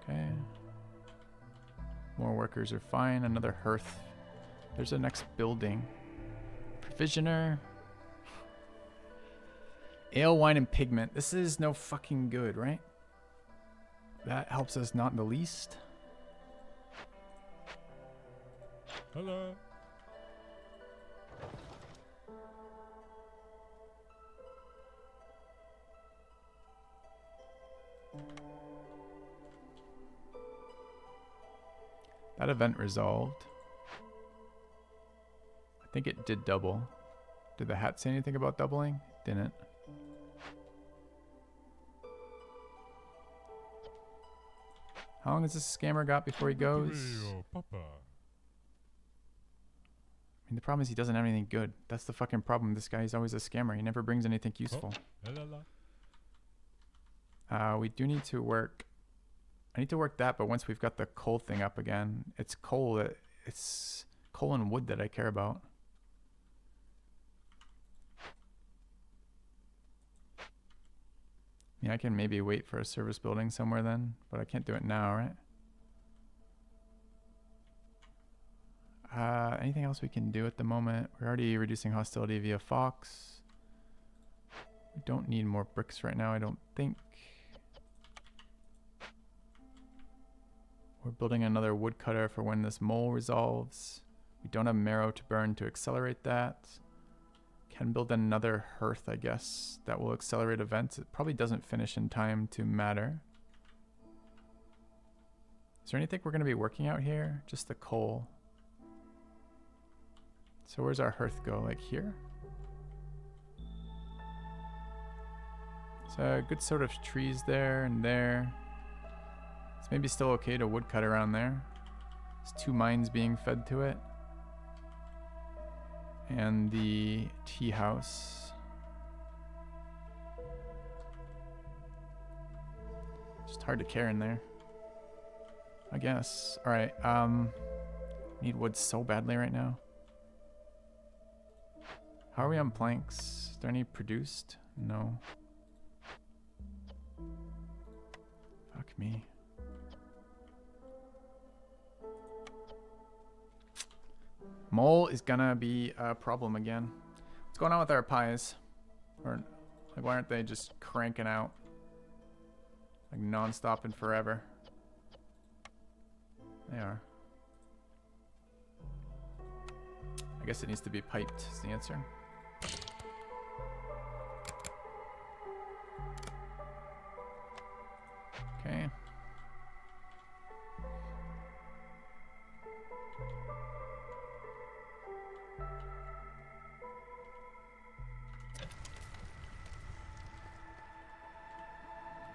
Okay. More workers are fine. Another hearth. There's a next building. Provisioner. Ale, wine, and pigment. This is no fucking good, right? That helps us not in the least. Hello. That event resolved. I think it did double. Did the hat say anything about doubling? Didn't. How long has this scammer got before he goes? Papa. I mean, the problem is he doesn't have anything good. That's the fucking problem. This guy is always a scammer. He never brings anything useful. We do need to work. I need to work that, but once we've got the coal thing up again, it's coal and wood that I care about. Yeah, I can maybe wait for a service building somewhere then, but I can't do it now, right? Anything else we can do at the moment? We're already reducing hostility via Fox. We don't need more bricks right now, I don't think. We're building another woodcutter for when this mole resolves. We don't have marrow to burn to accelerate that. Can build another hearth, I guess. That will accelerate events. It probably doesn't finish in time to matter. Is there anything we're going to be working out here? Just the coal. So where's our hearth go? Like here? So a good sort of trees there and there. It's maybe still okay to woodcut around there. There's 2 mines being fed to it. And the tea house. Just hard to care in there, I guess. All right. Need wood so badly right now. How are we on planks? Is there any produced? No. Fuck me. Mole is gonna be a problem again. What's going on with our pies? Or like, why aren't they just cranking out like non-stop and forever? They are. I guess it needs to be piped is the answer. Okay.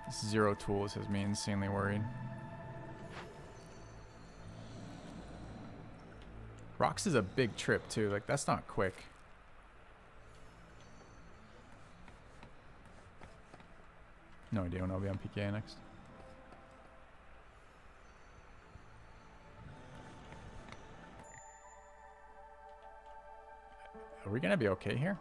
This 0 tools has me insanely worried. Rocks is a big trip too. Like, that's not quick. No idea when I'll be on PKA next. Are we gonna be okay here?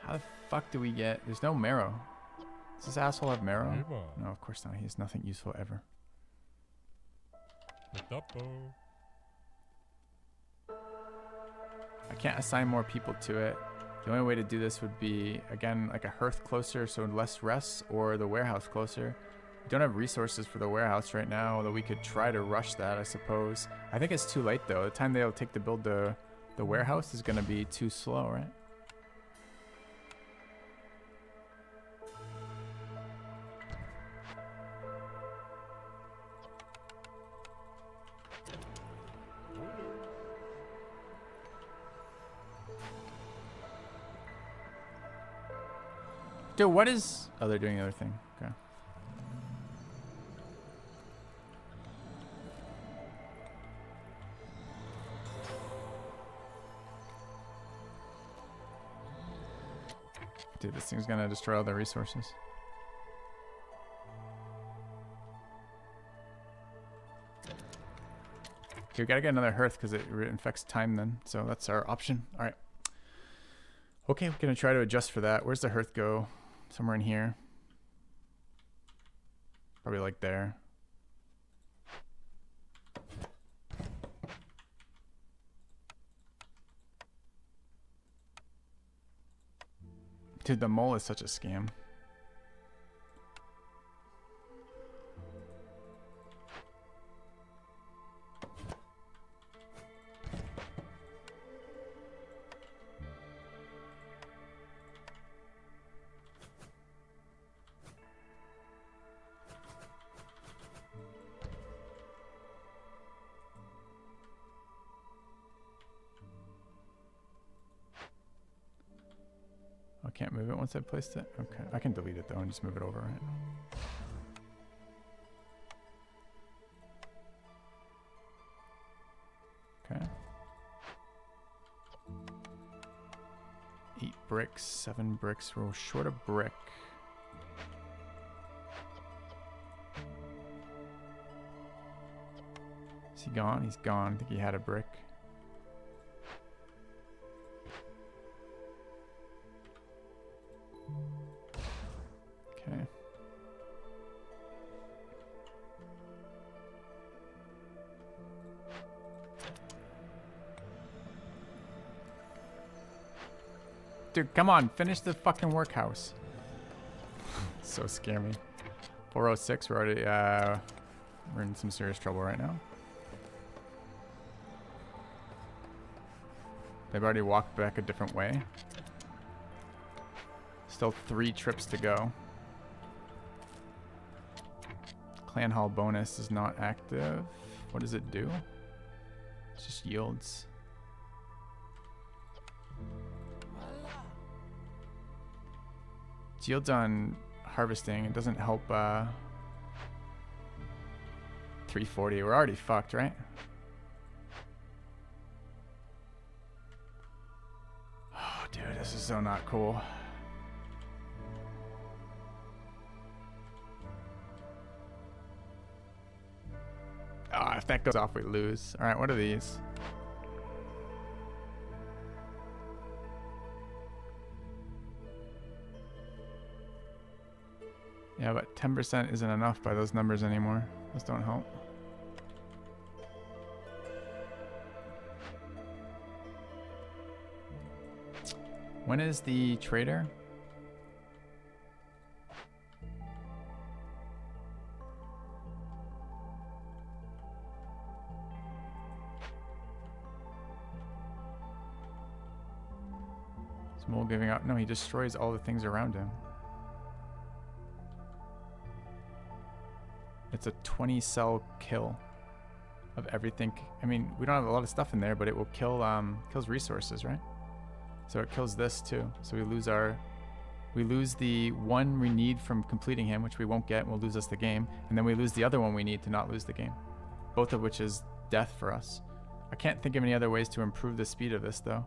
How the fuck do we get... There's no marrow. Does this asshole have marrow? Eva. No, of course not. He has nothing useful ever. Metapo. I can't assign more people to it. The only way to do this would be, again, like a hearth closer, so less rests, or the warehouse closer. We don't have resources for the warehouse right now, although we could try to rush that, I suppose. I think it's too late, though. The time they'll take to build the warehouse is going to be too slow, right? Dude, what is... Oh, they're doing the other thing. Okay. Dude, this thing's gonna destroy all their resources. Okay, we gotta get another hearth because it infects time then. So that's our option. All right. Okay, we're gonna try to adjust for that. Where's the hearth go? Somewhere in here. Probably like there. Dude, the mole is such a scam. I can't move it once I placed it? Okay. I can delete it though and just move it over, right? Okay. 8 bricks, 7 bricks. We're short a brick. Is he gone? He's gone. I think he had a brick. Okay. Dude, come on, finish the fucking workhouse. So scary. 406, we're already we're in some serious trouble right now. They've already walked back a different way. Still 3 trips to go. Clan Hall bonus is not active. What does it do? It just yields. It yields on harvesting. It doesn't help 340. We're already fucked, right? Oh, dude, this is so not cool. Ah, if that goes off, we lose. All right, what are these? Yeah, but 10% isn't enough by those numbers anymore. Those don't help. When is the trader? Is Mole giving up? No, he destroys all the things around him. It's a 20 cell kill of everything. I mean, we don't have a lot of stuff in there, but it will kill kills resources, right? So it kills this too. So we lose the one we need from completing him, which we won't get, and will lose us the game. And then we lose the other one we need to not lose the game. Both of which is death for us. I can't think of any other ways to improve the speed of this though.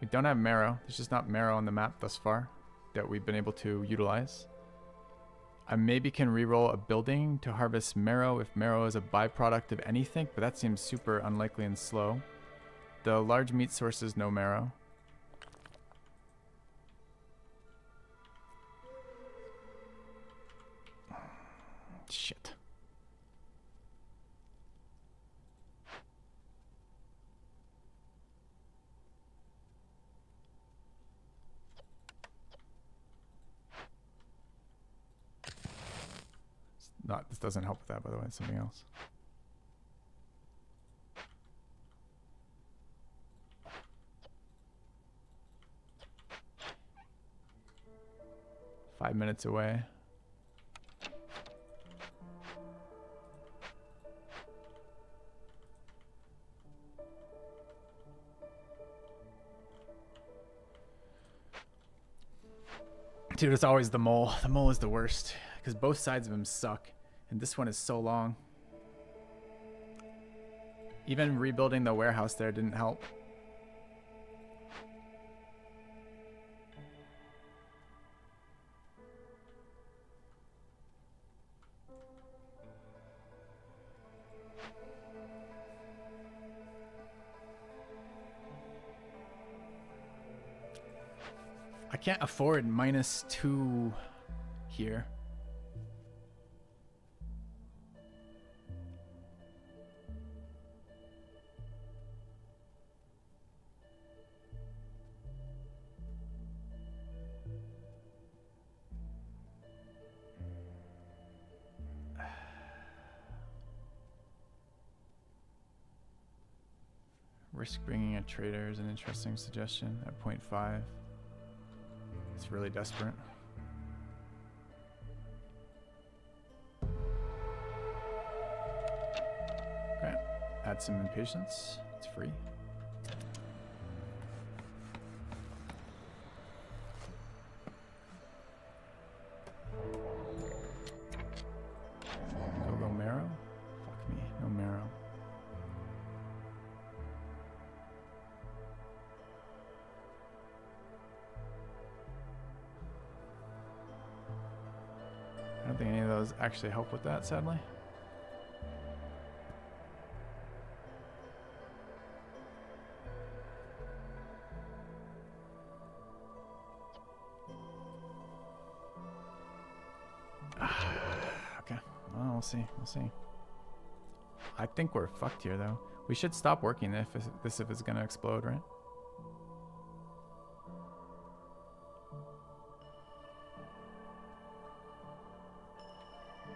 We don't have marrow. There's just not marrow on the map thus far that we've been able to utilize. I maybe can reroll a building to harvest marrow if marrow is a byproduct of anything, but that seems super unlikely and slow. The large meat source is no marrow. Shit. Not, this doesn't help with that, by the way. It's something else. Five minutes away. Dude, it's always the mole. The mole is the worst because both sides of him suck. And this one is so long. Even rebuilding the warehouse there didn't help. I can't afford -2 here. Risk bringing a trader is an interesting suggestion at 0.5. It's really desperate. Okay, add some impatience. It's free. Go marrow? Fuck me, no marrow. I don't think any of those actually help with that, sadly. Okay, well, we'll see. We'll see. I think we're fucked here, though. We should stop working if it's gonna explode, right?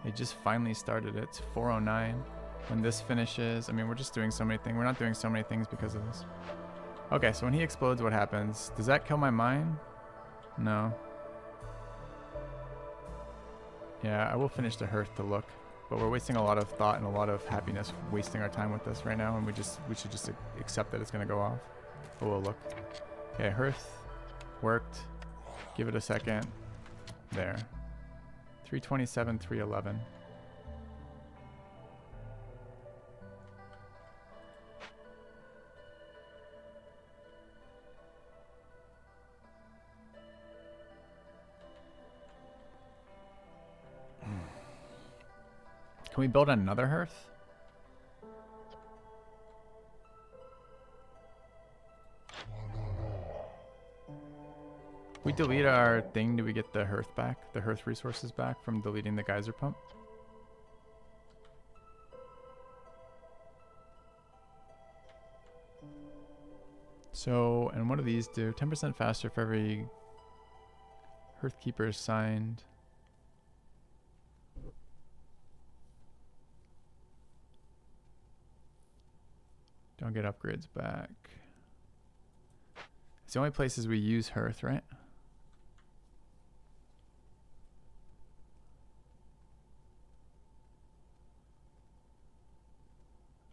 It just finally started. It's 4:09. When this finishes, I mean, we're just doing so many things. We're not doing so many things because of this. Okay, so when he explodes, what happens? Does that kill my mine? No. Yeah, I will finish the hearth to look, but we're wasting a lot of thought and a lot of happiness wasting our time with this right now, and we should just accept that it's gonna go off. But we'll look. Okay, hearth worked. Give it a second. There. 327, 311. Can we build another hearth? We delete our thing, do we get the hearth back? The hearth resources back from deleting the geyser pump? So, and what do these do? 10% faster for every hearth keeper assigned. Don't get upgrades back. It's the only places we use hearth, right?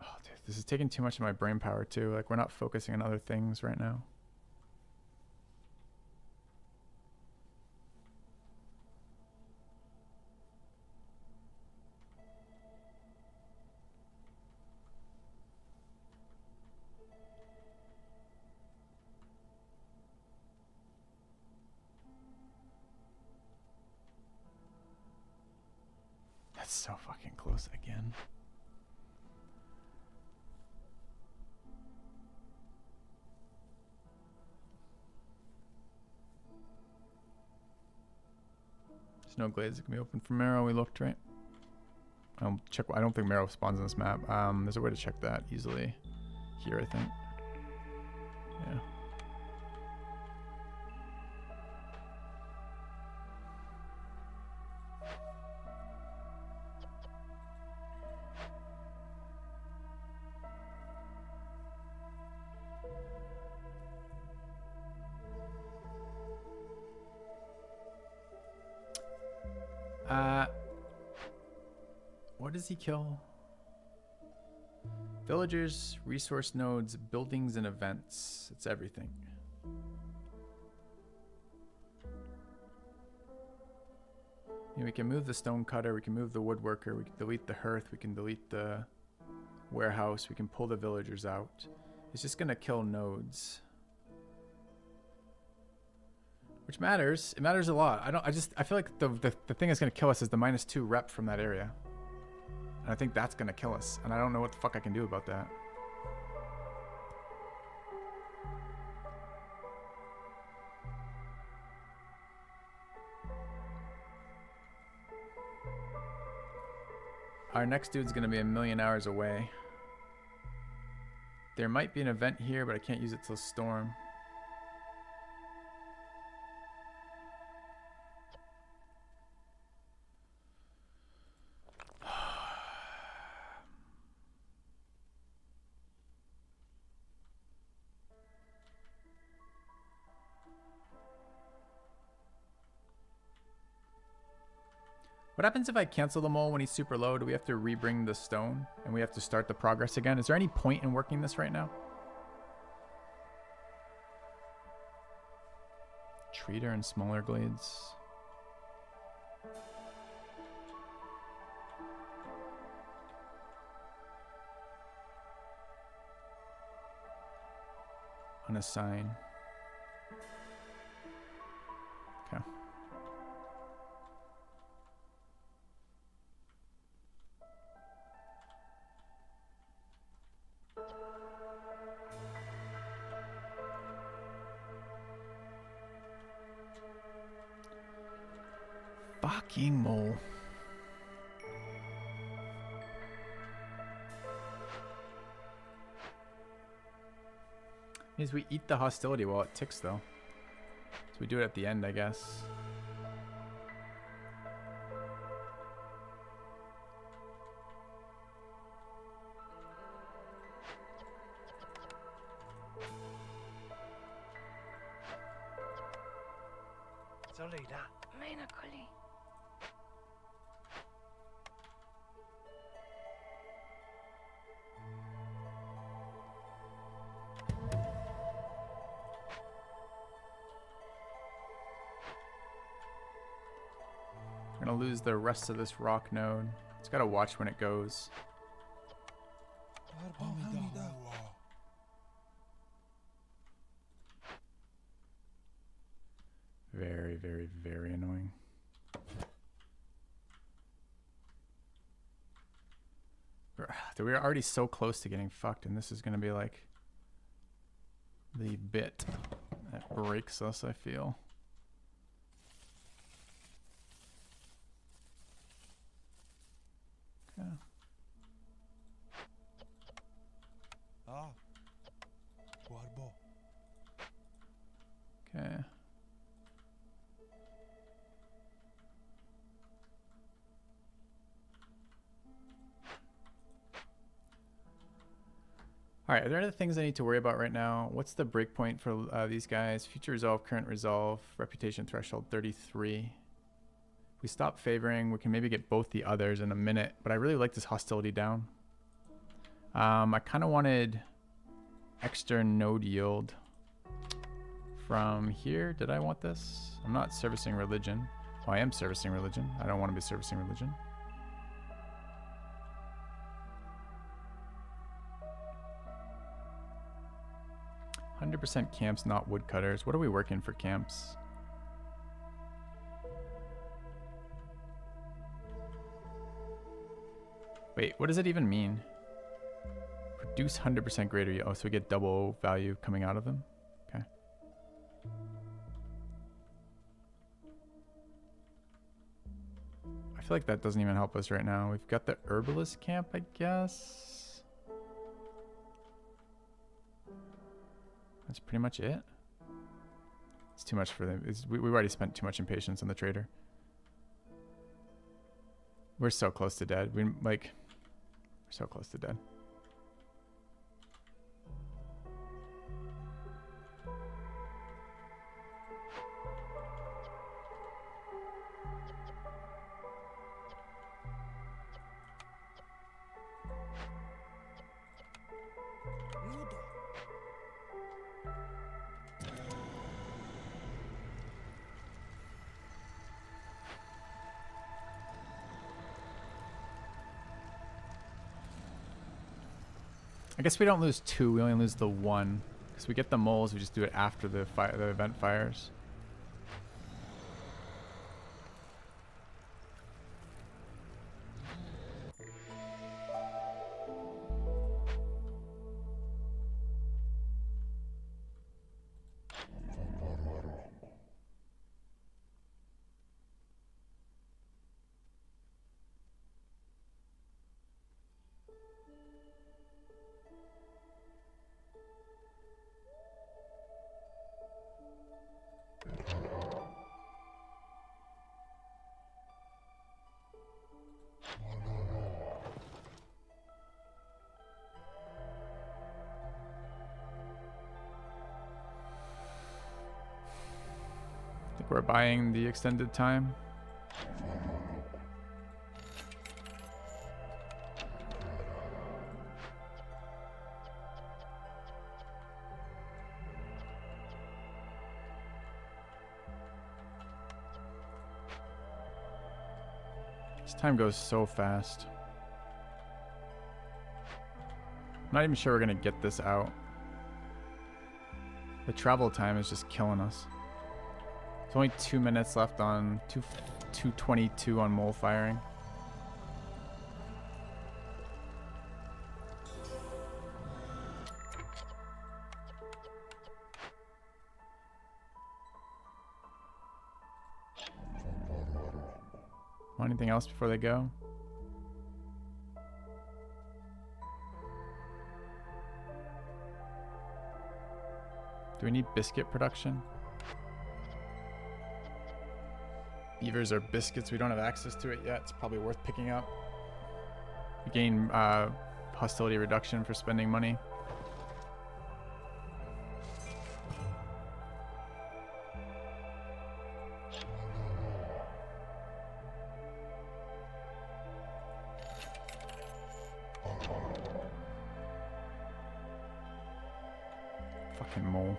Oh, dude, this is taking too much of my brain power too. Like, we're not focusing on other things right now. That's so fucking close again. There's no glades that can be open for Marrow. We looked, right? I'll check. I don't think Marrow spawns on this map. There's a way to check that easily here, I think. Yeah. What does he kill? Villagers, resource nodes, buildings, and events. It's everything. Yeah, we can move the stone cutter, we can move the woodworker, we can delete the hearth, we can delete the warehouse, we can pull the villagers out. It's just gonna kill nodes. Which matters. It matters a lot. I feel like the thing that's gonna kill us is the -2 rep from that area. And I think that's gonna kill us. And I don't know what the fuck I can do about that. Our next dude's gonna be a million hours away. There might be an event here, but I can't use it till storm. What happens if I cancel the mole when he's super low? Do we have to rebring the stone and we have to start the progress again? Is there any point in working this right now? Treater and smaller glades. Unassign. Okay. Fucking mole. Means we eat the hostility while it ticks, though. So we do it at the end, I guess. Så lige der. Mener Collie. We're gonna gonna lose the rest of this rock node. It's gotta watch when it goes. Very, very, very annoying. We're already so close to getting fucked, and this is gonna be like the bit that breaks us, I feel. Okay. Okay. All right, are there other things I need to worry about right now? What's the breakpoint for these guys? Future resolve, current resolve, reputation threshold 33. If we stop favoring, we can maybe get both the others in a minute, but I really like this hostility down. I kind of wanted extra node yield from here. Did I want this? I'm not servicing religion. Oh, I am servicing religion. I don't want to be servicing religion. %% camps, not woodcutters. What are we working for camps? Wait, what does it even mean? Produce 100% greater yield. Oh, so we get double value coming out of them? Okay. I feel like that doesn't even help us right now. We've got the herbalist camp, I guess. That's pretty much it. It's too much for them. We've already spent too much impatience on the trader. We're so close to dead. We're so close to dead. I guess we don't lose 2, we only lose the 1. Because we get the moles, we just do it after the event fires. I think we're buying the extended time. This time goes so fast. I'm not even sure we're gonna get this out. The travel time is just killing us. There's only 2 minutes left on 222 on mole firing. Want anything else before they go? Do we need biscuit production? Beavers or biscuits, we don't have access to it yet. It's probably worth picking up. We gain hostility reduction for spending money. Fucking mole.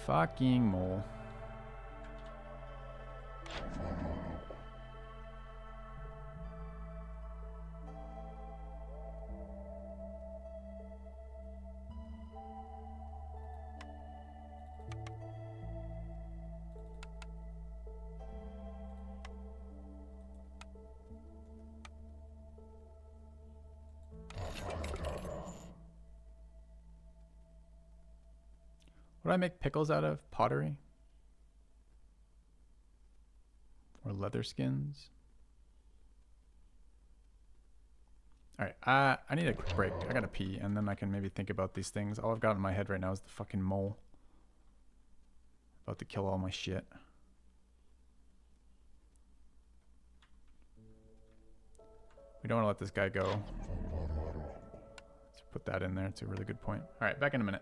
Fucking mole. What do I make pickles out of? Pottery? Or leather skins? Alright, I need a quick break. I gotta pee, and then I can maybe think about these things. All I've got in my head right now is the fucking mole. About to kill all my shit. We don't want to let this guy go. Let's put that in there. It's a really good point. Alright, back in a minute.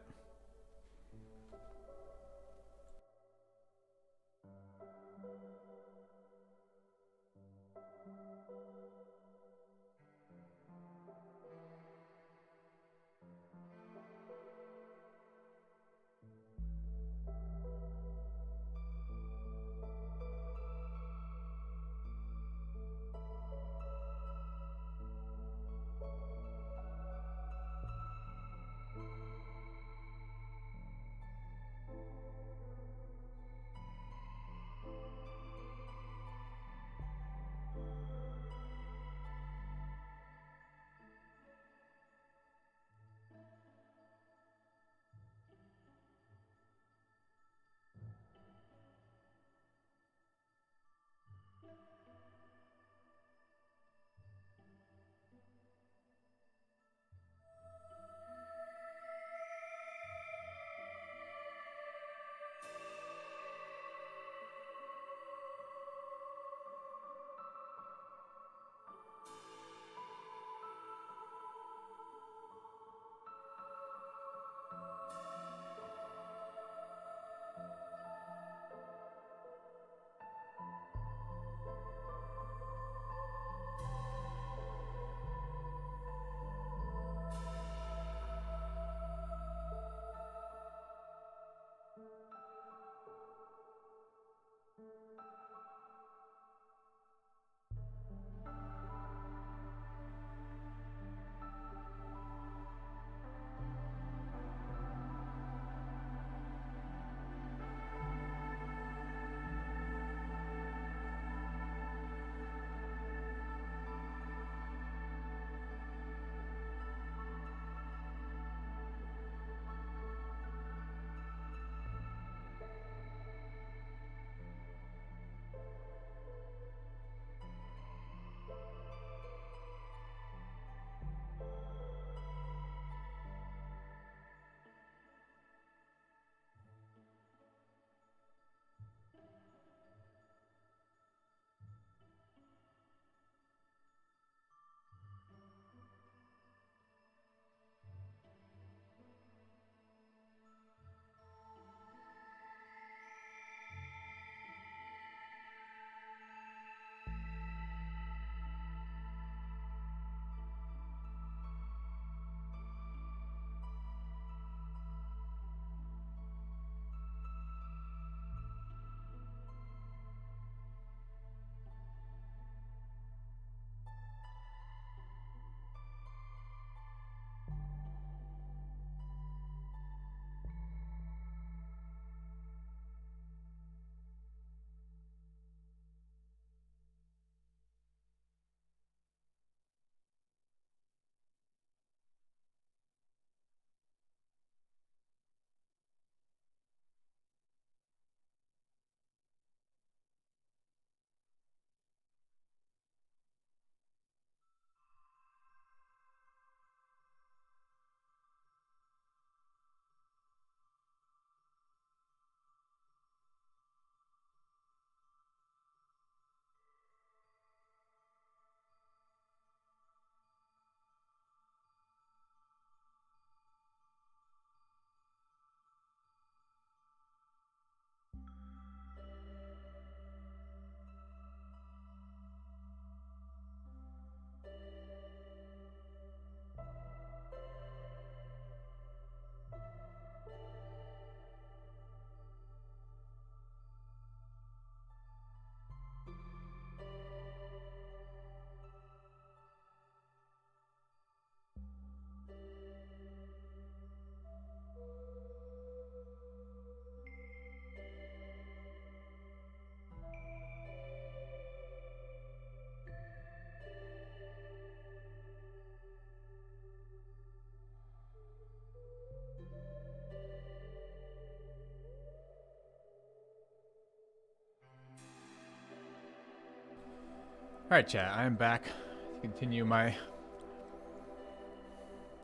Alright, chat, I am back to continue my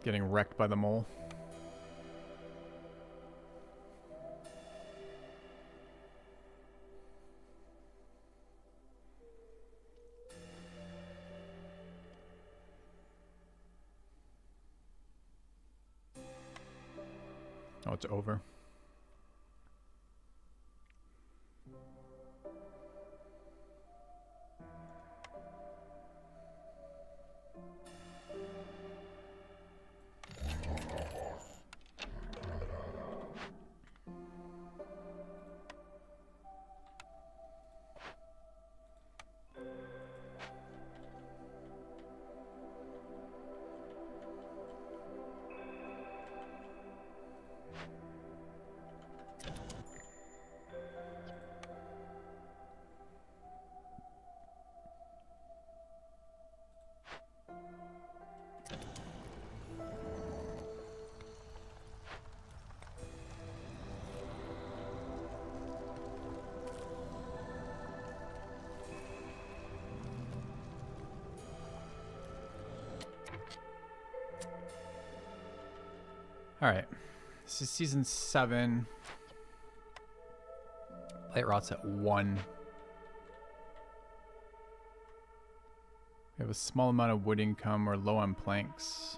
getting wrecked by the mole. Oh, it's over. Alright, this is season 7. Light rot's at 1. We have a small amount of wood income. We're low on planks.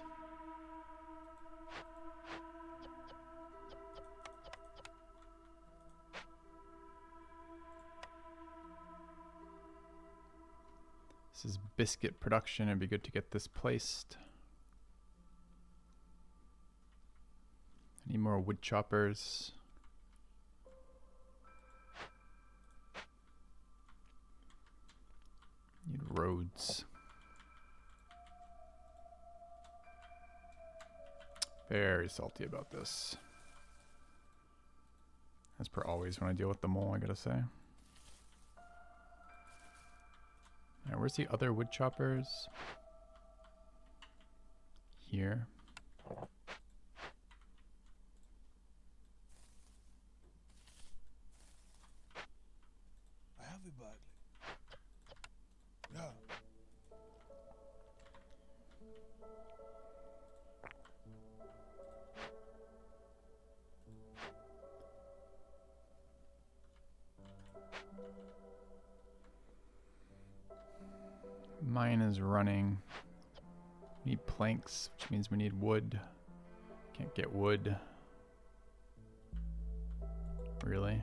This is biscuit production. It'd be good to get this placed. Need more wood choppers. Need roads. Very salty about this. As per always when I deal with the mole, I gotta say. Alright, where's the other wood choppers? Here. Mine is running. We need planks, which means we need wood. Can't get wood. Really?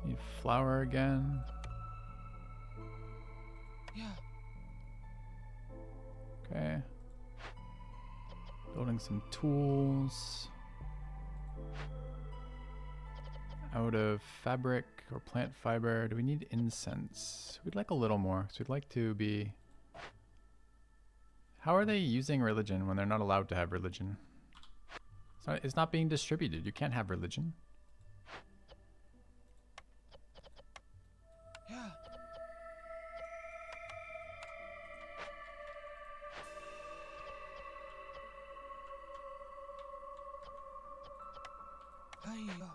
Need flour again. Yeah. Okay. Building some tools. Out of fabric or plant fiber. Do we need incense? We'd like a little more. So we'd like to be... How are they using religion when they're not allowed to have religion? It's not being distributed. You can't have religion. Yeah. Hiya.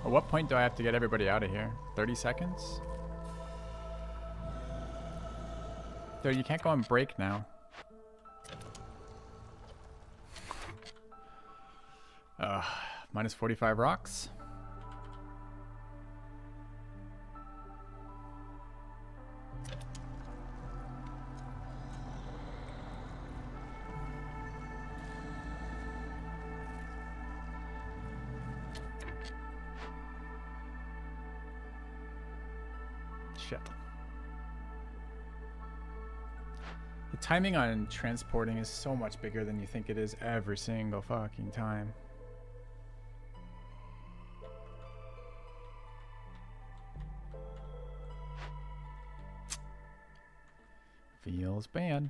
At what point do I have to get everybody out of here? 30 seconds? Dude, you can't go on break now. Minus 45 rocks. Shit. The timing on transporting is so much bigger than you think it is every single fucking time. Feels bad.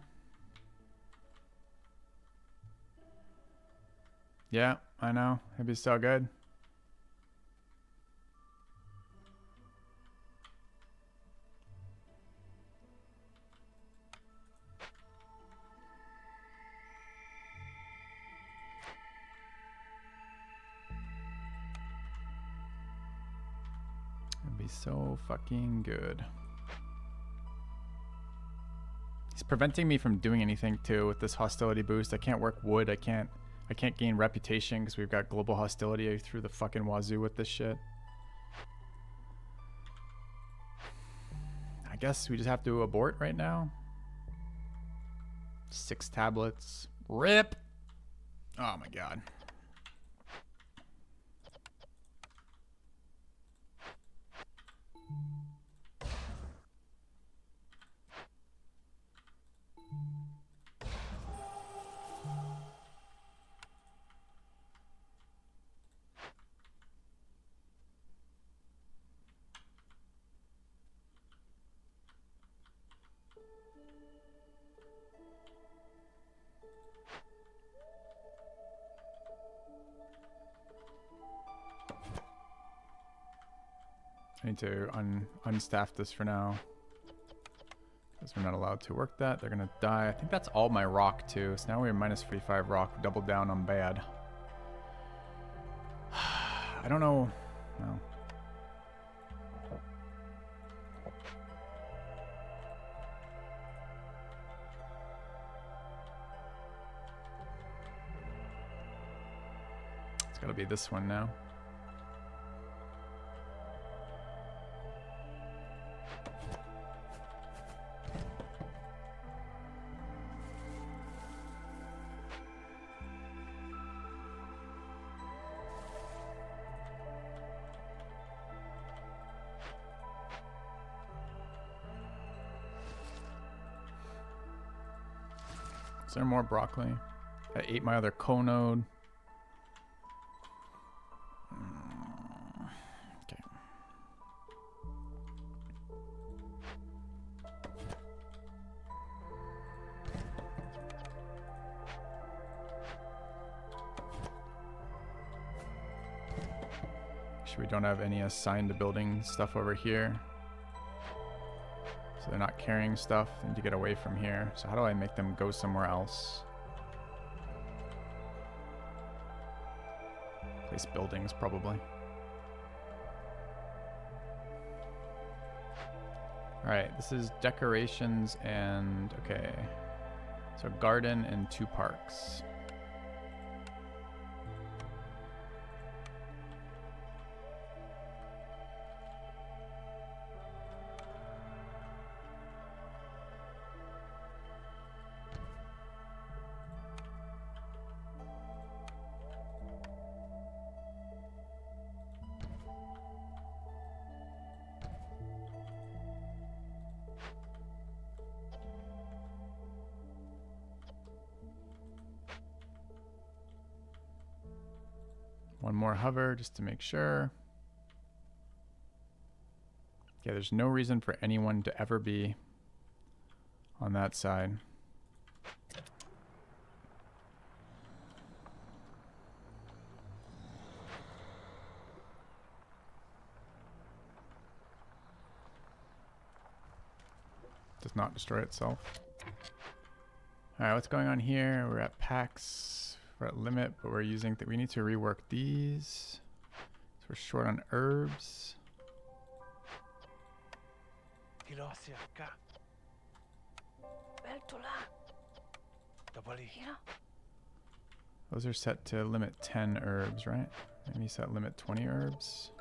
Yeah, I know. It'd be so good. be so fucking good. He's preventing me from doing anything too with this hostility boost. I can't work wood. I can't gain reputation because we've got global hostility through the fucking wazoo with this shit. I guess we just have to abort right now. 6 tablets. RIP! Oh my god. I need to unstaff this for now. Because we're not allowed to work that. They're going to die. I think that's all my rock too. So now we're minus 45 rock. Double down on bad. I don't know. No. It's got to be this one now. Is there more broccoli? I ate my other co-node. Okay. Sure we don't have any assigned building stuff over here. So they're not carrying stuff. They need to get away from here. So how do I make them go somewhere else? Place buildings, probably. Alright, this is decorations and... okay. So garden and 2 parks. One more hover just to make sure. Yeah, there's no reason for anyone to ever be on that side. Does not destroy itself. All right, what's going on here? We're at packs. We're at limit, but we're using we need to rework these. So we're short on herbs. Dis-le, c'est Arca. Belto là. Dopo lì. Mira. Those are set to limit 10 herbs, right? Maybe set limit 20 herbs.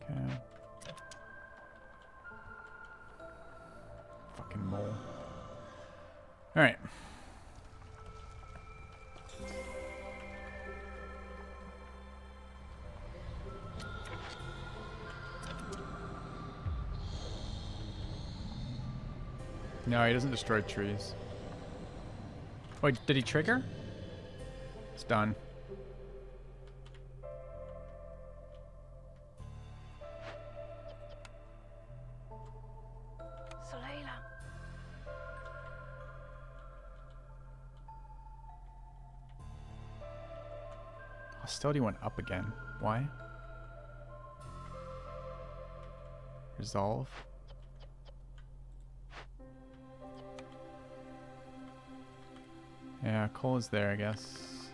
Okay. Fucking mole. All right. No, he doesn't destroy trees. Wait, did he trigger? It's done. Soleil là. Hostility went up again. Why? Resolve. Yeah, coal is there, I guess.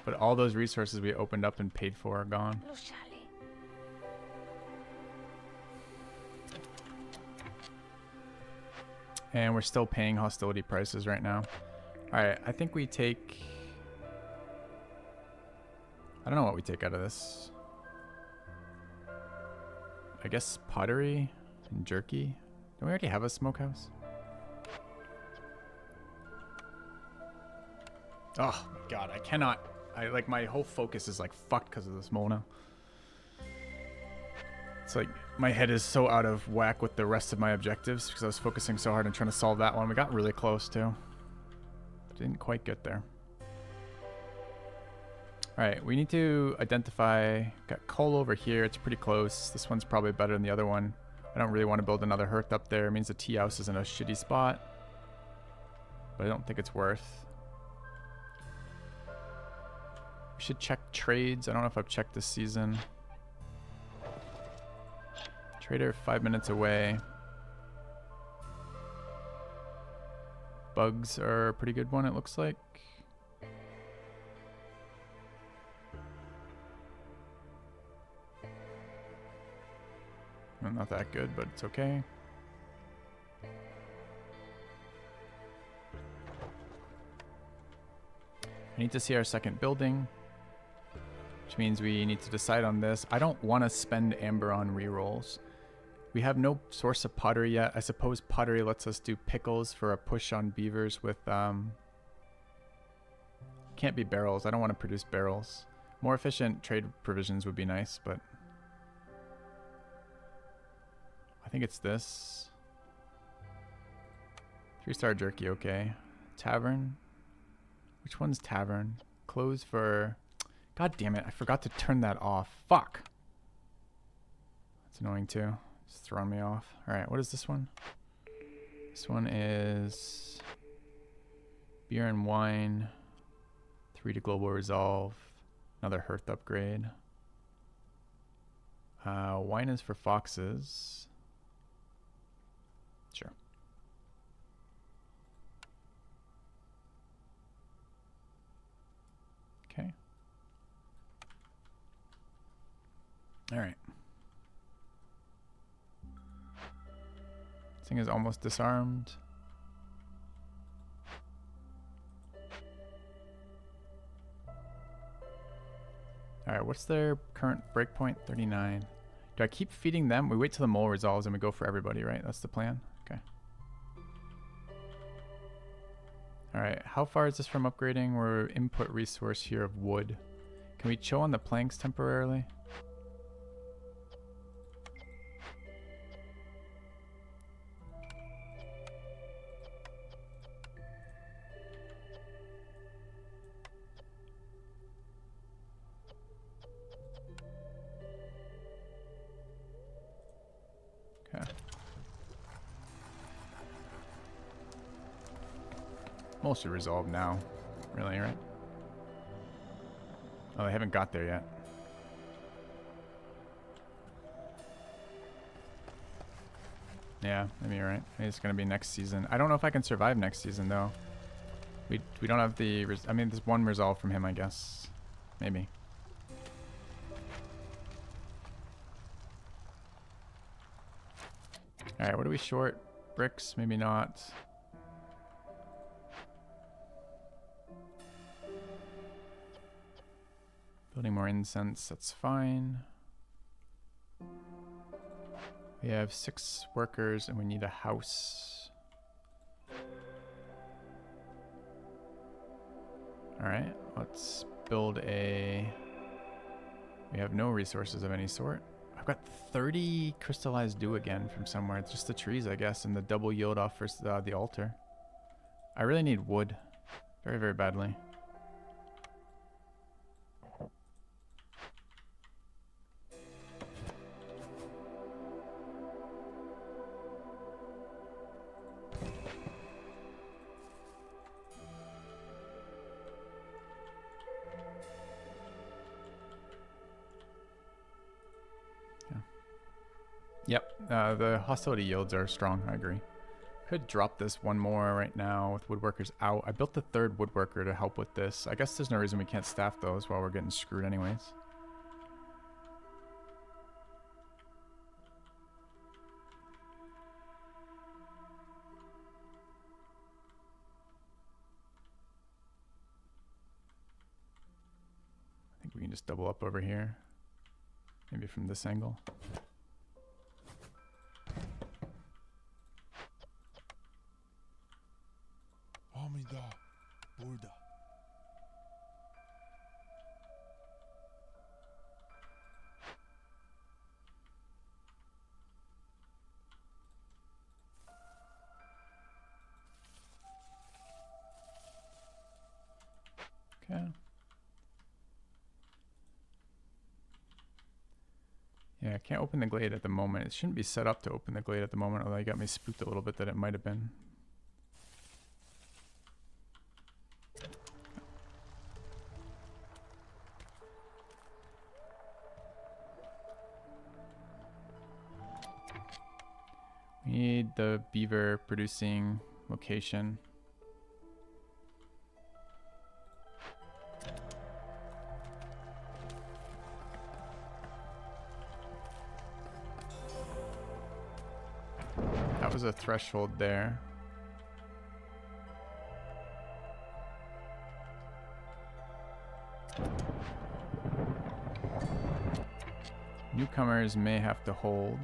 But all those resources we opened up and paid for are gone. Lo sciali. And we're still paying hostility prices right now. Alright, I think we take... I don't know what we take out of this. I guess pottery and jerky. Don't we already have a smokehouse? Oh my god, I cannot... like my whole focus is like fucked because of this mole now. It's like my head is so out of whack with the rest of my objectives because I was focusing so hard on trying to solve that one. We got really close too. Didn't quite get there. Alright, we need to identify... Got coal over here, it's pretty close. This one's probably better than the other one. I don't really want to build another hearth up there. It means the tea house is in a shitty spot. But I don't think it's worth. We should check trades. I don't know if I've checked this season. Trader 5 minutes away. Bugs are a pretty good one, it looks like. Well, not that good, but it's okay. I need to see our second building, which means we need to decide on this. I don't want to spend amber on rerolls. We have no source of pottery yet. I suppose pottery lets us do pickles for a push on beavers with can't be barrels. I don't want to produce barrels. More efficient trade provisions would be nice, but I think it's this. 3-star jerky, okay. Tavern. Which one's tavern? Close for... God damn it, I forgot to turn that off. Fuck. That's annoying too. It's throwing me off. Alright, what is this one? This one is... beer and wine. 3 to global resolve. Another hearth upgrade. Wine is for foxes. Sure. Okay. All right. This thing is almost disarmed. All right, what's their current breakpoint? 39. Do I keep feeding them? We wait till the mole resolves and we go for everybody, right? That's the plan? Okay. All right, how far is this from upgrading? We're input resource here of wood. Can we chill on the planks temporarily? Okay. Mostly resolved now. Really, right? Oh, they haven't got there yet. Yeah, maybe you're right. Maybe it's gonna be next season. I don't know if I can survive next season though. We don't have the I mean, there's one resolve from him, I guess. Maybe. All right, what are we short? Bricks, maybe not. Building more incense, that's fine. We have 6 workers and we need a house. All right, let's build a... We have no resources of any sort. I've got 30 crystallized dew again from somewhere. It's just the trees, I guess, and the double yield off for the altar. I really need wood. Very, very badly. Yep, the hostility yields are strong, I agree. Could drop this one more right now with woodworkers out. I built the third woodworker to help with this. I guess there's no reason we can't staff those while we're getting screwed anyways. I think we can just double up over here. Maybe from this angle. Amida. Burada. Okay. Yeah, I can't open the glade at the moment. It shouldn't be set up to open the glade at the moment, although you got me spooked a little bit that it might have been. We need the beaver producing location. That was a threshold there. Newcomers may have to hold.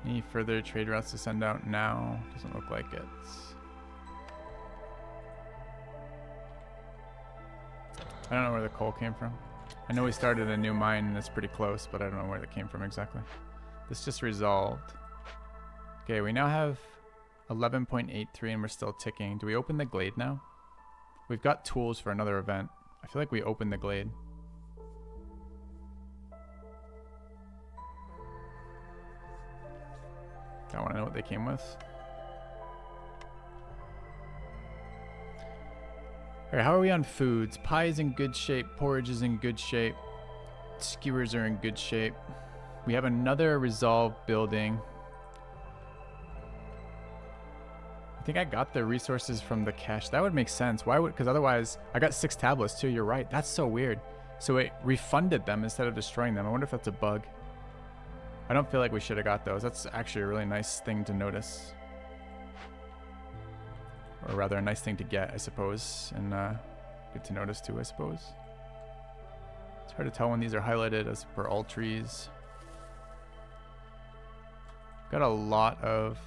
Any further trade routes to send out now? Doesn't look like it. I don't know where the coal came from. I know we started a new mine and it's pretty close, but I don't know where that came from exactly. This just resolved. Okay, we now have 11.83 and we're still ticking. Do we open the glade now? We've got tools for another event. I feel like we opened the glade. I want to know what they came with. Alright, how are we on foods? Pie is in good shape. Porridge is in good shape. Skewers are in good shape. We have another resolved building. I think I got the resources from the cache. That would make sense. Why would? Because otherwise, I got 6 tablets too. You're right. That's so weird. So it refunded them instead of destroying them. I wonder if that's a bug. I don't feel like we should have got those. That's actually a really nice thing to notice. Or rather, a nice thing to get, I suppose. And good to notice too, I suppose. It's hard to tell when these are highlighted as per all trees. Got a lot of...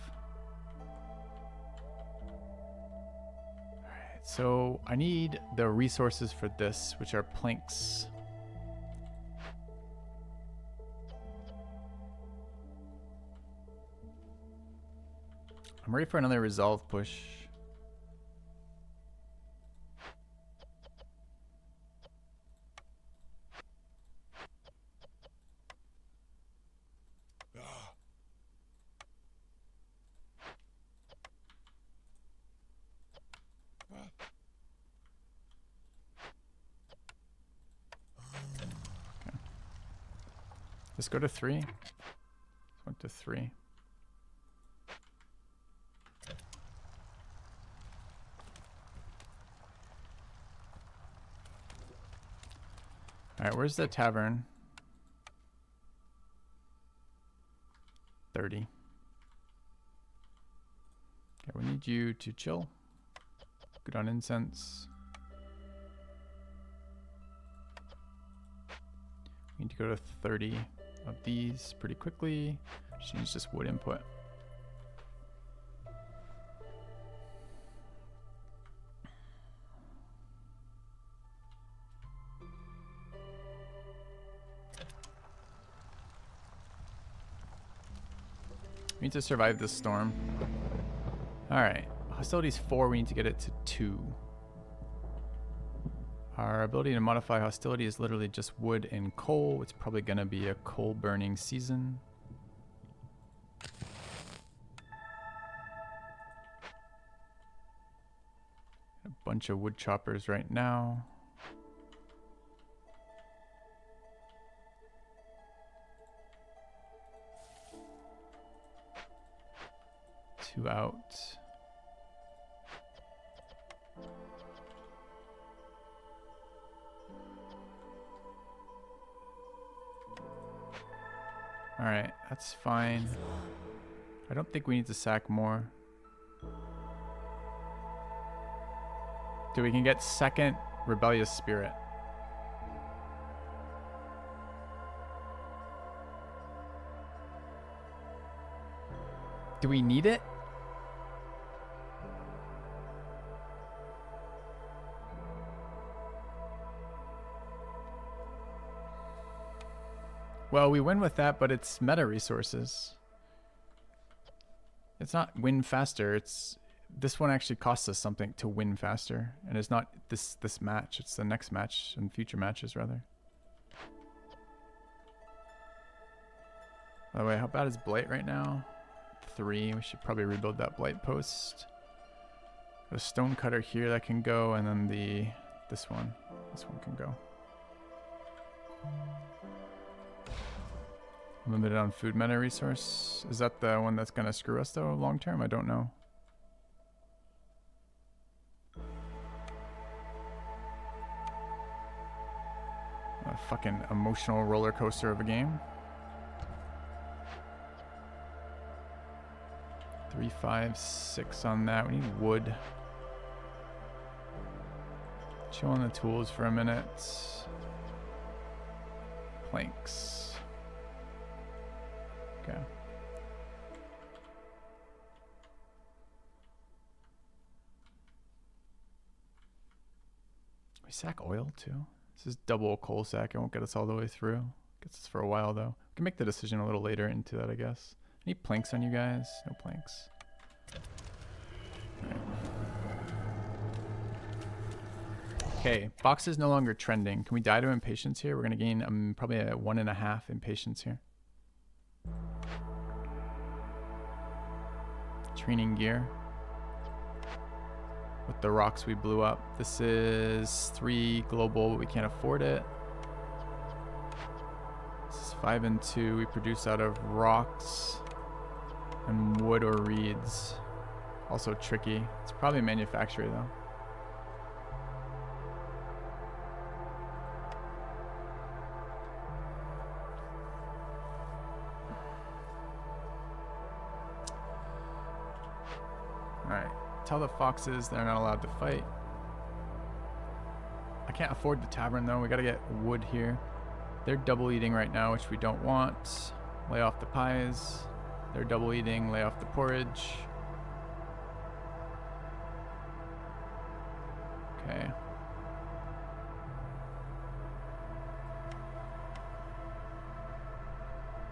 Alright, so I need the resources for this, which are planks. I'm ready for another resolve push. Let's go to 3. Let's went to 3. Alright, where's the tavern? 30. Okay, we need you to chill. Good on incense. We need to go to 30 of these pretty quickly. Just needs just wood input. We need to survive this storm. Alright. Hostility's 4, we need to get it to 2. Our ability to modify hostility is literally just wood and coal. It's probably going to be a coal burning season. A bunch of wood choppers right now. 2 out. Alright, that's fine. I don't think we need to sack more. Dude, we can get second rebellious spirit. Do we need it? Well, we win with that, but it's meta resources. It's not win faster. It's this one actually costs us something to win faster, and it's not this match. It's the next match and future matches rather. By the way, how bad is Blight right now? 3. We should probably rebuild that Blight post. The stone cutter here that can go, and then this one can go. Limited on food meta resource. Is that the one that's gonna screw us though long term? I don't know. A fucking emotional roller coaster of a game. 3, 5, 6 on that. We need wood. Chill on the tools for a minute. Planks. Okay. We sack oil too. This is double coal sack. It won't get us all the way through. Gets us for a while though. We can make the decision a little later into that, I guess. Any planks on you guys? No planks. Right. Okay, Fox is no longer trending. Can we die to impatience here? We're gonna gain probably a 1.5 impatience here. Training gear. With the rocks we blew up. This is 3 global, but we can't afford it. This is 5 and 2. We produce out of rocks and wood or reeds. Also tricky. It's probably a manufacturer though. Alright. Tell the foxes they're not allowed to fight. I can't afford the tavern though. We gotta get wood here. They're double eating right now, which we don't want. Lay off the pies. They're double eating. Lay off the porridge. Okay.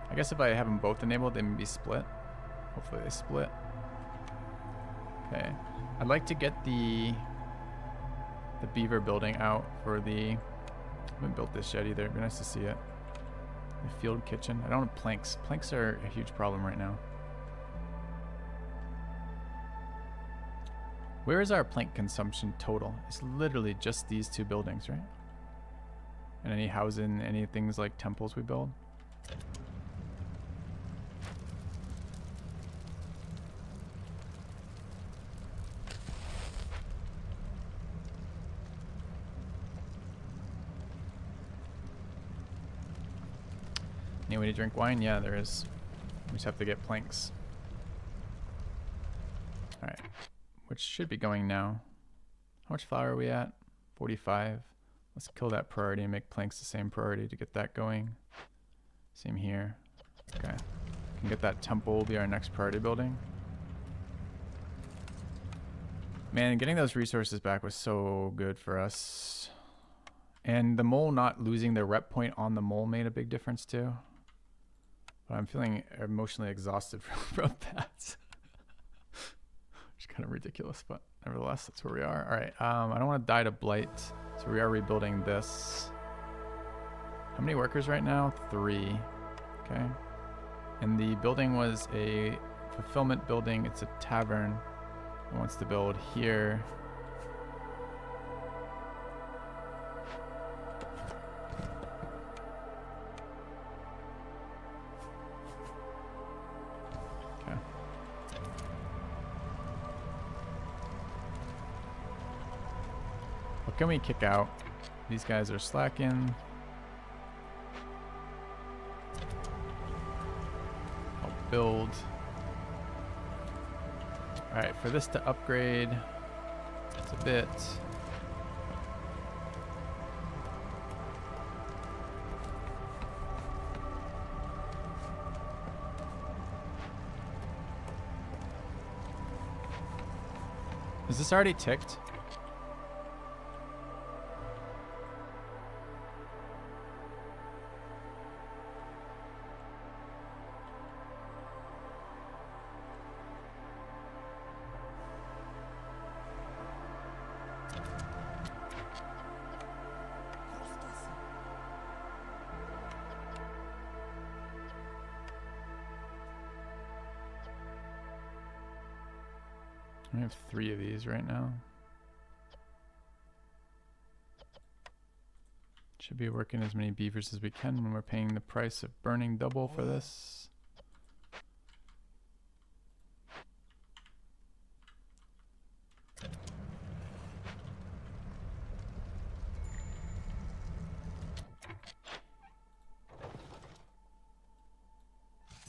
I guess if I have them both enabled, they may be split. Hopefully they split. Okay. I'd like to get the beaver building out for the... I haven't built this yet either. It'd be nice to see it. The field kitchen. I don't have planks. Planks are a huge problem right now. Where is our plank consumption total? It's literally just these 2 buildings, right? And any housing, any things like temples we build? Any way to drink wine? Yeah, there is. We just have to get planks. Alright. Which should be going now. How much flour are we at? 45. Let's kill that priority and make planks the same priority to get that going. Same here. Okay. Can get that temple will be our next priority building. Man, getting those resources back was so good for us. And the mole not losing their rep point on the mole made a big difference too. But I'm feeling emotionally exhausted from that. Which is kind of ridiculous, but nevertheless, that's where we are. All right, I don't want to die to blight, so we are rebuilding this. How many workers right now? 3. Okay. And the building was a fulfillment building. It's a tavern. It wants to build here. can we kick out? These guys are slacking. I'll build. Alright, for this to upgrade, it's a bit. Is this already ticked? I have 3 of these right now. Should be working as many beavers as we can when we're paying the price of burning double for this.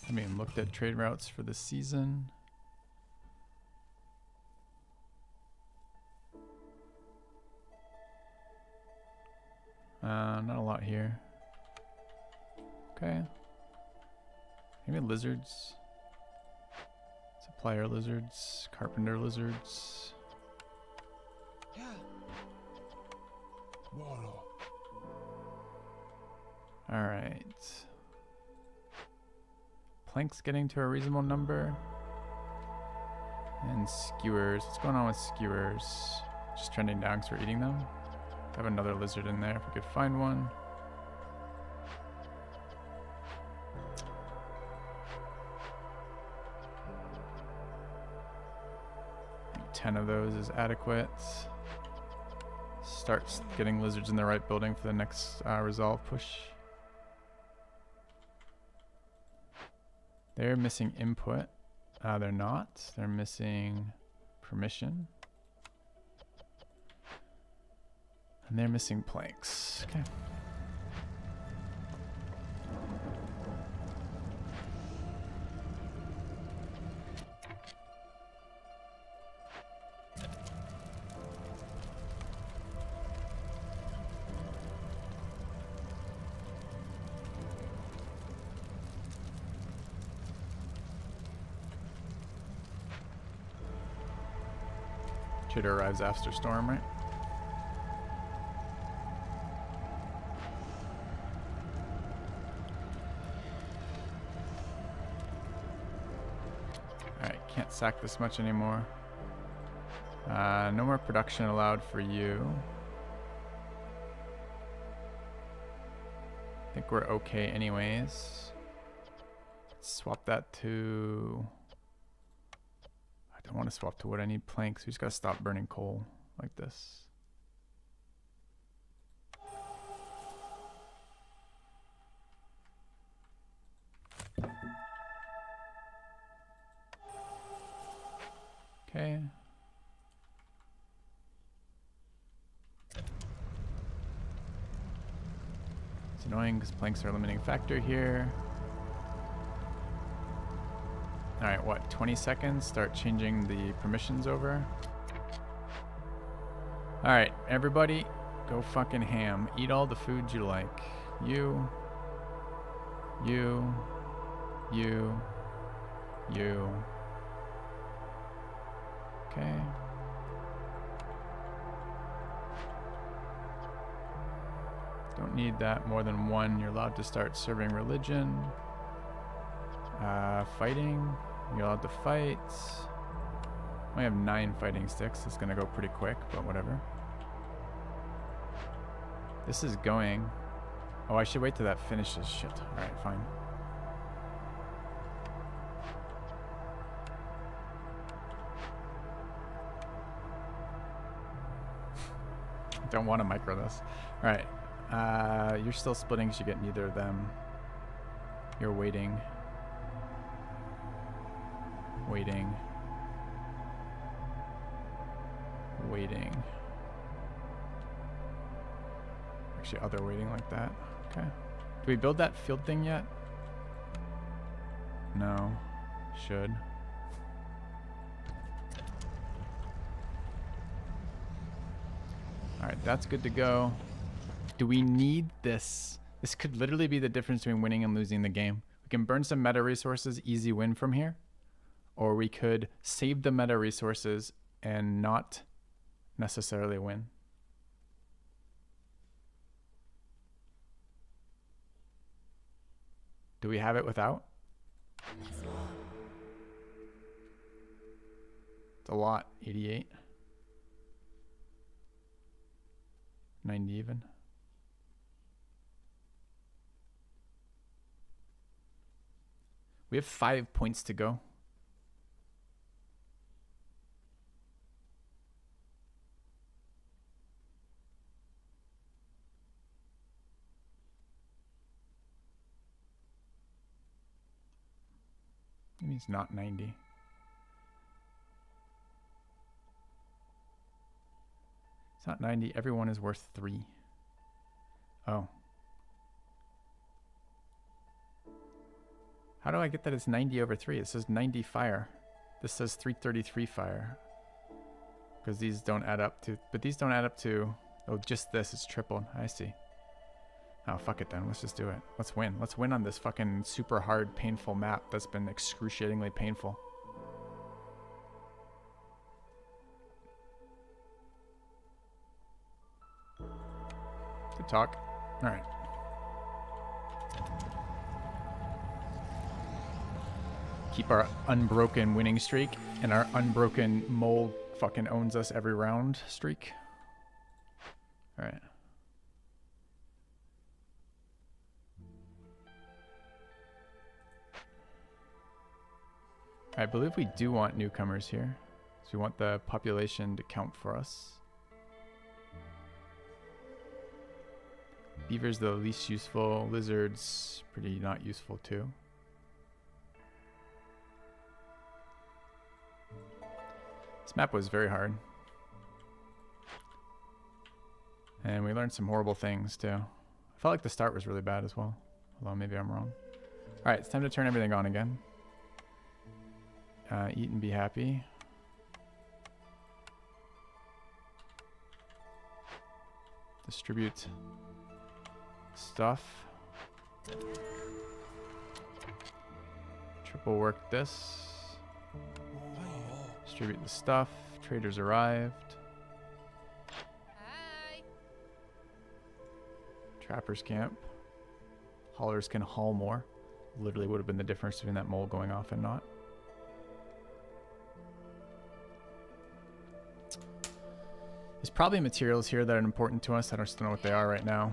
I mean, looked at trade routes for the season. Not a lot here. Okay. Maybe lizards. Supplier lizards. Carpenter lizards. Buono. Alright. Planks getting to a reasonable number. And skewers. What's going on with skewers? Just trending down because we're eating them. Have another lizard in there if we could find one. I think 10 of those is adequate. Start getting lizards in the right building for the next resolve push. They're missing input. They're not. They're missing permission. And they're missing planks. Okay. Trader arrives after storm, right? Can't sack this much anymore. No more production allowed for you. I think we're okay anyways. Let's swap that to... I don't want to swap to wood. I need planks. We just gotta stop burning coal like this. Okay. It's annoying because planks are a limiting factor here. Alright, what? 20 seconds? Start changing the permissions over. Alright, everybody, go fucking ham. Eat all the food you like. You. Okay. Don't need that more than 1. You're allowed to start serving religion. Fighting. You're allowed to fight. I have 9 fighting sticks. It's gonna go pretty quick, but whatever. This is going. Oh, I should wait till that finishes. Shit. Alright, fine. Don't want to micro this. Alright. You're still splitting because you get neither of them. You're waiting. Waiting. actually other waiting like that. Okay. Do we build that field thing yet? No. Should. Alright, that's good to go. Do we need this? This could literally be the difference between winning and losing the game. We can burn some meta resources, easy win from here. Or we could save the meta resources and not necessarily win. Do we have it without? It's a lot. 88. 90 even. We have 5 points to go. Maybe it's not 90. It's not 90. Everyone is worth 3. Oh. How do I get that it's 90 over 3? It says 90 fire. This says 333 fire. Because these don't add up to... But these don't add up to... Oh, just this is tripled. I see. Oh, fuck it then. Let's just do it. Let's win. Let's win on this fucking super hard, painful map that's been excruciatingly painful. Good talk. All right. Keep our unbroken winning streak and our unbroken mole fucking owns us every round streak. All right. I believe we do want newcomers here. So we want the population to count for us. Beaver's the least useful. Lizards, pretty not useful too. This map was very hard. And we learned some horrible things too. I felt like the start was really bad as well. Although maybe I'm wrong. Alright, it's time to turn everything on again. Eat and be happy. Distribute stuff. Triple work this. Distribute the stuff. Traders arrived. Hi. Trappers camp. Haulers can haul more. Literally would have been the difference between that mole going off and not. There's probably materials here that are important to us. I just don't know what they are right now.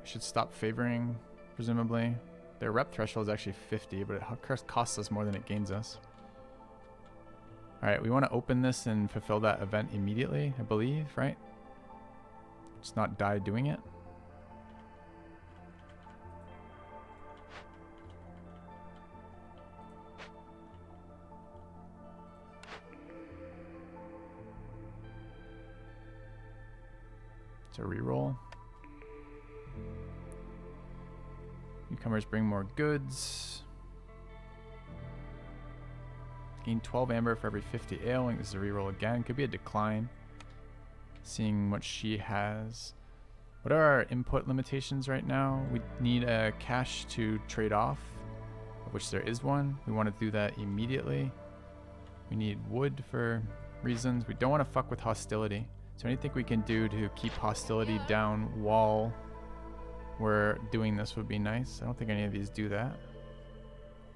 We should stop favoring, presumably. Their rep threshold is actually 50, but it costs us more than it gains us. Alright, we want to open this and fulfill that event immediately, I believe, right? Just not die doing it. It's a reroll. Newcomers bring more goods. Gain 12 amber for every 50 ale. I think this is a reroll again. Could be a decline. Seeing what she has. What are our input limitations right now? We need a cash to trade off, of which there is one. We want to do that immediately. We need wood for reasons. We don't want to fuck with hostility. So anything we can do to keep hostility down while we're doing this would be nice. I don't think any of these do that.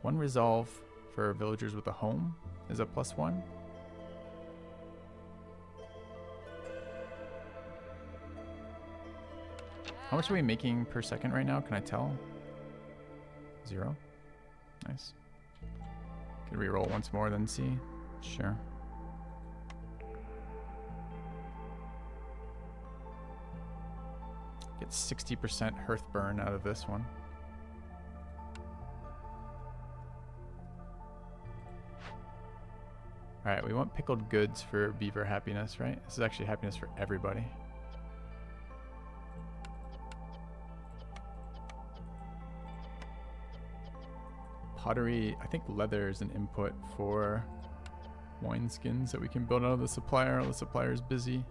One resolve for villagers with a home is a +1. How much are we making per second right now? Can I tell? 0. Nice. Could reroll once more then see. Sure. Get 60% hearth burn out of this one. Alright, we want pickled goods for beaver happiness, right? This is actually happiness for everybody. Pottery, I think leather is an input for wine skins that we can build out of the supplier. The supplier's busy.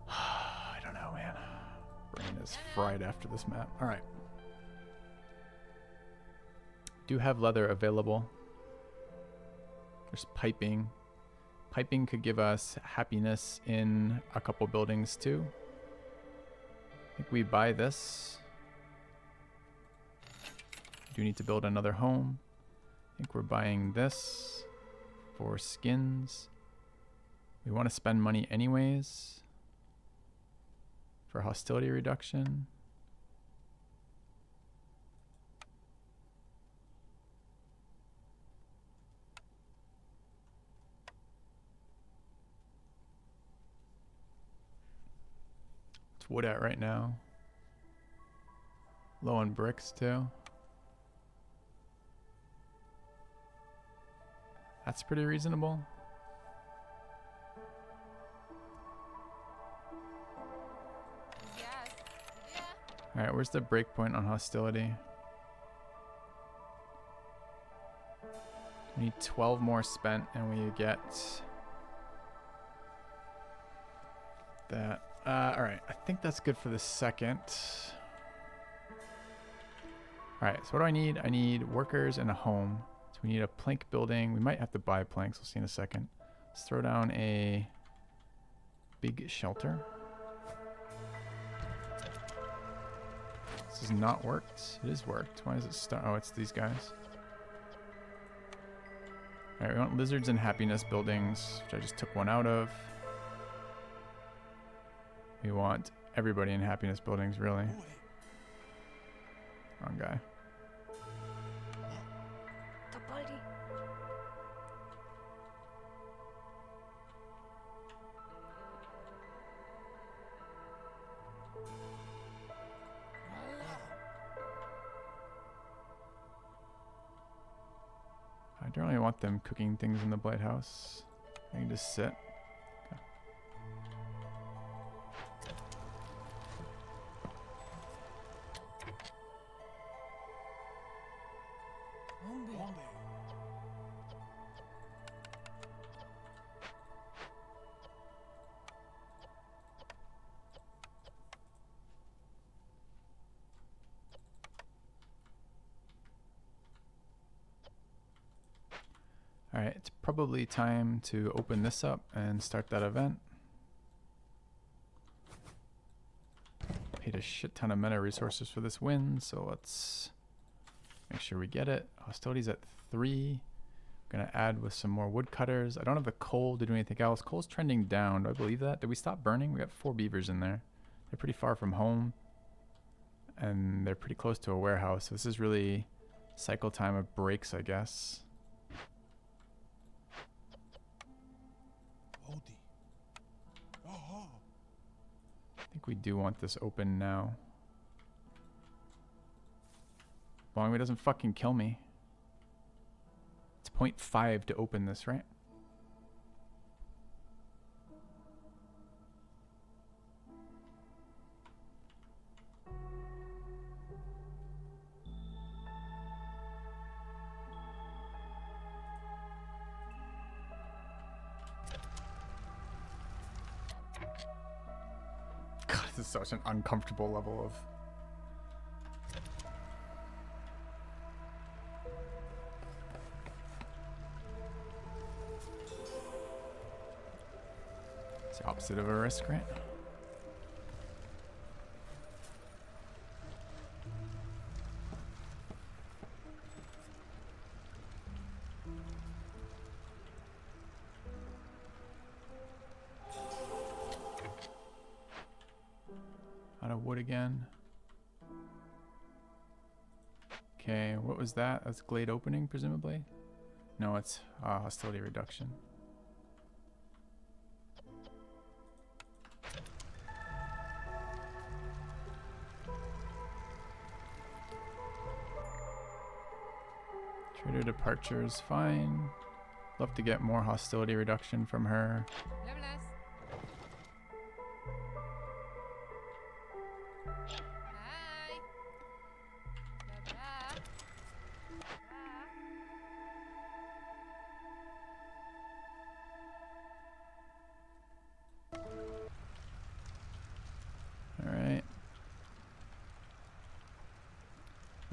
I don't know, man. Brain is fried after this map. All right. Do have leather available. There's piping. Piping could give us happiness in a couple buildings too. I think we buy this. Do need to build another home. I think we're buying this for skins. We want to spend money anyways for hostility reduction. What's wood at right now? Low on bricks too. That's pretty reasonable. Yes. Yeah. Alright, where's the breakpoint on hostility? We need 12 more spent and we get that. Alright, I think that's good for the second. Alright, so what do I need? I need workers and a home. So we need a plank building. We might have to buy planks. We'll see in a second. Let's throw down a big shelter. This has not worked. It is worked. Why is it start? Oh, it's these guys. Alright, we want lizards and happiness buildings, which I just took one out of. We want everybody in happiness buildings, really. Wrong guy. I don't really want them cooking things in the Blight House. I can just sit. Okay. Alright, it's probably time to open this up and start that event. Paid a shit ton of meta resources for this win, so let's make sure we get it. Hostility's at 3. Gonna add with some more woodcutters. I don't have the coal to do anything else. Coal's trending down. Do I believe that? Did we stop burning? We got 4 beavers in there. They're pretty far from home. And they're pretty close to a warehouse. So this is really cycle time of breaks, I guess. I think we do want this open now. As long as it doesn't fucking kill me. It's 0.5 to open this, right? God, this is such an uncomfortable level of... It's the opposite of a risk, right? Out of wood again. Okay, what was that? That's glade opening, presumably? No, it's hostility reduction. Trader departure is fine. Love to get more hostility reduction from her. Levelers. Hi. Blah, blah.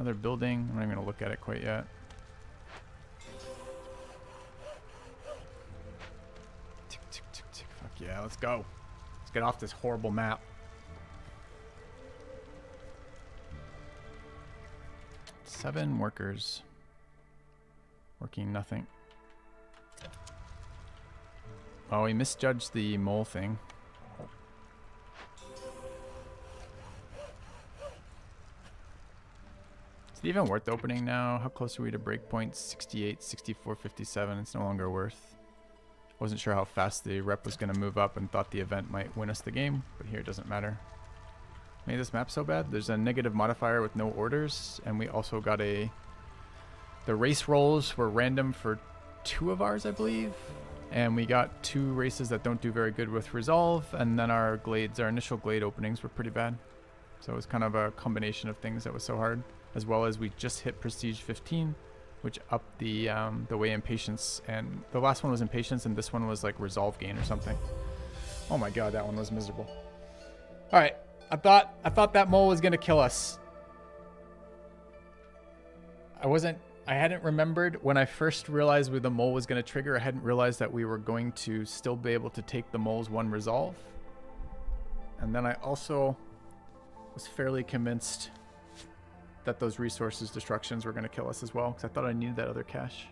Another building. I'm not even gonna look at it quite yet. Tick, tick, tick, tick. Fuck yeah, let's go. Let's get off this horrible map. 7 workers. Working nothing. Oh, he misjudged the mole thing. Is it even worth opening now? How close are we to breakpoint? 68, 64, 57. It's no longer worth. Wasn't sure how fast the rep was going to move up and thought the event might win us the game, but here it doesn't matter. Made this map so bad. There's a negative modifier with no orders, and we also got a... The race rolls were random for 2 of ours, I believe. And we got 2 races that don't do very good with resolve, and then our glades, our initial glade openings were pretty bad. So it was kind of a combination of things that was so hard, as well as we just hit prestige 15, which upped the way impatience, and the last one was impatience, and this one was like resolve gain or something. Oh my god, that one was miserable. All right, I thought that mole was gonna kill us. I hadn't remembered when I first realized where the mole was going to trigger. I hadn't realized that we were going to still be able to take the mole's 1 resolve. And then I also was fairly convinced that those resources destructions were going to kill us as well, because I thought I needed that other cache.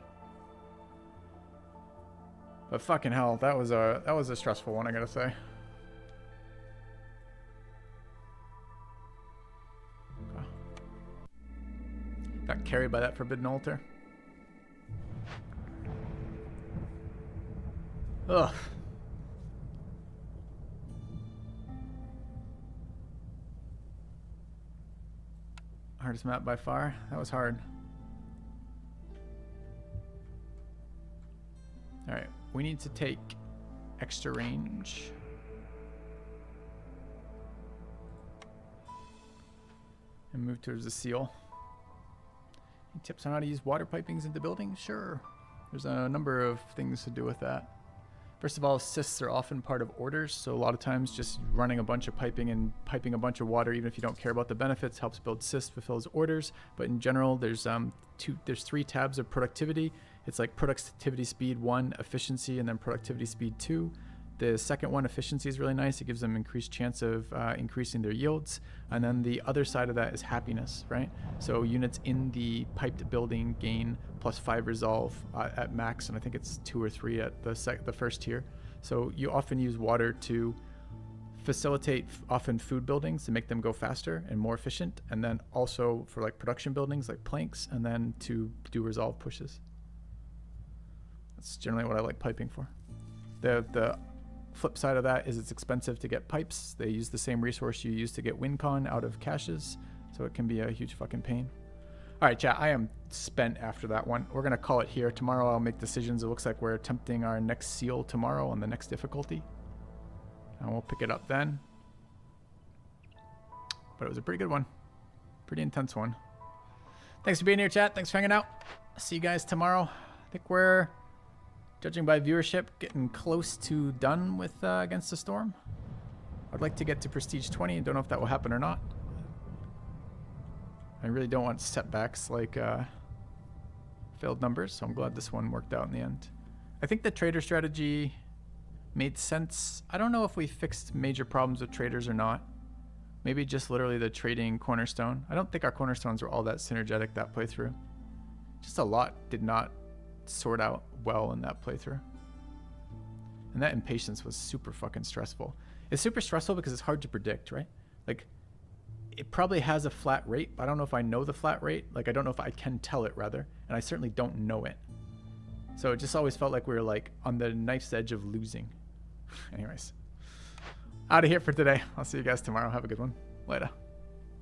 But fucking hell, that was a stressful one, I gotta say. Got carried by that forbidden altar. Ugh. Hardest map by far. That was hard. Alright, we need to take extra range. And move towards the seal. Tips on how to use water pipings into buildings? Sure. There's a number of things to do with that. First of all, cysts are often part of orders, so a lot of times just running a bunch of piping and piping a bunch of water, even if you don't care about the benefits, helps build cysts, fulfills orders. But in general, there's 3 tabs of productivity. It's like productivity speed 1, efficiency, and then productivity speed 2. The second one, efficiency, is really nice. It gives them increased chance of increasing their yields. And then the other side of that is happiness, right? So units in the piped building gain +5 resolve at max, and I think it's 2 or 3 at the first tier. So you often use water to facilitate often food buildings to make them go faster and more efficient, and then also for like production buildings like planks, and then to do resolve pushes. That's generally what I like piping for. The flip side of that is it's expensive to get pipes. They use the same resource you use to get WinCon out of caches, so it can be a huge fucking pain. All right, chat, I am spent after that one. We're gonna call it here. Tomorrow I'll make decisions. It looks like we're attempting our next seal tomorrow on the next difficulty, and we'll pick it up then. But it was a pretty good one. Pretty intense one. Thanks for being here, chat. Thanks for hanging out. See you guys tomorrow. I think we're, judging by viewership, getting close to done with Against the Storm. I'd like to get to Prestige 20. Don't know if that will happen or not. I really don't want setbacks like failed numbers, so I'm glad this one worked out in the end. I think the trader strategy made sense. I don't know if we fixed major problems with traders or not. Maybe just literally the trading cornerstone. I don't think our cornerstones were all that synergetic that playthrough. Just a lot did not sort out well in that playthrough. And that impatience was super fucking stressful. It's super stressful because it's hard to predict, right? Like, it probably has a flat rate, but I don't know if I know the flat rate. Like, I don't know if I can tell it, rather. And I certainly don't know it. So it just always felt like we were, like, on the knife's edge of losing. Anyways. Out of here for today. I'll see you guys tomorrow. Have a good one. Later.